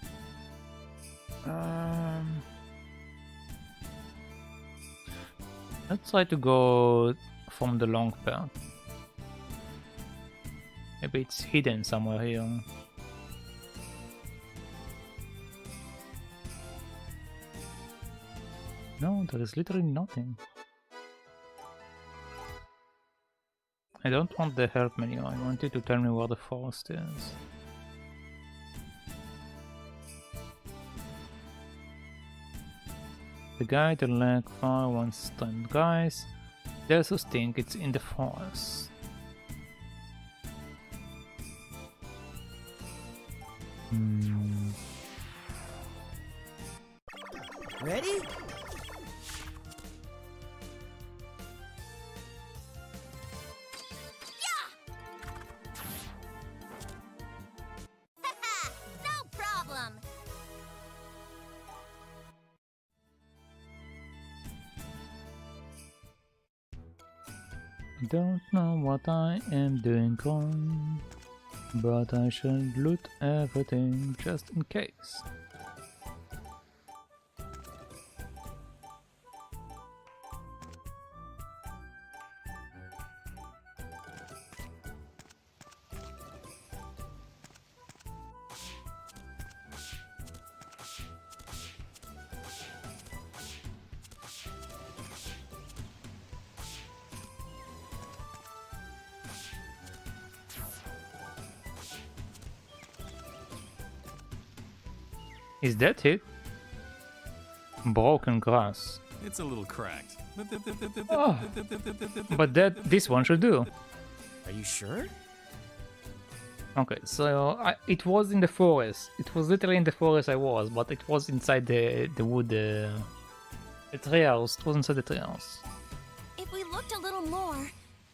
Let's try to go from the long path. Maybe it's hidden somewhere here. No, there is literally nothing. I don't want the help menu, I want you to tell me where the forest is. The guy to the left far wants stunned guys. They also think it's in the forest. Ready? No problem. I don't know what I am doing wrong, but I should loot everything just in case. Is that it? Broken grass. It's a little cracked. Oh, but this one should do. Are you sure? Okay, so it was in the forest. It was literally in the forest I was, but it was inside the wood, the treehouse. It was inside the treehouse. If we looked a little more,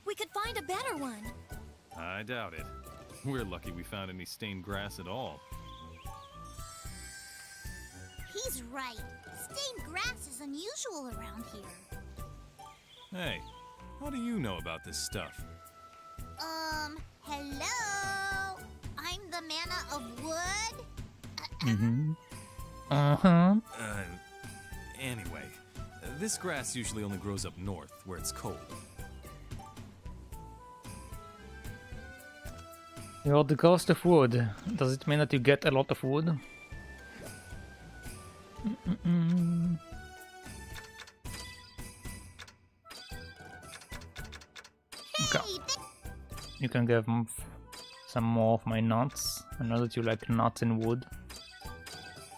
we could find a better one. I doubt it. We're lucky we found any stained grass at all. He's right. Stained grass is unusual around here. Hey, how do you know about this stuff? Hello? I'm the mana of wood? Anyway, this grass usually only grows up north, where it's cold. You're the ghost of wood. Does it mean that you get a lot of wood? Okay. You can give some more of my nuts. I know that you like nuts and wood.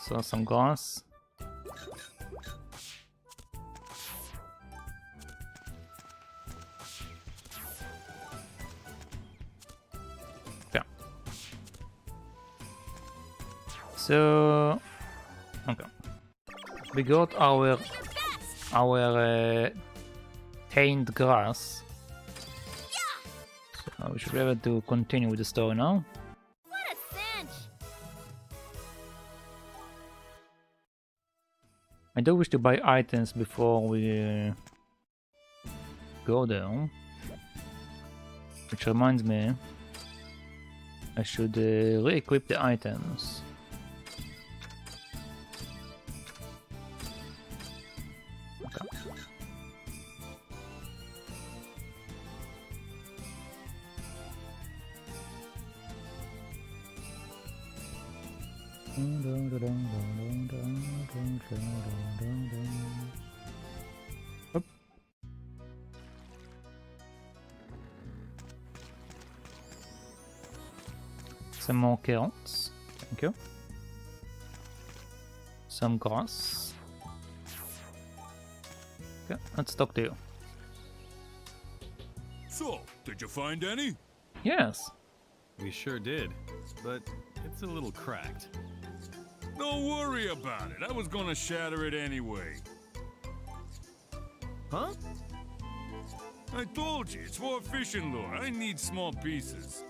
So some grass. Okay. So okay. We got our tainted grass. So we should be able to continue with the story now. What a cinch! I do wish to buy items before we go there. Which reminds me, I should re-equip the items. Up. Some more carrots, thank you. Some grass. Okay, let's talk to you. So, did you find any? Yes. We sure did, but it's a little cracked. Don't worry about it. I was gonna shatter it anyway. Huh? I told you, it's for fishing lure. I need small pieces.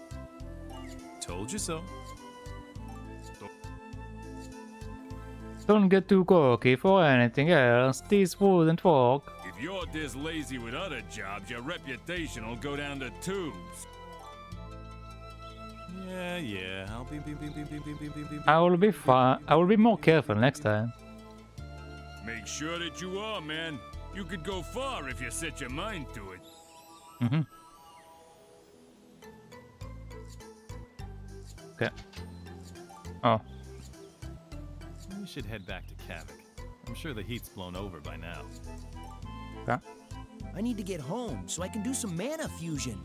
Told you so. Don't get too cocky for anything else. This wouldn't work. If you're this lazy with other jobs, your reputation will go down the tubes. Yeah. I'll be. I will be fine. I will be more careful next time. Make sure that you are, man. You could go far if you set your mind to it. Okay. Oh. We should head back to Kavik. I'm sure the heat's blown over by now. Okay. I need to get home so I can do some mana fusion.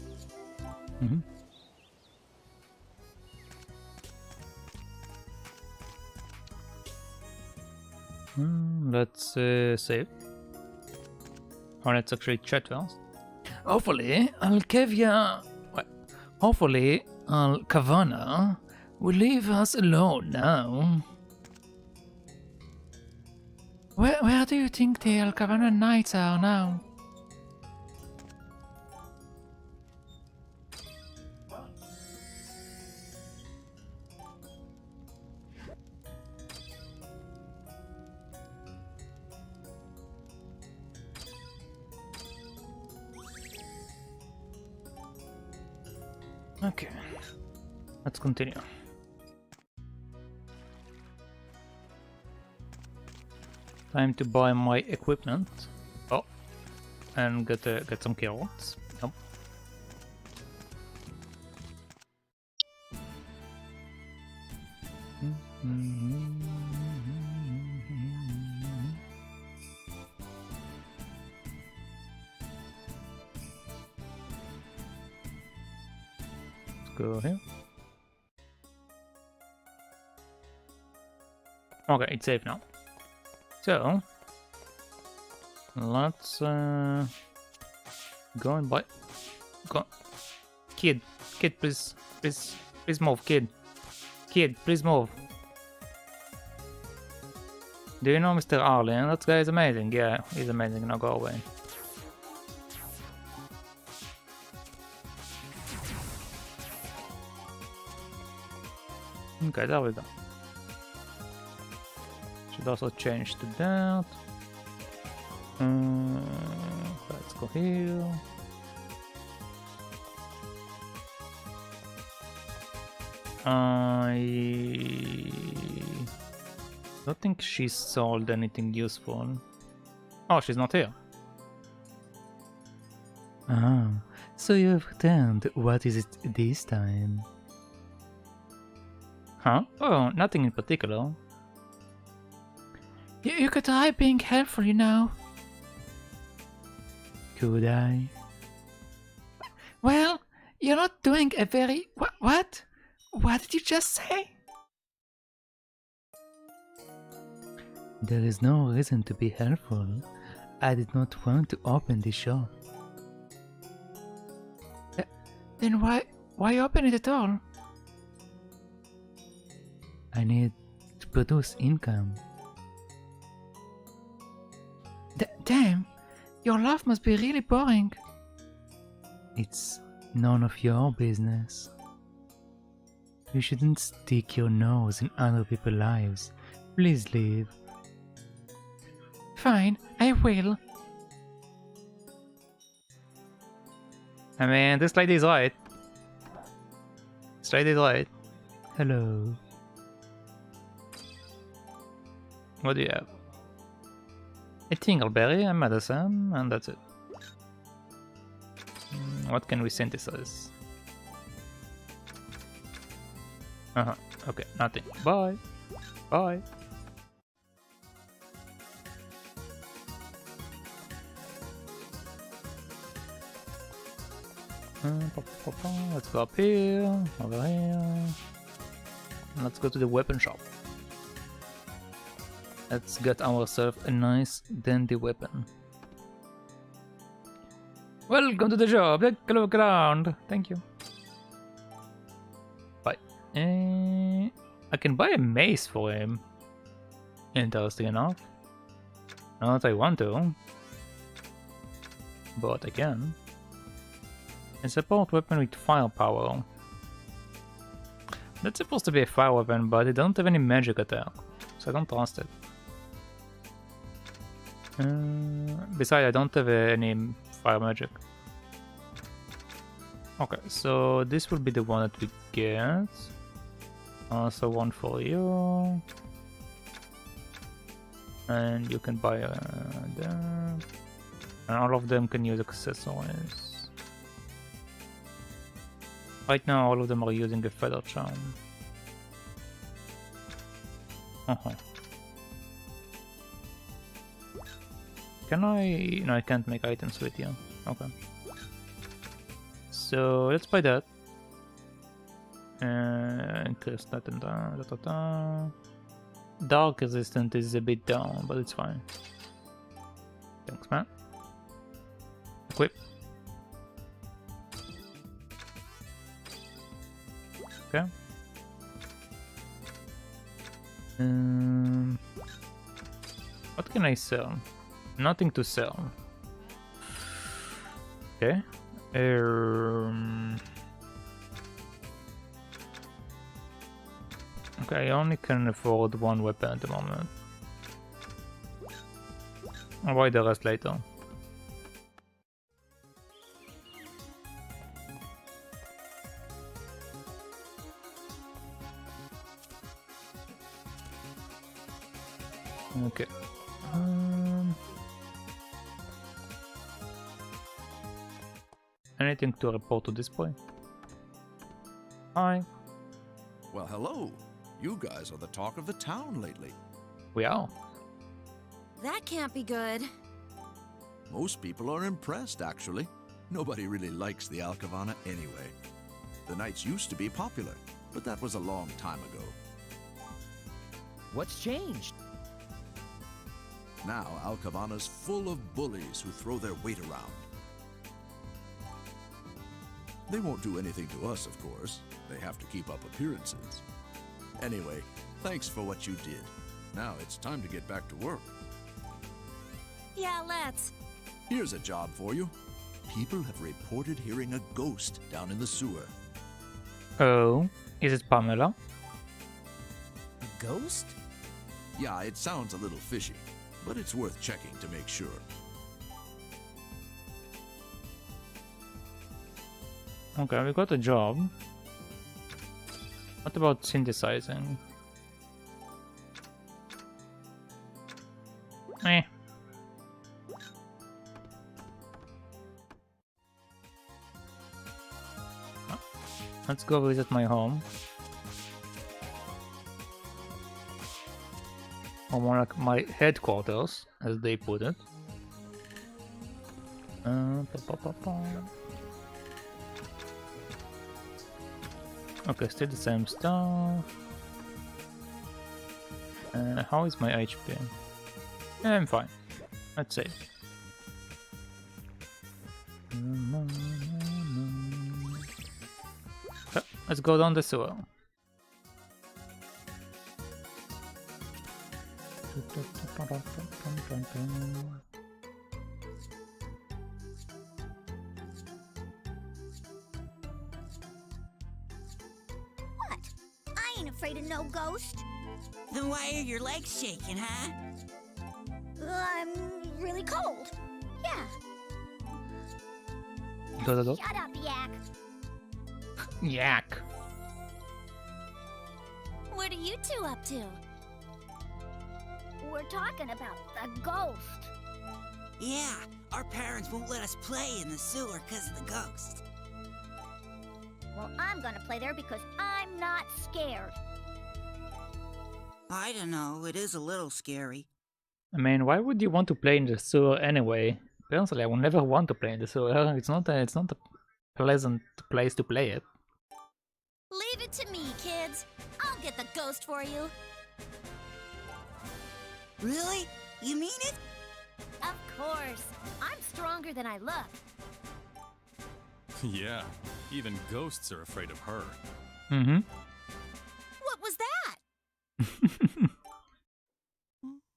Let's save. Or let's actually chat first. Hopefully, Kavana will leave us alone now. Where do you think the Alcavana Knights are now? Okay, let's continue. Time to buy my equipment. Oh, and get some carrots. Nope. Let's go here. Okay, it's safe now. So let's go and buy. Go, kid, please move, kid, please move. Do you know Mr. Arlen? That guy is amazing. Yeah, he's amazing. Now go away. Okay, there we go. Should also change to that. Let's go here. I don't think she sold anything useful. Oh, she's not here. Ah, so you have returned. What is it this time? Huh? Oh, nothing in particular. You could try being helpful, you know. Could I? Well, you're not doing a very... What? What did you just say? There is no reason to be helpful. I did not want to open the shop. Then why open it at all? I need to produce income. Damn, your life must be really boring. It's none of your business. You shouldn't stick your nose in other people's lives. Please leave. Fine, I will. I mean, this lady's right. This lady's right. Hello. What do you have? A tingleberry, a medicine, and that's it. What can we synthesize? Okay, nothing. Bye. Bye. Let's go up here, over here. Let's go to the weapon shop. Let's get ourselves a nice dandy weapon. Welcome to the shop. Take a look around. Thank you. Bye. I can buy a mace for him. Interesting enough. Not that I want to, but I can. A support weapon with firepower. That's supposed to be a fire weapon, but it doesn't have any magic attack, so I don't trust it. Besides, I don't have any fire magic. Okay, so this will be the one that we get. Also one for you. And you can buy that. And all of them can use accessories. Right now, all of them are using a feather charm. Can I... No, I can't make items with you. Okay. So, let's buy that. Increase that and Dark resistant is a bit down, but it's fine. Thanks, man. Equip. Okay. What can I sell? Nothing to sell. Okay. Okay, I only can afford one weapon at the moment. I'll buy the rest later. Okay. Anything to report to this point? Hi. Well, hello. You guys are the talk of the town lately. We are. That can't be good. Most people are impressed, actually. Nobody really likes the Alcavana anyway. The knights used to be popular, but that was a long time ago. What's changed? Now Alcavana's full of bullies who throw their weight around. They won't do anything to us, of course. They have to keep up appearances. Anyway, thanks for what you did. Now it's time to get back to work. Yeah, let's. Here's a job for you. People have reported hearing a ghost down in the sewer. Oh, is it Pamela? A ghost? Yeah, it sounds a little fishy, but it's worth checking to make sure. Okay, we got a job. What about synthesizing? Eh. Let's go visit my home. Or more like my headquarters, as they put it. Okay, still the same stuff. How is my HP? I'm fine. Let's save. Okay, let's go down the sewer. I ain't afraid of no ghost. Then why are your legs shaking, huh? I'm really cold. Yeah. Go. Shut up, Yak. Yak. What are you two up to? We're talking about the ghost. Yeah, our parents won't let us play in the sewer because of the ghost. Well, I'm gonna play there because I'm not scared. I don't know, it is a little scary. I mean, why would you want to play in the sewer anyway? Personally, I would never want to play in the sewer. It's not a pleasant place to play it. Leave it to me, kids. I'll get the ghost for you. Really? You mean it? Of course. I'm stronger than I look. Yeah, even ghosts are afraid of her. Mm-hmm. What was that?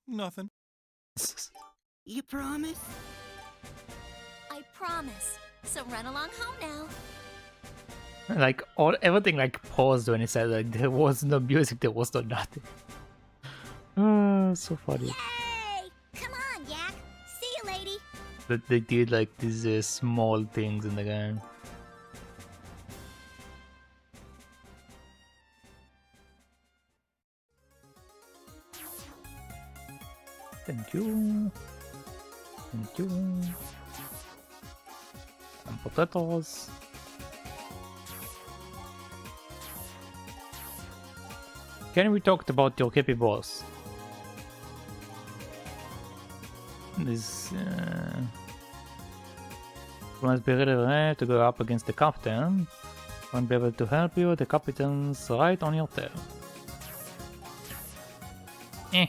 Nothing. You promise? I promise. So run along home now. Like everything like paused when he said like there was no music, there was no nothing. So funny. Yay! Come on, Yak. See you, lady. That they did like these small things in the game. Thank you. Thank you. And potatoes. Can we talk about your hippie boss? This must be really rare to go up against the captain. Won't be able to help you. The captain's right on your tail. Eh.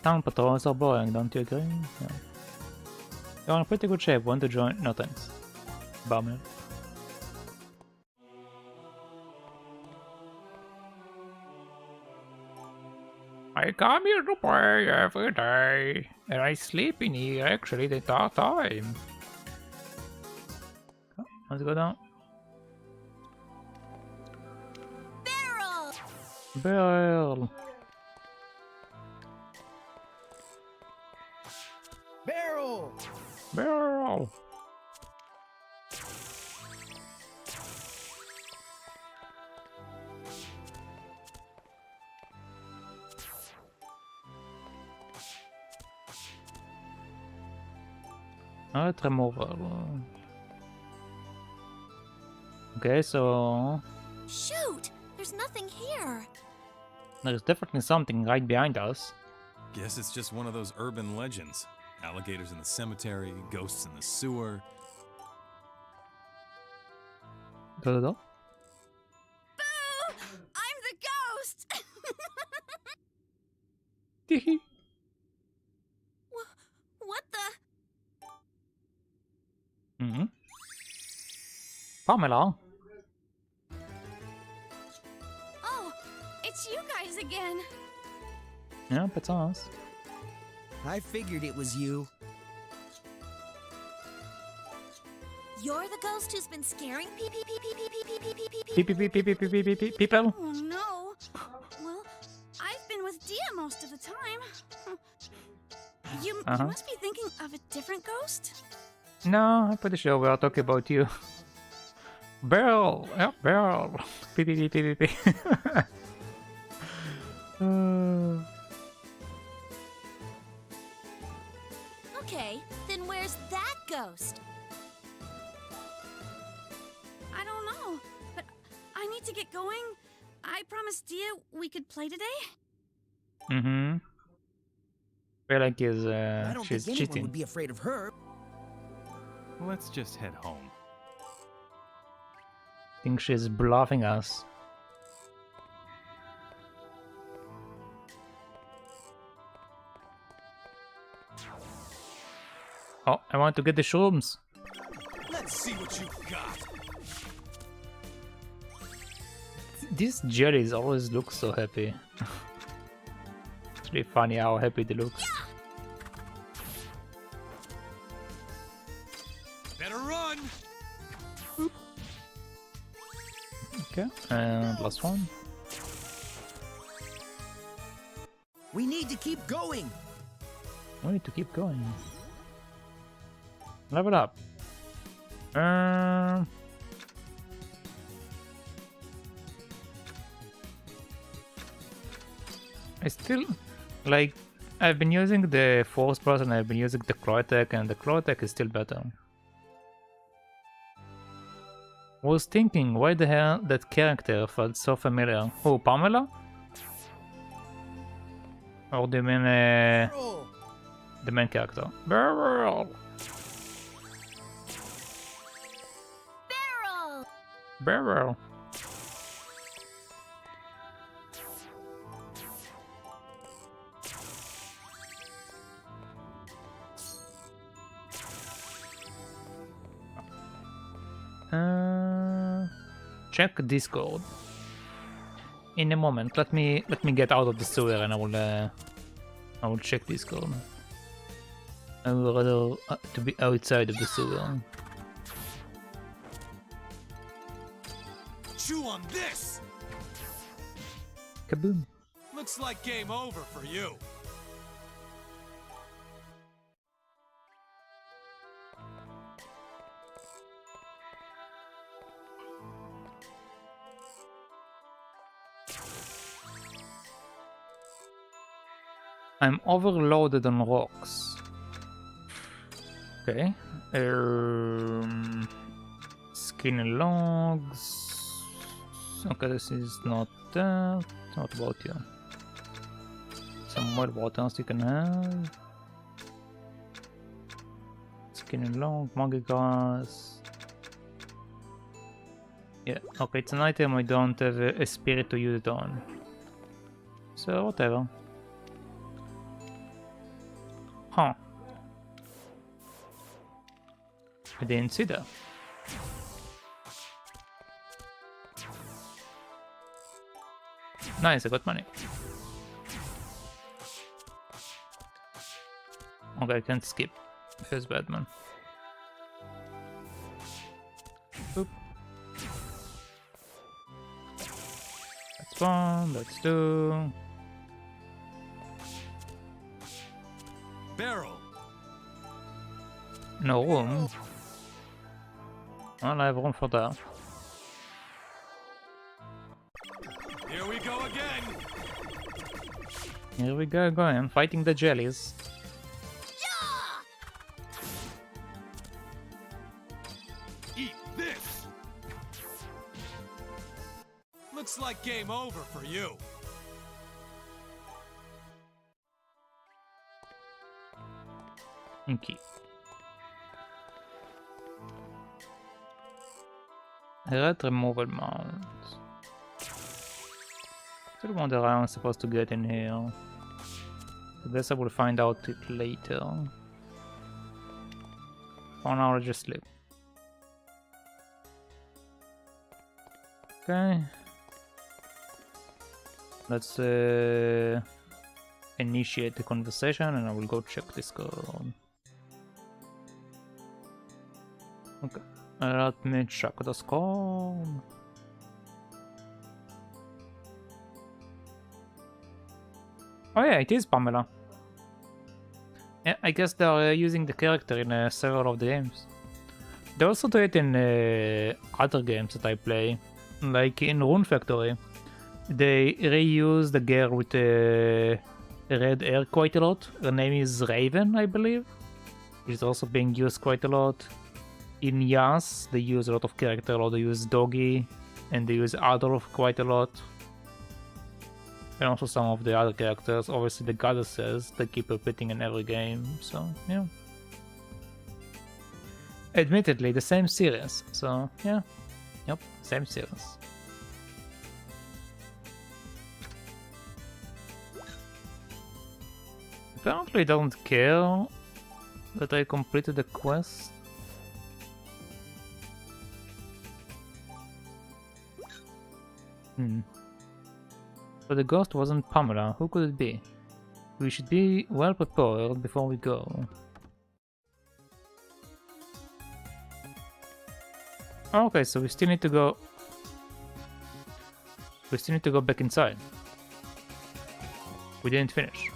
Town patrols are boring, don't you agree? Yeah. You're in pretty good shape. Want to join? No thanks. Bummer. I come here to play every day, and I sleep in here actually the entire time. Oh, let's go down. Barrel! Barrel! Barrel! Barrel! Alright, removal. Okay, so Shoot! There's nothing here. there's definitely something right behind us. Guess it's just one of those urban legends. Alligators in the cemetery, ghosts in the sewer. Go. Boo! I'm the ghost! What the? Mm-hmm. Pamela. Oh, it's you guys again. Yeah, it's us. I figured it was you. You're the ghost who's been scaring people? Oh no. Well, I've been with Dia most of the time. You must be thinking of a different ghost? No, I'm pretty sure we are talking about you. Barrel! Yeah, barrel! Beep. Okay, then where's that ghost? I don't know, but I need to get going. I promised Dia we could play today. Mm-hmm. Feel like I don't she's think anyone cheating. would be afraid of her. Let's just head home. Think she's bluffing us. Oh, I want to get the shrooms. Let's see what you got. These jellies always look so happy. It's really funny how happy they look. Better run. Okay, and last one. We need to keep going. We need to keep going. Level up. I still like. I've been using the force person. I've been using the claw attack, and the claw attack is still better. Was thinking why the hell that character felt so familiar. Who, Pamela? Or do you mean the main character? Barrel! Barrel! Barrel! Check Discord. In a moment, let me get out of the sewer and I will check Discord. I would rather to be outside of the sewer. Chew on this. Kaboom! Looks like game over for you. I'm overloaded on rocks. Okay. Skinny logs. Okay, this is not that. What about you? Some more buttons you can have. Skinny log, monkey grass. Yeah, okay, it's an item I don't have a spirit to use it on. So, whatever. Huh. I didn't see that. Nice, I got money. Okay, I can't skip. Here's Batman. Oop. That's one, that's two. Barrel. No room. Well, I have room for that. Here we go again. Here we go again, fighting the jellies. Eat this. Looks like game over for you. Okay. Red removal mount. Still wonder how I'm supposed to get in here. I guess I will find out it later. For now, I'll just sleep. Okay. Let's initiate the conversation and I will go check this girl. Okay. Let me check the score. Oh yeah, it is Pamela. Yeah, I guess they are using the character in several of the games. They also do it in other games that I play, like in Rune Factory. They reuse the girl with red hair quite a lot. Her name is Raven, I believe. She's also being used quite a lot. In Yas, they use a lot of character, they use Doggy, and they use Adolf quite a lot. And also some of the other characters, obviously the goddesses, they keep repeating in every game, so yeah. Admittedly, the same series, so yeah. Yep, same series. Apparently I don't care that I completed the quest. But the ghost wasn't Pamela. Who could it be? We should be well prepared before we go. Okay, so we still need to go. We still need to go back inside. We didn't finish.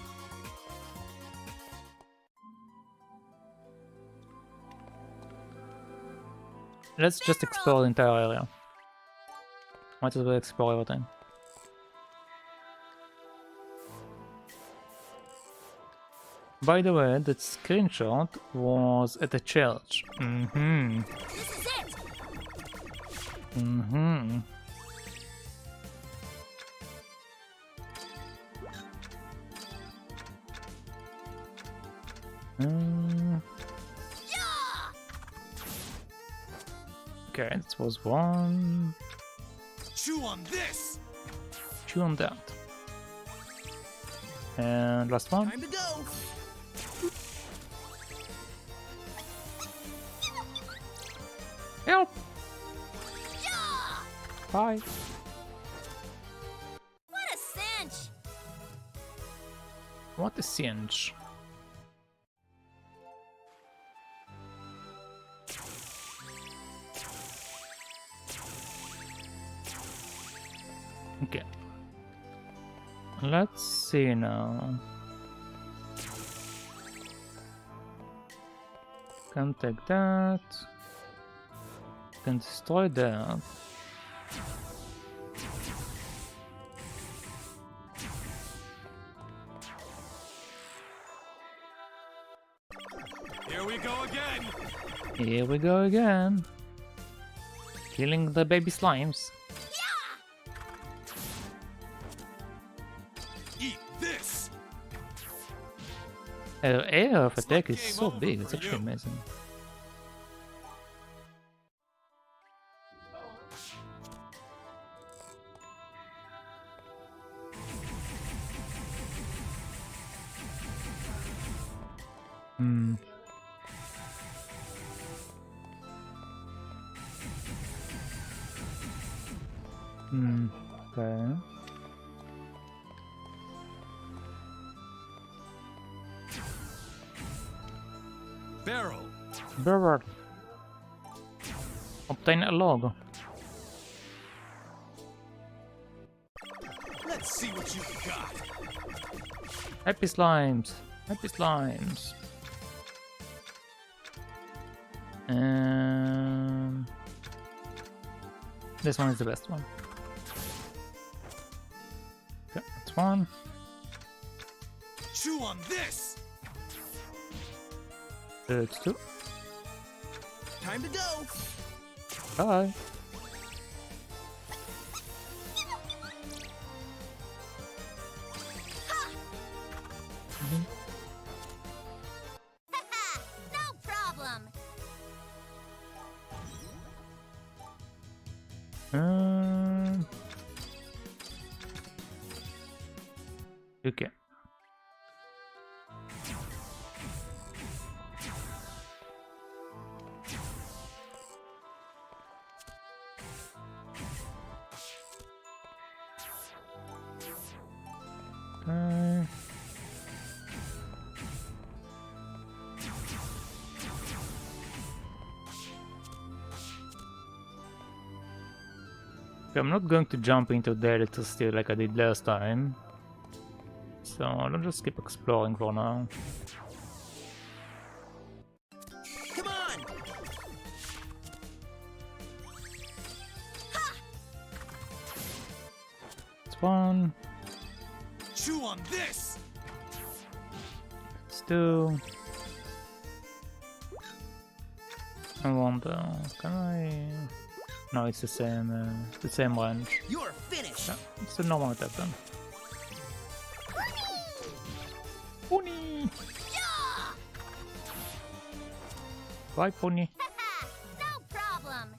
Let's just explore the entire area. Might as well explore everything. By the way, that screenshot was at a church. This is it. Okay, this was one. Chew on this. Chew on that. And last one. Time to go. Help! Bye. What a cinch! What a cinch. Okay. Let's see now. Can take that. Can destroy that. Here we go again. Here we go again. Killing the baby slimes. Eat this. Her area of attack is so big, it's actually amazing. Okay. Barrel. Barrel. Obtain a log. Let's see what you got. Happy slimes. Happy slimes. This one is the best one. Okay, that's one. Chew on this. That's two. Time to go. Bye. No problem. Okay. Okay, I'm not going to jump into there to steal like I did last time. So I'll just keep exploring for now. Come on. It's one. Chew on this. It's two. I wonder, can I? No, it's the same range. You're finished. Yeah, it's a normal attack then. Pony! Yeah! Bye, Pony. No problem.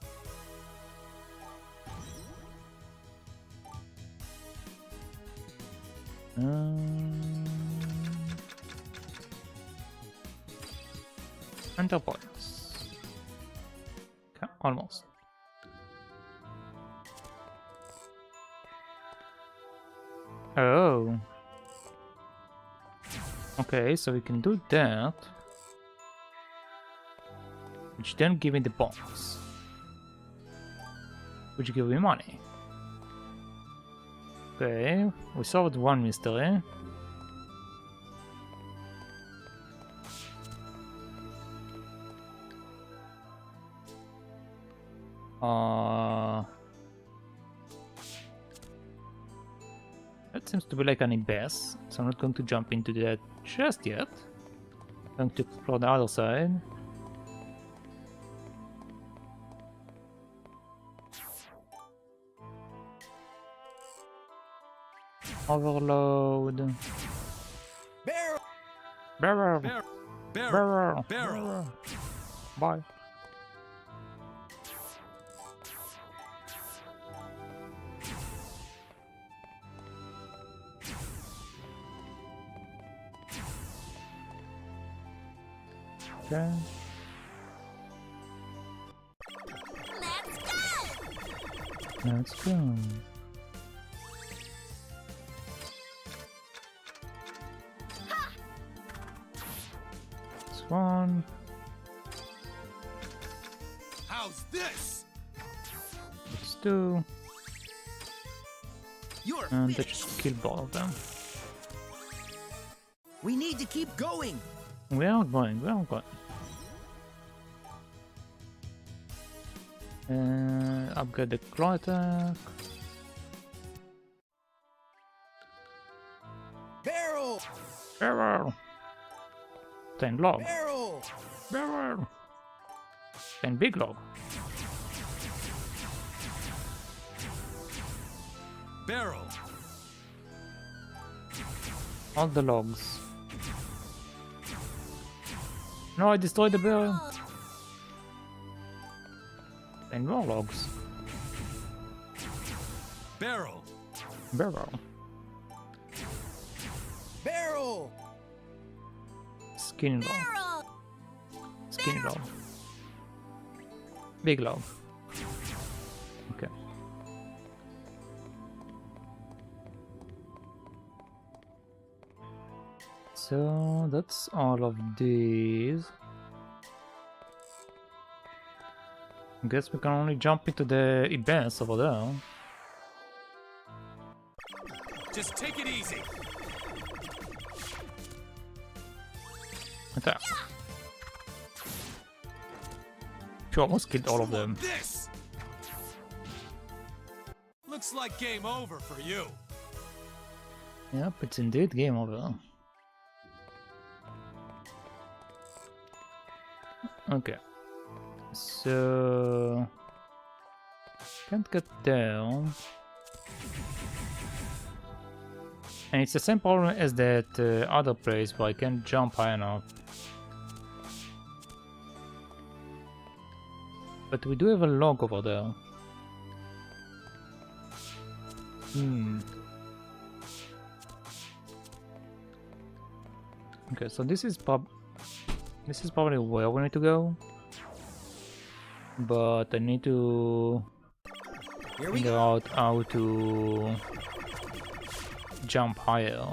Enter points. Okay, almost. Oh. Okay, so we can do that. Which then give me the box. Which give me money. Okay, we solved one mystery. That seems to be like an abyss, so I'm not going to jump into that just yet. I'm going to explore the other side. Overload. Barrel. Barrel. Barrel. Barrel. Barrel. Bye. Okay. Let's go. This one. How's this? Let's do. You're And finished. let's just kill both of them. We need to keep going. We are going, we are going. Upgrade the claw attack. Barrel. Barrel. 10 log. Barrel. Barrel. 10 big log. Barrel. All the logs. No, I destroyed the barrel. 10 more logs. Barrel. Barrel. Barrel. Skinny log. Barrel. Skinny log. Big log. Okay. So that's all of these. Guess we can only jump into the events over there. Just take it easy. Attack. She almost killed all of them. This looks like game over for you. Yep, it's indeed game over. Okay. So can't get down. And it's the same problem as that other place where I can't jump high enough. But we do have a log over there. Okay, so this is probably where we need to go. But I need to figure out how to jump higher.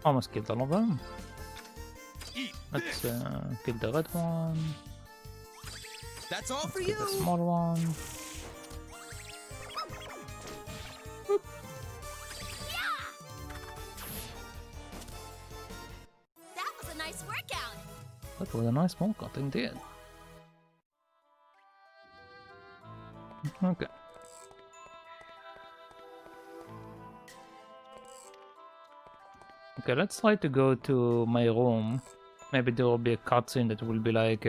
Almost killed all of them. Let's kill the red one. That's all for Kill the you. small one. That was a nice workout. That was a nice workout indeed. Okay. Okay, let's try to go to my room. Maybe there will be a cutscene that will be like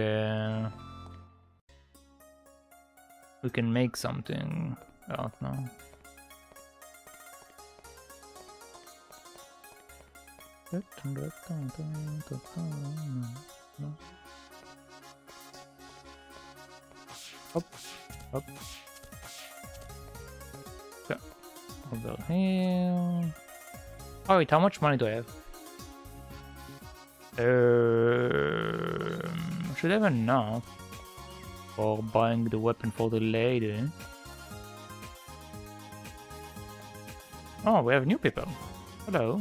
we can make something out now. Up, up. Okay. Over here. Oh wait, how much money do I have? Should have enough for buying the weapon for the lady. Oh, we have new people. Hello.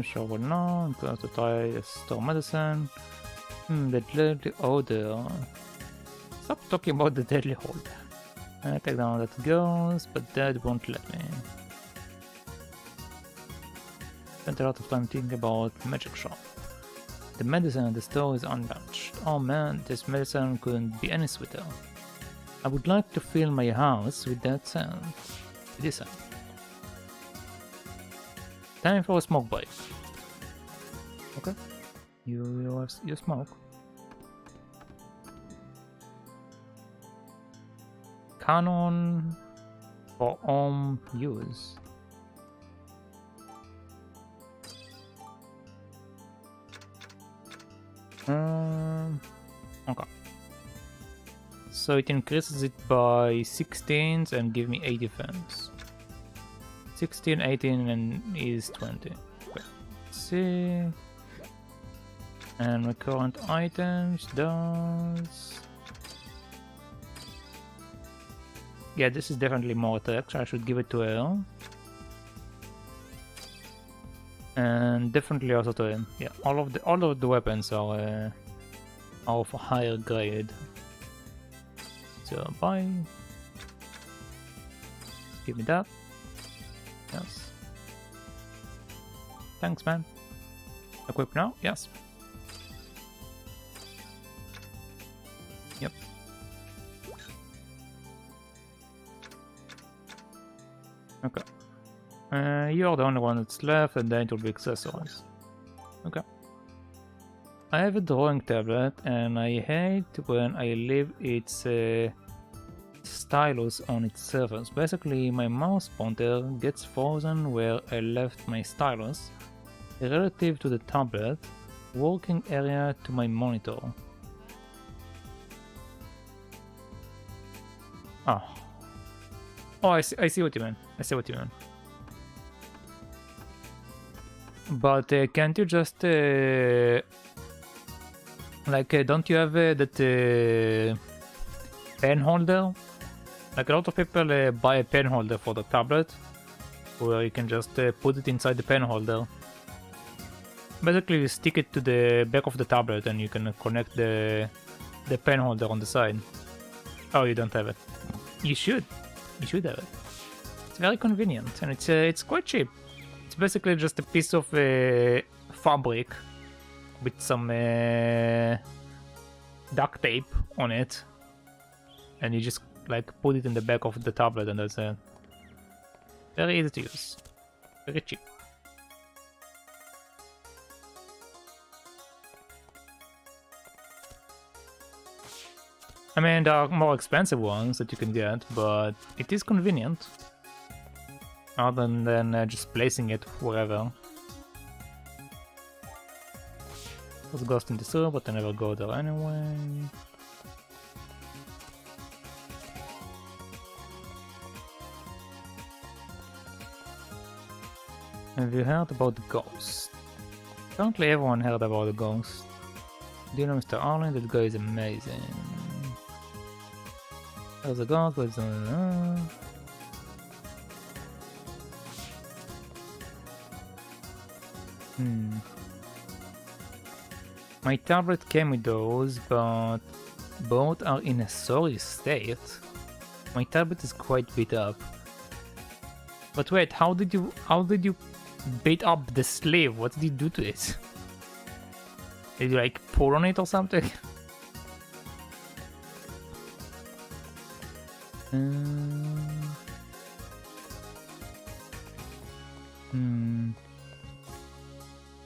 Sure will not. Because to try store medicine. The deadly odor. Stop talking about the deadly odor. Take down that ghost, but that won't let me. Spent a lot of time thinking about magic shop. The medicine at the store is unmatched. Oh man, this medicine couldn't be any sweeter. I would like to fill my house with that scent. This scent. Time for a smoke break. Okay. You smoke. Cannon for use. Okay. So it increases it by 16 and give me 8 defense. 16, 18 and is 20. Okay. Let's see. And my current items does... Yeah, this is definitely more attack, so I should give it to her. And definitely also to him. Yeah, all of the weapons are of a higher grade. So bye. Give me that. Yes. Thanks, man. Equip now? Yes. Yep. Okay. You're the only one that's left, and then it will be accessories. Okay. I have a drawing tablet, and I hate when I leave its stylus on its surface. Basically, my mouse pointer gets frozen where I left my stylus, relative to the tablet, working area to my monitor. Oh. Oh, I see what you mean. I see what you mean. But can't you just like don't you have that pen holder. Like a lot of people buy a pen holder for the tablet, where you can just put it inside the pen holder. Basically, you stick it to the back of the tablet and you can connect the pen holder on the side. Oh, you don't have it. You should. You should have it. It's very convenient and it's quite cheap. It's basically just a piece of fabric with some duct tape on it, and you just like put it in the back of the tablet, and that's it. Very easy to use. Very cheap. I mean, there are more expensive ones that you can get, but it is convenient. Other than just placing it wherever. There's a ghost in the sewer, but I never go there anyway. Have you heard about the ghost? Apparently everyone heard about the ghost. Do you know Mr. Arlen? That guy is amazing. There's a ghost, but it's My tablet came with those, but both are in a sorry state. My tablet is quite beat up. But wait, how did you beat up the sleeve? What did you do to it? Did you like pour on it or something?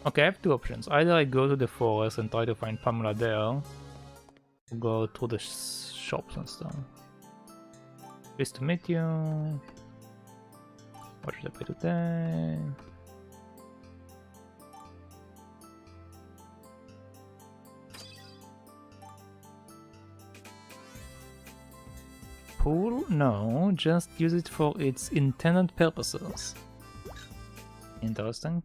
Okay, I have two options. Either I go to the forest and try to find Pamela there, or go to the shops and stuff. Pleased to meet you. What should I play today? Pool? No, just use it for its intended purposes. Interesting.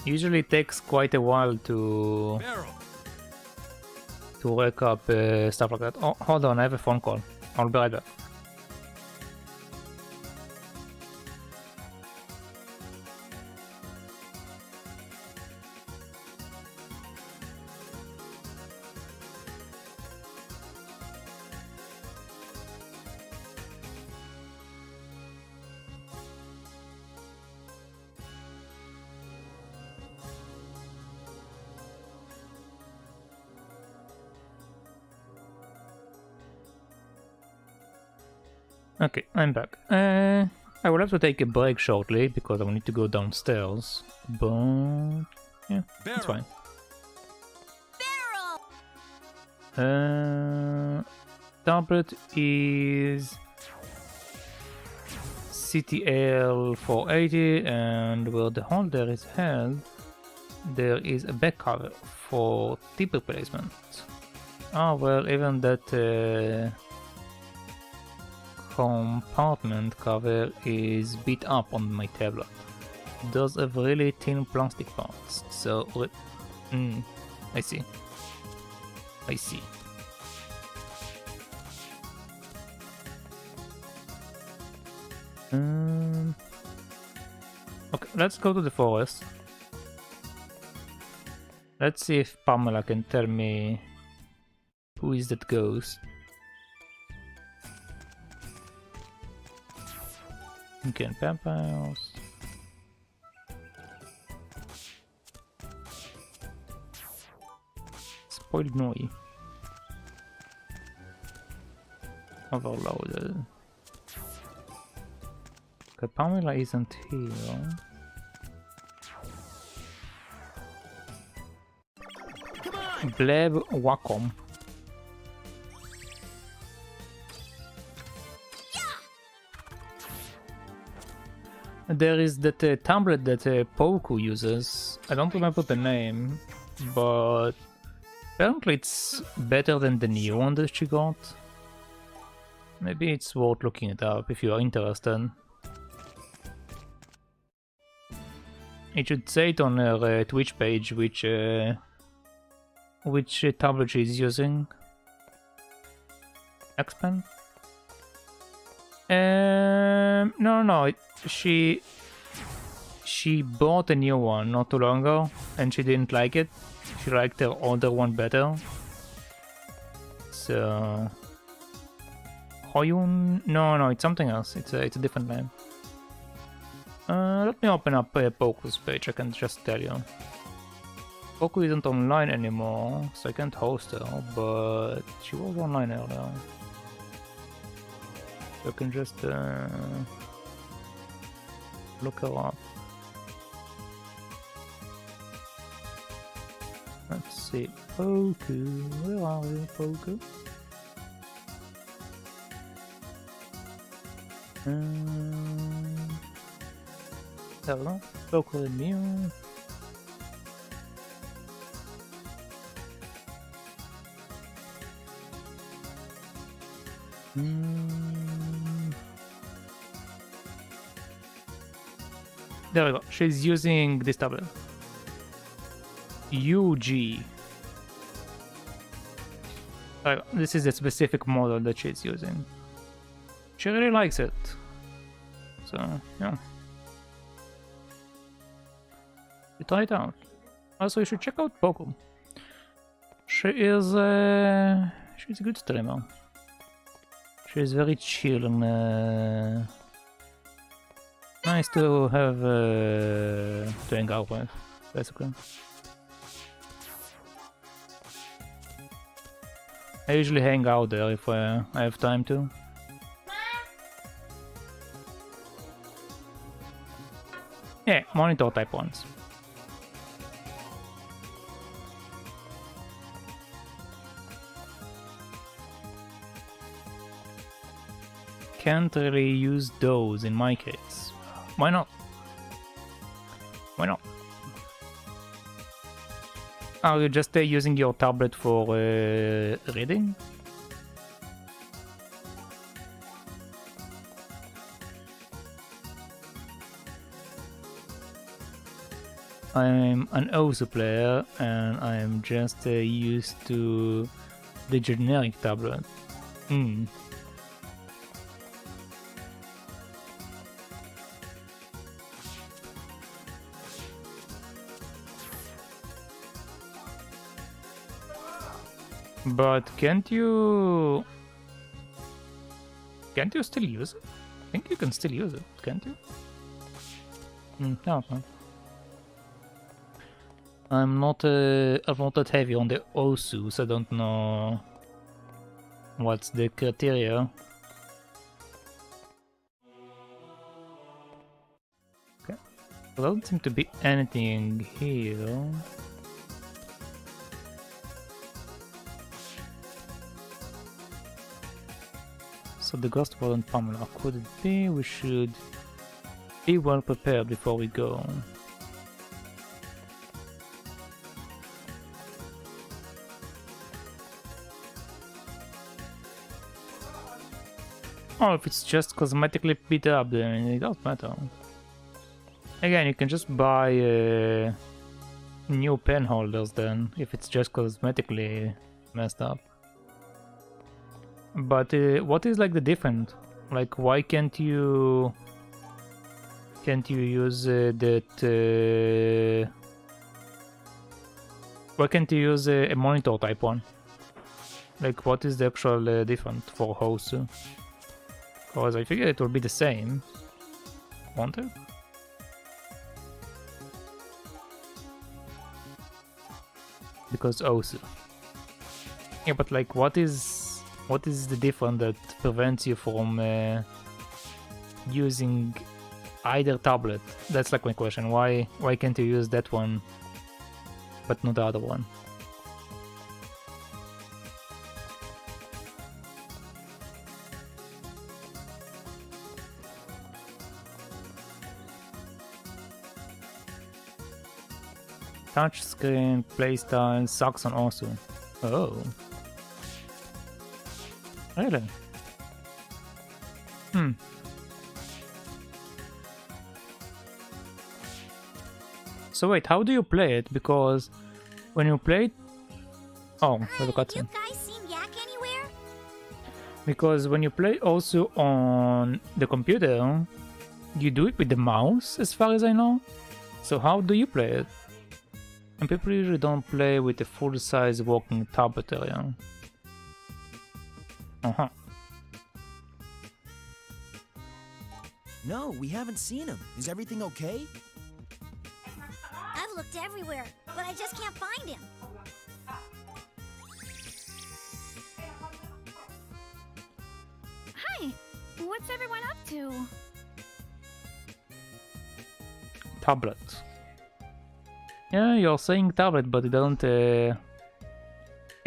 Usually it takes quite a while to wake up stuff like that. Oh, hold on, I have a phone call. I'll be right back. Okay, I'm back. I will have to take a break shortly because I will need to go downstairs. But yeah, it's fine. Tablet is CTL 480, and where the holder is held, there is a back cover for tip replacement. Ah, well, even that compartment cover is beat up on my tablet. It does have really thin plastic parts, so I see. I see. Okay, let's go to the forest. Let's see if Pamela can tell me who is that ghost. Okay, vampires. Spoiled Noi. Overloaded. Okay, Pamela isn't here. Bleb Wacom. There is that tablet that Poku uses. I don't remember the name, but apparently it's better than the new one that she got. Maybe it's worth looking it up if you are interested. It should say it on her Twitch page which tablet she's using. X-Pen? No. She bought a new one not too long ago, and she didn't like it. She liked her older one better. So... Hoyun? No, it's something else. It's a different name. Let me open up Poku's page, I can just tell you. Poku isn't online anymore, so I can't host her, but she was online earlier. So I can just look her up. Let's see. Poku, where are you, Poku? Hello, Poku and Mew. There we go. She's using this tablet. UG. This is a specific model that she's using. She really likes it. So, yeah. You try it out. Also, you should check out Poku. She's a good streamer. She's very chill and nice to have to hang out with, basically. I usually hang out there if I have time to. Yeah, monitor type ones. Can't really use those in my case. Why not? Why not? Are you just using your tablet for reading? I'm an Osu player and I'm just used to the generic tablet. But can't you still use it? I think you can still use it, can't you? No. I'm not that heavy on the Osu, so I don't know what's the criteria. Okay, there doesn't seem to be anything here. So the ghost wasn't Pamela. Could it be? We should be well prepared before we go. Oh, if it's just cosmetically beat up, then it doesn't matter. Again, you can just buy new pen holders then, if it's just cosmetically messed up. But what is like the difference? Like, why can't you use that? Why can't you use a monitor type one? Like, what is the actual difference for Hosu? Because I figure it will be the same, won't it? Because Osu. Yeah, but like, what is the difference that prevents you from using either tablet? That's like my question. Why can't you use that one, but not the other one? Touchscreen playstyle sucks on Osu. Oh. Really? So wait, how do you play it? Because when you play it... Oh, there's a cutscene. You guys seen Yak anywhere? Because when you play also on the computer, you do it with the mouse, as far as I know. So how do you play it? And people usually don't play with a full-size working tablet area. Uh-huh. No, we haven't seen him. Is everything okay? I've looked everywhere, but I just can't find him. Hi, what's everyone up to? Tablet. Yeah, you're saying tablet, but it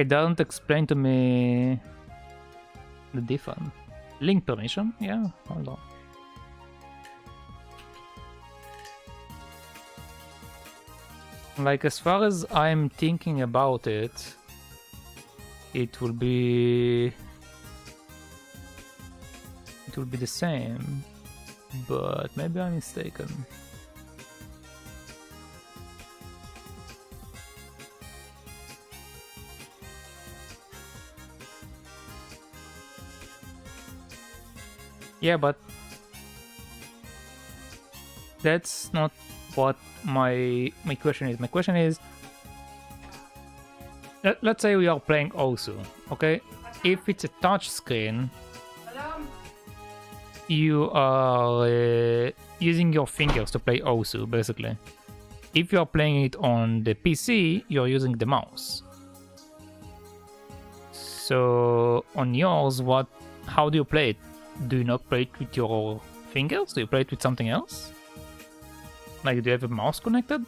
doesn't explain to me the difference. Link permission? Yeah, hold on. Like, as far as I'm thinking about it, it will be the same, but maybe I'm mistaken. Yeah, but that's not what my question is. My question is, let's say we are playing Osu, okay? If it's a touch screen, you are using your fingers to play Osu, basically. If you are playing it on the PC, you're using the mouse. So on yours, how do you play it? Do you not play it with your fingers? Do you play it with something else? Like, do you have a mouse connected?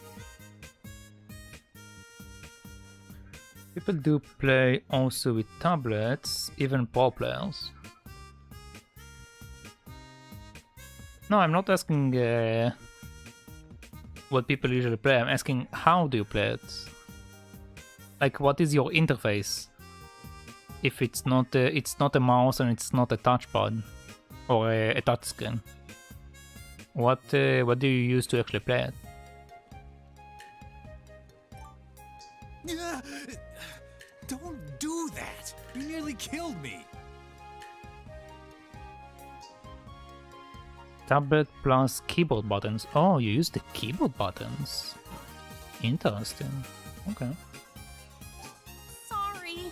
People do play also with tablets, even pro players. No, I'm not asking what people usually play. I'm asking how do you play it? Like, what is your interface? If it's not a mouse and it's not a touchpad or a touch screen. What do you use to actually play it? Don't do that! You nearly killed me! Tablet plus keyboard buttons. Oh, you use the keyboard buttons. Interesting. Okay. Sorry.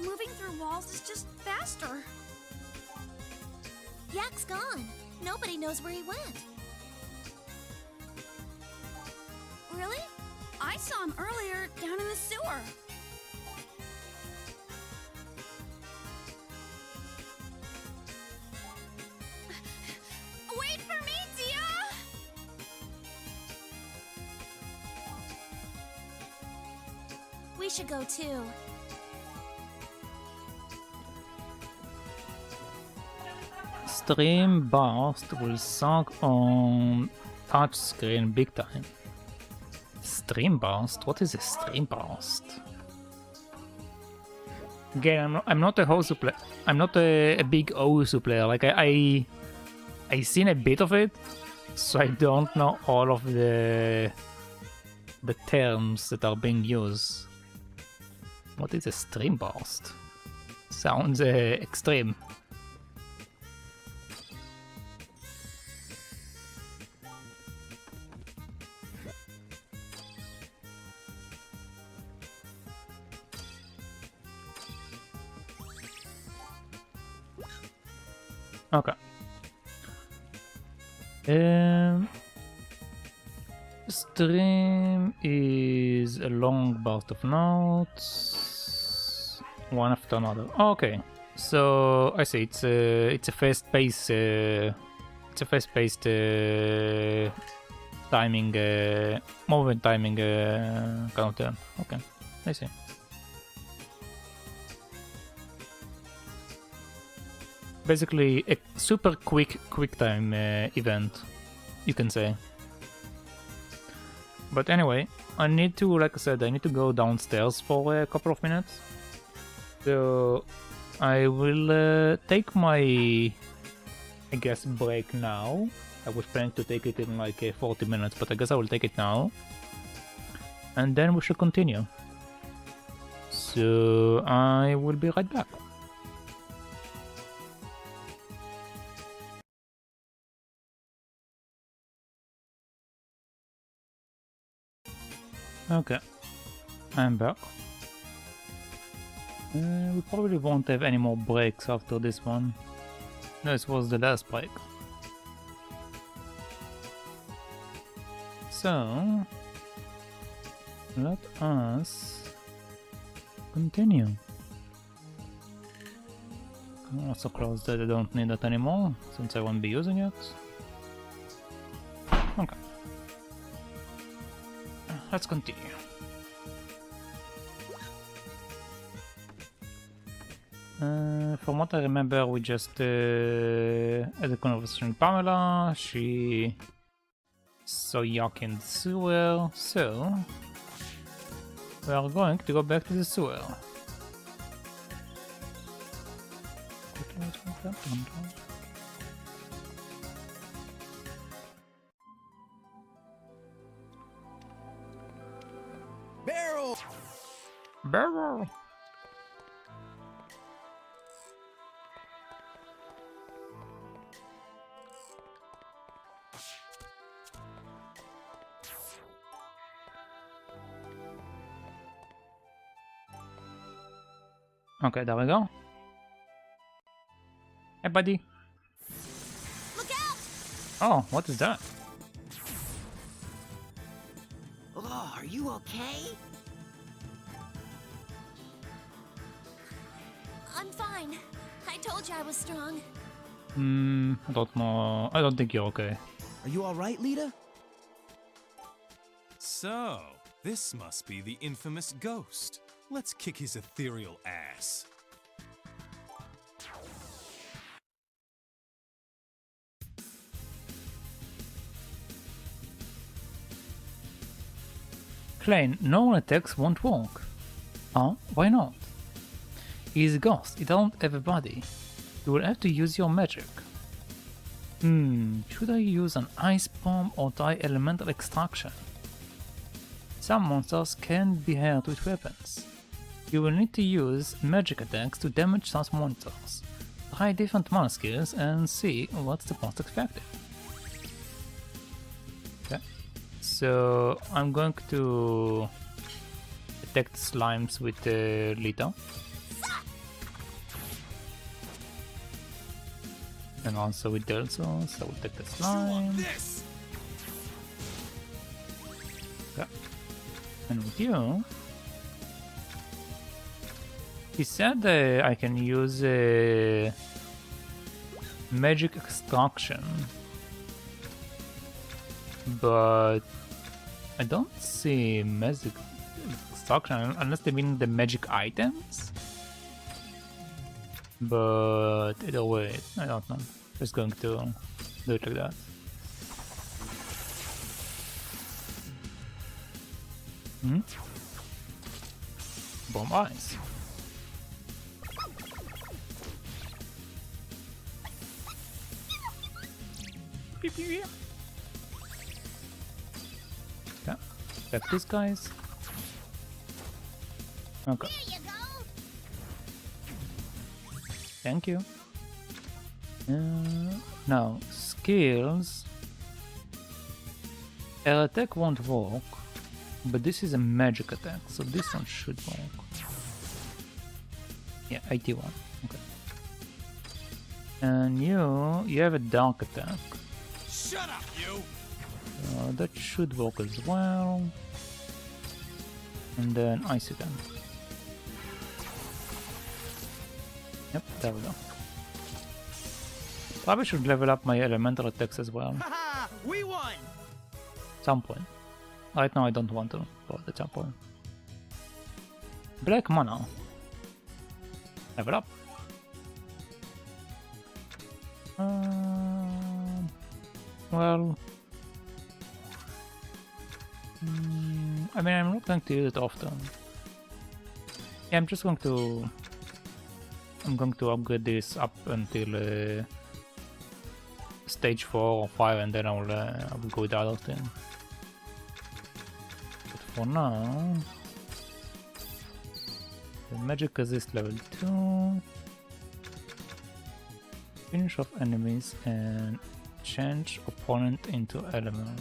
Moving through walls is just faster. Yak's gone. Nobody knows where he went. Really? I saw him earlier down in the sewer. Wait for me, Dia! We should go too. Stream burst will suck on touchscreen big time. Stream burst? What is a stream burst? Again, I'm not a Hosu player. I'm not a big Osu player. Like I seen a bit of it, so I don't know all of the terms that are being used. What is a stream burst? Sounds extreme. Okay. Stream is a long burst of notes, one after another. Okay, so I see it's a fast-paced timing, movement timing counter. Okay, I see. Basically a super quick time event, you can say. But anyway, I need to, like I said, I need to go downstairs for a couple of minutes. So I will take my, I guess, break now. I was planning to take it in like 40 minutes, but I guess I will take it now. And then we should continue. So I will be right back. Okay, I'm back. We probably won't have any more breaks after this one. No, this was the last break. So, let us continue. I'll also close that. I don't need that anymore since I won't be using it. Okay. Let's continue. From what I remember, we just had a conversation with Pamela. She saw Yak in the sewer, so we are going to go back to the sewer. Barrel! Barrel! Okay, there we go. Hey, buddy. Look out! Oh, what is that? Oh, are you okay? I'm fine. I told you I was strong. I don't know. I don't think you're okay. Are you alright, Lita? So, this must be the infamous ghost. Let's kick his ethereal ass. Klein, normal attacks won't work. Oh, why not? He's a ghost, he don't have a body. You will have to use your magic. Should I use an ice bomb or try elemental extraction? Some monsters can be hurt with weapons. You will need to use magic attacks to damage such monsters. Try different mana skills and see what's the most effective. Okay, so I'm going to attack the slimes with Lita. And also with Delso, so we'll take the slime. Okay. And with you, he said I can use magic extraction, but I don't see magic extraction unless they mean the magic items. But either way, I don't know. Just going to do it like that. Bomb eyes. Okay, attack these guys. Okay. Thank you. Now, skills. Air attack won't work, but this is a magic attack, so this one should work. Yeah, 81. Okay. And you have a dark attack. Shut up, you! That should work as well. And then ice again. Yep, there we go. Probably should level up my elemental attacks as well. Haha, we won! Some point. Right now I don't want to, but at some point. Black mana. Level up. Well, I mean, I'm not going to use it often. Yeah, I'm going to upgrade this up until stage 4 or 5, and then I will go with the other thing. But for now, the magic resist level 2. Finish off enemies and change opponent into element.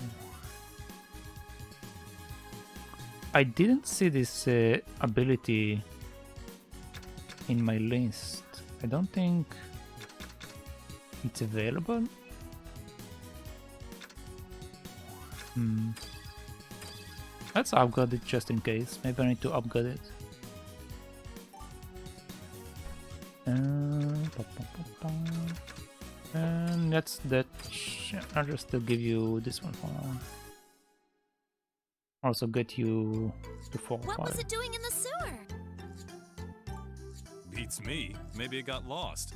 I didn't see this ability in my list. I don't think it's available. Let's upgrade it just in case. Maybe I need to upgrade it. And that's that. I'll just give you this one for now. Also get you to 4 or 5. What was it doing in the sewer? Beats me. Maybe it got lost.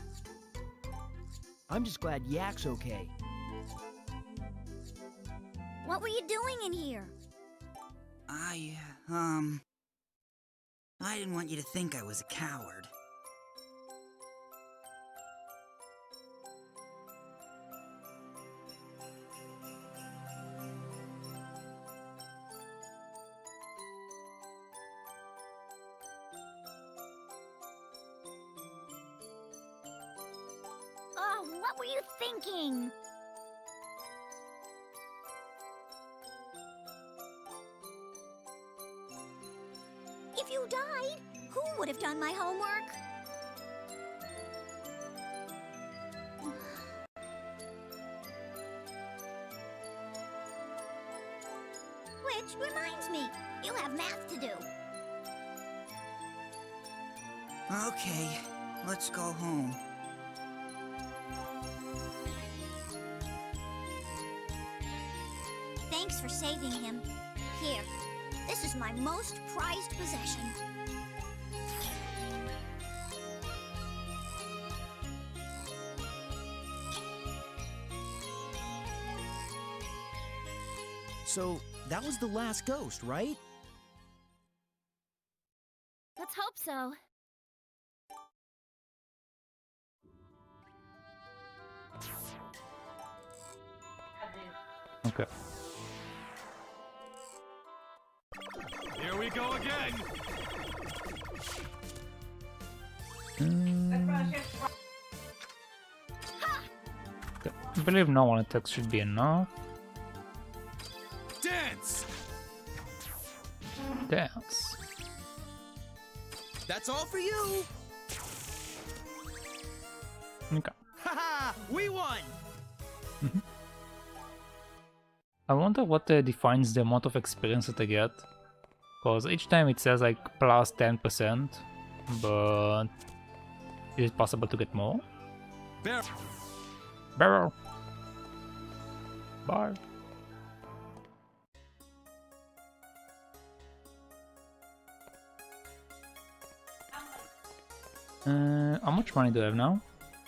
I'm just glad Yak's okay. What were you doing in here? I didn't want you to think I was a coward. Oh, what were you thinking? If you died, who would have done my homework? Which reminds me, you have math to do. Okay, let's go home. Thanks for saving him. Here, this is my most prized possession. So, that was the last ghost, right? Let's hope so. Okay. Here we go again. Okay. I believe no one attacks should be enough. Dance. Dance. That's all for you! Okay. Haha! We won! I wonder what defines the amount of experience that I get. Because each time it says like plus 10%, but is it possible to get more? Barrel. Bar. How much money do I have now?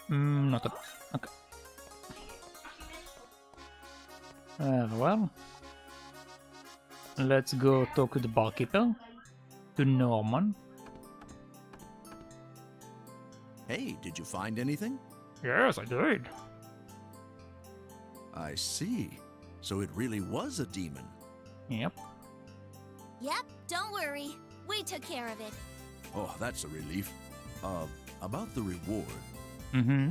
Not enough. Okay. Well, let's go talk to the barkeeper, to Norman. Hey, did you find anything? Yes, I did. I see. So it really was a demon. Yep. Yep, don't worry. We took care of it. Oh, that's a relief. About the reward.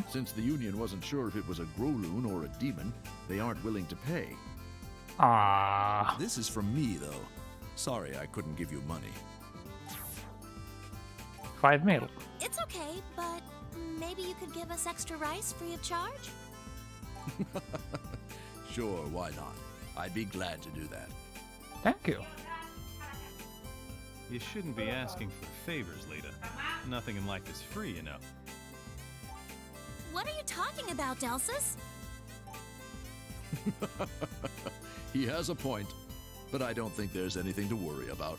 Since the Union wasn't sure if it was a Growloon or a demon, they aren't willing to pay. Ah. This is from me, though. Sorry I couldn't give you money. 5 mil. It's okay, but maybe you could give us extra rice free of charge? Sure, why not? I'd be glad to do that. Thank you. You shouldn't be asking for favors, Lita. Nothing in life is free, you know. What are you talking about, Delsus? He has a point, but I don't think there's anything to worry about.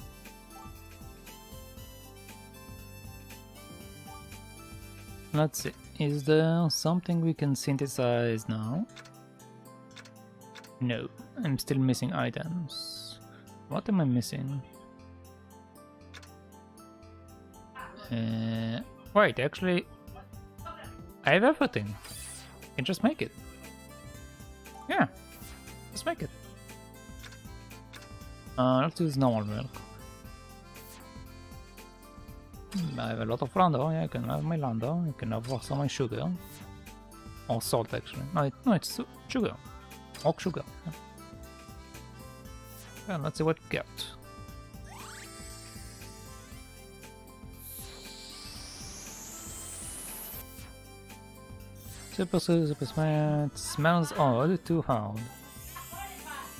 Let's see. Is there something we can synthesize now? No, I'm still missing items. What am I missing? Wait, actually, I have everything. I can just make it. Yeah, just make it. Let's use normal milk. I have a lot of lando. Yeah, I can have my lando. I can have also my sugar. Or salt, actually. No, it's sugar. Oak sugar. Yeah. And let's see what we get. Super sweat. Smells odd, too hard.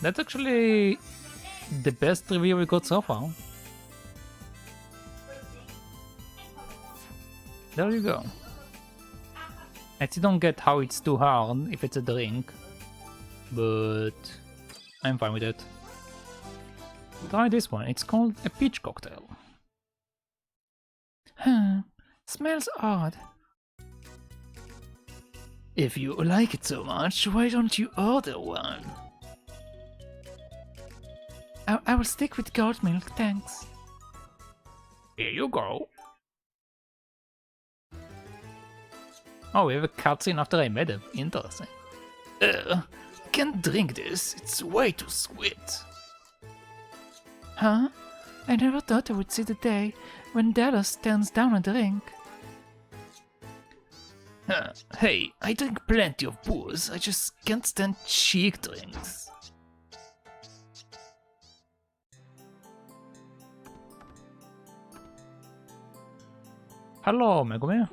That's actually the best review we got so far. There you go. I still don't get how it's too hard if it's a drink, but I'm fine with it. Try this one, it's called a peach cocktail. Huh, smells odd. If you like it so much, why don't you order one? I will stick with goat milk, thanks. Here you go. Oh, we have a cutscene after I made it. Interesting. Can't drink this. It's way too sweet. Huh? I never thought I would see the day when Dallas turns down a drink. Hey, I drink plenty of booze. I just can't stand cheap drinks. Hello, Megumi.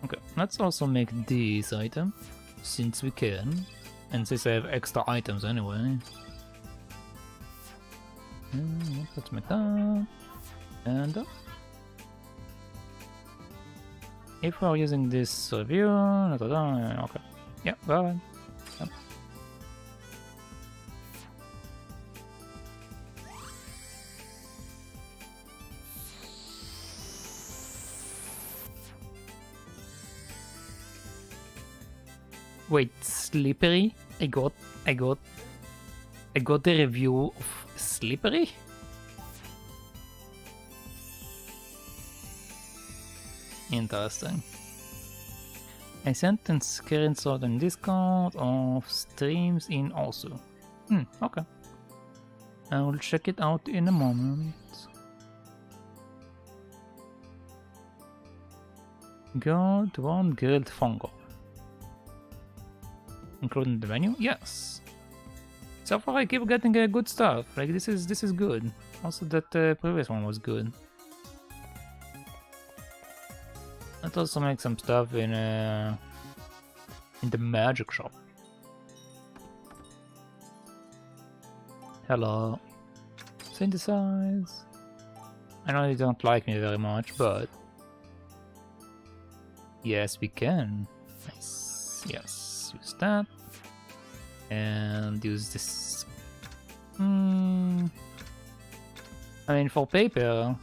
Okay, let's also make this item, since we can, and since I have extra items anyway. Let's make that, and if we're using this review, okay, yeah, go ahead. Yep. Wait, slippery? I got the review of slippery? Interesting. I sent a screenshot on Discord of streams in also. Okay. I will check it out in a moment. Got one grilled fungo. Including the menu? Yes. So far I keep getting good stuff. Like this is good. Also that previous one was good. Let's also make some stuff in the magic shop. Hello. Synthesize. I know you don't like me very much, but yes, we can. Nice. Yes. Use that and use this. I mean, for paper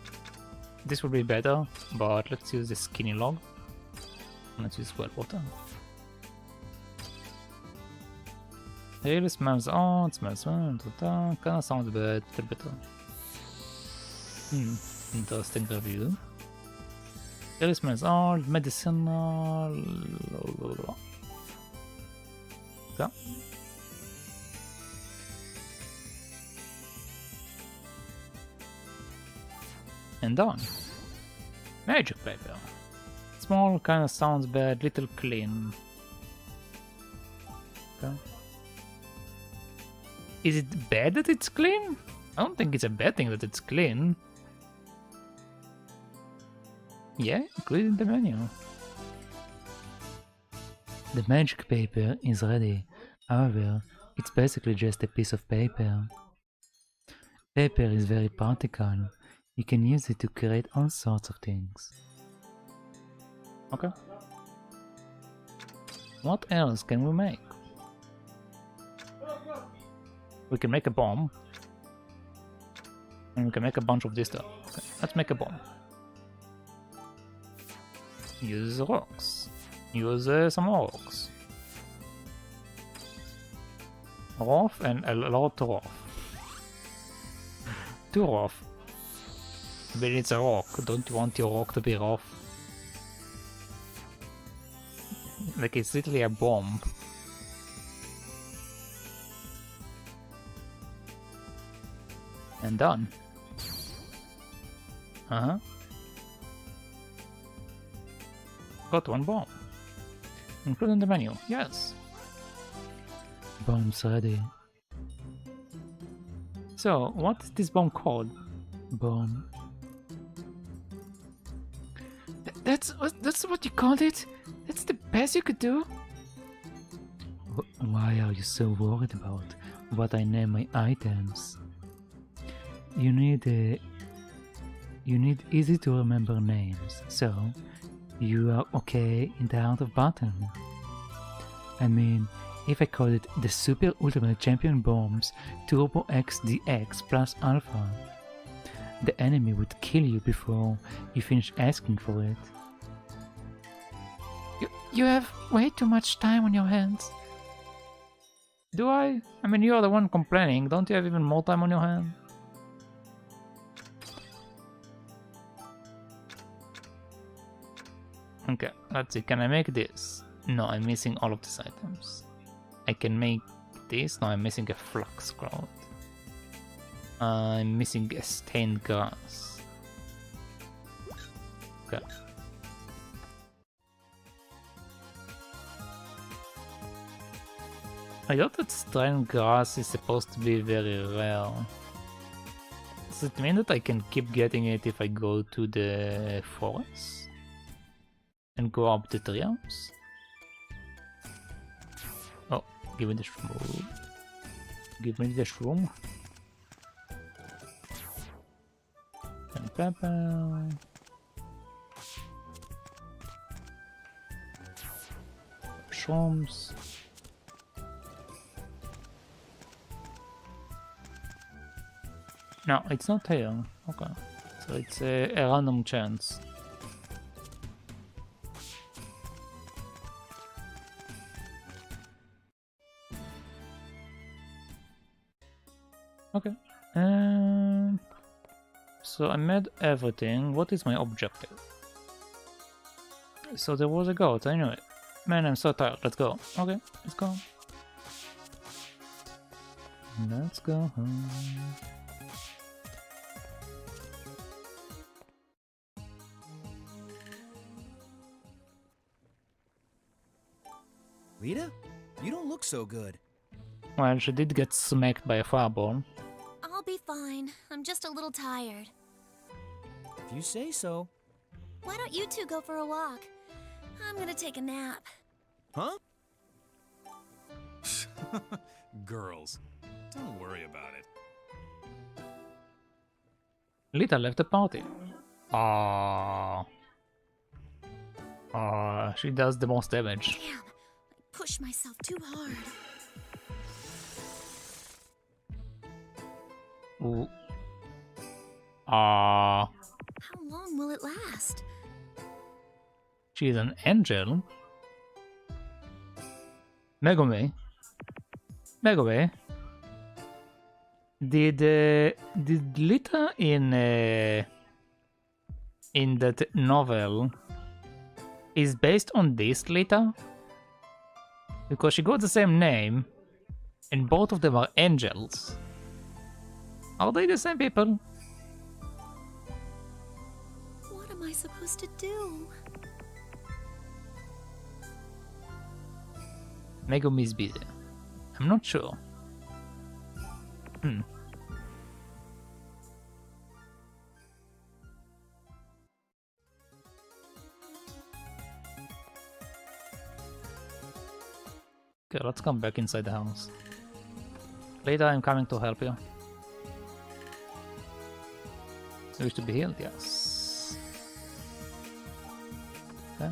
this would be better, but let's use the skinny log. Let's use well water. Really smells odd, smells well, kinda sounds bad, a little better. Interesting review. Really smells odd, medicinal. Okay. And done. Magic paper. Small, kinda sounds bad, little clean. Okay. Is it bad that it's clean? I don't think it's a bad thing that it's clean. Yeah, include in the menu. The magic paper is ready. However, it's basically just a piece of paper. Paper is very practical. You can use it to create all sorts of things. Okay. What else can we make? We can make a bomb. And we can make a bunch of this stuff. Okay, let's make a bomb. Use rocks. Use some more rocks. Rough and a lot rough. Too rough. But it's a rock. Don't you want your rock to be rough? Like it's literally a bomb. And done. Got one bomb. Include in the menu. Yes. Bomb's ready. So, what is this bomb called? Bomb. That's what you called it? That's the best you could do? Why are you so worried about what I name my items? You need easy to remember names, so you are okay in the heart of battle. I mean, if I call it the Super Ultimate Champion Bombs Turbo X DX plus Alpha, the enemy would kill you before you finish asking for it. You have way too much time on your hands. Do I? I mean, you're the one complaining. Don't you have even more time on your hand? Okay, let's see. Can I make this? No, I'm missing all of these items. I can make this. No, I'm missing a flux cloud. I'm missing a stained grass. Okay. I thought that stained grass is supposed to be very rare. Does it mean that I can keep getting it if I go to the forest? And go up the triumphs? Oh, give me the shroom. Give me the shroom. And pepper. Shrooms. No, it's not here. Okay. So it's a random chance. Okay. So I made everything. What is my objective? So there was a goat, I knew it. Man, I'm so tired. Let's go. Okay, let's go. Let's go home. Lita? You don't look so good. Well, she did get smacked by a fireball. I'll be fine. I'm just a little tired. If you say so. Why don't you two go for a walk? I'm gonna take a nap. Huh? Girls, don't worry about it. Lita left the party. She does the most damage. Damn, I pushed myself too hard. Ooh. How long will it last? She's an angel. Megumi. Did Lita in that novel is based on this Lita? Because she got the same name, and both of them are angels. Are they the same people? What am I supposed to do? Megumi's busy. I'm not sure. Okay, let's come back inside the house. Later, I'm coming to help you. You wish to be healed? Yes. Okay.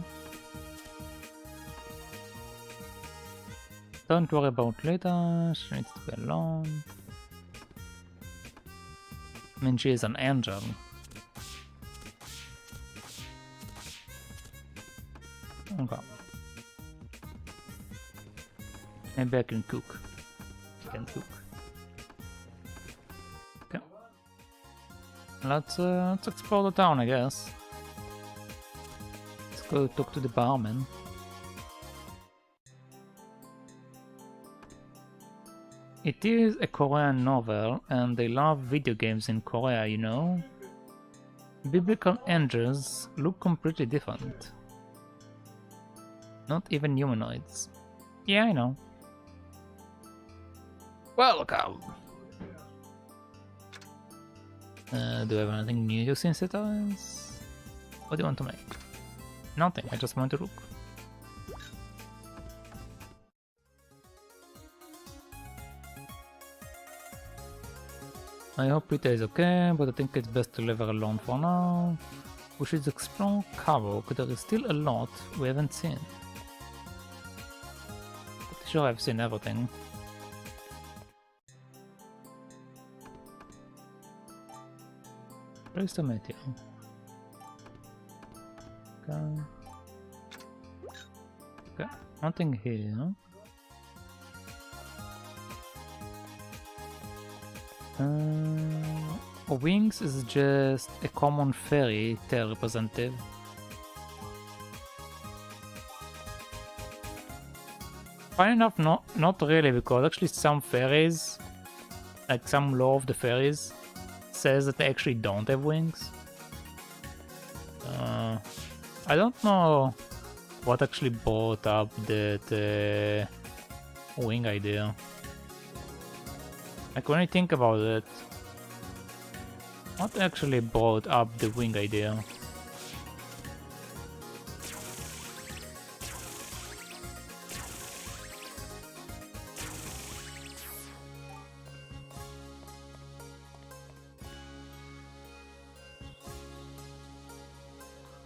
Don't worry about Lita, she needs to be alone. I mean, she is an angel. Okay. Maybe I can cook. I can cook. Okay. Let's explore the town, I guess. Let's go talk to the barman. It is a Korean novel, and they love video games in Korea, you know? Biblical angels look completely different. Not even humanoids. Yeah, I know. Welcome! Do I have anything new to synthesize? What do you want to make? Nothing, I just want to look. I hope Rita is okay, but I think it's best to leave her alone for now. We should explore Kavok, there is still a lot we haven't seen. Pretty sure I've seen everything. Where's the meteor? Okay. Okay, nothing here. Wings is just a common fairy tale representative. Funny enough, not really, because actually some fairies, like some lore of the fairies, says that they actually don't have wings. I don't know what actually brought up that wing idea. Like when I think about it, what actually brought up the wing idea?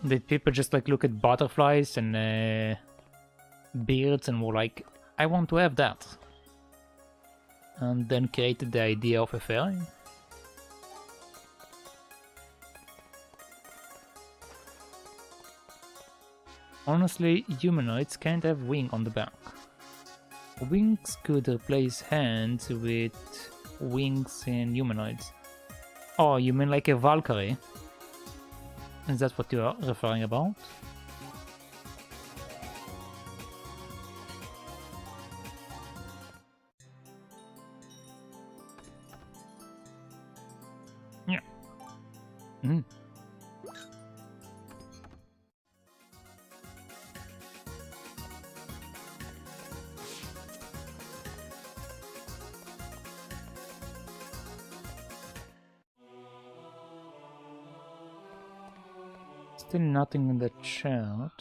Did people just like look at butterflies and birds and were like, I want to have that? And then created the idea of a fairy? Honestly, humanoids can't have wing on the back. Wings could replace hands with wings in humanoids. Oh, you mean like a Valkyrie? Is that what you are referring about? Yeah. Mm. Still nothing in the chat.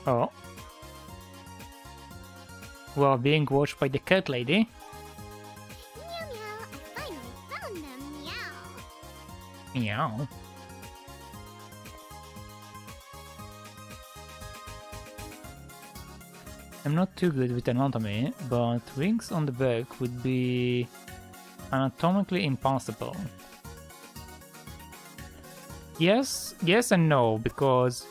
Oh. We are being watched by the cat lady. Meow meow, I finally found them, meow. Meow. I'm not too good with anatomy, but wings on the back would be anatomically impossible. Yes and no, because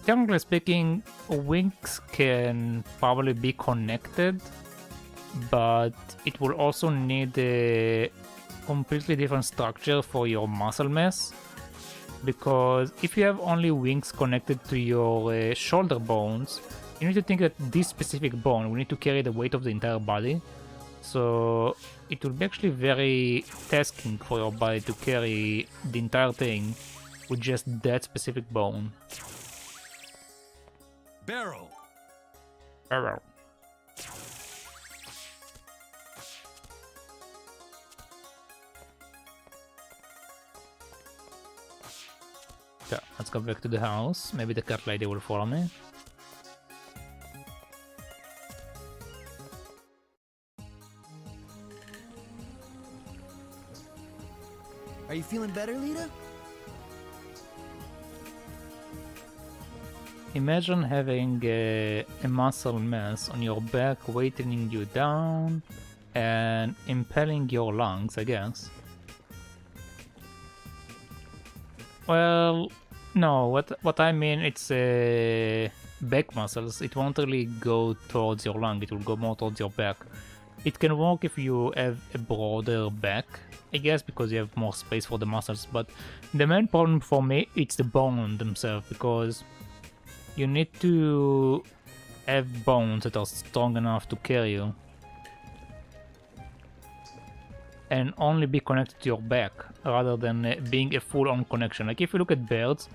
technically speaking, wings can probably be connected, but it will also need a completely different structure for your muscle mass. Because if you have only wings connected to your shoulder bones, you need to think that this specific bone will need to carry the weight of the entire body. So it will be actually very tasking for your body to carry the entire thing with just that specific bone. Barrel. Barrel. Okay, let's go back to the house. Maybe the cat lady will follow me. Are you feeling better, Lita? Imagine having a muscle mass on your back weighting you down and impaling your lungs, I guess. Well, no, what I mean, it's back muscles. It won't really go towards your lung, it will go more towards your back. It can work if you have a broader back, I guess, because you have more space for the muscles, but the main problem for me, it's the bone themselves, because you need to have bones that are strong enough to carry you. And only be connected to your back, rather than being a full-on connection. Like if you look at birds,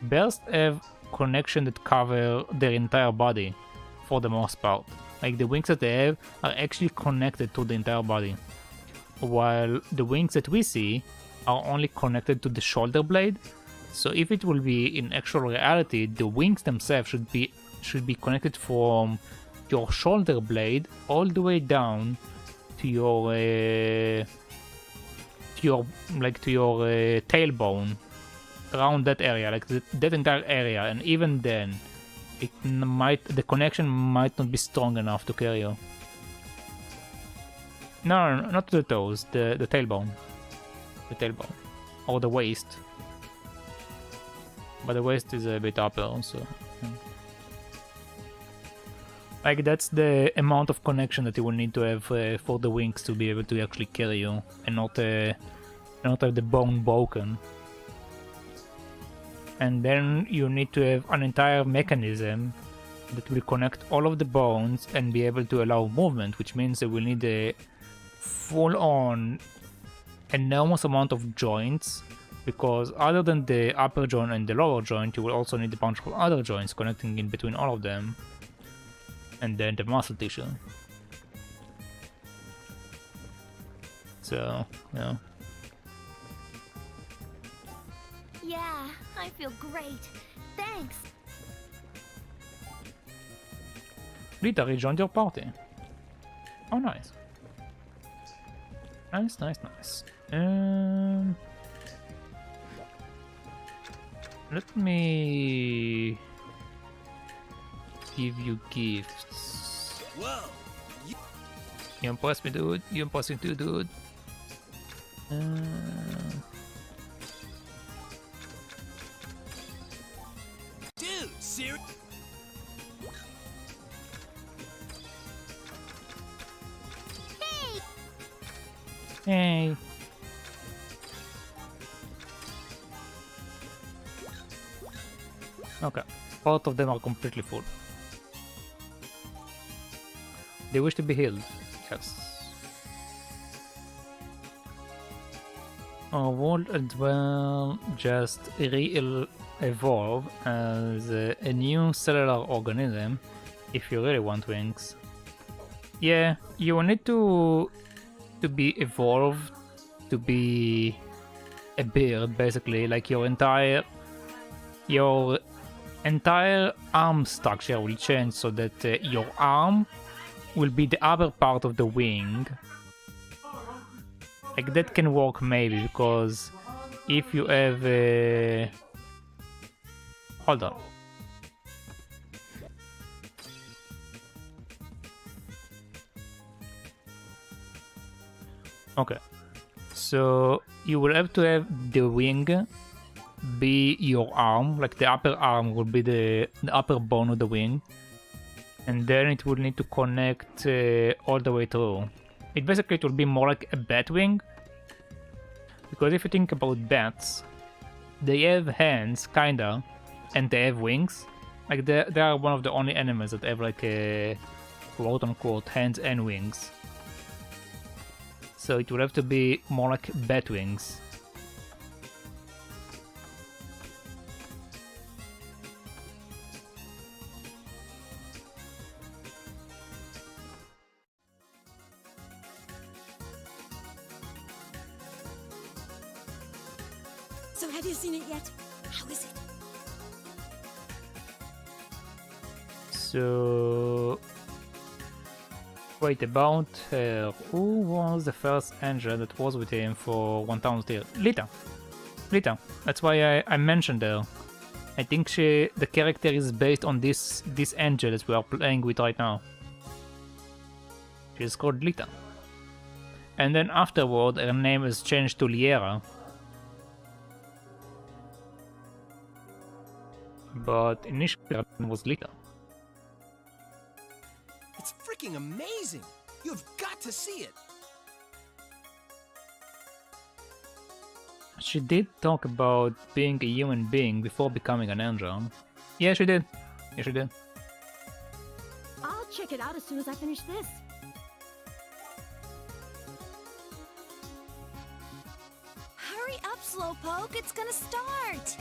bears have connection that cover their entire body for the most part. Like the wings that they have are actually connected to the entire body, while the wings that we see are only connected to the shoulder blade. So if it will be in actual reality, the wings themselves should be connected from your shoulder blade all the way down to your tailbone, around that area, like that entire area, and even then, the connection might not be strong enough to carry you. No, not the toes, the tailbone, or the waist. But the waist is a bit upper also. Like that's the amount of connection that you will need to have for the wings to be able to actually carry you, and not have the bone broken. And then you need to have an entire mechanism that will connect all of the bones and be able to allow movement, which means that we'll need a full-on enormous amount of joints, because other than the upper joint and the lower joint, you will also need a bunch of other joints connecting in between all of them, and then the muscle tissue. So, yeah. Yeah, I feel great. Thanks. Lita rejoined your party. Oh, nice. Nice. Let me give you gifts. Whoa! You impress me, dude. You impress me too, dude. Dude, serious? Hey. Okay, both of them are completely full. They wish to be healed. Yes. Our world as well just re-evolve as a new cellular organism if you really want wings. Yeah, you will need to be evolved to be a bird, basically. Like your entire arm structure will change so that your arm will be the upper part of the wing. Like that can work maybe, because if you have a... Hold on. Okay, so you will have to have the wing be your arm, like the upper arm will be the upper bone of the wing, and then it will need to connect all the way through. It will be more like a bat wing, because if you think about bats, they have hands, kinda, and they have wings. Like they are one of the only animals that have like a quote-unquote hands and wings. So it will have to be more like bat wings. So have you seen it yet? How is it? So... Wait, about her. Who was the first angel that was with him for 1000 years? Lita. That's why I mentioned her. I think the character is based on this angel that we are playing with right now. She's called Lita. And then afterward, her name is changed to Liera. But initially, her name was Lita. It's freaking amazing! You've got to see it! She did talk about being a human being before becoming an angel. Yeah, she did. I'll check it out as soon as I finish this. Hurry up, Slowpoke, it's gonna start!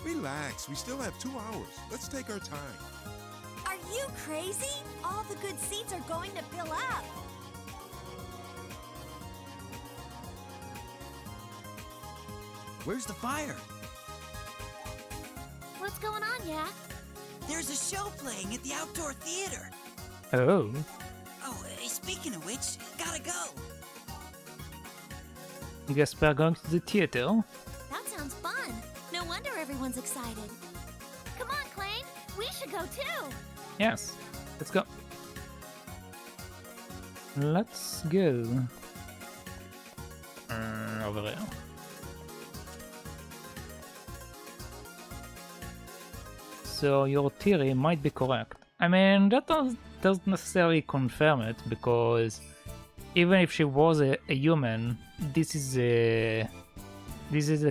Relax, we still have 2 hours. Let's take our time. Are you crazy? All the good seats are going to fill up. Where's the fire? What's going on, Yak? There's a show playing at the outdoor theater. Oh. Oh, speaking of which, gotta go. You guys are going to the theater? That sounds fun. No wonder everyone's excited. Come on, Klain. We should go too. Yes. Let's go. Let's go. Over there. So your theory might be correct. I mean, that doesn't necessarily confirm it, because even if she was a human, this is a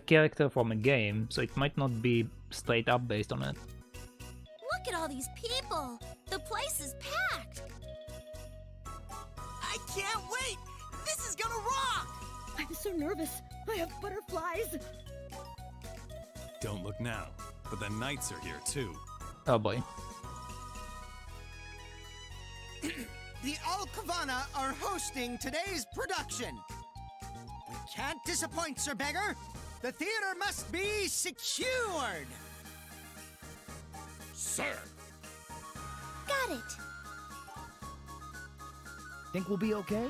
character from a game, so it might not be straight up based on it. Look at all these people. The place is packed. I can't wait. This is gonna rock. I'm so nervous. I have butterflies. Don't look now, but the knights are here too. Oh boy. The Alkavana are hosting today's production. We can't disappoint, Sir Beggar. The theater must be secured. Sir! Got it. Think we'll be okay?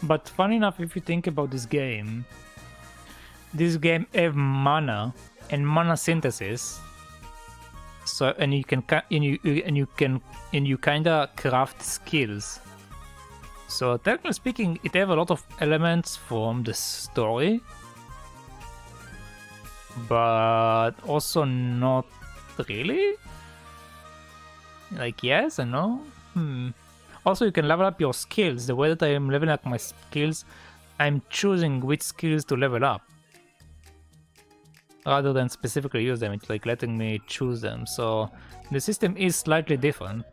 But funny enough, if you think about this game have mana and mana synthesis. So you kinda craft skills. So technically speaking, it have a lot of elements from the story, but also not really. Like yes and no. Also, you can level up your skills. The way that I am leveling up my skills, I'm choosing which skills to level up, rather than specifically use them. It's like letting me choose them. So the system is slightly different.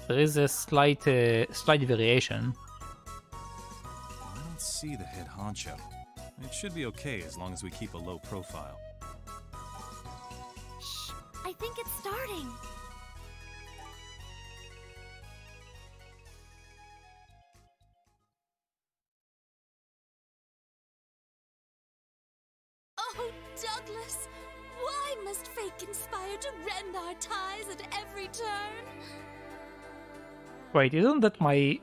There is a slight variation. I don't see the head honcho. It should be okay as long as we keep a low profile. Shh! I think it's starting. Oh, Douglas! Why must fate conspire to rend our ties at every turn? Wait, isn't that my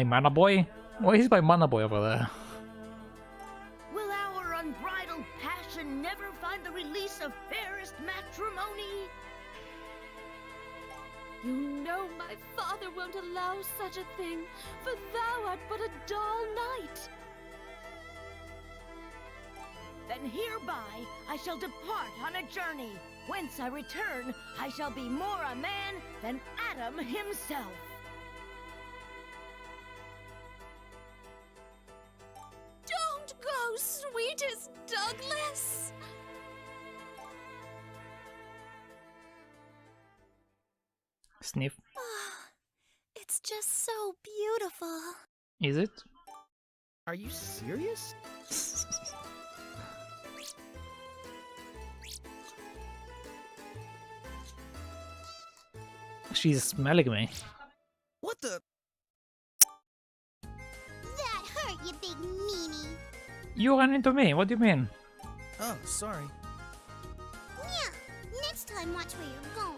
mana boy? Why is my mana boy over there? Will our unbridled passion never find the release of fairest matrimony? You know my father won't allow such a thing, for thou art but a dull knight. Then hereby I shall depart on a journey. Whence I return, I shall be more a man than Adam himself. Don't go, sweetest Douglas! Sniff. It's just so beautiful. Is it? Are you serious? She's smelling me. What the? That hurt, you big meanie. You ran into me. What do you mean? Oh, sorry. Yeah. Next time, watch where you're going.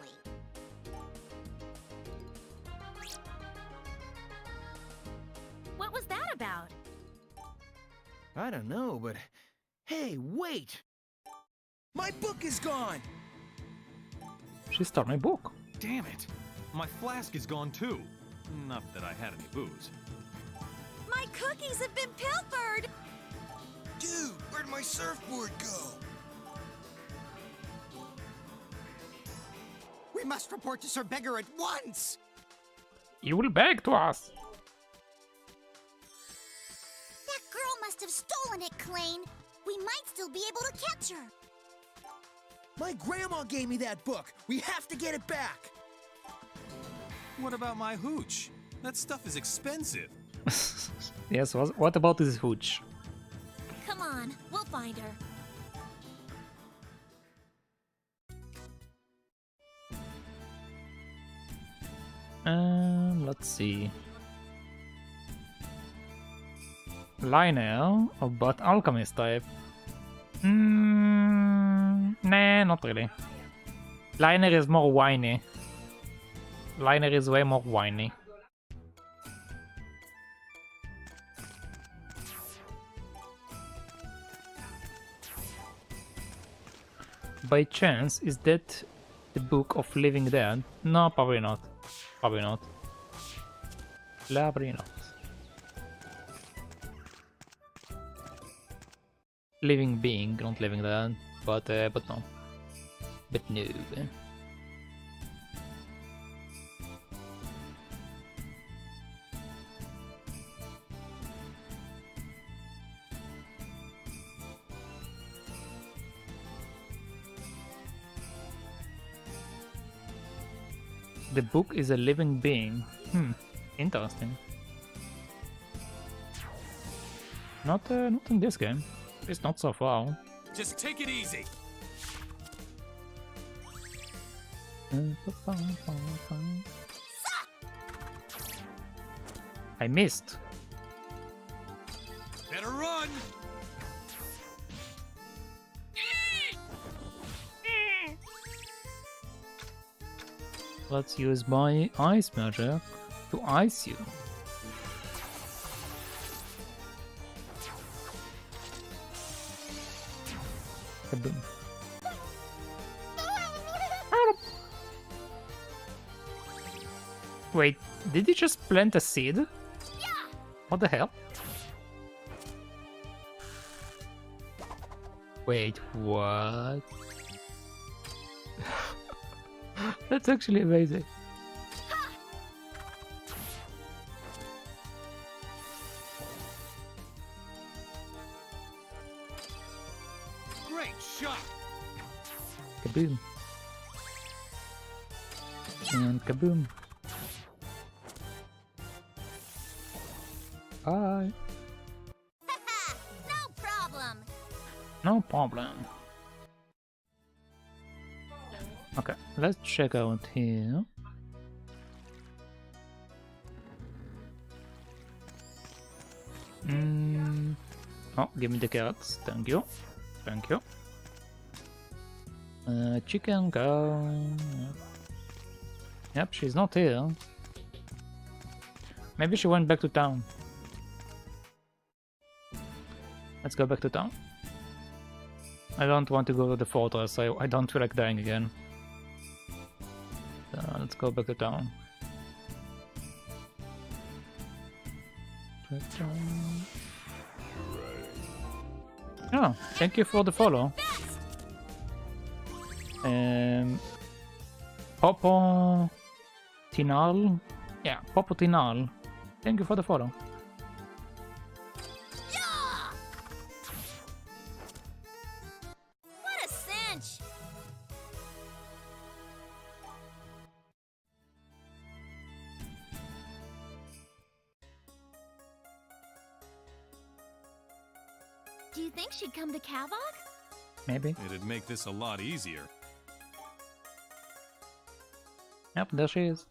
What was that about? I don't know, but hey, wait! My book is gone! She stole my book. Damn it! My flask is gone too. Not that I had any booze. My cookies have been pilfered! Dude, where'd my surfboard go? We must report to Sir Beggar at once! You will beg to us. That girl must have stolen it, Klain. We might still be able to catch her. My grandma gave me that book. We have to get it back. What about my hooch? That stuff is expensive. Yes, what about this hooch? Come on, we'll find her. Let's see. Liner, but alchemist type. Nah, not really. Liner is more whiny. Liner is way more whiny. By chance, is that the Book of Living Dead? No, probably not. Probably not. Probably not. Living being, not living dead, but no. But no. The book is a living being. Interesting. Not in this game. It's not so far. Just take it easy. I missed. Better run. Let's use my ice magic to ice you. Kaboom. Wait, did you just plant a seed? Yeah. What the hell? Wait, what? That's actually amazing. Great shot. Kaboom. And kaboom. Bye. No problem. No problem. Okay, let's check out here. Oh, give me the carrots. Thank you. Thank you. Chicken go. Yep, she's not here. Maybe she went back to town. Let's go back to town. I don't want to go to the fortress. I don't feel like dying again. Let's go back to town. Oh, thank you for the follow. Popo Tinal. Yeah, Popo Tinal. Thank you for the follow. What a cinch! Do you think she'd come to Kavok? Maybe. It'd make this a lot easier. Yep, there she is.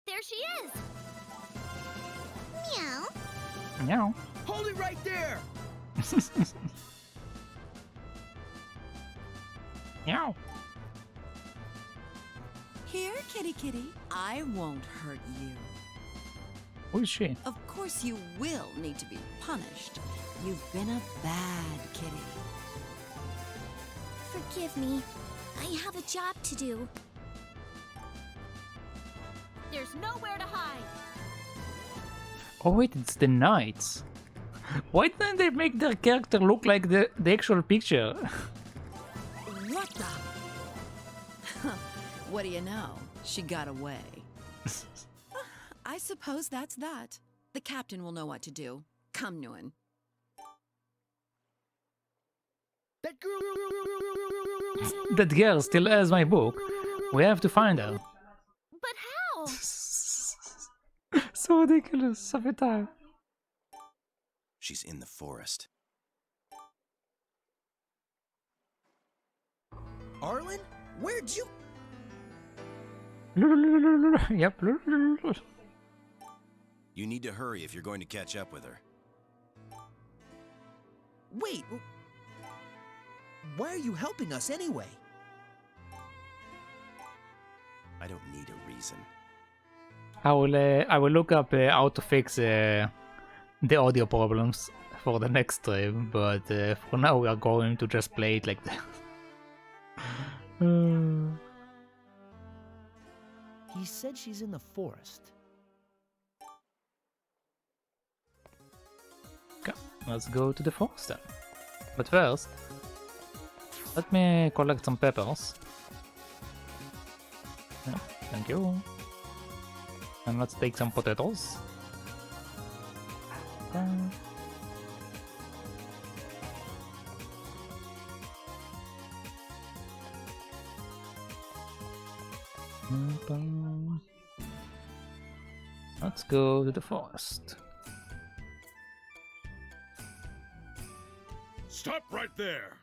There she is! Meow. Meow. Hold it right there! Meow. Here, kitty kitty. I won't hurt you. Who is she? Of course you will need to be punished. You've been a bad kitty. Forgive me. I have a job to do. There's nowhere to hide. Oh wait, it's the knights. Why didn't they make their character look like the actual picture? What the? What do you know? She got away. I suppose that's that. The captain will know what to do. Come, Nguyen. That girl still has my book. We have to find her. But how? So ridiculous every time. She's in the forest. Arlen? Where'd you... Yep. You need to hurry if you're going to catch up with her. Wait! Why are you helping us anyway? I don't need a reason. I will look up how to fix the audio problems for the next stream, but for now we are going to just play it like that. He said she's in the forest. Okay, let's go to the forest then. But first, let me collect some peppers. Yeah, thank you. And let's take some potatoes. Let's go to the forest. Stop right there!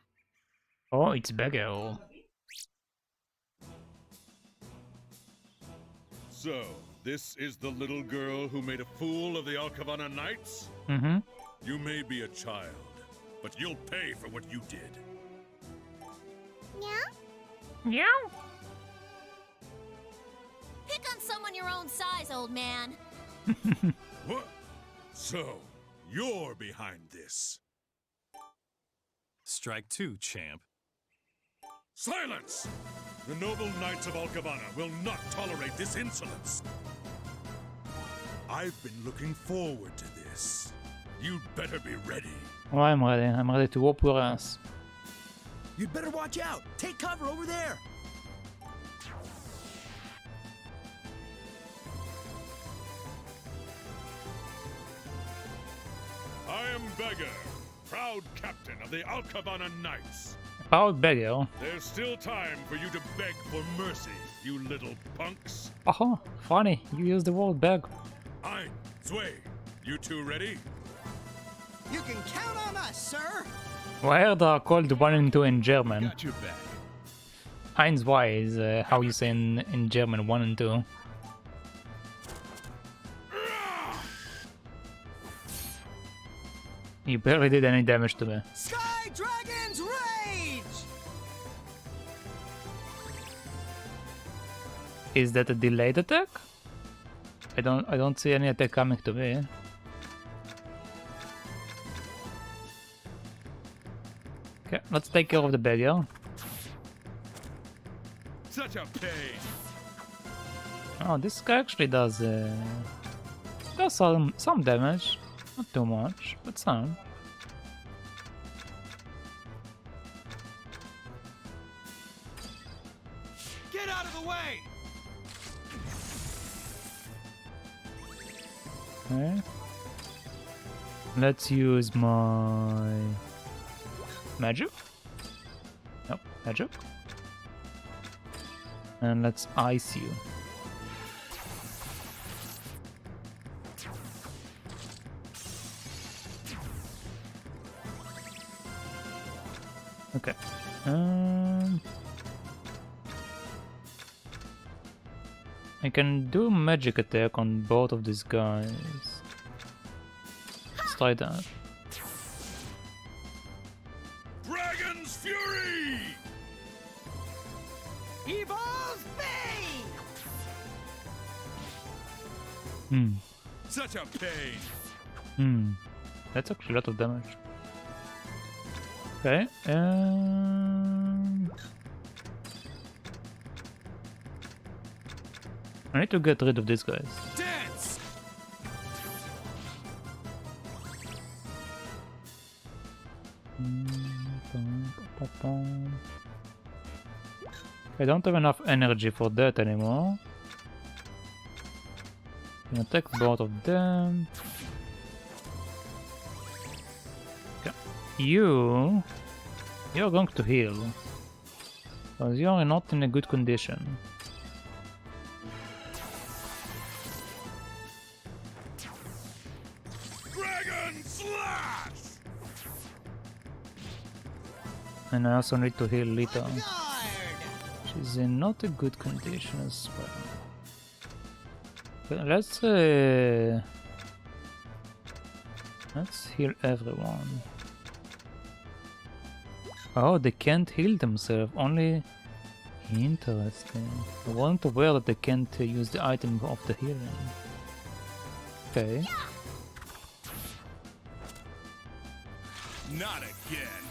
Oh, it's Beggar. So, this is the little girl who made a fool of the Alcavana Knights? Mm-hmm. You may be a child, but you'll pay for what you did. Yeah? Yeah. Pick on someone your own size, old man. What? So, you're behind this. Strike two, champ. Silence! The noble knights of Alcavana will not tolerate this insolence. I've been looking forward to this. You'd better be ready. Oh, I'm ready. I'm ready to whoop your ass. You'd better watch out! Take cover over there! I am Beggar, proud captain of the Alcavana Knights. Proud Beggar. There's still time for you to beg for mercy, you little punks. Oh, funny. You use the word beg. Ein, zwei. You two ready? You can count on us, sir! Why are they called 1 and 2 in German? Got your back. Eins, zwei is how you say in German 1 and 2. You barely did any damage to me. Sky Dragon's Rage! Is that a delayed attack? I don't see any attack coming to me. Okay, let's take care of the beggar. Such a pain. Oh, this guy actually does some damage. Not too much, but some. Get out of the way! Okay. Let's use my magic. Nope, magic. And let's ice you. Okay. I can do magic attack on both of these guys. Let's try that. Dragon's Fury! Evolve me! Such a pain. That's actually a lot of damage. Okay, I need to get rid of these guys. Dance! I don't have enough energy for that anymore. I'm gonna take both of them. Okay. You're going to heal. Because you're not in a good condition. Dragon Slash! And I also need to heal Lita. She's in not a good condition as well. Let's heal everyone. Oh, they can't heal themselves. Only interesting. I wasn't aware that they can't use the item of the healing. Okay. Not again.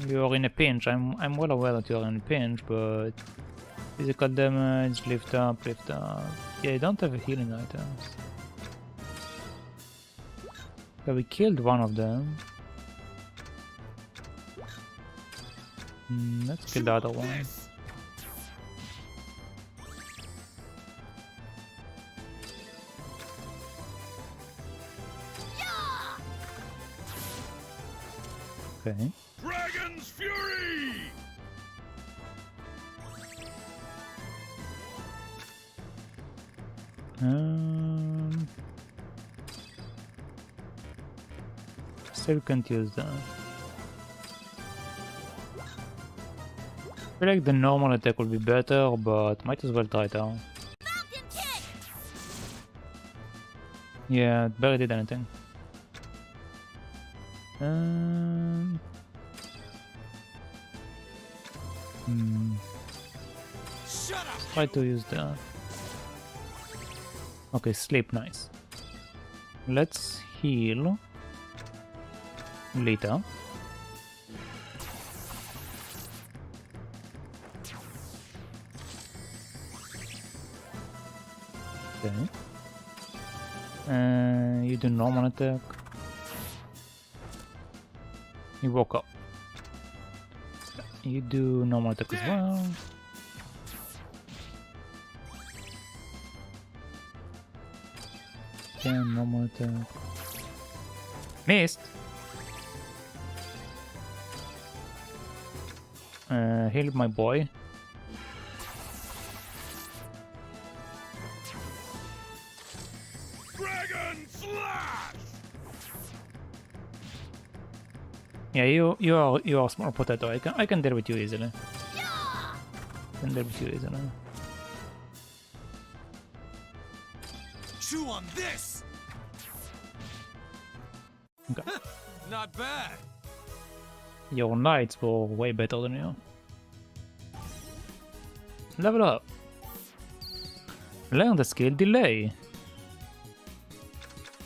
You're in a pinch. I'm well aware that you're in a pinch, but physical damage, lift up. Yeah, I don't have healing items. Okay, we killed one of them. Let's kill the other one. Okay. Dragon's Fury! Still can't use that. I feel like the normal attack will be better, but might as well try it out. Yeah, it barely did anything. Try to use that. Okay, sleep, nice. Let's heal Lita. Okay. You do normal attack. You woke up. You do normal attack as well. Again, normal attack. Missed! Heal my boy. Yeah, you are a small potato. I can deal with you easily. Chew on this. Okay. Not bad. Your knights were way better than you. Level up. Learn the skill delay.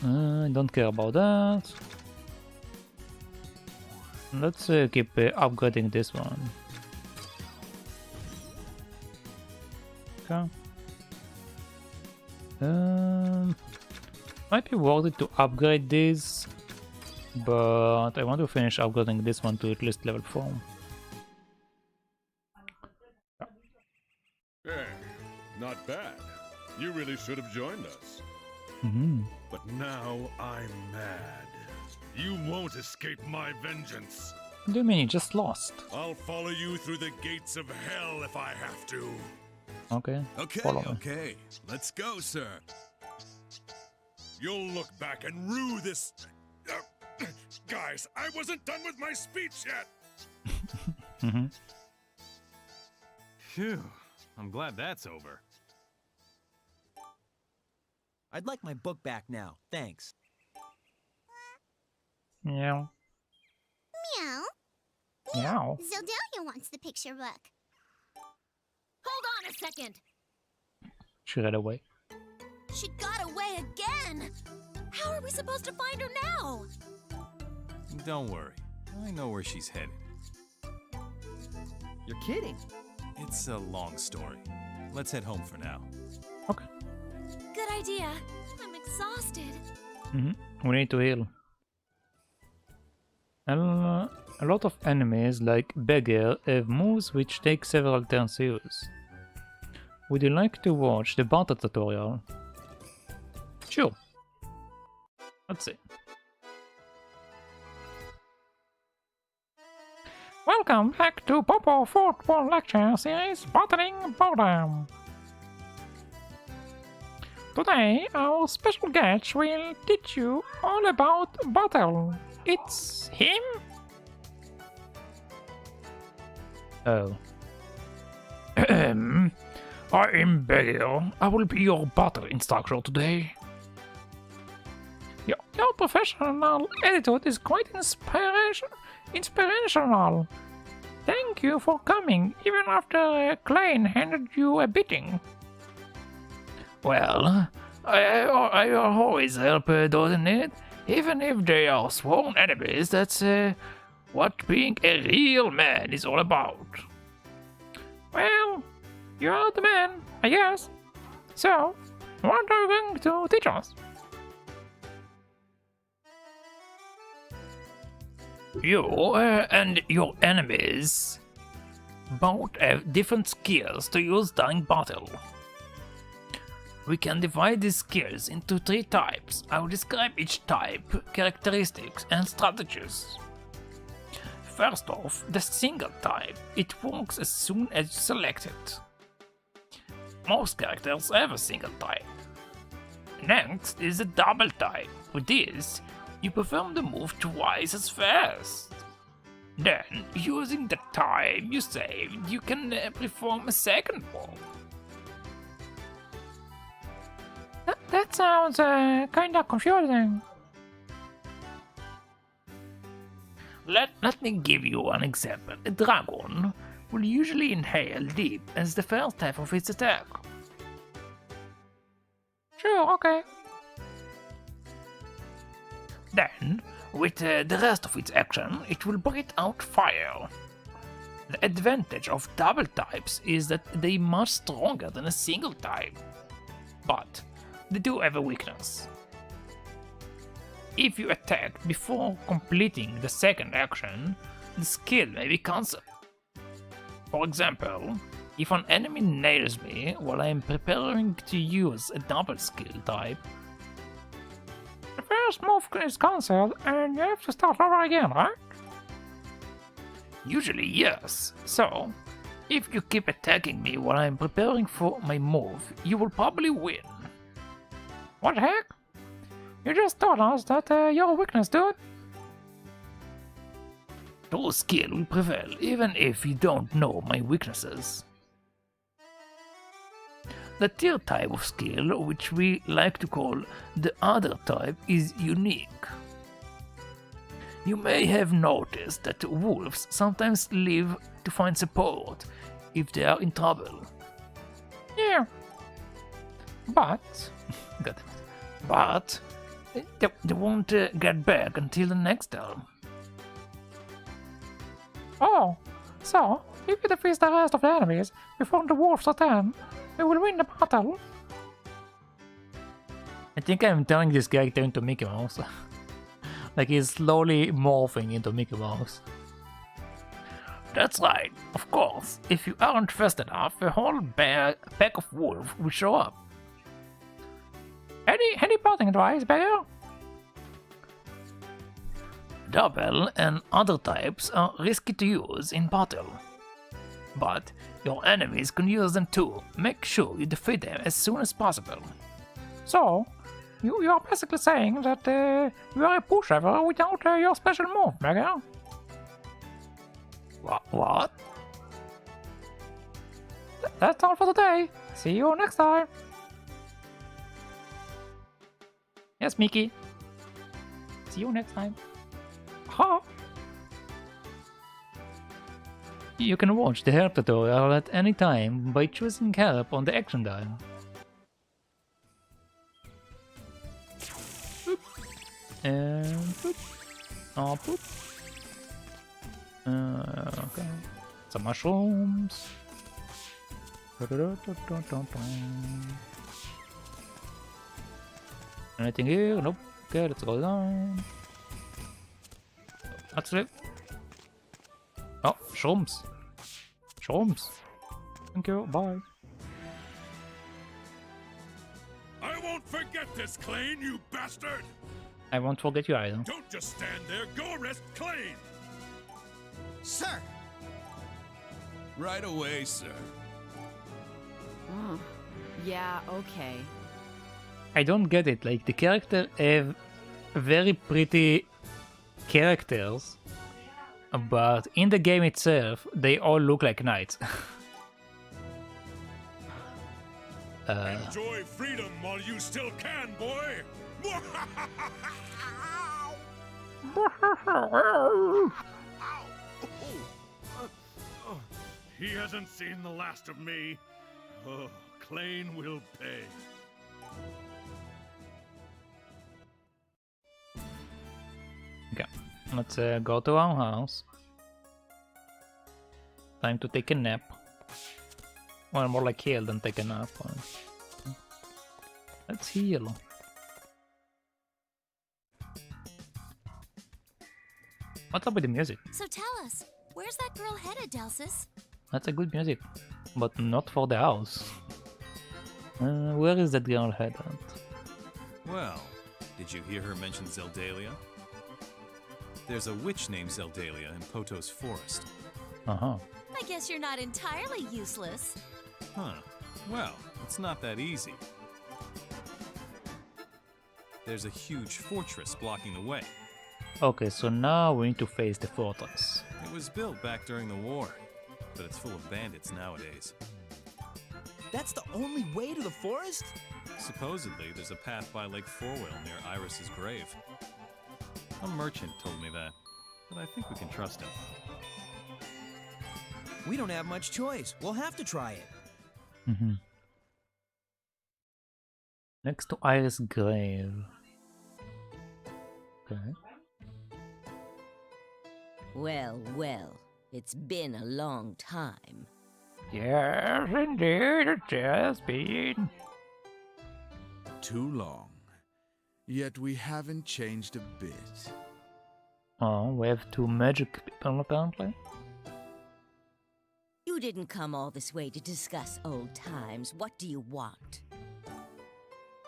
Don't care about that. Let's keep upgrading this one. Okay. Might be worth it to upgrade this, but I want to finish upgrading this one to at least level 4. Hey, not bad. You really should have joined us. But now I'm mad. You won't escape my vengeance. What do you mean you just lost? I'll follow you through the gates of hell if I have to. Okay. Okay. Let's go, sir. You'll look back and rue this... guys, I wasn't done with my speech yet. Phew. I'm glad that's over. I'd like my book back now. Thanks. Meow. Meow. Meow. Zeldalia wants the picture book. Hold on a second. She ran away. She got away again. How are we supposed to find her now? Don't worry. I know where she's headed. You're kidding. It's a long story. Let's head home for now. Okay. Good idea. I'm exhausted. We need to heal. A lot of enemies, like Beggar, have moves which take several turns to use. Would you like to watch the battle tutorial? Sure. Let's see. Welcome back to Popo Football Lecture Series Battling Boredom. Today, our special guest will teach you all about battle. It's him? Oh. I am Beggar. I will be your battle instructor today. Your professional attitude is quite inspirational. Thank you for coming, even after Klein handed you a beating. Well, I always help those in need, even if they are sworn enemies. That's what being a real man is all about. Well, you're the man, I guess. So, what are you going to teach us? You and your enemies both have different skills to use during battle. We can divide these skills into 3 types. I will describe each type, characteristics, and strategies. First off, the single type. It works as soon as you select it. Most characters have a single type. Next is the double type. With this, you perform the move twice as fast. Then, using the time you saved, you can perform a second move. That sounds kinda confusing. Let me give you an example. A dragon will usually inhale deep as the first step of its attack. Sure, okay. Then, with the rest of its action, it will breathe out fire. The advantage of double types is that they are much stronger than a single type. But they do have a weakness. If you attack before completing the second action, the skill may be cancelled. For example, if an enemy nails me while I am preparing to use a double skill type, the first move is cancelled and you have to start over again, right? Usually yes, so if you keep attacking me while I am preparing for my move, you will probably win. What the heck? You just told us that you're a weakness, dude. Your skill will prevail even if you don't know my weaknesses. The third type of skill, which we like to call the other type, is unique. You may have noticed that wolves sometimes leave to find support if they are in trouble. Yeah. But they won't get back until the next turn. Oh, so if you defeat the rest of the enemies before the wolves return, we will win the battle. I think I'm turning this character into Mickey Mouse. Like he's slowly morphing into Mickey Mouse. That's right, of course. If you aren't fast enough, a whole pack of wolves will show up. Any parting advice, Bear? Double and other types are risky to use in battle. But your enemies can use them too. Make sure you defeat them as soon as possible. So, you are basically saying that you are a pushover without your special move, Beggar? What? That's all for today. See you next time. Yes, Mickey. See you next time. Ha! You can watch the help tutorial at any time by choosing help on the action dial. Boop. And boop. Oh, boop. Okay. Some mushrooms. Anything here? Nope. Okay, let's go down. That's it. Oh, shrooms. Shrooms. Thank you. Bye. I won't forget this, Klain, you bastard! I won't forget you either. Don't just stand there. Go arrest Klain! Sir! Right away, sir. Yeah, okay. I don't get it. Like, the character have very pretty characters, but in the game itself, they all look like knights. Enjoy freedom while you still can, boy! He hasn't seen the last of me. Oh, Klain will pay. Okay, let's go to our house. Time to take a nap. Well, more like heal than take a nap. Let's heal. What's up with the music? So tell us, where's that girl headed, Delsis? That's a good music, but not for the house. Where is that girl headed? Well, did you hear her mention Zeldalia? There's a witch named Zeldalia in Poto's forest. Uh-huh. I guess you're not entirely useless. Huh. Well, it's not that easy. There's a huge fortress blocking the way. Okay, so now we need to face the fortress. It was built back during the war, but it's full of bandits nowadays. That's the only way to the forest? Supposedly, there's a path by Lake Fourwell near Iris's grave. A merchant told me that, but I think we can trust him. We don't have much choice. We'll have to try it. Mm-hmm. Next to Iris' grave. Okay. Well, well, it's been a long time. Yes, indeed, it has been. Too long. Yet we haven't changed a bit. Oh, we have two magic people apparently. You didn't come all this way to discuss old times. What do you want?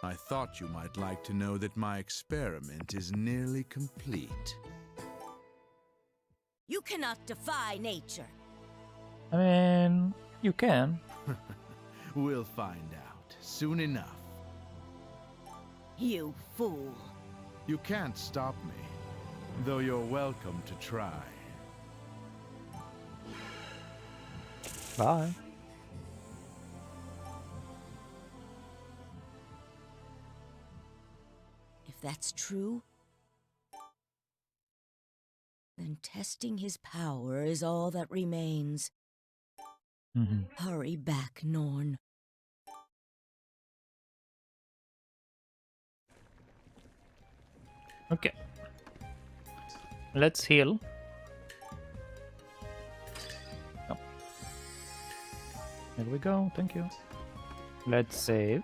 I thought you might like to know that my experiment is nearly complete. You cannot defy nature. I mean, you can. We'll find out soon enough. You fool. You can't stop me, though you're welcome to try. Bye. If that's true, then testing his power is all that remains. Hurry back, Norn. Okay. Let's heal. Oh. Here we go, thank you. Let's save.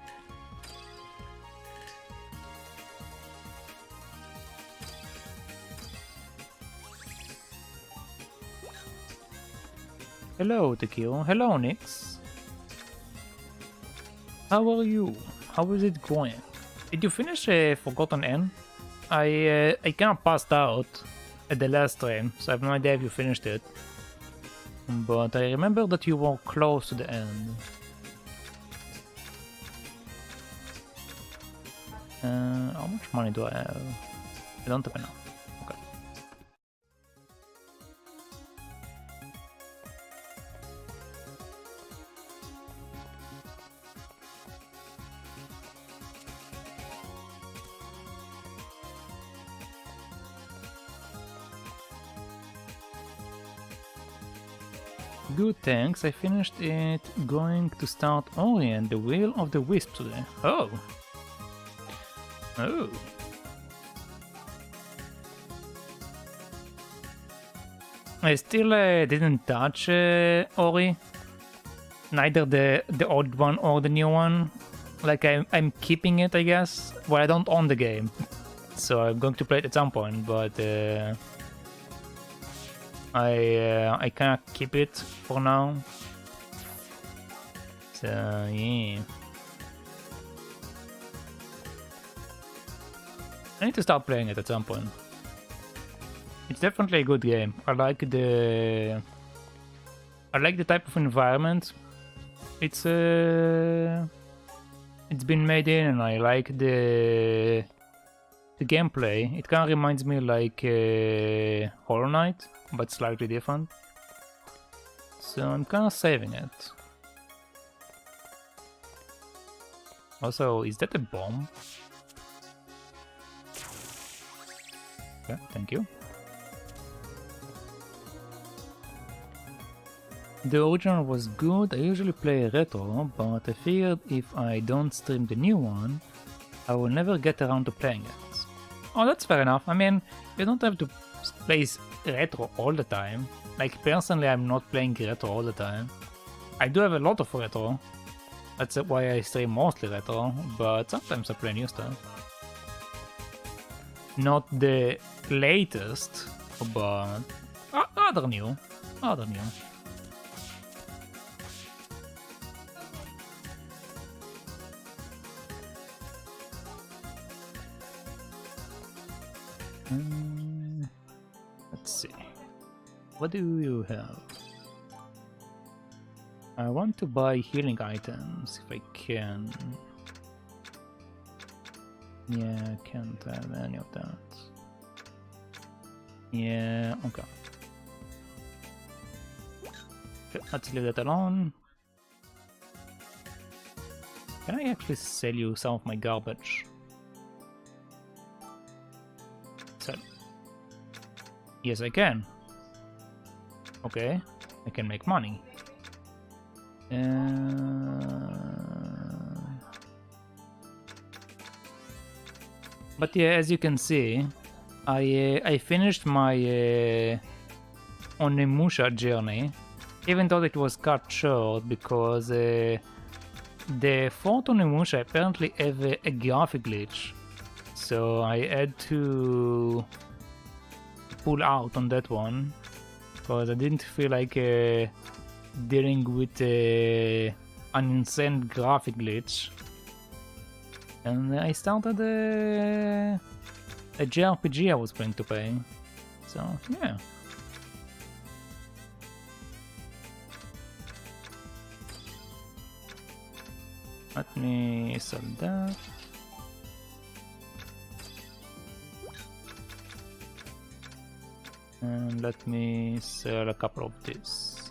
Hello, Tykirou. Hello, Nix. How are you? How is it going? Did you finish Forgotten End? I kind of passed out at the last stream, so I have no idea if you finished it. But I remember that you were close to the end. How much money do I have? I don't have enough. Okay. Good, thanks. I finished it going to start Ori and the Will of the Wisp today. Oh! Oh! I still didn't touch Ori. Neither the old one or the new one. Like, I'm keeping it, I guess. Well, I don't own the game. So I'm going to play it at some point, but... I cannot keep it for now. So yeah, I need to start playing it at some point. It's definitely a good game. I like the type of environment it's been made in, and I like the gameplay. It kind of reminds me like Hollow Knight, but slightly different. So I'm kind of saving it. Also, is that a bomb? Okay, thank you. The original was good. I usually play retro, but I figured if I don't stream the new one, I will never get around to playing it. Oh, that's fair enough. I mean, you don't have to play retro all the time. Like, personally, I'm not playing retro all the time. I do have a lot of retro. That's why I stream mostly retro, but sometimes I play new stuff. Not the latest, but other new. Other new. Let's see. What do you have? I want to buy healing items if I can. Yeah, I can't have any of that. Yeah, okay. Okay, let's leave that alone. Can I actually sell you some of my garbage? Sell. Yes, I can. Okay, I can make money. But yeah, as you can see, I finished my Onimusha journey, even though it was cut short because the fourth Onimusha apparently have a graphic glitch, so I had to pull out on that one because I didn't feel like dealing with an insane graphic glitch. And I started a JRPG I was planning to play. So, yeah. Let me sell that. And let me sell a couple of these.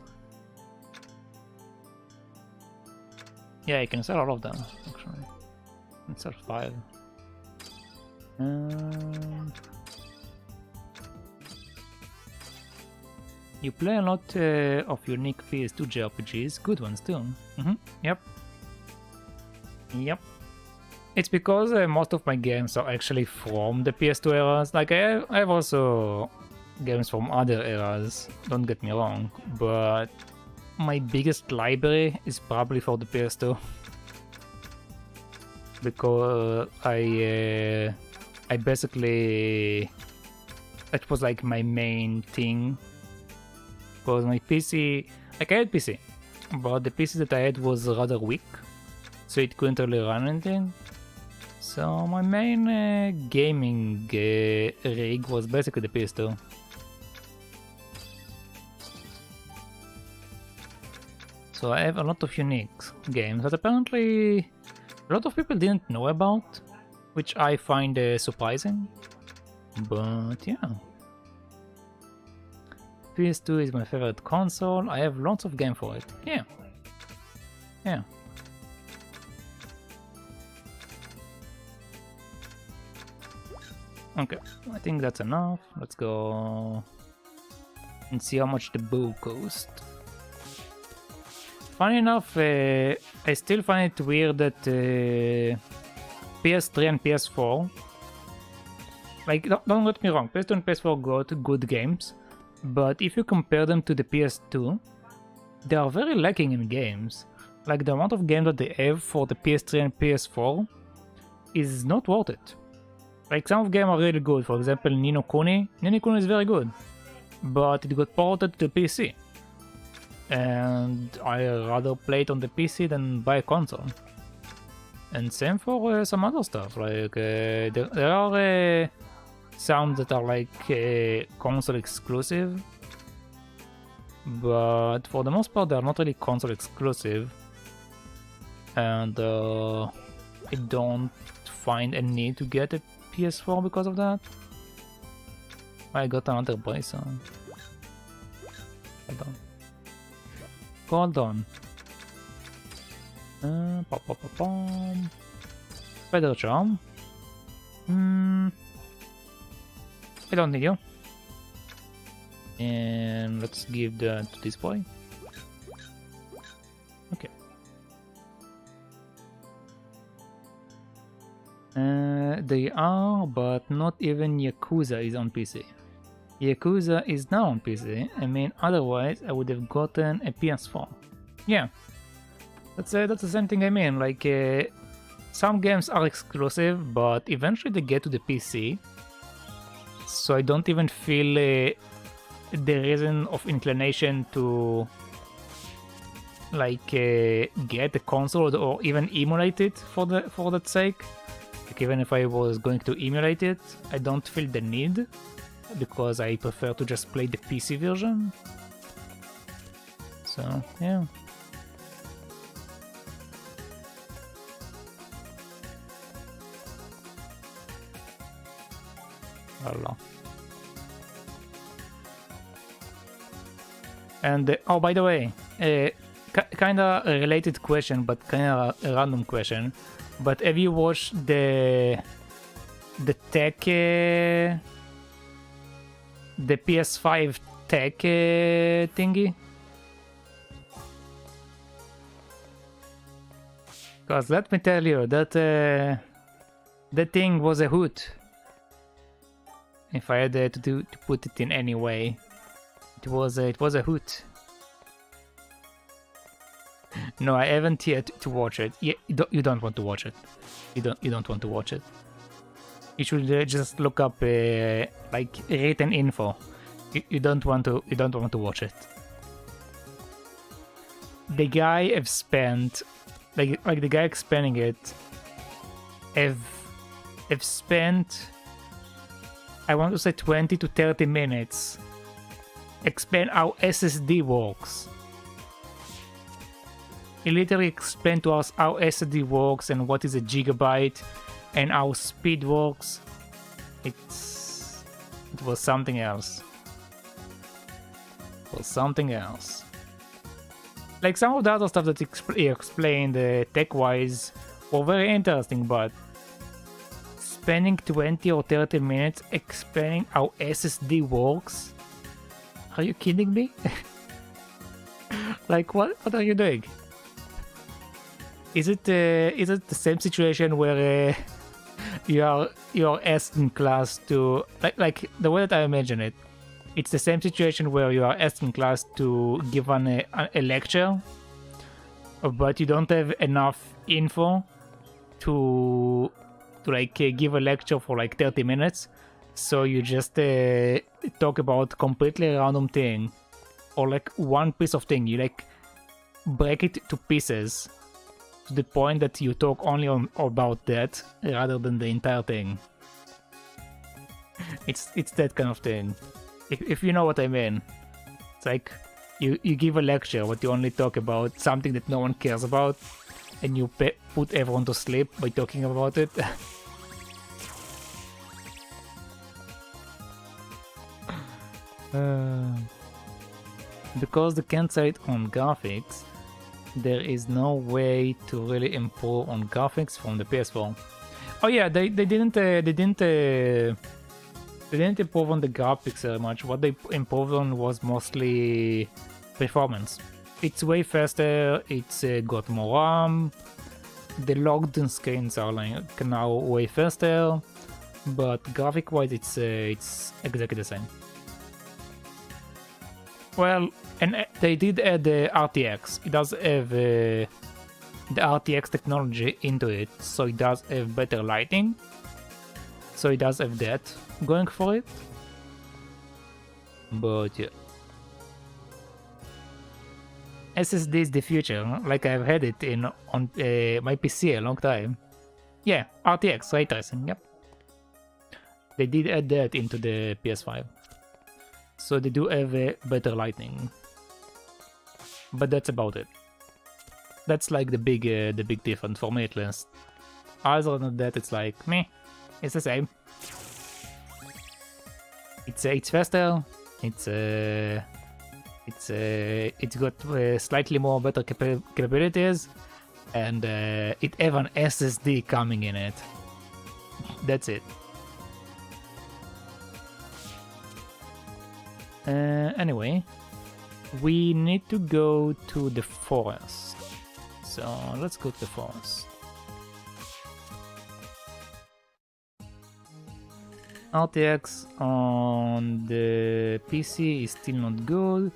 Yeah, I can sell all of them, actually. Let's sell 5. You play a lot of unique PS2 JRPGs, good ones too. Yep. Yep. It's because most of my games are actually from the PS2 eras. Like, I have also games from other eras, don't get me wrong, but my biggest library is probably for the PS2. Because I basically, that was like my main thing. Because my PC, like I had PC, but the PC that I had was rather weak, so it couldn't really run anything. So my main gaming rig was basically the PS2. So I have a lot of unique games that apparently a lot of people didn't know about, which I find surprising, but yeah. PS2 is my favorite console, I have lots of games for it, yeah. Yeah. Okay, I think that's enough, let's go and see how much the bow costs. Funny enough, I still find it weird that PS3 and PS4, like, don't get me wrong, PS2 and PS4 got good games, but if you compare them to the PS2, they are very lacking in games. Like, the amount of games that they have for the PS3 and PS4 is not worth it. Like, some of them are really good, for example, Ni no Kuni. Ni no Kuni is very good, but it got ported to the PC. And I rather play it on the PC than buy a console. And same for some other stuff, like there are some that are like console exclusive, but for the most part they are not really console exclusive, and I don't find a need to get a PS4 because of that. I got another bison. Hold on. Hold on. Feather Charm. I don't need you. And let's give that to this boy. Okay. They are, but not even Yakuza is on PC. Yakuza is now on PC. I mean, otherwise I would have gotten a PS4. Yeah, that's the same thing I mean. Like, some games are exclusive, but eventually they get to the PC. So I don't even feel the reason of inclination to like get a console or even emulate it for that sake. Like, even if I was going to emulate it, I don't feel the need because I prefer to just play the PC version. So yeah. Allah. And oh, by the way, kinda a related question, but kinda a random question. But have you watched the tech, the PS5 tech thingy? Cause let me tell you that that thing was a hoot. If I had to put it in any way, it was a hoot. No, I haven't yet to watch it. Yeah, you don't want to watch it. You don't want to watch it. You should just look up like written info. You don't want to watch it. The guy have spent like the guy explaining it have spent, I want to say 20 to 30 minutes explain how SSD works. He literally explained to us how SSD works and what is a gigabyte and how speed works. It was something else. It was something else. Like some of the other stuff that he explained tech-wise were very interesting, but spending 20 or 30 minutes explaining how SSD works? Are you kidding me? Like what are you doing? Is it the same situation where you are asked in class to like the way that I imagine it? It's the same situation where you are asked in class to give a lecture, but you don't have enough info to like give a lecture for like 30 minutes, so you just talk about completely random thing or like one piece of thing. You like break it to pieces to the point that you talk only about that rather than the entire thing. It's that kind of thing. If you know what I mean. It's like you give a lecture but you only talk about something that no one cares about and you put everyone to sleep by talking about it. Because they can't say it on graphics, there is no way to really improve on graphics from the PS4. Oh yeah, they didn't improve on the graphics very much. What they improved on was mostly performance. It's way faster, it's got more RAM, the logged screens are like now way faster, but graphic wise it's exactly the same. Well, and they did add the RTX. It does have the RTX technology into it, so it does have better lighting. So it does have that going for it. But yeah. SSD is the future, like I've had it on my PC a long time. Yeah, RTX, ray tracing, yep. They did add that into the PS5. So they do have a better lighting. But that's about it. That's like the big difference for me at least. Other than that, it's like meh. It's the same. It's faster. It's got slightly more better capabilities, and it have an SSD coming in it. That's it. Anyway, we need to go to the forest. So let's go to the forest. RTX on the PC is still not good.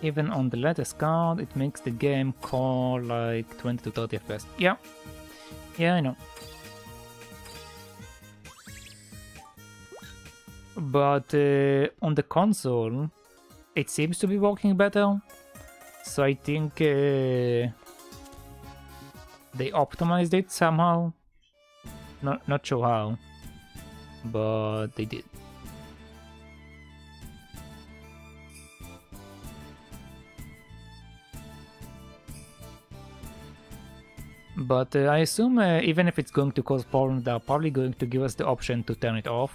Even on the latest card, it makes the game call like 20 to 30 FPS. Yeah, I know. But on the console, it seems to be working better. So I think they optimized it somehow. Not sure how, but they did. But I assume even if it's going to cause problems, they're probably going to give us the option to turn it off.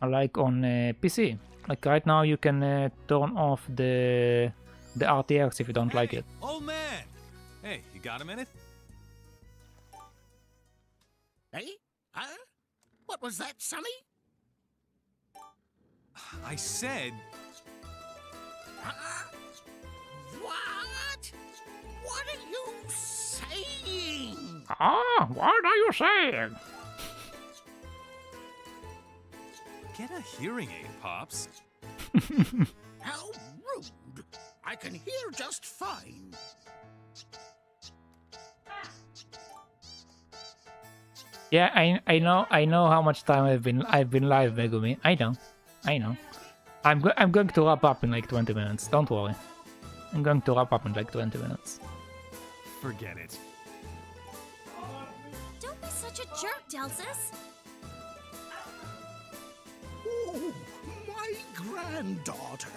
Like on PC. Like right now you can turn off the RTX if you don't like it. Old man! Hey, you got a minute? Hey? What was that, Sonny? I said... What? What are you saying? Ah, what are you saying? Get a hearing aid, Pops. How rude! I can hear just fine. Yeah, I know how much time I've been live, Megumi. I know. I'm going to wrap up in like 20 minutes. Don't worry. I'm going to wrap up in like 20 minutes. Forget it. Don't be such a jerk, Delsus. Oh, my granddaughter.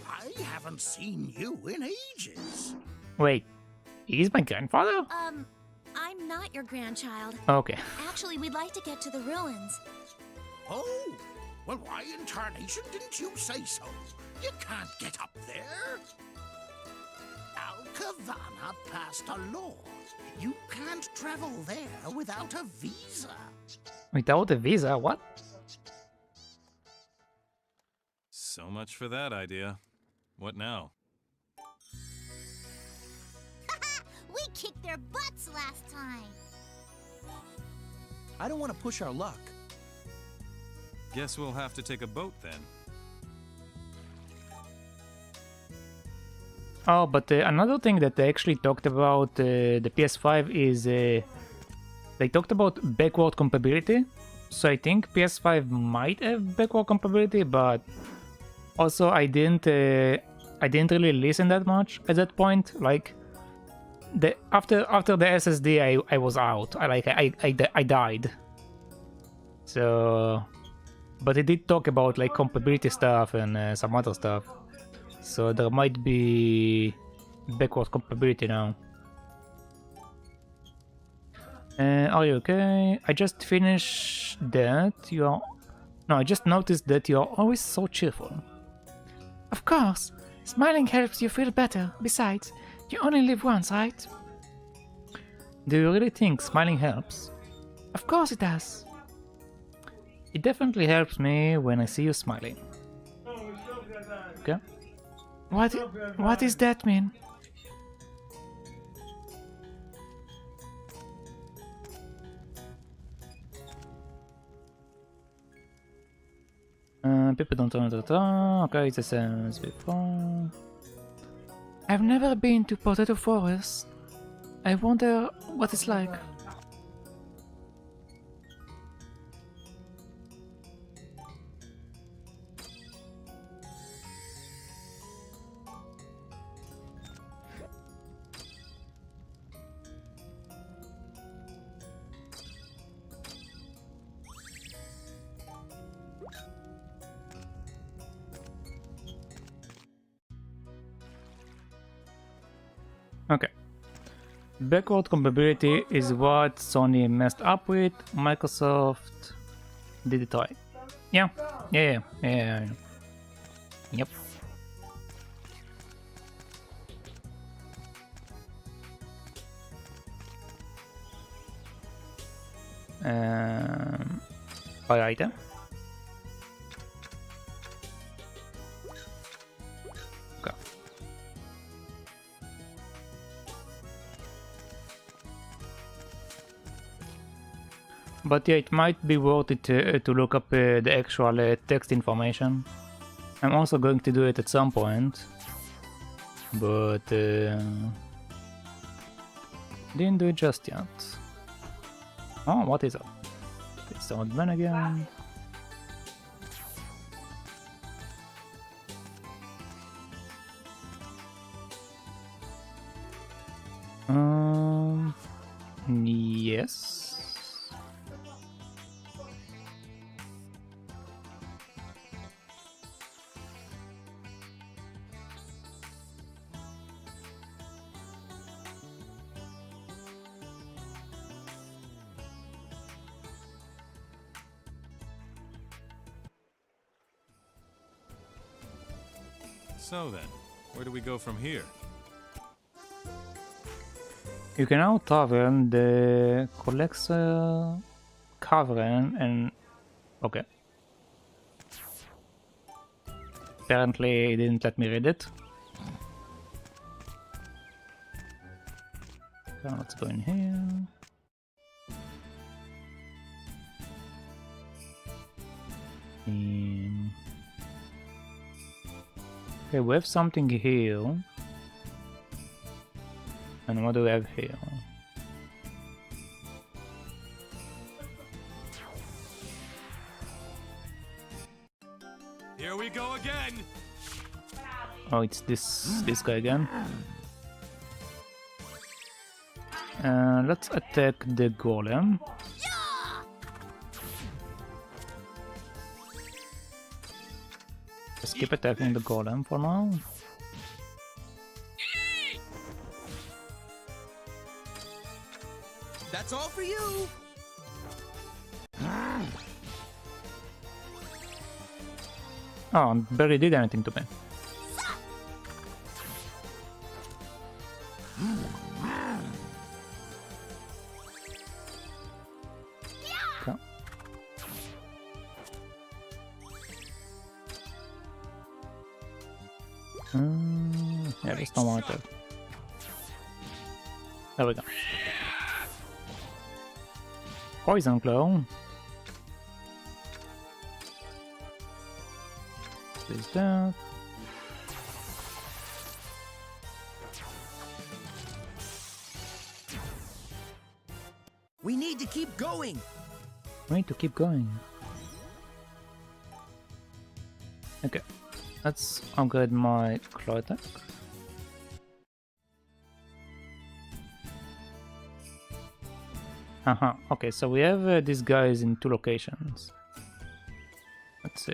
I haven't seen you in ages. Wait, he's my grandfather? I'm not your grandchild. Okay. Actually, we'd like to get to the ruins. Oh, well, why in tarnation didn't you say so? You can't get up there. Alcavana passed a law. You can't travel there without a visa. Without a visa? What? So much for that idea. What now? We kicked their butts last time. I don't want to push our luck. Guess we'll have to take a boat then. Oh, but another thing that they actually talked about the PS5 is they talked about backward compatibility. So I think PS5 might have backward compatibility, but also I didn't really listen that much at that point. Like after the SSD, I was out. I died. So, but they did talk about like compatibility stuff and some other stuff. So there might be backward compatibility now. Are you okay? I just finished that. I just noticed that you're always so cheerful. Of course. Smiling helps you feel better. Besides, you only live once, right? Do you really think smiling helps? Of course it does. It definitely helps me when I see you smiling. Okay? What does that mean? People don't know. Okay, it's the same as before. I've never been to Potato Forest. I wonder what it's like. Okay. Backward compatibility is what Sony messed up with. Microsoft did it right. Yeah. Yep. Buy item. Okay. But yeah, it might be worth it to look up the actual text information. I'm also going to do it at some point, but didn't do it just yet. Oh, what is it? It's the old man again. Yes. So then, where do we go from here? You can now travel the Collector Cavern and... okay. Apparently it didn't let me read it. Okay, let's go in here. Okay, we have something here. And what do we have here? Here we go again. Oh, it's this guy again. Let's attack the golem. Let's keep attacking the golem for now. That's all for you. Oh, barely did anything to me. Okay. Yeah, there's no more attack. There we go. Poison Glow. Is that? We need to keep going. We need to keep going. Okay, let's upgrade my claw attack. Okay, so we have these guys in 2 locations. Let's see.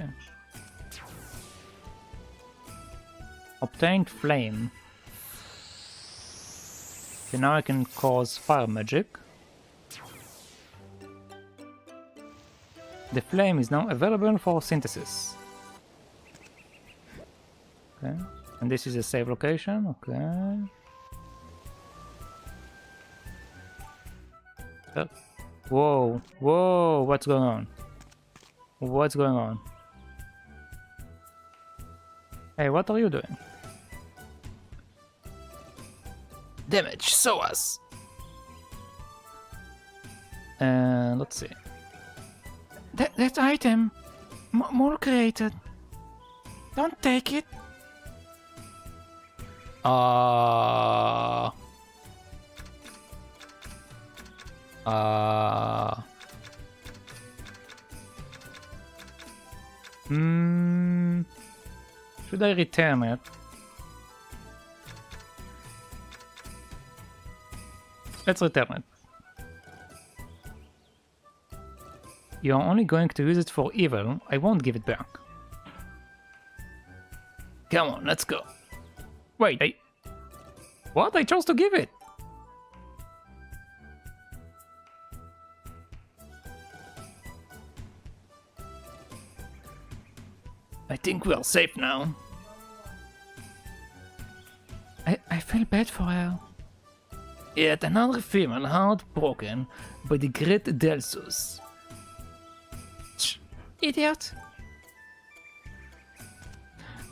Obtained flame. Okay, now I can cause fire magic. The flame is now available for synthesis. Okay, and this is a save location. Okay. Whoa, whoa, what's going on? What's going on? Hey, what are you doing? Damage, show us! Let's see. That item, more created. Don't take it. Should I return it? Let's return it. You're only going to use it for evil. I won't give it back. Come on, let's go. Wait, what? I chose to give it! I think we are safe now. I feel bad for her. Yet another female heart broken by the great Delsus. Idiot.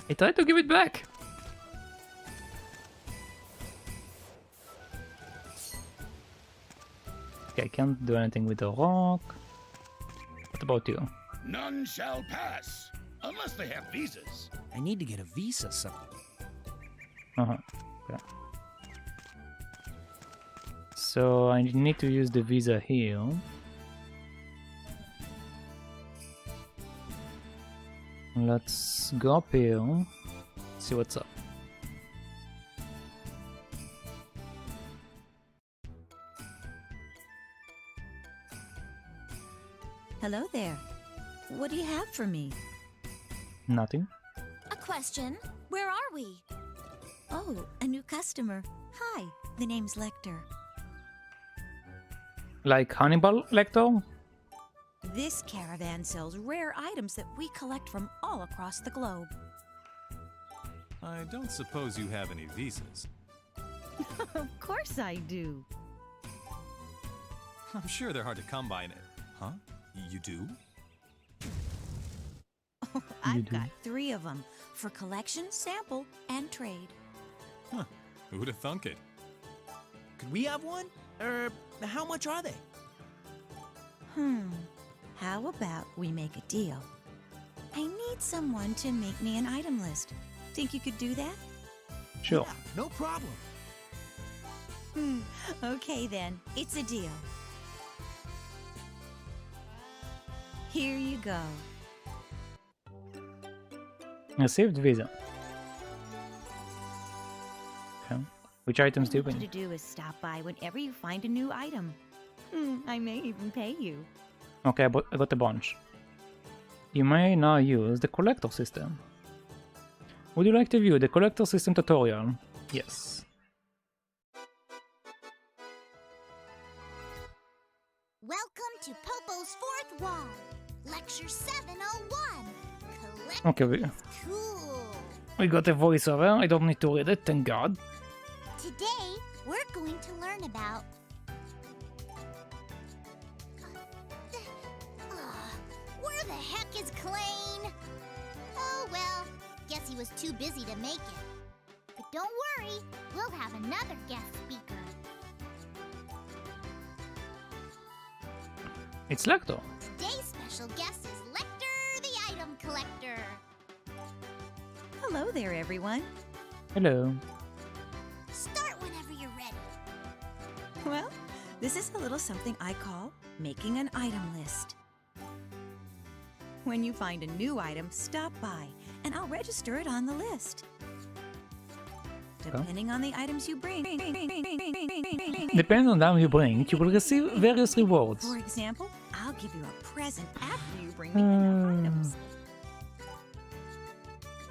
I tried to give it back. Okay, I can't do anything with the rock. What about you? None shall pass, unless they have visas. I need to get a visa something. Okay. So I need to use the visa here. Let's go up here. See what's up. Hello there. What do you have for me? Nothing. A question. Where are we? Oh, a new customer. Hi, the name's Lecter. Like Hannibal Lecter? This caravan sells rare items that we collect from all across the globe. I don't suppose you have any visas. Of course I do. I'm sure they're hard to come by. Huh? You do? I've got 3 of them for collection, sample, and trade. Huh. Who'd have thunk it? Could we have one? How much are they? How about we make a deal? I need someone to make me an item list. Think you could do that? Sure. Yeah, no problem. Okay then, it's a deal. Here you go. Received visa. Okay. Which items do you All you bring? have to do is stop by whenever you find a new item. I may even pay you. Okay, I got a bunch. You may now use the collector system. Would you like to view the collector system tutorial? Yes. Welcome to Popo's 4th Wall. Lecture 701. Okay, Cool. we got a voiceover. I don't need to read it, thank God. Today, we're going to learn about... where the heck is Klain? Oh well, guess he was too busy to make it. But don't worry, we'll have another guest speaker. It's Lecter. Today's special guest is Lecter, the item collector. Hello there, everyone. Hello. Start whenever you're ready. Well, this is a little something I call making an item list. When you find a new item, stop by, and I'll register it on the list. Depending on the items you bring. Depending on how you bring, you will receive various rewards. For example, I'll give you a present after you bring me enough items.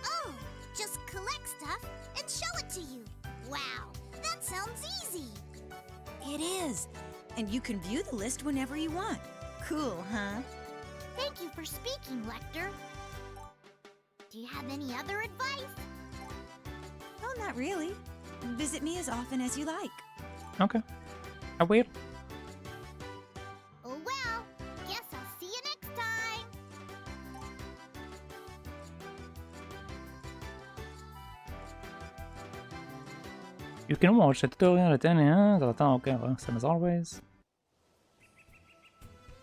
Oh, just collect stuff and show it to you. Wow, that sounds easy. It is. And you can view the list whenever you want. Cool, huh? Thank you for speaking, Lecter. Do you have any other advice? Oh, not really. Visit me as often as you like. Okay. I will. Oh well, guess I'll see you next time. You can watch the tutorial at any okay, same as always.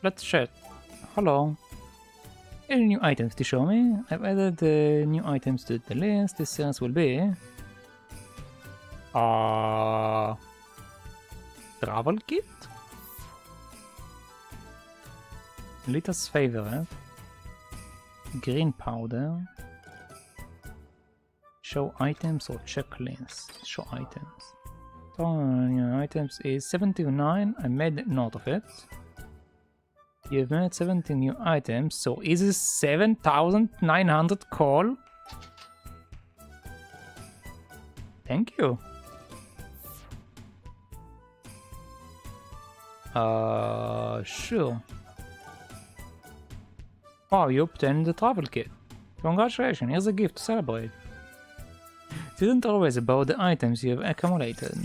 Let's chat. Hello. Any new items to show me? I've added new items to the list. This series will be travel kit? Lita's favorite. Green powder. Show items or checklist. Show items. Items is 79. I made note of it. You've made 70 new items, so is it 7,900 call? Thank you. Sure. Wow, you obtained the travel kit. Congratulations, here's a gift to celebrate. It isn't always about the items you have accumulated.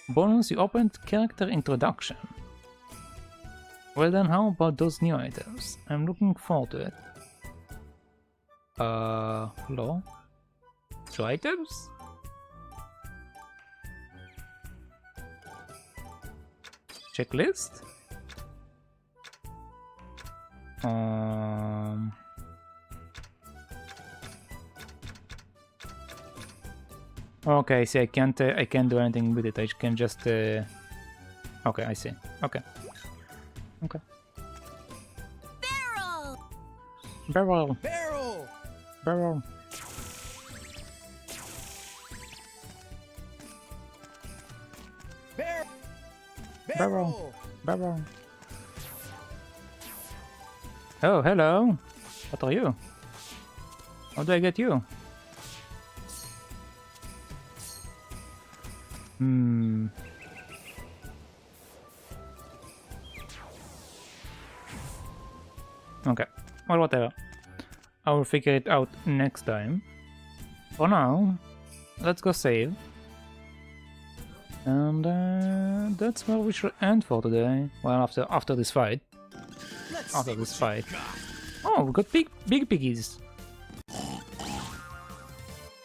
Bonus, you opened character introduction. Well then, how about those new items? I'm looking forward to it. Hello? 2 items? Checklist? Okay, see, I can't do anything with it. I can just okay, I see. Okay. Okay. Barrel! Barrel! Barrel! Barrel! Barrel! Barrel! Oh, hello! What are you? How do I get you? Okay, well, whatever. I will figure it out next time. For now, let's go save. And that's where we should end for today. Well, after this fight. After this fight. Oh, we got big piggies.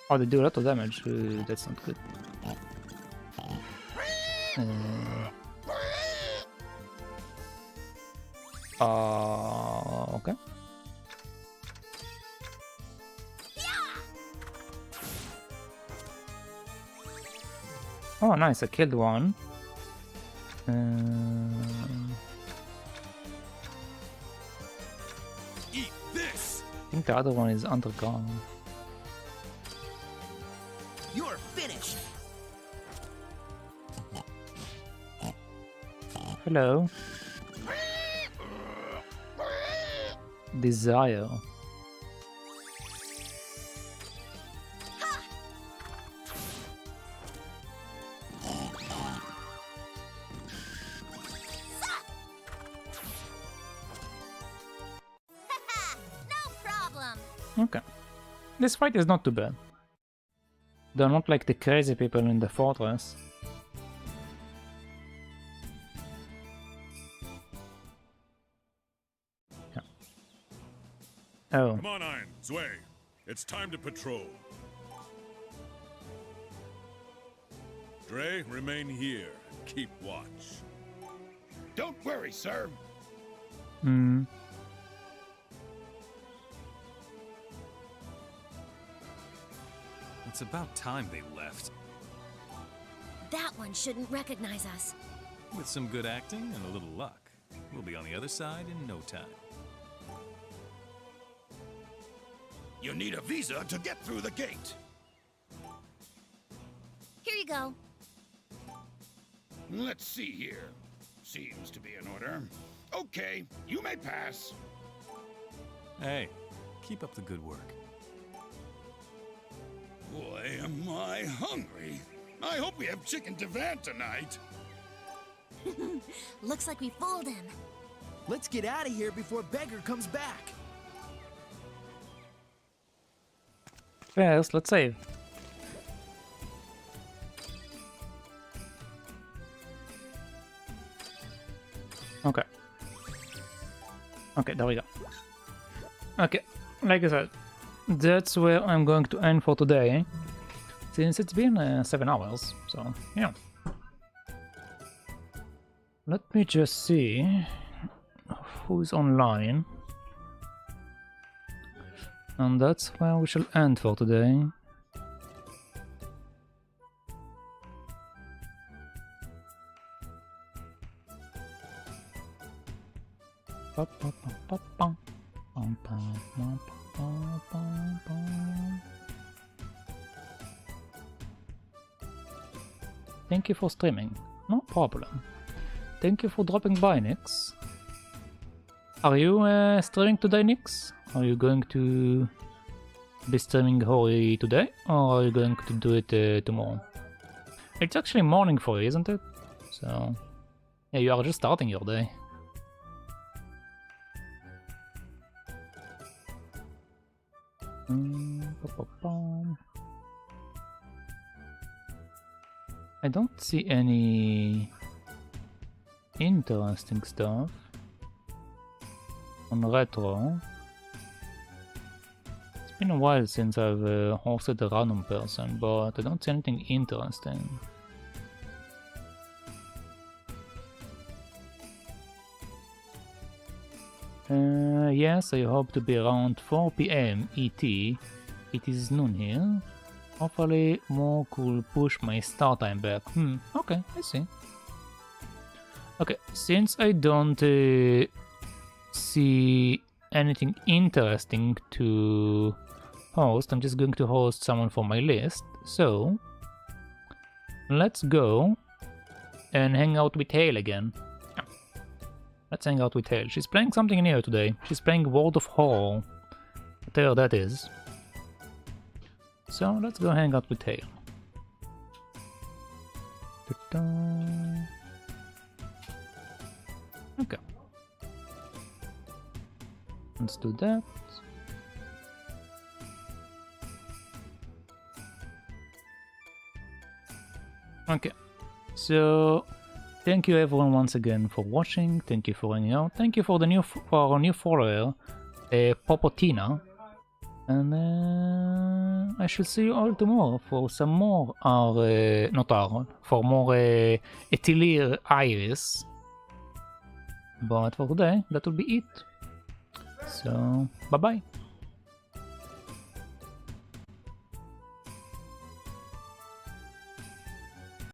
Oh, they do a lot of damage. That's not good. Okay. Oh, nice! I killed one. Eat this. I think the other one is undergone. You're finished. Hello. Desire. No problem. Okay. This fight is not too bad. They're not like the crazy people in the fortress. Yeah. Oh. Come on, Ein, Zwei. It's time to patrol. Dre, remain here and keep watch. Don't worry, sir. Hmm. It's about time they left. That one shouldn't recognize us. With some good acting and a little luck, we'll be on the other side in no time. You need a visa to get through the gate. Here you go. Let's see here. Seems to be in order. Okay, you may pass. Hey, keep up the good work. Boy, am I hungry. I hope we have chicken divan tonight. Looks like we fooled him. Let's get out of here before Beggar comes back. First, let's save. Okay. Okay, there we go. Okay, like I said, that's where I'm going to end for today, since it's been 7 hours, so yeah. Let me just see who's online. And that's where we shall end for today. Thank you for streaming. No problem. Thank you for dropping by, Nix. Are you streaming today, Nix? Are you going to be streaming Hori today, or are you going to do it tomorrow? It's actually morning for you, isn't it? So, yeah, you are just starting your day. I don't see any interesting stuff on retro. It's been a while since I've hosted a random person, but I don't see anything interesting. Yes, I hope to be around 4 PM ET. It is noon here. Hopefully more could push my start time back. Okay, I see. Okay, since I don't see anything interesting to host, I'm just going to host someone for my list. So, let's go and hang out with Hale again. Let's hang out with Hale. She's playing something new today. She's playing World of Horror. Whatever that is. So let's go hang out with Hale. Okay. Let's do that. Okay. So thank you everyone once again for watching. Thank you for hanging out. Thank you for the our new follower, Popotina. And I shall see you all tomorrow for some more for more Atelier Iris. But for today, that will be it. So, bye bye.